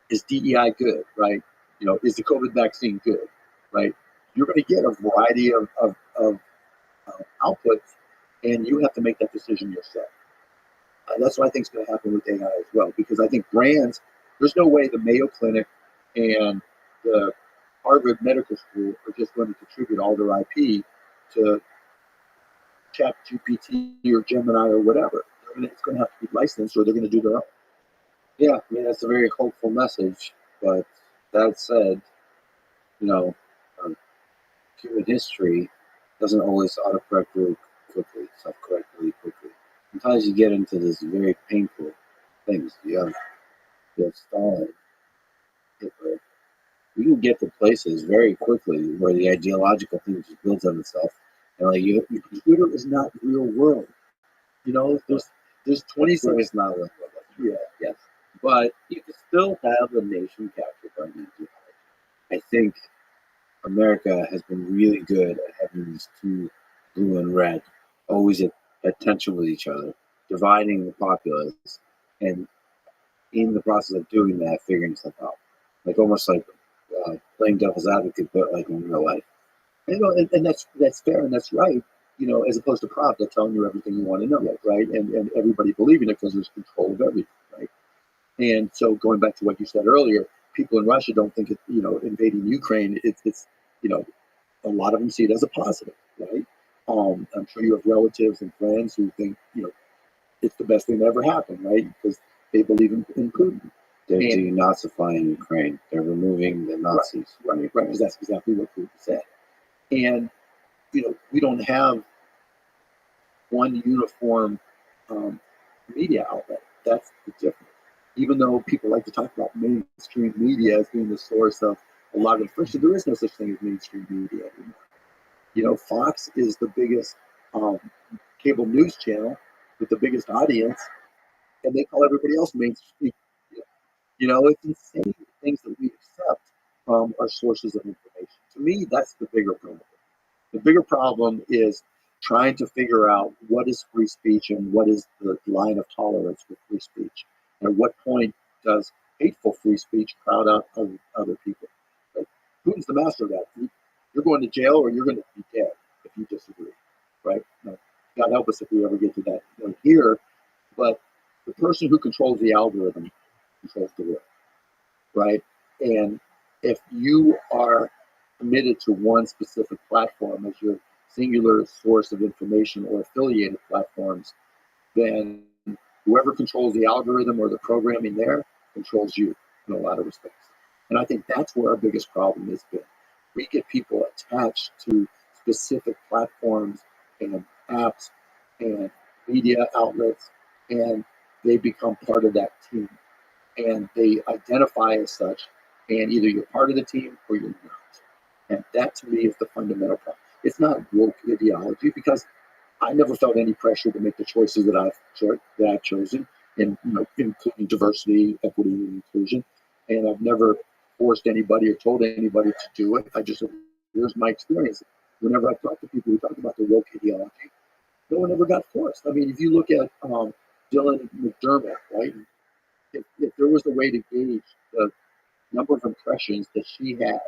is DEI good, right? Is the COVID vaccine good, right? You're going to get a variety of outputs, and you have to make that decision yourself. That's what I think is going to happen with AI as well, because I think brands, there's no way the Mayo Clinic and the Harvard Medical School are just going to contribute all their IP to ChatGPT or Gemini or whatever. It's going to have to be licensed, or they're going to do their own. Yeah, I mean, that's a very hopeful message. But that said, human history doesn't always autocorrect really quickly, self-correct really quickly. Sometimes you get into this very painful things. You have Stalin, Hitler. You can get to places very quickly where the ideological thing just builds on itself. And Twitter is not real world. There's 26. It's not real world. Yeah, yes. But you can still have the nation captured by ideology. I think America has been really good at having these two, blue and red, always at tension with each other, dividing the populace, and in the process of doing that, figuring stuff out. Like almost like playing devil's advocate, but like in real life. And that's fair and that's right. As opposed to Pravda telling you everything you want to know, right? And everybody believing it because there's control of everything, right? And so going back to what you said earlier, people in Russia don't think invading Ukraine. It's a lot of them see it as a positive, right? I'm sure you have relatives and friends who think it's the best thing that ever happened, right? Because they believe in Putin. They're denazifying Ukraine. They're removing the Nazis. Right, because that's exactly what Putin said. And we don't have one uniform media outlet. That's the difference. Even though people like to talk about mainstream media as being the source of a lot of information, there is no such thing as mainstream media anymore. Fox is the biggest cable news channel with the biggest audience, and they call everybody else mainstream. It's insane the things that we accept are sources of information. To me, that's the bigger problem. The bigger problem is trying to figure out what is free speech and what is the line of tolerance with free speech. And at what point does hateful free speech crowd out other people? Like, Putin's the master of that. You're going to jail or you're going to be dead if you disagree, right? Now, God help us if we ever get to that point here. But the person who controls the algorithm controls the world, right? And if you are committed to one specific platform as your singular source of information or affiliated platforms, then whoever controls the algorithm or the programming there controls you in a lot of respects. And I think that's where our biggest problem has been. We get people attached to specific platforms and apps and media outlets, and they become part of that team. And they identify as such, and either you're part of the team or you're not. And that to me is the fundamental problem. It's not woke ideology because I never felt any pressure to make the choices that I've chosen, and including diversity, equity, and inclusion. And I've never forced anybody or told anybody to do it. I just said, here's my experience. Whenever I talk to people who talk about the woke ideology, no one ever got forced. I mean, if you look at Dylan McDermott, right? If there was a way to gauge the number of impressions that she had,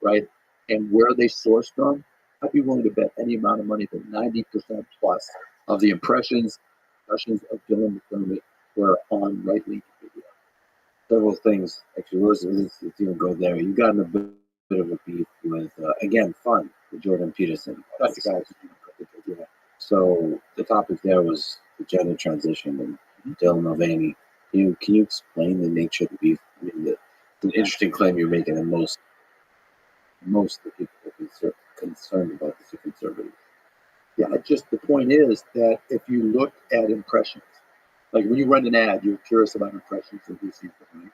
right, and where they sourced from, I'd be willing to bet any amount of money that 90% plus of the impressions of Dylan McDermott were on right-wing media. Several things. Actually, let's even go there. You got in a bit of a beef with, again, fun, with Jordan Peterson. That's the guy. Yeah. So the topic there was the gender transition and Dylan Mulvaney. Can you explain the nature of the beef? I mean, it's an interesting claim you're making, and most of the people are concerned about this are conservatives. Yeah, just the point is that if you look at impressions, like when you run an ad, you're curious about impressions and who sees them,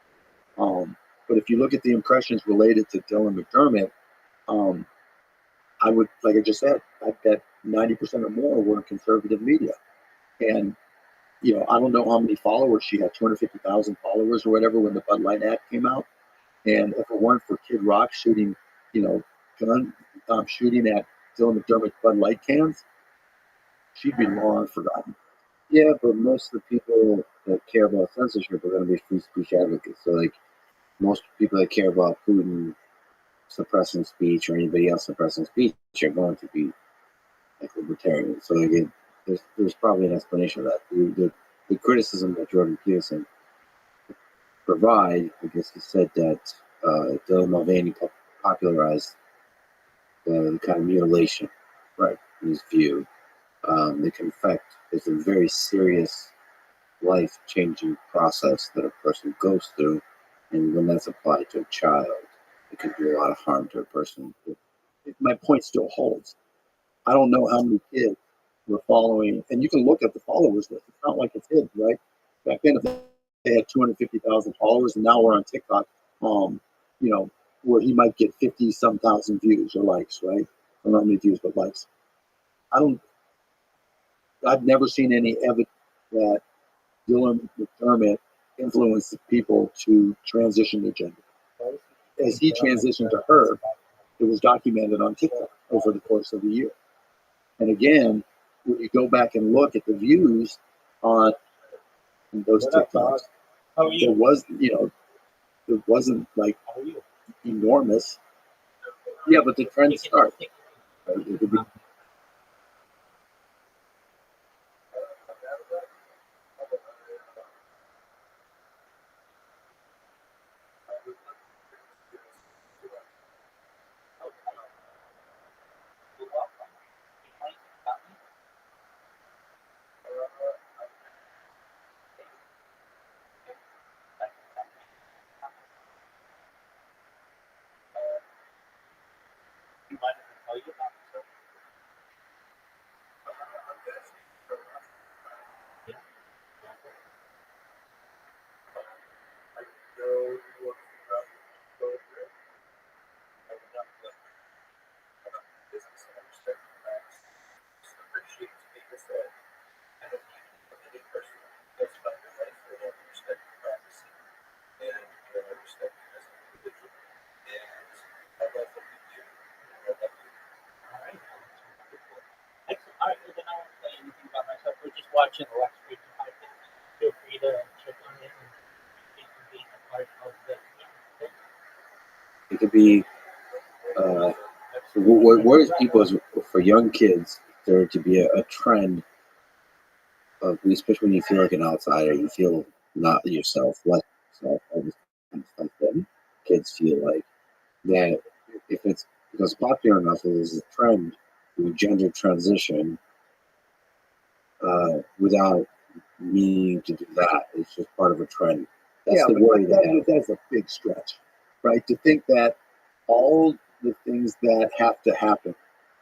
right? But if you look at the impressions related to Dylan McDermott, I would, like I just said, I bet 90% or more were in conservative media. And, I don't know how many followers she had, 250,000 followers or whatever when the Bud Light ad came out. And if it weren't for Kid Rock shooting, shooting at Dylan McDermott's Bud Light cans, she'd be long forgotten. Yeah, but most of the people that care about censorship are going to be free speech advocates. So, like, most people that care about Putin suppressing speech or anybody else suppressing speech are going to be like libertarians. So, again, there's probably an explanation of that. The criticism that Jordan Peterson provide, because he said that Dylan Mulvaney popularized the kind of mutilation, right, in his view. It can affect, it's a very serious life-changing process that a person goes through, and when that's applied to a child, it can do a lot of harm to a person. My point still holds. I don't know how many kids were following, and you can look at the followers list. It's not like it's hidden, right? Back then, if they had 250,000 followers, and now we're on TikTok, where he might get 50-some thousand views or likes, right? I don't know how many views, but likes. I've never seen any evidence that Dylan McDermott influenced people to transition their gender. As he transitioned to her, it was documented on TikTok over the course of the year. And again, when you go back and look at the views on those TikToks, it wasn't like enormous. Yeah, but the trend started. You mind if I tell you about it? watching the live stream, feel free to check on it and it can be a part of the community. It could be what worries people is for young kids there to be a trend of, especially when you feel like an outsider, you feel not yourself, less yourself, all this kind of stuff. Then kids feel like that if it's because popular enough, there's a trend to gender transition without meaning to do that. It's just part of a trend. That's the worry that's a big stretch, right? To think that all the things that have to happen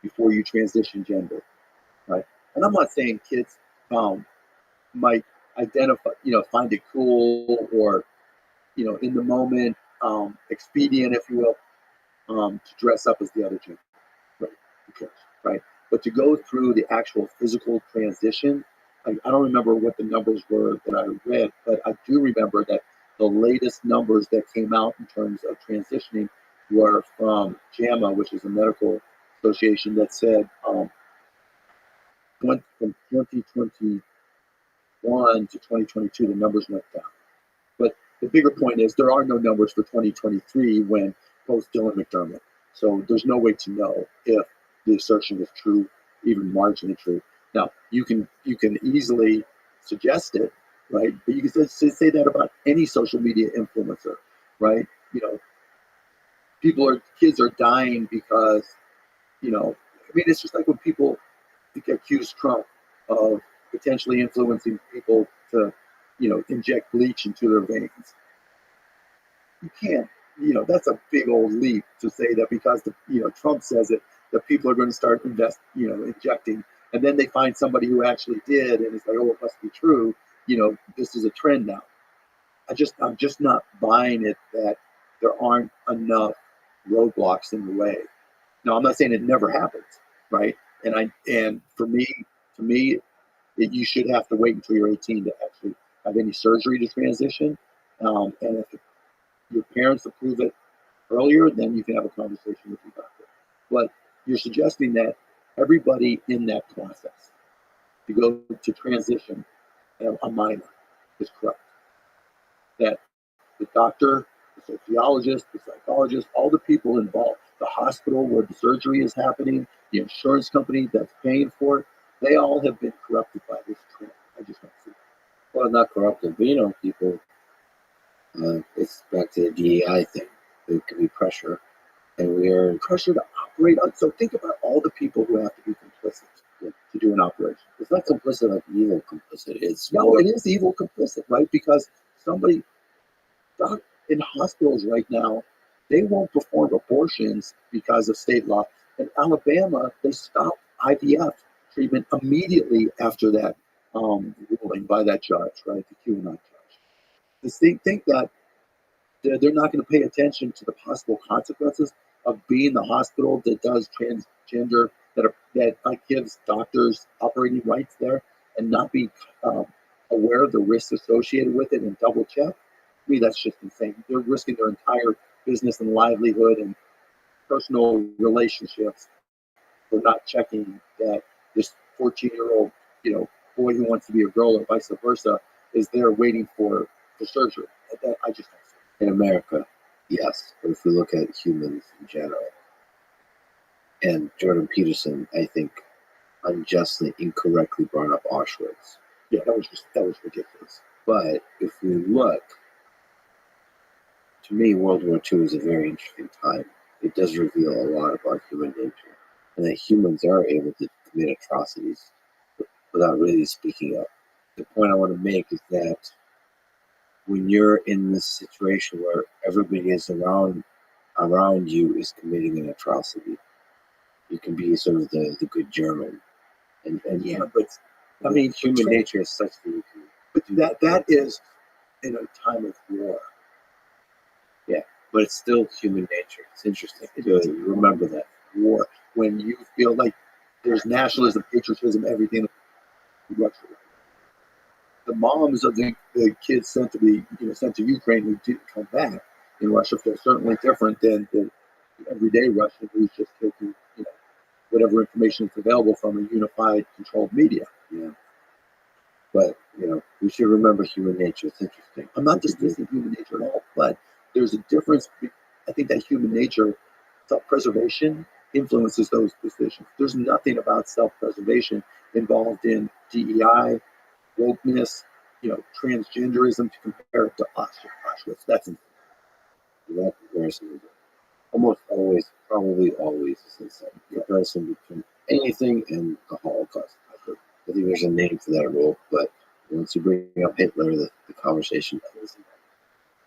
before you transition gender, right? And I'm not saying kids might identify, find it cool or, in the moment, expedient, if you will, to dress up as the other gender, right? Who cares, right? But to go through the actual physical transition, I don't remember what the numbers were that I read, but I do remember that the latest numbers that came out in terms of transitioning were from JAMA, which is a medical association, that said from 2021 to 2022, the numbers went down. But the bigger point is there are no numbers for 2023 when post Dylan McDermott. So there's no way to know if the assertion is true, even marginally true. Now, you can easily suggest it, right? But you can say that about any social media influencer, right? Kids are dying because, it's just like when people accuse Trump of potentially influencing people to, inject bleach into their veins. You can't, that's a big old leap to say that because Trump says it, that people are going to start injecting, and then they find somebody who actually did, and it's like, oh, it must be true. This is a trend now. I'm just not buying it that there aren't enough roadblocks in the way. Now, I'm not saying it never happens, right? And to me, you should have to wait until you're 18 to actually have any surgery to transition. And if your parents approve it earlier, then you can have a conversation with your doctor. But you're suggesting that everybody in that process to go to transition a minor is correct. That the doctor, the sociologist, the psychologist, all the people involved, the hospital where the surgery is happening, the insurance company that's paying for it, they all have been corrupted by this trend. I just don't see it. Well, not corrupted, but people. It's back to the DEI thing. There could be pressure, and we are pressure to operate on. So think about all the people who have to be complicit to do an operation. It's not complicit like evil complicit. It is evil complicit, right? Because somebody in hospitals right now, they won't perform abortions because of state law. In Alabama, they stopped IVF treatment immediately after that ruling by that judge, right? The QAnon judge. They think that they're not going to pay attention to the possible consequences of being the hospital that does transgender, that gives doctors operating rights there, and not be aware of the risks associated with it and double check. To me, that's just insane. They're risking their entire business and livelihood and personal relationships for not checking that this 14-year-old, boy who wants to be a girl or vice versa is there waiting for surgery. I just don't see in America, yes. But if we look at humans in general, and Jordan Peterson, I think, unjustly, incorrectly brought up Auschwitz. Yeah, that was ridiculous. But if we look, to me, World War II is a very interesting time. It does reveal a lot about human nature, and that humans are able to commit atrocities without really speaking up. The point I want to make is that when you're in this situation where everybody is around you is committing an atrocity, you can be sort of the good German. And yeah, but I mean, human nature is such that you can. But that is in a time of war. Yeah, but it's still human nature. It's interesting to remember that. War, when you feel like there's nationalism, patriotism, everything. The moms of the kids sent to Ukraine who didn't come back in Russia feel certainly different than the everyday Russian who's just taking whatever information is available from a unified, controlled media. Yeah. But we should remember human nature. It's interesting. I'm not dismissing human nature at all, but there's a difference. I think that human nature, self-preservation, influences those decisions. There's nothing about self-preservation involved in DEI, wokeness, transgenderism to compare it to Auschwitz. That's That comparison is almost always, probably always, is insane. Comparison between anything and the Holocaust. I think there's a name for that rule, but once you bring up Hitler, the conversation ends.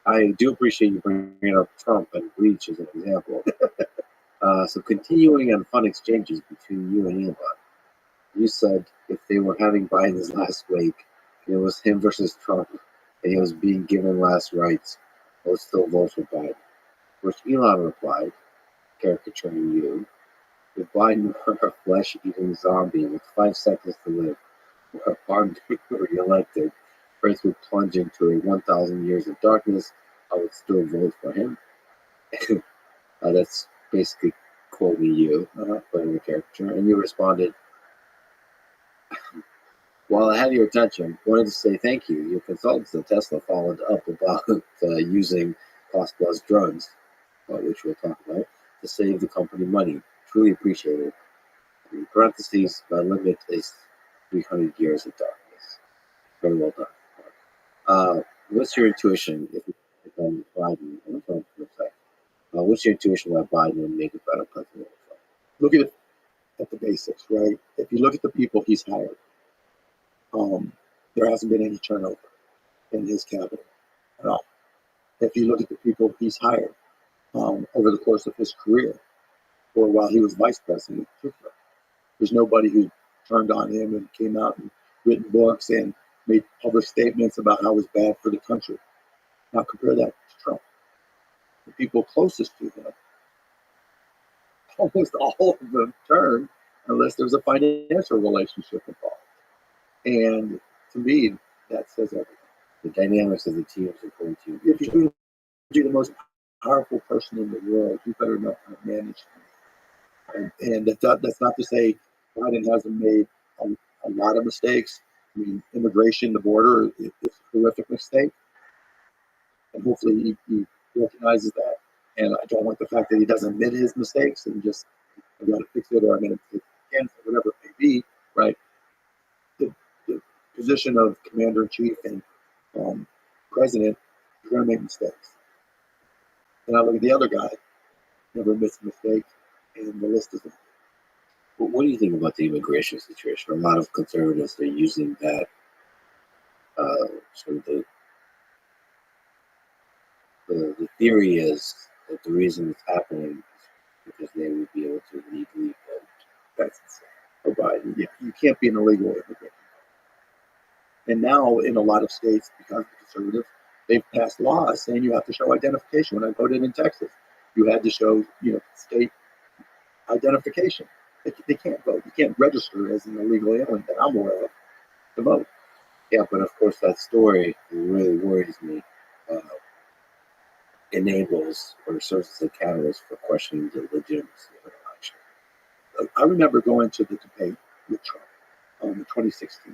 I do appreciate you bringing up Trump and Bleach as an example. So continuing on fun exchanges between you and Elon, you said if they were having Biden's last week, it was him versus Trump, and he was being given last rites, I would still vote for Biden. Which Elon replied, caricaturing you, if Biden were a flesh-eating zombie with 5 seconds to live, or armed to be re-elected, Earth would plunge into a 1,000 years of darkness, I would still vote for him. That's basically quoting you, playing the caricature, and you responded, while I have your attention, wanted to say thank you. Your consultants at Tesla followed up about using cost-plus drugs, which we'll talk about, to save the company money. Truly appreciate it. In parentheses, my limit is 300 years of darkness. Very well done. What's your intuition if Biden and Trump for a second? What's your intuition why Biden would make a better president? Look at the basics, right? If you look at the people he's hired, there hasn't been any turnover in his cabinet at all. If you look at the people he's hired over the course of his career, or while he was vice president, there's nobody who turned on him and came out and written books and made public statements about how it was bad for the country. Now compare that to Trump. The people closest to him, almost all of them turned unless there's a financial relationship involved. And to me, that says everything. The dynamics of the teams are going to. If you're going to be the most powerful person in the world, you better know how to manage them. And that's not to say Biden hasn't made a lot of mistakes. I mean, immigration, the border is a horrific mistake. And hopefully he recognizes that. And I don't want the fact that he doesn't admit his mistakes and just, I've got to fix it or I'm going to take it again, whatever it may be, right? The position of commander-in-chief and president, you're going to make mistakes. And I look at the other guy, never missed a mistake, and the list is. Well, what do you think about the immigration situation? A lot of conservatives are using that sort of the theory is that the reason it's happening is because they would be able to legally vote. That's insane. For Biden, yeah, you can't be an illegal immigrant. And now, in a lot of states, because of the conservatives, they've passed laws saying you have to show identification. When I voted in Texas, you had to show, state identification. They can't vote. You can't register as an illegal alien that I'm aware of to vote. Yeah, but of course, that story really worries me. Enables or serves as a catalyst for questioning the legitimacy of an election. I remember going to the debate with Trump in 2016,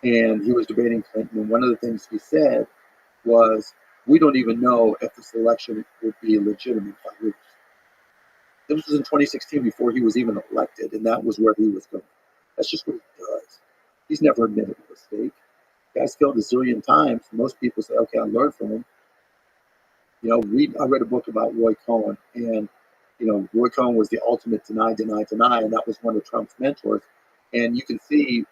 and he was debating Clinton, and one of the things he said was, we don't even know if this election would be legitimate if I lose. This was in 2016 before he was even elected, and that was where he was going. That's just what he does. He's never admitted a mistake. The guy's failed a zillion times. Most people say, okay, I learned from him. I read a book about Roy Cohn, and Roy Cohn was the ultimate deny, and that was one of Trump's mentors. And you can see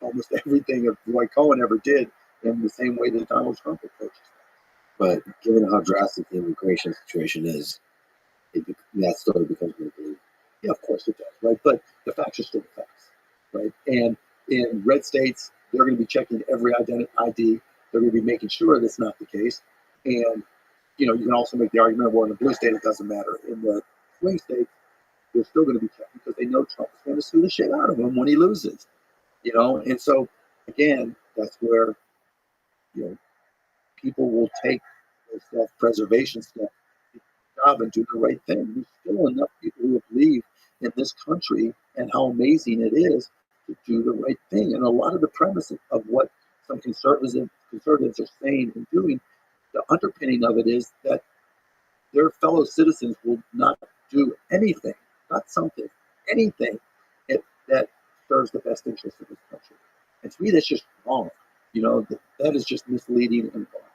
almost everything that Roy Cohn ever did in the same way that Donald Trump approaches that. But given how drastic the immigration situation is, that story becomes more believable. Yeah, of course it does, right? But the facts are still the facts, right? And in red states, they're going to be checking every ID. They're going to be making sure that's not the case. And you can also make the argument, well, in the blue state, it doesn't matter. In the swing states, they're still going to be checked because they know Trump's going to sue the shit out of him when he loses. And so, again, that's where, people will take their self-preservation stuff job and do the right thing. There's still enough people who believe in this country and how amazing it is to do the right thing. And a lot of the premise of what some conservatives are saying and doing, the underpinning of it is that their fellow citizens will not do anything, not something, anything that serves the best interest of this country. And to me, that's just wrong. That is just misleading and wrong.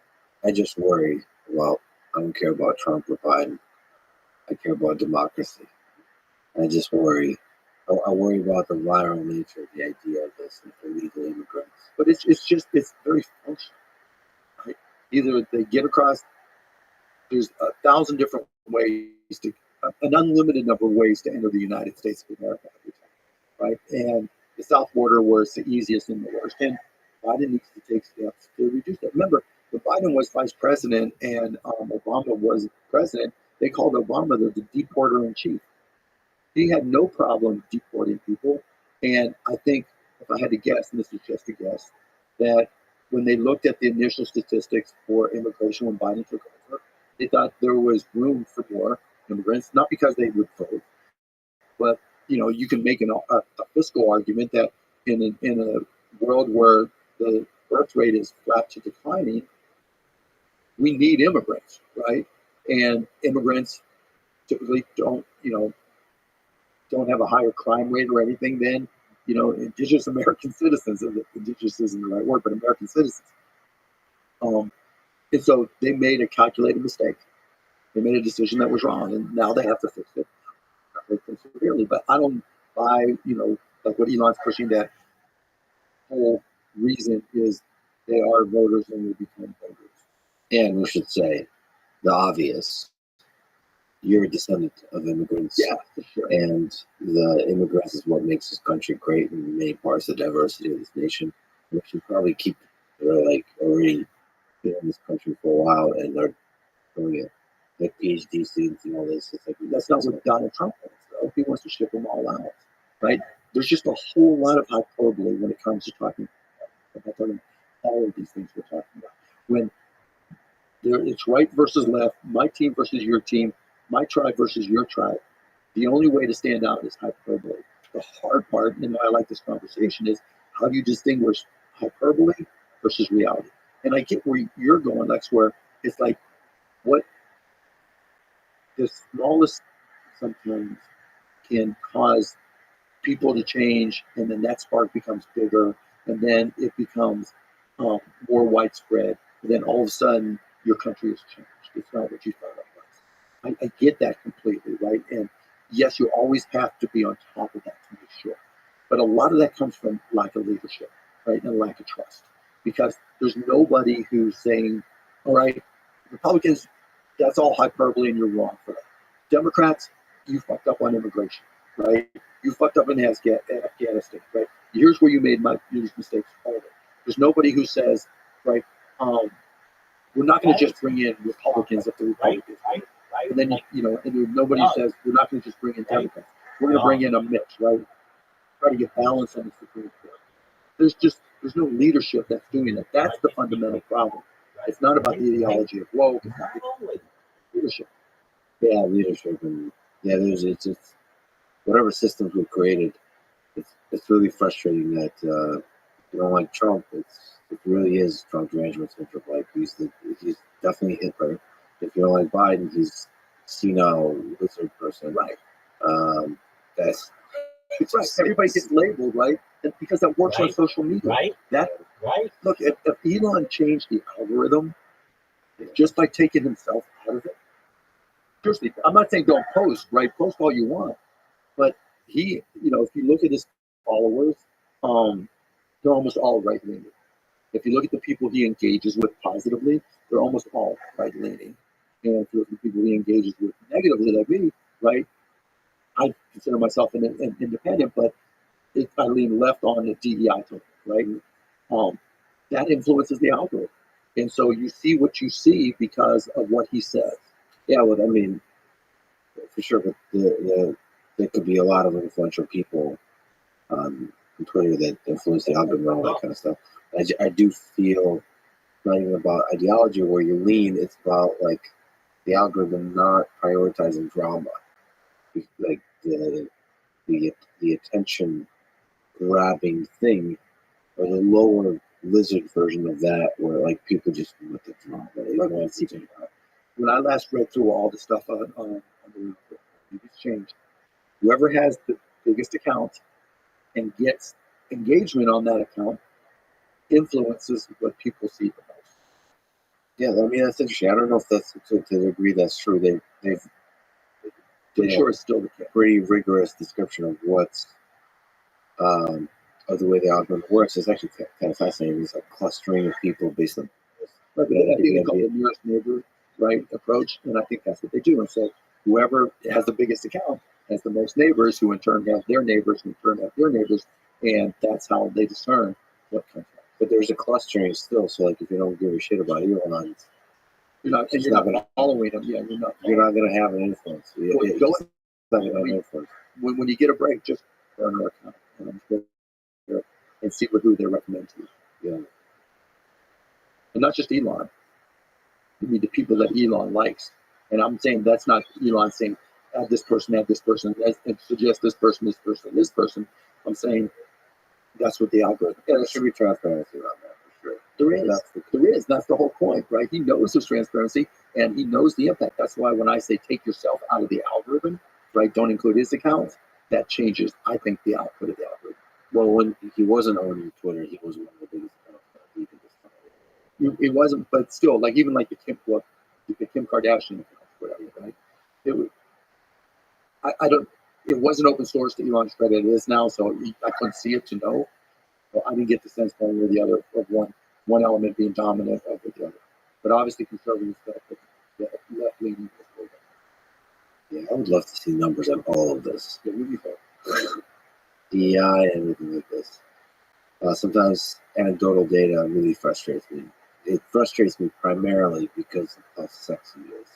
I just worry about, I don't care about Trump or Biden. I care about democracy. I just worry. I worry about the viral nature of the idea of this illegal immigrants. But it's very functional. Right? Either they get across, there's 1,000 different ways an unlimited number of ways to enter the United States of America every time, right? And the south border was the easiest and the worst. And Biden needs to take steps to reduce that. Remember, when Biden was vice president and Obama was president, they called Obama the deporter in chief. He had no problem deporting people. And I think, if I had to guess, and this is just a guess, that when they looked at the initial statistics for immigration when Biden took over, they thought there was room for more immigrants, not because they would vote, but you can make a fiscal argument that in a world where the birth rate is flat to declining, we need immigrants, right? And immigrants typically don't have a higher crime rate or anything than indigenous American citizens. Indigenous isn't the right word, but American citizens. And so they made a calculated mistake. They made a decision that was wrong, and now they have to fix it severely. But I don't buy, like what Elon's pushing, that whole reason is they are voters and will become voters. And we should say the obvious. You're a descendant of immigrants. Yeah, for sure. And the immigrants is what makes this country great in many parts of the diversity of this nation. We should probably keep, they're like already been in this country for a while and they're doing it. Like PhD students and all this. It's like, That's not what Donald Trump wants, though. He wants to ship them all out, right? There's just a whole lot of hyperbole when it comes to talking about all of these things we're talking about. When it's right versus left, my team versus your team, my tribe versus your tribe. The only way to stand out is hyperbole. The hard part, and why I like this conversation, is how do you distinguish hyperbole versus reality? And I get where you're going. That's where it's like, what the smallest sometimes can cause people to change, and then that spark becomes bigger, and then it becomes more widespread. And then all of a sudden, your country has changed. It's not what you thought it was. I get that completely, right? And yes, you always have to be on top of that to make sure. But a lot of that comes from lack of leadership, right? And lack of trust. Because there's nobody who's saying, all right, Republicans, that's all hyperbole and you're wrong for that. Democrats, you fucked up on immigration, right? You fucked up in Afghanistan, right? Here's where you made these mistakes. There's nobody who says, right, we're not going to just bring in Republicans if the Republicans. Right. And then, and nobody says, we're not going to just bring in Democrats. We're going to bring in a mix, right? Try to get balance on the Supreme Court. There's no leadership that's doing that. That's the fundamental problem. It's not about the ideology of woke. It's not leadership. Yeah, leadership. And it's whatever systems we've created, it's really frustrating that, like Trump, it really is Trump's management syndrome. Like he's definitely Hitler. If you don't like Biden, he's senile lizard person. Right. That's right. Everybody gets labeled, right? And because that works on social media. Right. Look, if Elon changed the algorithm just by taking himself out of it, seriously, I'm not saying don't post, right? Post all you want. But he, if you look at his followers, they're almost all right-leaning. If you look at the people he engages with positively, they're almost all right-leaning. And if you look at the people he engages with negatively, like me, right, I consider myself an independent, but I lean left on the DEI topic, right? That influences the algorithm. And so you see what you see because of what he says. Yeah, well, I mean, for sure, but there could be a lot of influential people on Twitter that influence the algorithm and all that kind of stuff. I do feel not even about ideology where you lean, it's about like the algorithm not prioritizing drama. Like the attention grabbing thing or the lower lizard version of that, where like people just want the drama. They want to see it. When I last read through all the stuff on the exchange, whoever has the biggest account and gets engagement on that account influences what people see the most. Yeah, I mean that's interesting. I don't know if that's to the degree that's true. They've I'm sure it's still the case. pretty rigorous description of what's of the way the algorithm works. It's actually kind of fascinating. It's a clustering of people based on. Right, but I think they call it the nearest neighbor, right, approach, and I think that's what they do. And so whoever has the biggest account has the most neighbors, who in turn have their neighbors, who in turn have their neighbors, and that's how they discern what comes out. But there's a clustering still. So like if you don't give a shit about Elon, You're not gonna following them. Yeah, you're not gonna have an influence. Well, when you get a break, just run our account and see who they recommend to you. Yeah. And not just Elon. I mean the people that Elon likes. And I'm saying that's not Elon saying add this person, and suggest this person, this person, this person. I'm saying that's what the algorithm. Yeah, there should be transparency around that for sure. There is. That's the whole point, right? He knows there's transparency and he knows the impact. That's why when I say take yourself out of the algorithm, right? Don't include his account. That changes, I think, the output of the algorithm. Well, when he wasn't owning Twitter, he was one of the biggest accounts. It wasn't, but still, like even like the Kim Kardashian account, whatever, right? It was. I don't. It wasn't open source to Elon's credit. It is now, so I couldn't see it to know. But I didn't get the sense one way or the other of one element being dominant over the other. But obviously, conservative stuff, but left leaning. Yeah, I would love to see numbers on all of this. Yeah, really fun. DEI and everything like this. Sometimes anecdotal data really frustrates me. It frustrates me primarily because of how sexy it is.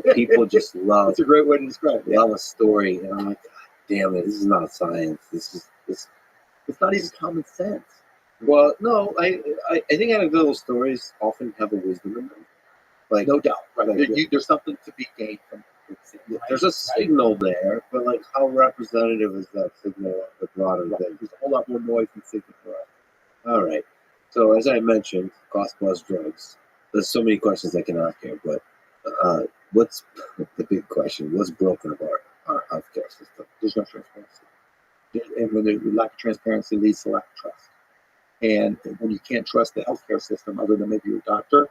Like people just love. That's a great way to describe it. Love a story, and I'm like, God damn it! This is not science. This. It's not even common sense. Well, no, I think anecdotal stories often have a wisdom in them. Like No doubt, right? Like, There's something to be gained from it. there's a signal there, but like how representative is that signal of the broader thing? There's a whole lot more noise than signal for us. All right. So as I mentioned, cost plus drugs. There's so many questions I can ask here, but what's the big question? What's broken about our healthcare system? There's no transparency. And when the lack of transparency leads to lack of trust. And when you can't trust the healthcare system other than maybe your doctor,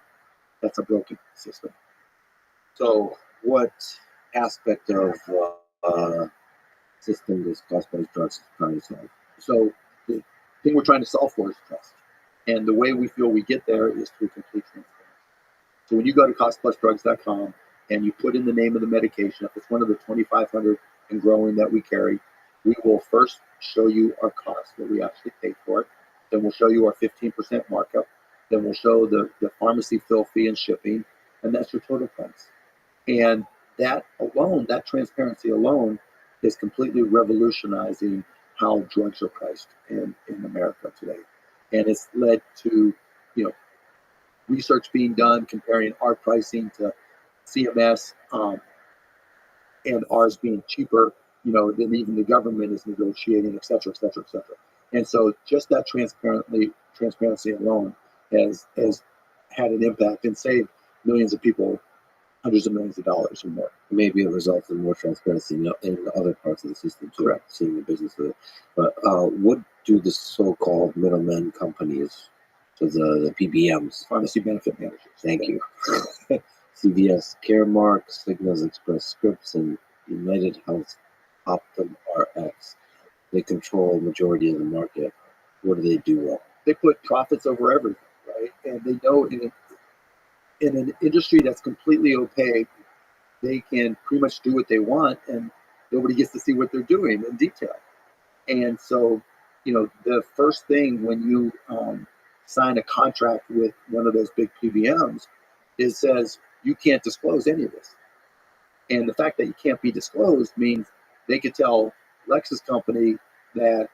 that's a broken system. So what aspect of system does cost plus drugs trying to solve? So the thing we're trying to solve for is trust. And the way we feel we get there is through complete transparency. So when you go to costplusdrugs.com and you put in the name of the medication, if it's one of the 2,500 and growing that we carry, we will first show you our cost, what we actually paid for it. Then we'll show you our 15% markup. Then we'll show the pharmacy fill fee and shipping, and that's your total price. And that alone, that transparency alone, is completely revolutionizing how drugs are priced in America today. And it's led to, research being done comparing our pricing to CMS, and ours being cheaper, than even the government is negotiating, et cetera, et cetera, et cetera. And so just that transparency alone has had an impact and saved millions of people hundreds of millions of dollars or more. Maybe it results in more transparency in other parts of the system too. Correct. Seeing the business of it. But what do the so-called middlemen companies, so the PBMs, Pharmacy benefit managers. thank you, CVS, Caremark, Cigna's Express Scripts, and United Health Optum RX, they control a majority of the market. What do they do wrong? They put profits over everything, right? And they know in an industry that's completely opaque, they can pretty much do what they want and nobody gets to see what they're doing in detail. And so, the first thing when you sign a contract with one of those big PBMs, it says you can't disclose any of this. And the fact that you can't be disclosed means they could tell Lexus company that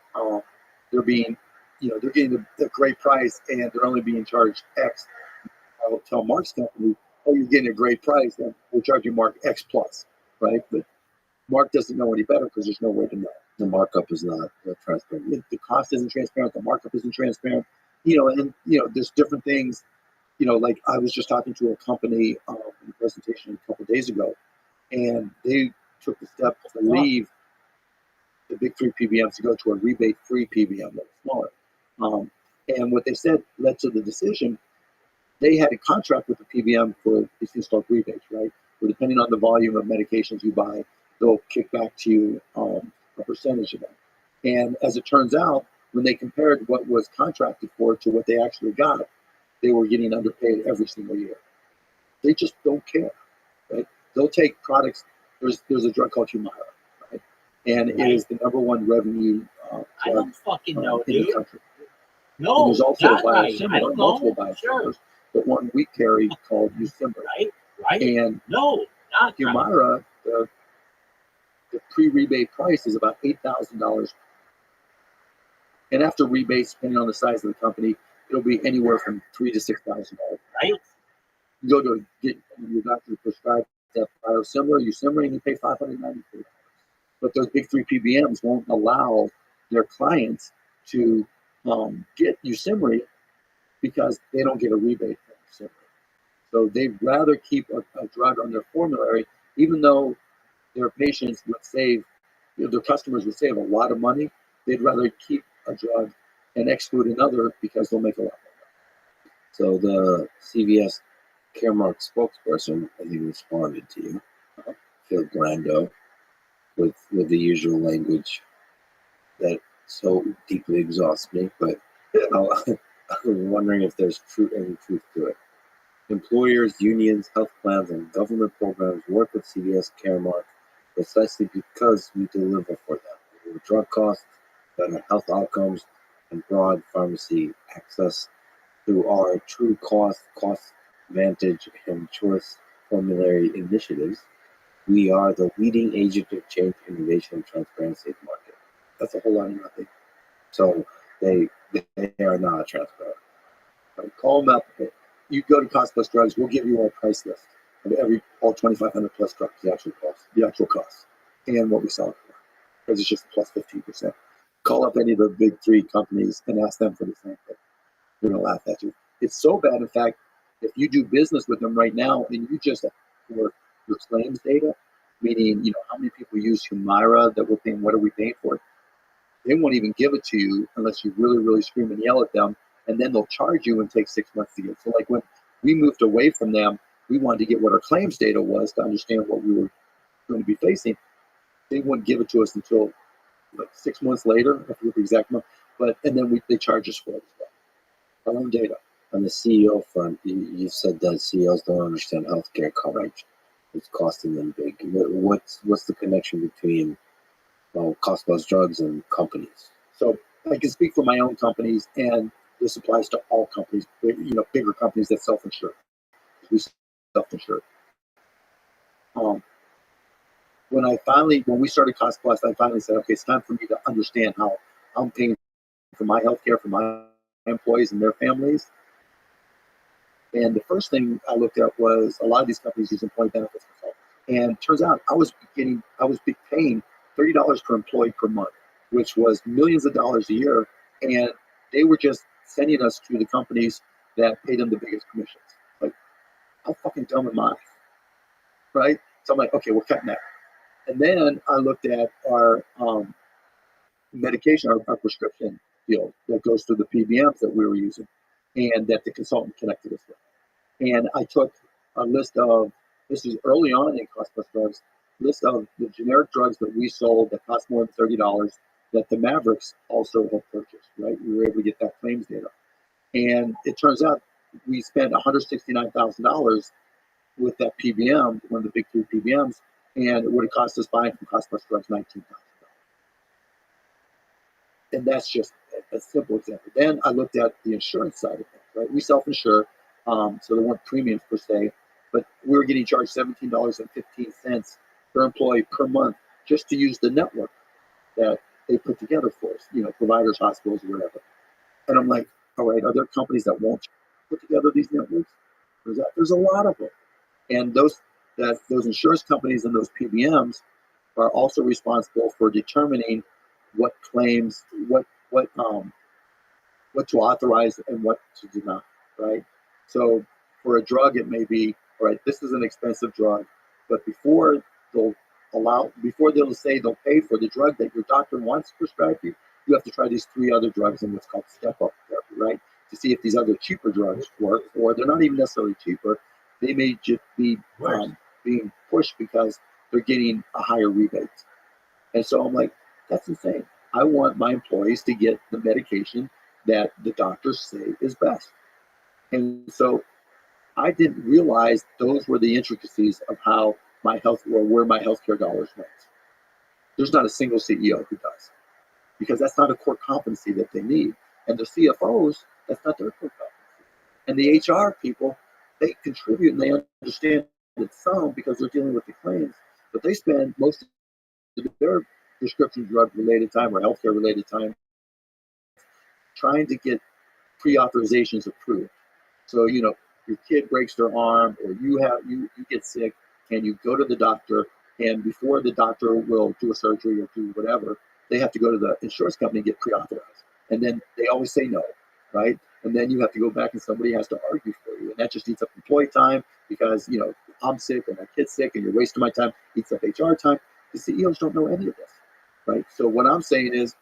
they're being, they're getting a great price and they're only being charged X. I will tell Mark's company, oh, you're getting a great price, and we'll charge you Mark X plus, right? But Mark doesn't know any better because there's no way to know. The markup is not transparent. The cost isn't transparent. The markup isn't transparent. there's different things. Like I was just talking to a company in a presentation a couple of days ago, and they took the step to leave the big three PBMs to go to a rebate-free PBM that was smaller. And what they said led to the decision. They had a contract with the PBM for these things called rebates, right? Where depending on the volume of medications you buy, they'll kick back to you a percentage of that. And as it turns out, when they compared what was contracted for to what they actually got, they were getting underpaid every single year. They just don't care, right? They'll take products. There's a drug called Humira, right? And it is the number one revenue I don't fucking know, in dude. the country. No, And there's also not right. I biosimilar, don't multiple know. biosimilars, Sure. but one we carry called Usimra. Right? And No, not right. Humira, the pre-rebate price is about $8,000. And after rebates, depending on the size of the company, it'll be anywhere from $3,000 to $6,000. Right? You go to get your doctor to prescribe that biosimilar, Usimra, and you pay $593. But those big three PBMs won't allow their clients to get Usimra because they don't get a rebate from Usimra. So they'd rather keep a drug on their formulary, even though their patients would save, their customers would save a lot of money. They'd rather keep a drug and exclude another because they'll make a lot more. So the CVS Caremark spokesperson, I think, responded to you, Phil Glando, with the usual language that so deeply exhausts me. But I'm wondering if there's any truth to it. Employers, unions, health plans, and government programs work with CVS Caremark precisely because we deliver for them. Lower drug costs, better health outcomes, and broad pharmacy access through our true cost advantage, and choice formulary initiatives. We are the leading agent of change, innovation, and transparency in the market. That's a whole lot of nothing. So they are not transparent. Call them up. You go to Cost Plus Drugs, we'll give you our price list of all 2,500 plus drugs, the actual cost, and what we sell it for, because it's just plus 15%. Call up any of the big three companies and ask them for the same thing. They're going to laugh at you. It's so bad, in fact, if you do business with them right now and you just for your claims data, meaning how many people use Humira that we're paying, what are we paying for it, they won't even give it to you unless you really, really scream and yell at them, and then they'll charge you and take 6 months to get it. So like when we moved away from them, we wanted to get what our claims data was to understand what we were going to be facing. They wouldn't give it to us until like 6 months later, I forget the exact month, and then they charge us for it as well. Our own data. On the CEO front, you said that CEOs don't understand healthcare coverage. It's costing them big. What's the connection between cost plus drugs and companies? So I can speak for my own companies, and this applies to all companies, bigger companies that self-insure. We self-insure. When we started Cost Plus, I finally said, okay, it's time for me to understand how I'm paying for my healthcare for my employees and their families. And the first thing I looked at was a lot of these companies use employee benefits consultants. And it turns out I was paying $30 per employee per month, which was millions of dollars a year. And they were just sending us to the companies that paid them the biggest commissions. Like, how fucking dumb am I? Right? So I'm like, okay, we're cutting that. And then I looked at our medication, our prescription deal that goes through the PBMs that we were using and that the consultant connected us with. And I took a list of, this is early on in Cost Plus Drugs, list of the generic drugs that we sold that cost more than $30 that the Mavericks also had purchased, right? We were able to get that claims data. And it turns out we spent $169,000 with that PBM, one of the big three PBMs, and it would have cost us buying from Cost Plus Drugs $19,000. And that's just a simple example. Then I looked at the insurance side of things, right? We self-insure, so there weren't premiums per se, but we were getting charged $17.15 per employee per month just to use the network that they put together for us, providers, hospitals, or whatever. And I'm like, all right, are there companies that won't put together these networks? There's a lot of them. And those insurance companies and those PBMs are also responsible for determining what claims, what what to authorize and what to deny, right? So for a drug, it may be, all right, this is an expensive drug, but they'll before they'll say they'll pay for the drug that your doctor wants to prescribe you, you have to try these 3 other drugs in what's called step-up therapy, right? To see if these other cheaper drugs work, or they're not even necessarily cheaper. They may just be being pushed because they're getting a higher rebate. And so I'm like, that's insane. I want my employees to get the medication that the doctors say is best. And so I didn't realize those were the intricacies of how my health or where my healthcare dollars went. There's not a single CEO who does, because that's not a core competency that they need. And the CFOs, that's not their core competency. And the HR people, they contribute and they understand it some because they're dealing with the claims, but they spend most of their prescription drug related time or healthcare related time trying to get pre-authorizations approved. So, your kid breaks their arm, or you get sick, and you go to the doctor, and before the doctor will do a surgery or do whatever, they have to go to the insurance company and get pre-authorized. And then they always say no, right? And then you have to go back and somebody has to argue for you. And that just eats up employee time because, I'm sick or my kid's sick and you're wasting my time, eats up HR time. The CEOs don't know any of this, right? So what I'm saying is,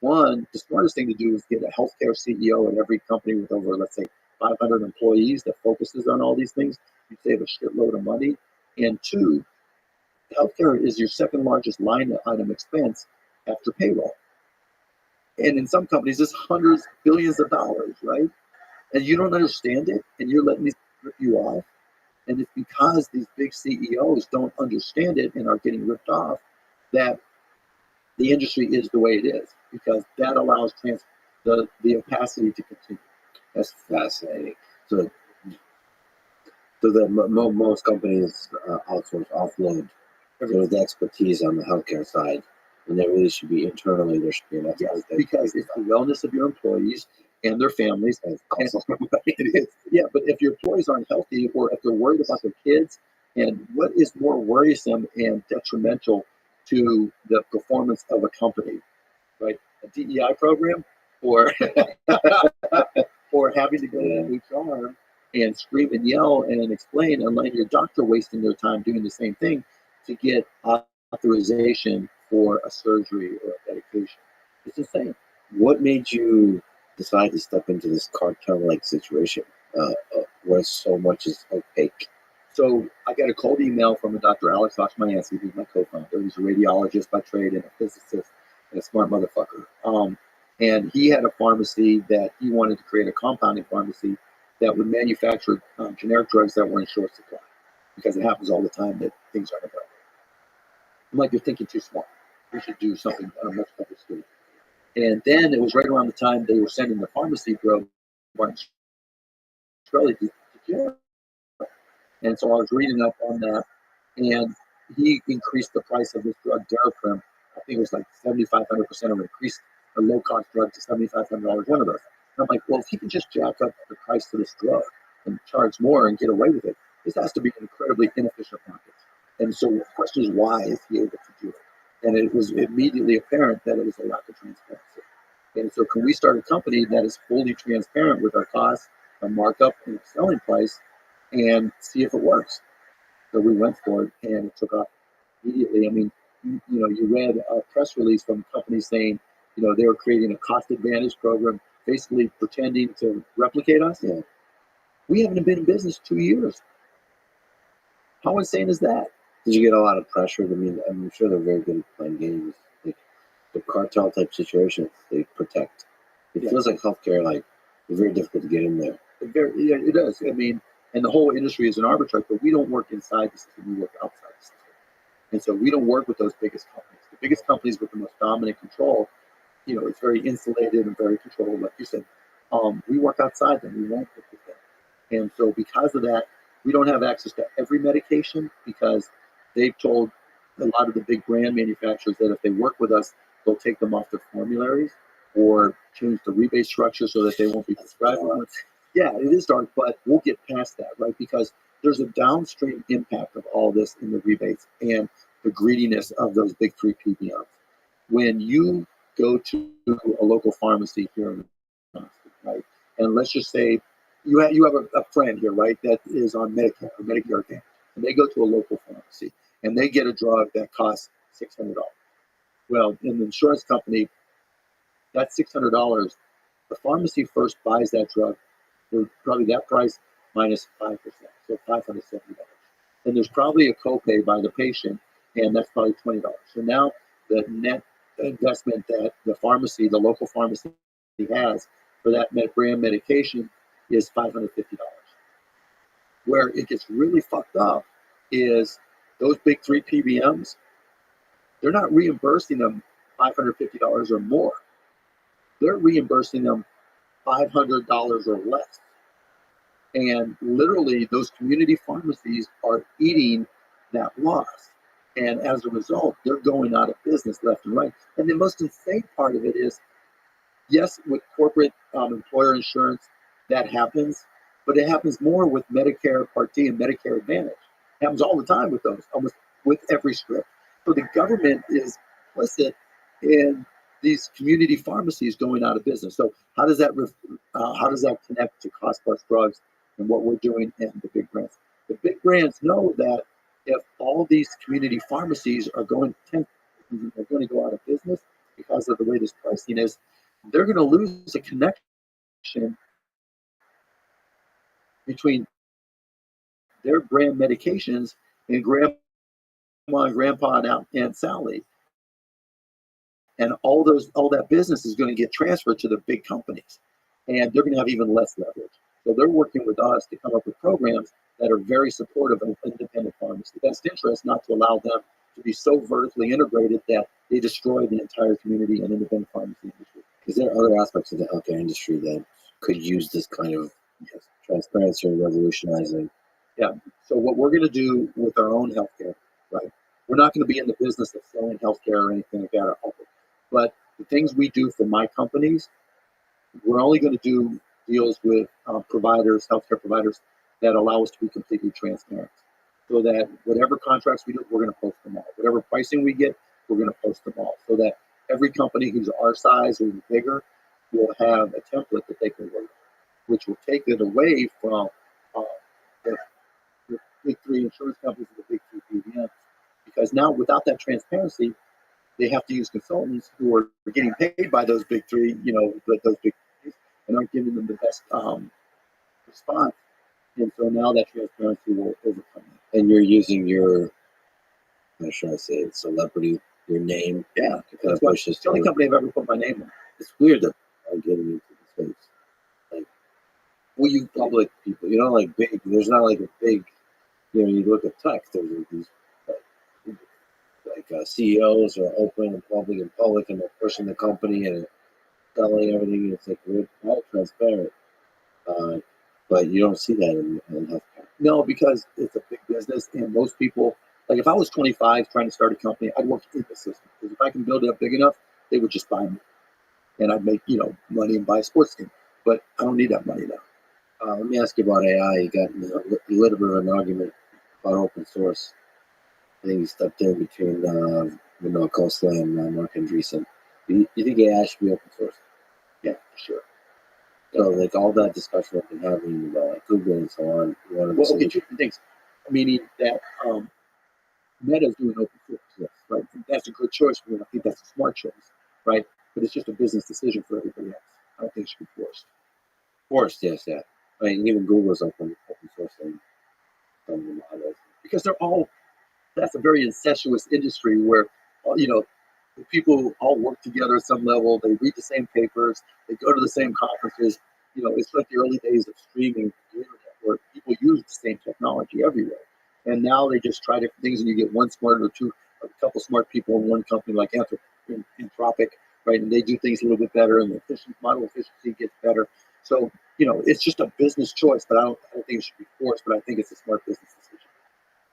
one, the smartest thing to do is get a healthcare CEO in every company with over, let's say, 500 employees that focuses on all these things. You save a shitload of money. And two, healthcare is your second largest line item expense after payroll. And in some companies, it's hundreds, billions of dollars, right? And you don't understand it, and you're letting these rip you off. And it's because these big CEOs don't understand it and are getting ripped off that the industry is the way it is, because that allows the opacity to continue. That's fascinating. So most companies offload sort of the expertise on the healthcare side, and there really should be internally there should be an expert. Yes, because it's the wellness of your employees and their families. And it is, yeah, but if your employees aren't healthy, or if they're worried about their kids, and what is more worrisome and detrimental to the performance of a company, right? A DEI program, or or having to go to HR and scream and yell and explain, and letting your doctor wasting their time doing the same thing to get authorization for a surgery or a medication. It's insane. What made you decide to step into this cartel-like situation where so much is opaque? So I got a cold email from a Dr. Alex Oshmayansky, who's my co-founder. He's a radiologist by trade and a physicist and a smart motherfucker. And he had a pharmacy that he wanted to create, a compounding pharmacy that would manufacture generic drugs that were in short supply, because it happens all the time that things aren't available. I'm like, you're thinking too small. We should do something on a much better scale. And then it was right around the time they were sending the pharmacy drug Australia to jail. And so I was reading up on that, and he increased the price of this drug, Daraprim. I think it was like 7,500% of increased a low-cost drug to $7,500 one of those. And I'm like, well, if he can just jack up the price of this drug and charge more and get away with it, this has to be an incredibly inefficient market. And so the question is, why is he able to do it? And it was immediately apparent that it was a lack of transparency. And so can we start a company that is fully transparent with our costs, our markup, and our selling price, and see if it works? So we went for it, and it took off immediately. I mean, you read a press release from companies saying, they were creating a cost advantage program, basically pretending to replicate us. Yeah. We haven't been in business 2 years. How insane is that? Did you get a lot of pressure? I mean, I'm sure they're very good at playing games. Like the cartel type situations, they protect. It feels like healthcare, like it's very difficult to get in there. It does. I mean, and the whole industry is an arbitrage, but we don't work inside the system. We work outside the system. And so we don't work with those biggest companies. The biggest companies with the most dominant control, it's very insulated and very controlled, like you said. We work outside them. We won't work with them. And so because of that, we don't have access to every medication, because they've told a lot of the big brand manufacturers that if they work with us, they'll take them off their formularies or change the rebate structure so that they won't be prescribed. Yeah, it is dark, but we'll get past that, right? Because there's a downstream impact of all this in the rebates and the greediness of those big three PBMs. When you go to a local pharmacy here in And let's just say you have a friend here, right, that is on Medicare or Medicare Advantage, and they go to a local pharmacy and they get a drug that costs $600. Well, in the insurance company, that $600, the pharmacy first buys that drug for probably that price minus 5%, so $570. And there's probably a copay by the patient, and that's probably $20. So now the net investment that the pharmacy, the local pharmacy has for that brand medication is $550. Where it gets really fucked up is those big three PBMs, they're not reimbursing them $550 or more. They're reimbursing them $500 or less. And literally, those community pharmacies are eating that loss. And as a result, they're going out of business left and right. And the most insane part of it is, yes, with corporate employer insurance, that happens, but it happens more with Medicare Part D and Medicare Advantage. It happens all the time with those, almost with every script. So the government is implicit in these community pharmacies going out of business. So how does that connect to cost plus drugs and what we're doing in the big brands? The big brands know that if all these community pharmacies are going to go out of business because of the way this pricing is, they're going to lose a connection between their brand medications and grandma and grandpa and Aunt Sally. And all that business is going to get transferred to the big companies, and they're going to have even less leverage. So they're working with us to come up with programs that are very supportive of independent pharmacy. The best interest not to allow them to be so vertically integrated that they destroy the entire community and independent pharmacy industry. Is there other aspects of the healthcare industry that could use this kind of transparency or revolutionizing? Yeah. So what we're going to do with our own healthcare, right? We're not going to be in the business of selling healthcare or anything like that. But the things we do for my companies, we're only going to do deals with providers, healthcare providers, that allow us to be completely transparent. So that whatever contracts we do, we're going to post them all. Whatever pricing we get, we're going to post them all. So that every company who's our size or bigger will have a template that they can work with, which will take it away from the big three insurance companies and the big three PBMs. Because now, without that transparency, they have to use consultants who are getting paid by those big three, those big companies, and aren't giving them the best response. And so now that transparency will overcome it. And you're using your, how should I say it, celebrity, your name. Yeah, to kind of push this. It's the only company I've ever put my name on. It's weird that I'm getting into the space. Like, well, you public people, like big, there's not like a big, you look at tech, there's these CEOs are open and public, and they're pushing the company and selling everything. It's like we're all transparent, but you don't see that in healthcare. No, because it's a big business, and most people, like if I was 25 trying to start a company, I'd work in the system, because if I can build it up big enough, they would just buy me, and I'd make money and buy a sports team. But I don't need that money now. Let me ask you about AI. You got a little bit of an argument about open source. I think you stepped in between Costa and Mark Andreessen. You think AI should be open source? Yeah, sure. So like all that discussion we've been having about like Google and so on. Well, okay, two things. Meaning that Meta's doing open source, yes, right? That's a good choice for me. I think that's a smart choice, right? But it's just a business decision for everybody else. I don't think it should be forced. Forced, yes, yeah. I mean, even Google's open source and some of the models. Because that's a very incestuous industry where, people all work together at some level. They read the same papers. They go to the same conferences. It's like the early days of streaming the internet, where people use the same technology everywhere. And now they just try different things, and you get one smart or two, a couple smart people in one company like Anthropic, right? And they do things a little bit better, and the model efficiency gets better. So, it's just a business choice, but I don't think it should be forced, but I think it's a smart business decision.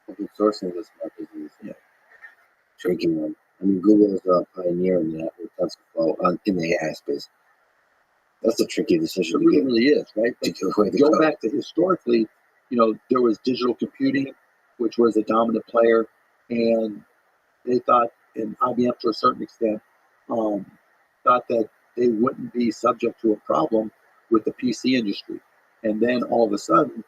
Open sourcing is a smart business. Yeah. Tricky one. I mean, Google is a pioneer in that with TensorFlow in the AI space. That's a tricky decision. It really is, right? Go back to historically, there was digital computing, which was a dominant player, and they thought, and IBM to a certain extent, thought that they wouldn't be subject to a problem with the PC industry, and then all of a sudden,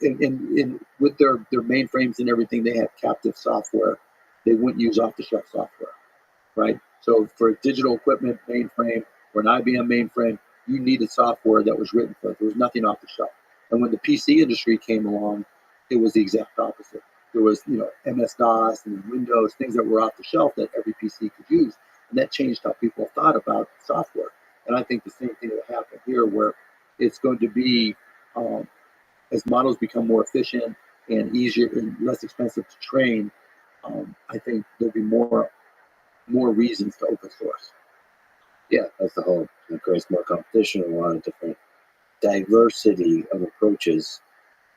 with their mainframes and everything, they had captive software. They wouldn't use off-the-shelf software, right? So for a digital equipment mainframe or an IBM mainframe, you needed software that was written for it. There was nothing off the shelf. And when the PC industry came along, it was the exact opposite. There was, MS-DOS and Windows, things that were off the shelf that every PC could use. And that changed how people thought about software. And I think the same thing will happen here, where it's going to be, as models become more efficient and easier and less expensive to train, I think there'll be more reasons to open source. Yeah, that's the hope. It creates more competition, a lot of different diversity of approaches,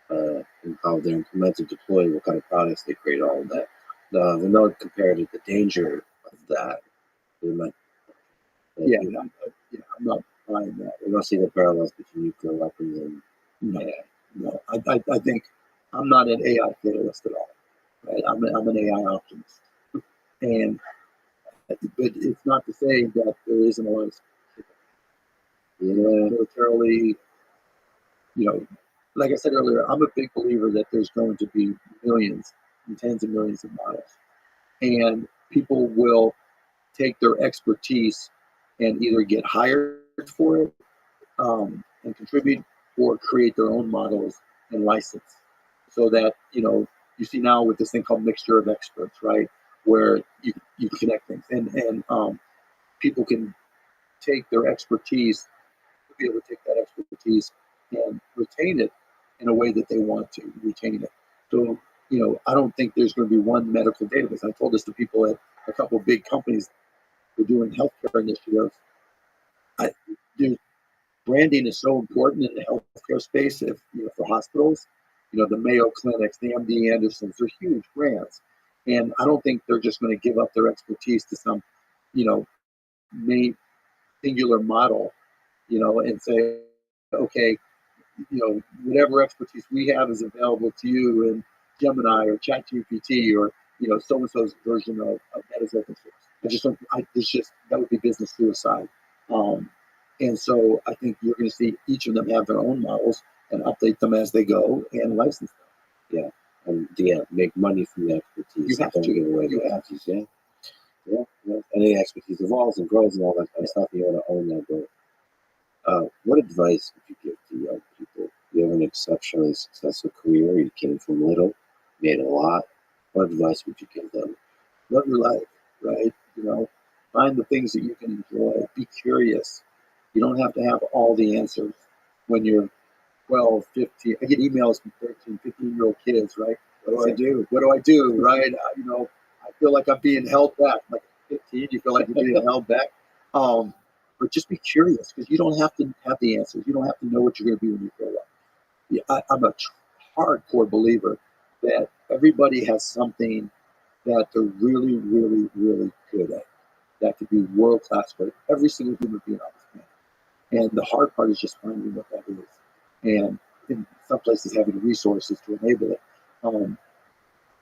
and how they're implemented, deployed, what kind of products they create, all of that. The vanilla compared to the danger of that. I'm not buying that. We don't see the parallels between nuclear weapons and No, AI. no. I think I'm not an AI fatalist at all. Right? I'm an AI optimist, and but it's not to say that there isn't a lot of militarily, like I said earlier, I'm a big believer that there's going to be millions and tens of millions of models, and people will take their expertise and either get hired for it, and contribute, or create their own models and license. So that, you see now with this thing called mixture of experts, right? Where you connect things, and people can take their expertise, be able to take that expertise and retain it in a way that they want to retain it. So, I don't think there's going to be one medical database. I told this to people at a couple of big companies who are doing healthcare initiatives. Branding is so important in the healthcare space. If for hospitals, the Mayo Clinics, the MD Andersons, they're huge brands, and I don't think they're just going to give up their expertise to some, main singular model, and say, okay, whatever expertise we have is available to you in Gemini or ChatGPT or so and so's version of that is open source. I just don't. That would be business suicide. And so I think you're going to see each of them have their own models and update them as they go and license them. Yeah, and make money from the expertise. You have Don't to. give away the expertise. Yeah. And the expertise evolves and grows and all that kind of stuff. You want to own that growth. What advice would you give to young people? You have an exceptionally successful career. You came from little, made a lot. What advice would you give them? Love your life, right? Find the things that you can enjoy. Be curious. You don't have to have all the answers when you're 12, 15. I get emails from 13, 15-year-old kids, right? What do I do? What do I do, right? I feel like I'm being held back. Like 15, you feel like you're being held back. But just be curious, because you don't have to have the answers. You don't have to know what you're going to be when you grow up. Yeah, I'm a hardcore believer that everybody has something that they're really, really, really good at. That could be world class for every single human being on this planet. And the hard part is just finding what that is. And in some places, having the resources to enable it.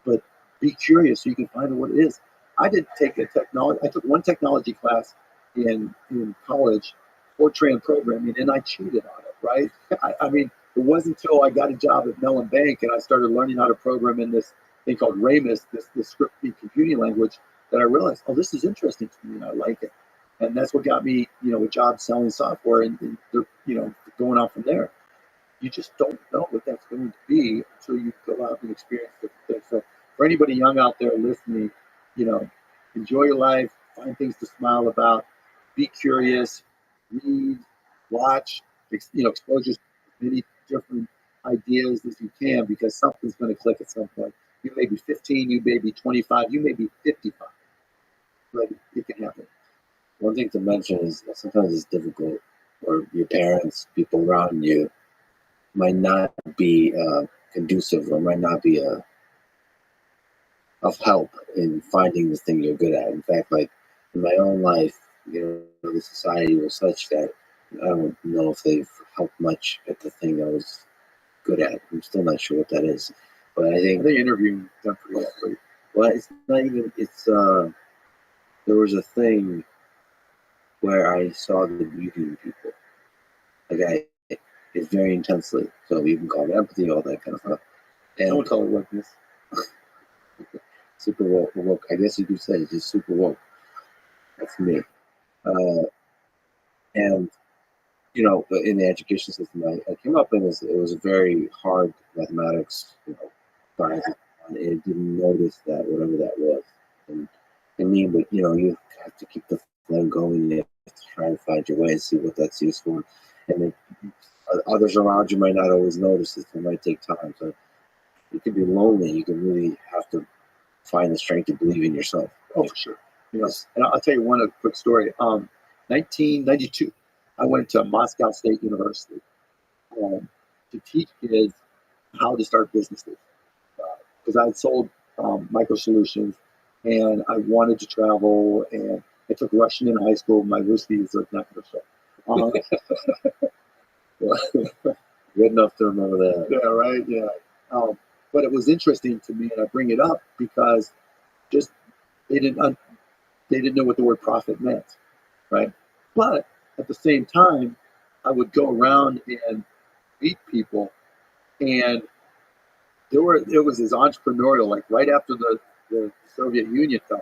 But be curious so you can find out what it is. I took one technology class in college, Fortran programming, and I cheated on it, right? I mean, it wasn't until I got a job at Mellon Bank and I started learning how to program in this thing called Ramus, this script computing language, that I realized, oh, this is interesting to me and I like it. And that's what got me, a job selling software and going out from there. You just don't know what that's going to be until you go out and experience different things. So for anybody young out there listening, enjoy your life, find things to smile about, be curious, read, watch, expose yourself to many different ideas as you can, because something's going to click at some point. You may be 15, you may be 25, you may be 55, but it can happen. One thing to mention is that sometimes it's difficult, or your parents, people around you, might not be conducive, or might not be of help in finding the thing you're good at. In fact, like in my own life, the society was such that I don't know if they've helped much at the thing I was good at. I'm still not sure what that is, but I think the interview done pretty well for you. Well, it's not even. It's there was a thing where I saw the beauty in people, Like it's very intensely. So you can call it empathy, all that kind of stuff. And Don't call it wokeness. super woke. I guess you could say it's just super woke. That's me. And in the education system I came up in, it was a very hard mathematics, science. And it didn't notice that whatever that was. And I mean, but you have to keep the flame going. You have to try to find your way and see what that's used for. And then others around you might not always notice it. It might take time. So you can be lonely. You can really have to find the strength to believe in yourself. Oh, for sure. And I'll tell you one quick story. 1992, I went to Moscow State University to teach kids how to start businesses because I had sold micro solutions and I wanted to travel, and I took Russian in high school. My Ruski is not going to show. Good enough to remember that. Yeah, right. Yeah. But it was interesting to me, and I bring it up because just they didn't know what the word profit meant, right? But at the same time, I would go around and meet people, and there was this entrepreneurial, like right after the Soviet Union fell,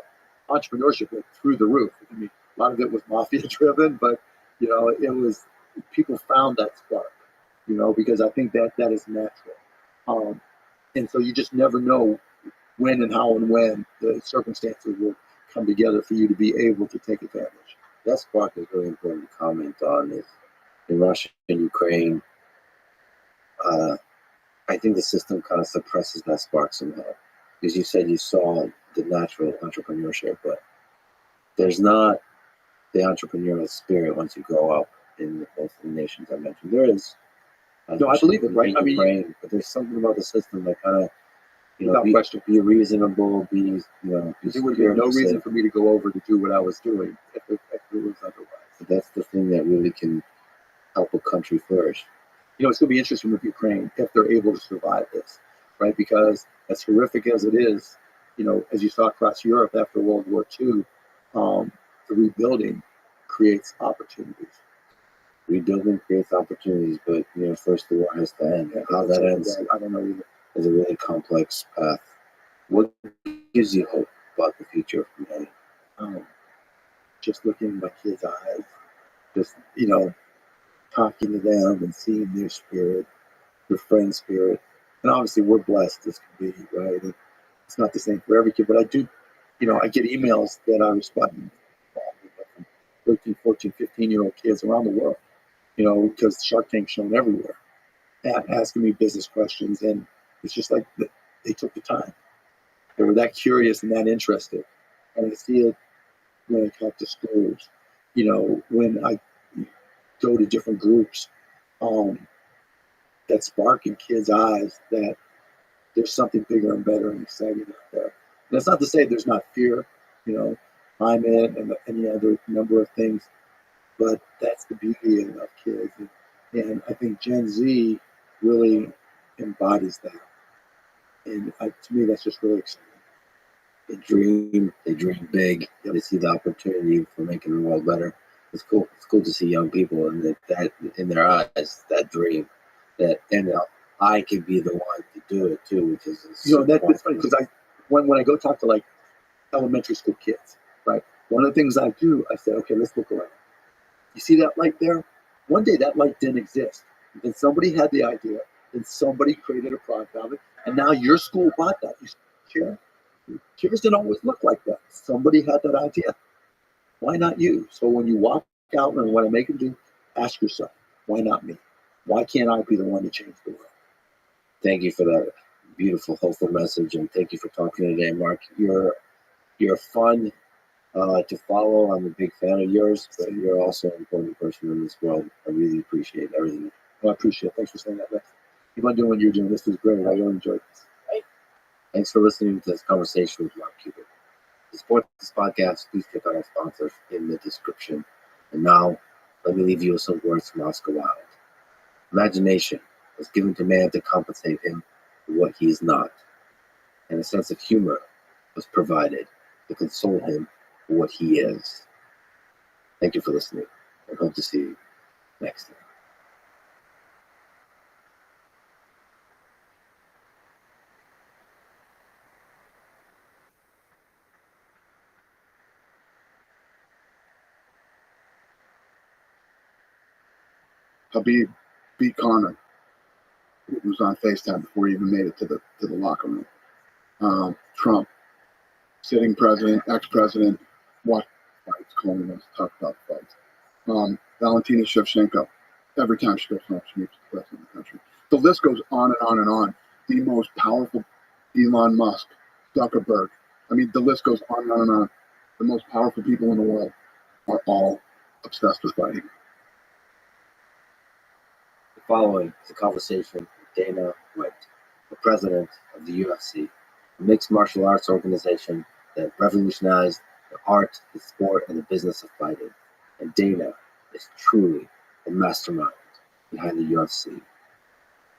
entrepreneurship went through the roof. I mean, a lot of it was mafia driven, but it was people found that spark, because I think that is natural. And so you just never know when and how and when the circumstances will come together for you to be able to take advantage. That spark is really important to comment on. Is in Russia and Ukraine, I think the system kind of suppresses that spark somehow. Because you said you saw the natural entrepreneurship, but there's not the entrepreneurial spirit once you grow up in both the nations I mentioned. There is. No, I believe it, right? I mean, Ukraine, but there's something about the system that kind of, without question, be reasonable, be there would be no reason for me to go over to do what I was doing if it was otherwise. But that's the thing that really can help a country flourish. It's going to be interesting with Ukraine if they're able to survive this, right? Because as horrific as it is, as you saw across Europe after World War II, the rebuilding creates opportunities. Rebuilding creates opportunities, but first the war has to end. How that ends, I don't know either. Is a really complex path. What gives you hope about the future of humanity? Just looking in my kids' eyes, just talking to them and seeing their spirit, their friend spirit, and obviously we're blessed as can be, right? And it's not the same for every kid, but I do, I get emails that I respond from 13, 14, 15-year-old kids around the world, because Shark Tank's shown everywhere, asking me business questions, and it's just like they took the time. They were that curious and that interested, and I see it when I talk to schools, when I go to different groups, that spark in kids' eyes that there's something bigger and better and exciting out there. And that's not to say there's not fear, climate and any other number of things, but that's the beauty of kids. And I think Gen Z really embodies that. And to me, that's just really exciting. They dream big. They see the opportunity for making the world better. It's cool. It's cool to see young people and that in their eyes, that dream, that I could be the one to do it too, which is that's funny because when I go talk to like elementary school kids, right? One of the things I do, I say, okay, let's look around. You see that light there? One day that light didn't exist. Then somebody had the idea, and somebody created a product out of it, and now your school bought that. You share. Chairs didn't always look like that. Somebody had that idea. Why not you? So when you walk out and want to make them do, ask yourself, why not me? Why can't I be the one to change the world? Thank you for that beautiful, hopeful message, and thank you for talking today, Mark. You're fun to follow. I'm a big fan of yours, but you're also an important person in this world. I really appreciate everything. Well, I appreciate it. Thanks for saying that, Rex. Keep on doing what you're doing. This was great. I really enjoyed this. Thanks for listening to this conversation with Mark Cuban. To support this podcast, please click on our sponsors in the description. And now, let me leave you with some words from Oscar Wilde. Imagination was given to man to compensate him for what he is not, and a sense of humor was provided to console him for what he is. Thank you for listening, and hope to see you next time. Habib beat Connor, who was on FaceTime before he even made it to the locker room. Trump, sitting president, ex-president, watch fights, calling us, talk about fights. Valentina Shevchenko, every time she goes home, she meets the president of the country. The list goes on and on and on. The most powerful, Elon Musk, Zuckerberg. I mean, the list goes on and on and on. The most powerful people in the world are all obsessed with fighting. The following is a conversation with Dana White, the president of the UFC, a mixed martial arts organization that revolutionized the art, the sport, and the business of fighting. And Dana is truly the mastermind behind the UFC.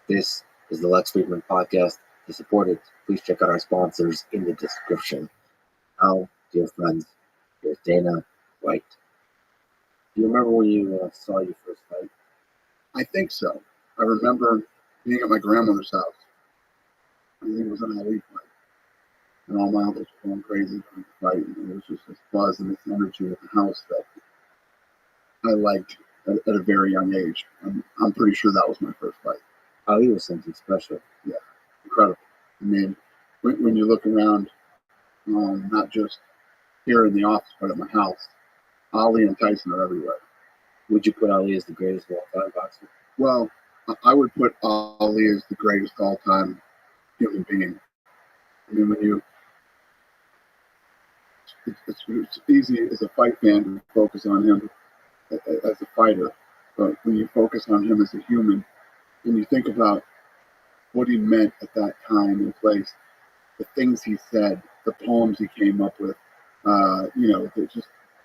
This is the Lex Friedman Podcast. To support it, please check out our sponsors in the description. Now, dear friends, here's Dana White. Do you remember when you saw your first fight? I think so. I remember being at my grandmother's house. I think it was an Ali fight. And all my uncles were going crazy during the fight. And it was just this buzz and this energy in the house that I liked at a very young age. I'm pretty sure that was my first fight. Ali was something special. Yeah, incredible. I mean, when you look around, not just here in the office, but at my house, Ali and Tyson are everywhere. Would you put Ali as the greatest of all time boxer? Well, I would put Ali as the greatest all-time human being. I mean, it's easy as a fight fan to focus on him as a fighter, but when you focus on him as a human, when you think about what he meant at that time and place, the things he said, the poems he came up with,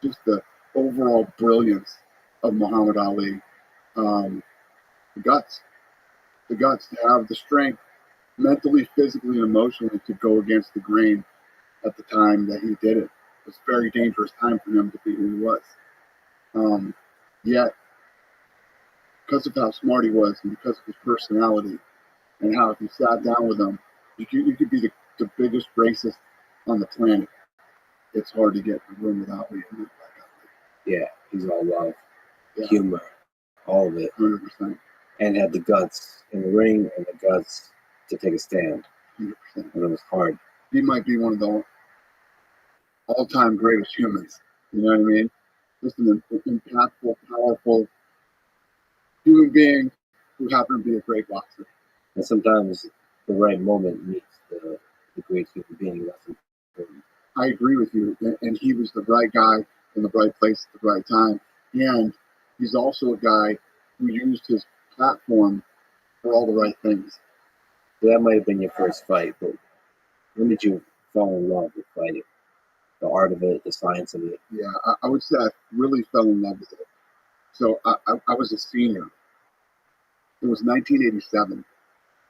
just the overall brilliance of Muhammad Ali, the guts to have the strength, mentally, physically, and emotionally, to go against the grain at the time that he did it. It was a very dangerous time for him to be who he was. Yet, because of how smart he was and because of his personality and how if you sat down with him, you could be the biggest racist on the planet. It's hard to get in a room without me. Yeah, he's all love, humor, all of it. 100%. And had the guts in the ring and the guts to take a stand. 100%. And it was hard. He might be one of the all-time greatest humans. You know what I mean? Just an impactful, powerful human being who happened to be a great boxer. And sometimes the right moment meets the great human being. That's important. I agree with you. And he was the right guy in the right place at the right time. And he's also a guy who used his platform for all the right things. That might have been your first fight, but when did you fall in love with fighting? The art of it, the science of it? Yeah, I would say I really fell in love with it. So I was a senior. It was 1987,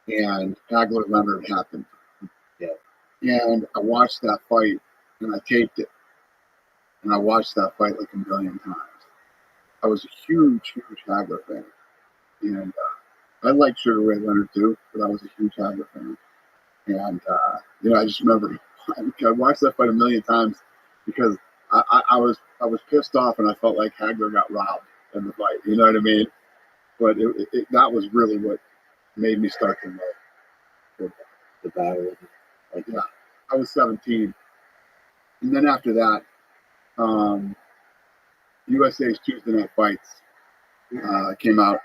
and Hagler-Leonard happened. Yeah. And I watched that fight, and I taped it. And I watched that fight like a million times. I was a huge, huge Hagler fan. And I liked Sugar Ray Leonard too, but I was a huge Hagler fan. And, I just remember I watched that fight a million times because I was pissed off and I felt like Hagler got robbed in the fight. You know what I mean? But that was really what made me start to love the battle. Yeah, I was 17. And then after that, USA's Tuesday Night Fights came out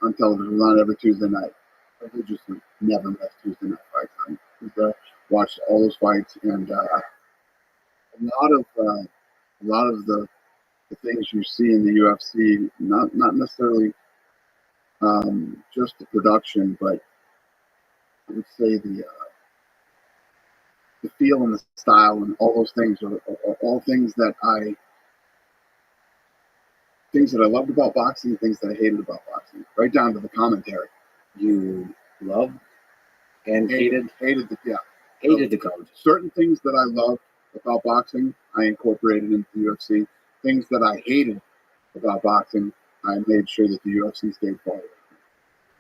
on television. It was on every Tuesday night. I religiously never missed Tuesday Night Fights. I watched all those fights, and a lot of the things you see in the UFC, not necessarily just the production, but I would say the feel and the style and all those things are all things that I loved about boxing, things that I hated about boxing, right down to the commentary. You loved and hated the commentary. Certain things that I loved about boxing, I incorporated into the UFC. Things that I hated about boxing, I made sure that the UFC stayed far away.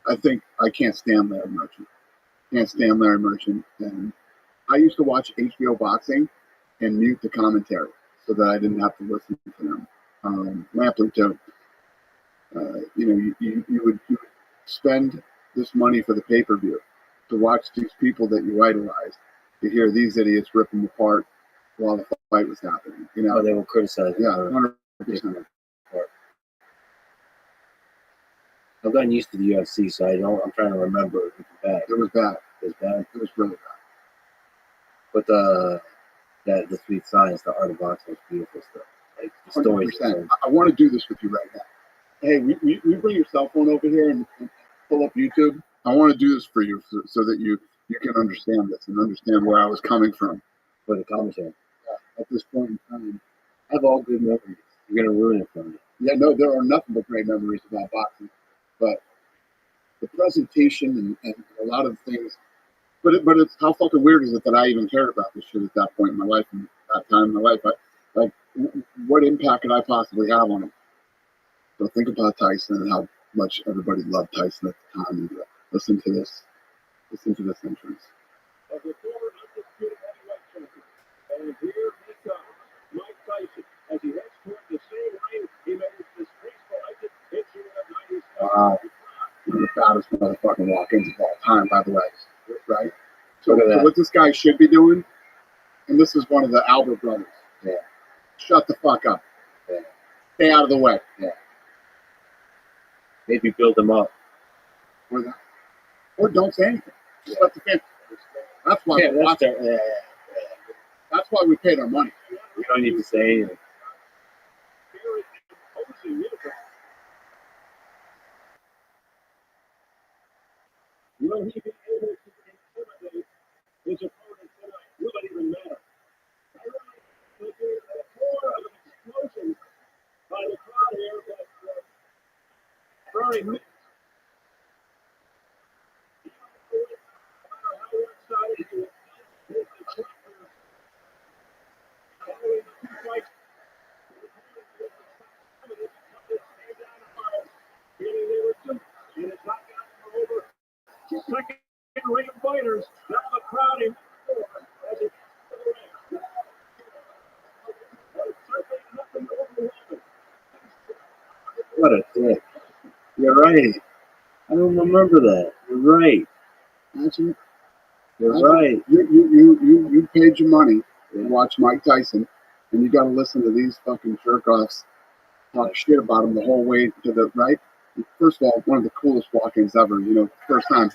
I think I can't stand Larry Merchant. And I used to watch HBO Boxing and mute the commentary so that I didn't have to listen to them. Lampley too. you would spend this money for the pay-per-view to watch these people that you idolize, to hear these idiots rip them apart while the fight was happening. Oh, they were criticizing. Yeah, her. 100%. I've gotten used to the UFC, so I'm trying to remember. It was bad. It was bad. It was bad. It was really bad. But the Sweet Science, the art of boxing was beautiful stuff. Like the stories. 100%. I want to do this with you right now. Hey, we bring your cell phone over here and pull up YouTube. I want to do this for you so that you can understand this and understand where I was coming from. For the commentary. At this point in time, I have all good memories. You're gonna ruin it for me. yeah, no, there are nothing but great memories about boxing, but the presentation and a lot of things. But it's how fucking weird is it that I even cared about this shit at that point in my life and that time in my life? What impact could I possibly have on it? So think about Tyson and how much everybody loved Tyson at the time. And listen to this entrance. Of the former undisputed heavyweight champion. And here he comes, Mike Tyson, as he heads toward the same ring he made his disgraceful exit into the 90s. Wow. One of the baddest motherfucking walk-ins of all time, by the way. Right? So what this guy should be doing, and this is one of the Albert brothers. Yeah. Shut the fuck up. Yeah. Stay out of the way. Yeah. Maybe build them up. Or don't say anything. Just let the fans. That's why Yeah, we're watching. yeah. That's why we paid our money. You don't need to say anything. Very imposing uniform. Will he be able to intimidate his opponent tonight? Will it even matter? There's a core of explosion by the crowd here that very mixed. No matter how excited you is the chapter following the two fights. And it's not gotten over. Second ring fighters. Now the crowd in as it nothing overwhelming. What a dick. You're right. I don't remember that. You're right. Imagine. You're right. You paid your money to watch Mike Tyson, and you got to listen to these fucking jerk-offs talk shit about him the whole way to the right. First of all, one of the coolest walk-ins ever. First time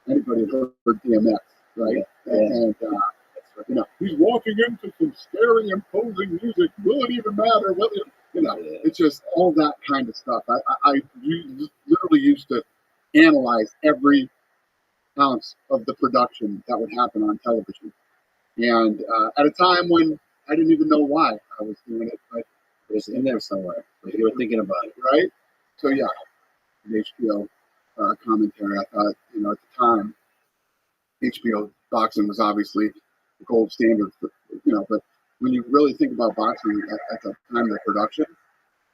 anybody heard DMX, right? Yeah. And he's walking into some scary, imposing music. Will it even matter? It's just all that kind of stuff. I literally used to analyze every ounce of the production that would happen on television, and at a time when I didn't even know why I was doing it, but It was in there somewhere. Like you were thinking about it. right? So yeah, the HBO commentary. I thought, at the time, HBO boxing was obviously the gold standard. But when you really think about boxing at the time of the production,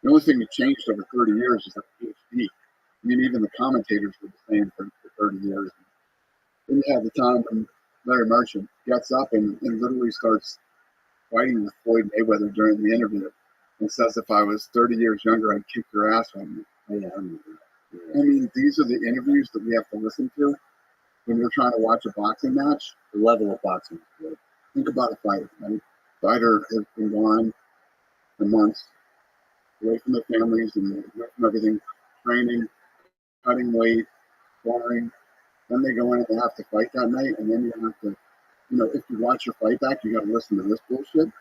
the only thing that changed over 30 years is the PhD. I mean, even the commentators were the same for 30 years. Then you have the time when Larry Merchant gets up and literally starts fighting with Floyd Mayweather during the interview and says, if I was 30 years younger, I'd kick your ass right now. Yeah. I mean, these are the interviews that we have to listen to when we're trying to watch a boxing match. The level of boxing is good. Think about a fighter, right? Fighter has been gone for months, away from their families and away from everything, training, cutting weight, sparring. Then they go in and they have to fight that night, and then you have to, if you watch your fight back, you got to listen to this bullshit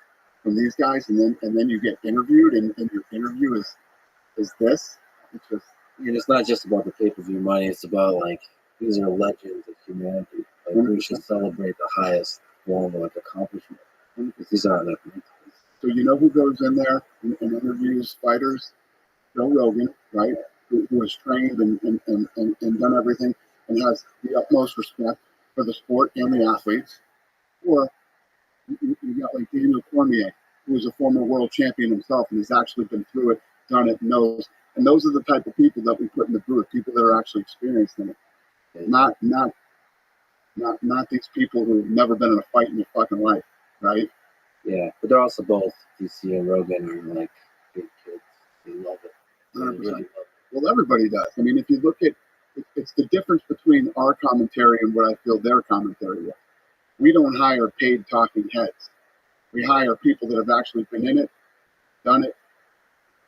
from these guys, and then you get interviewed, and your interview is this. It's just, And it's not just about the pay-per-view money. It's about, these are legends of humanity. We should celebrate the highest form of accomplishment. Because these aren't that many. So who goes in there and interviews fighters? Joe Rogan, right? Who has trained and done everything and has the utmost respect for the sport and the athletes. Or you got Daniel Cormier, who is a former world champion himself and has actually been through it, done it, knows. And those are the type of people that we put in the booth, people that are actually experienced in it. Not these people who've never been in a fight in their fucking life, right? Yeah, but they're also both DC and Rogan are big kids. They love it. They 100%. really love Well, everybody does. I mean, if you look at it's the difference between our commentary and what I feel their commentary is. We don't hire paid talking heads. We hire people that have actually been in it, done it,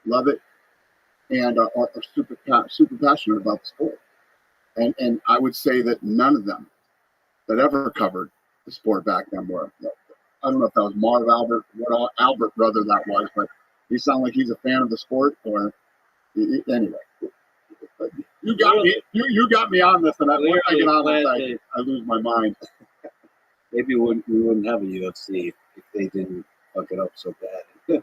love it, and are super passionate about the sport. And I would say that none of them that ever covered the sport back then were. I don't know if that was Marv Albert, what Albert brother that was, but he sounded like he's a fan of the sport. Or anyway, you got me. You got me on this, and once I get on this, I lose my mind. Maybe we wouldn't have a UFC if they didn't fuck it up so bad.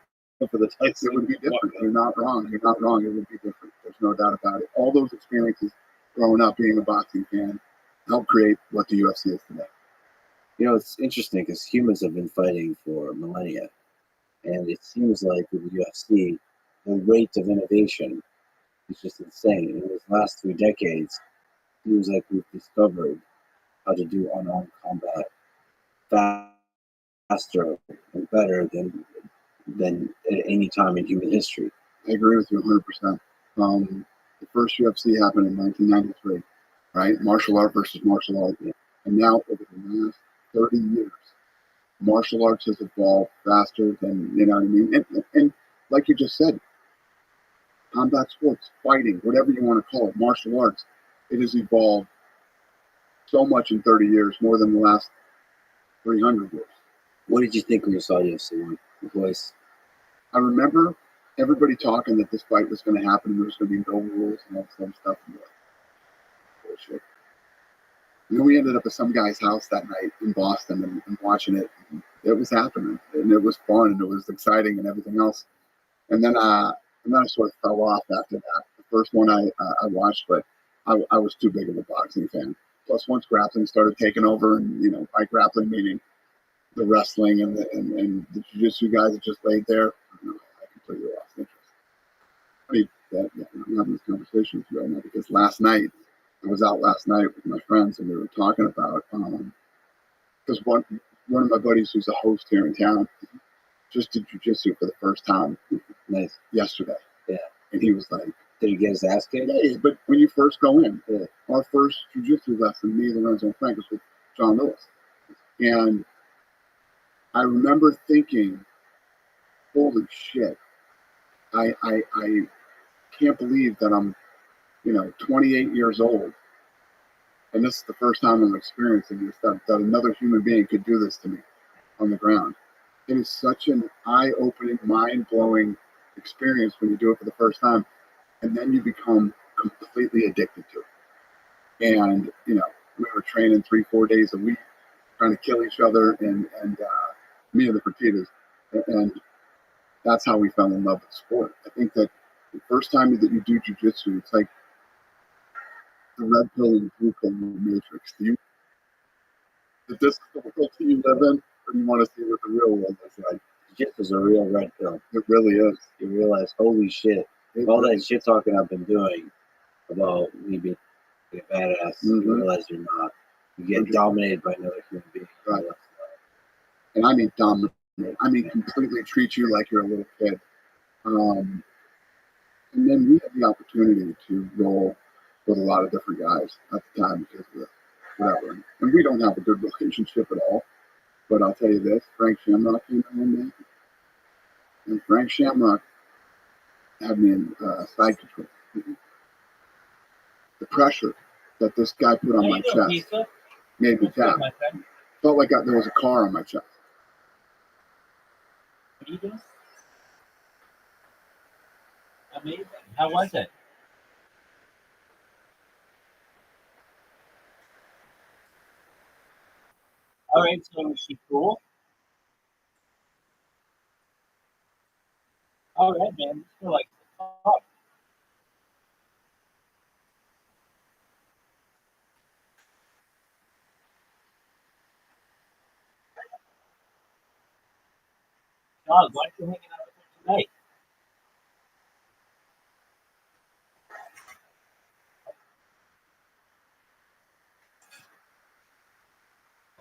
For the Tyson, it would be different. You're not wrong. You're not wrong. It would be different. There's no doubt about it. All those experiences growing up being a boxing fan helped create what the UFC is today. You know, it's interesting because humans have been fighting for millennia, and it seems like with the UFC, the rate of innovation is just insane. In these last 3 decades, it seems like we've discovered how to do unarmed combat faster and better than at any time in human history. I agree with you 100%. The first UFC happened in 1993, right? Martial art versus martial art. Yeah. And now, over the last 30 years, martial arts has evolved faster than, you know what I mean? And like you just said, combat sports, fighting, whatever you want to call it, martial arts, it has evolved so much in 30 years, more than the last 300 years. What did you think when you saw UFC 1? The voice? I remember everybody talking that this fight was going to happen and there was going to be no rules and all this other stuff. And like, bullshit. And then we ended up at some guy's house that night in Boston and watching it. And it was happening, and it was fun, and it was exciting, and everything else. And then I sort of fell off after that. The first one I watched, but I was too big of a boxing fan. Plus, once grappling started taking over, and by grappling meaning the wrestling and the jiu-jitsu guys that just laid there, I completely lost interest. I mean, I'm having this conversation with you right now because I was out last night with my friends and we were talking about because one of my buddies who's a host here in town just did jiu-jitsu for the first time yesterday. Yeah. And he was like, did he get his ass kicked? Yeah, but when you first go in, our first jiu-jitsu lesson, me, Lorenzo, and Frank, was with John Lewis. And I remember thinking, holy shit, I can't believe that I'm 28 years old, and this is the first time I'm experiencing this, that another human being could do this to me on the ground. It is such an eye-opening, mind-blowing experience when you do it for the first time, and then you become completely addicted to it. And, we were training 3-4 days a week, trying to kill each other, and me and the Fertitas, and that's how we fell in love with the sport. I think that the first time that you do jiu-jitsu, it's like the red pill and the blue pill in the Matrix. Is this the world that you live in, or do you want to see what the real world is like? Jiu-jitsu is a real red pill. It really is. You realize, holy shit, all that shit talking I've been doing about me being a badass, you realize you're not. You get dominated by another human being. Right. And I mean dominate. I mean completely treat you like you're a little kid. And then we had the opportunity to roll with a lot of different guys at the time because of whatever. And we don't have a good relationship at all. But I'll tell you this, Frank Shamrock came in one day. And Frank Shamrock had me in side control. The pressure that this guy put on my chest made me tap. Felt like there was a car on my chest. What are you doing? Amazing. How was it? All right, so was she cool? All right, man. You're like, oh. Dog, why aren't you hanging out with her tonight?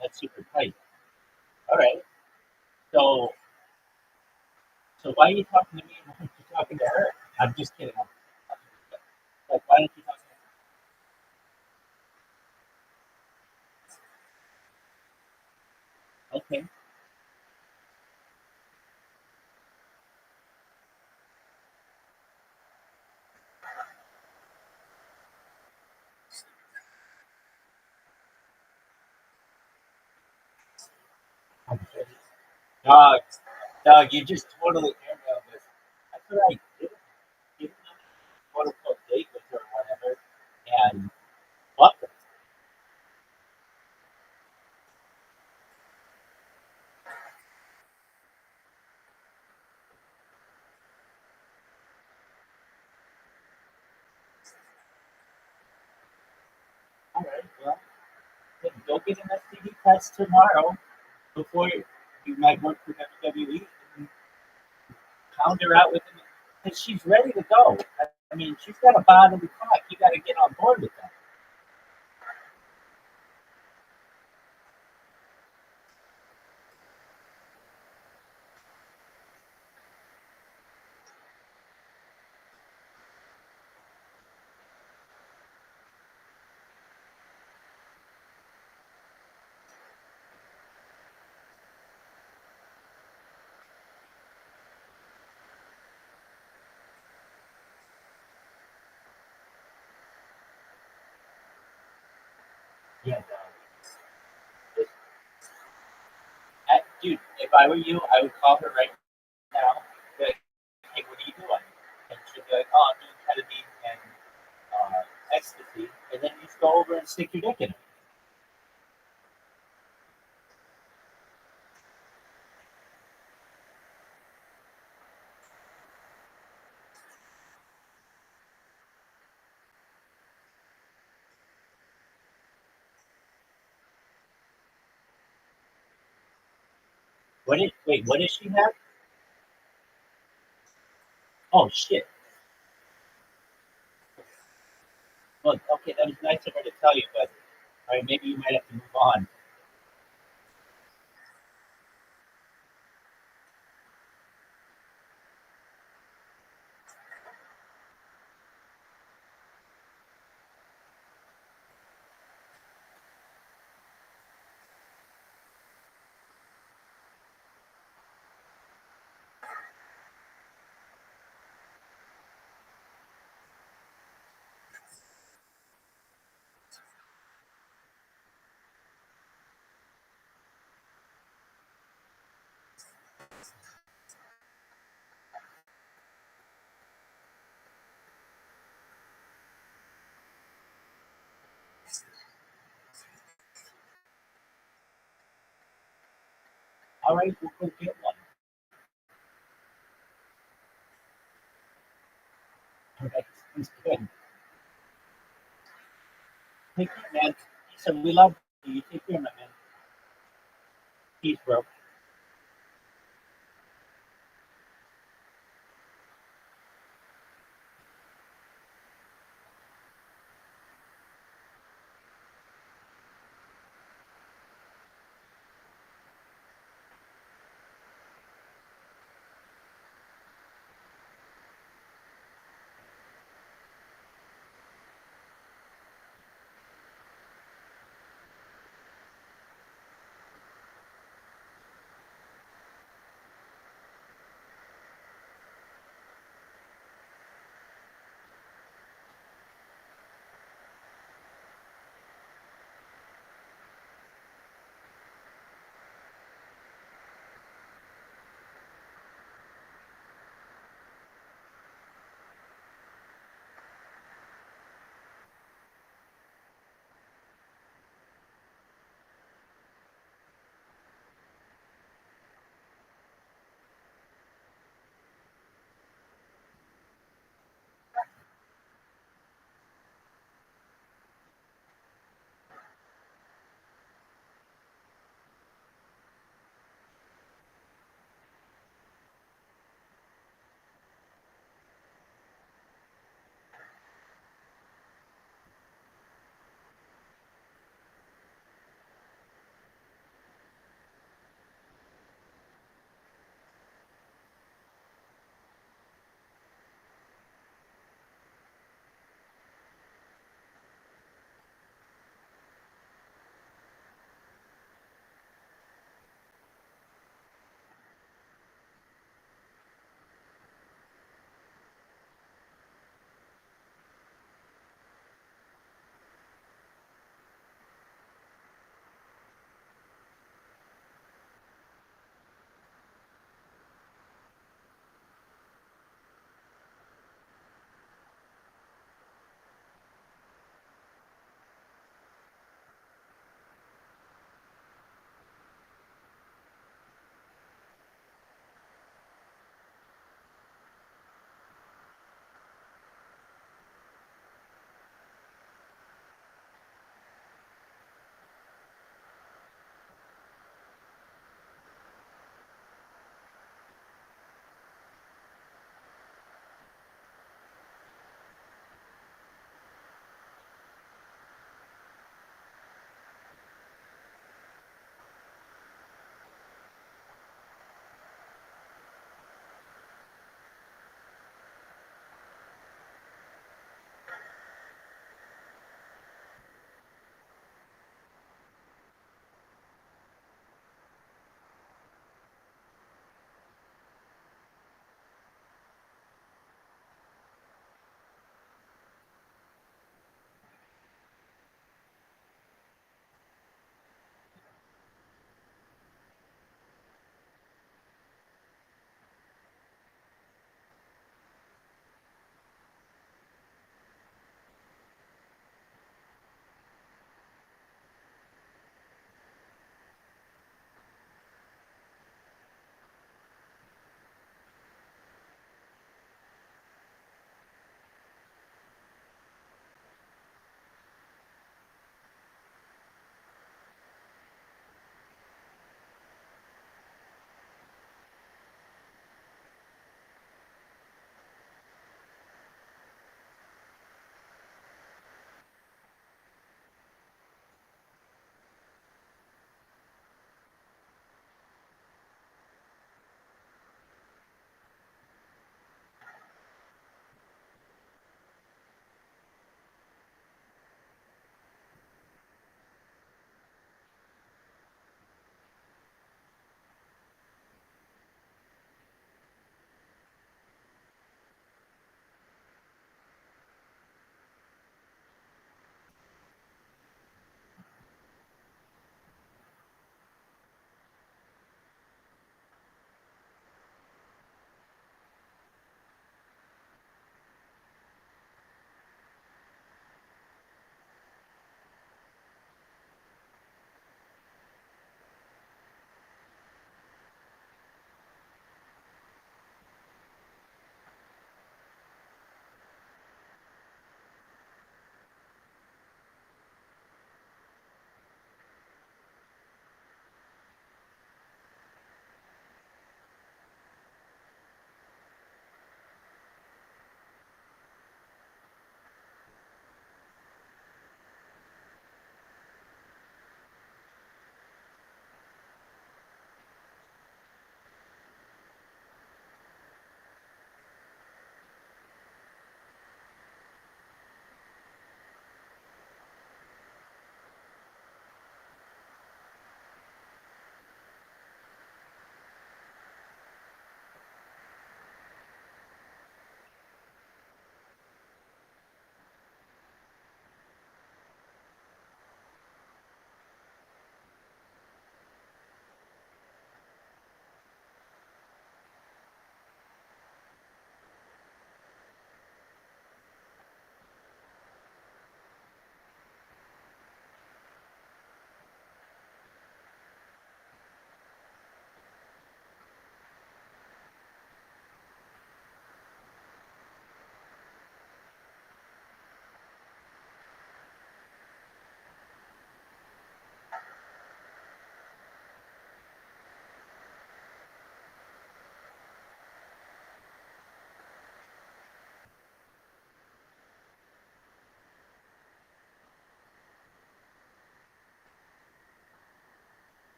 That's super tight. All right. So why are you talking to me and why aren't you talking to her? I'm just kidding. Like, why don't you talk to Okay. Dog, dog, you just totally airmailed this. I feel like give him a quote unquote date with her or whatever, and fuck her. All right, well, then go get an STD test tomorrow before you might work for WWE and pound her out with him. Because she's ready to go. I mean, she's got a bodily clock. You got to get on board with that. Yeah, dude, if I were you, I would call her right now. Be like, hey, what are you doing? And she'd be like, oh, I'm doing ketamine and ecstasy. And then you just go over and stick your dick in her. What does she have? Oh, shit. Well, okay, that was nice of her to tell you, but all right, maybe you might have to move on. All right, we'll go get one. All right, sounds good. Take care, man. So we love you. You take care, my man. Peace, bro.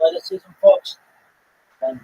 athleticism, folks, then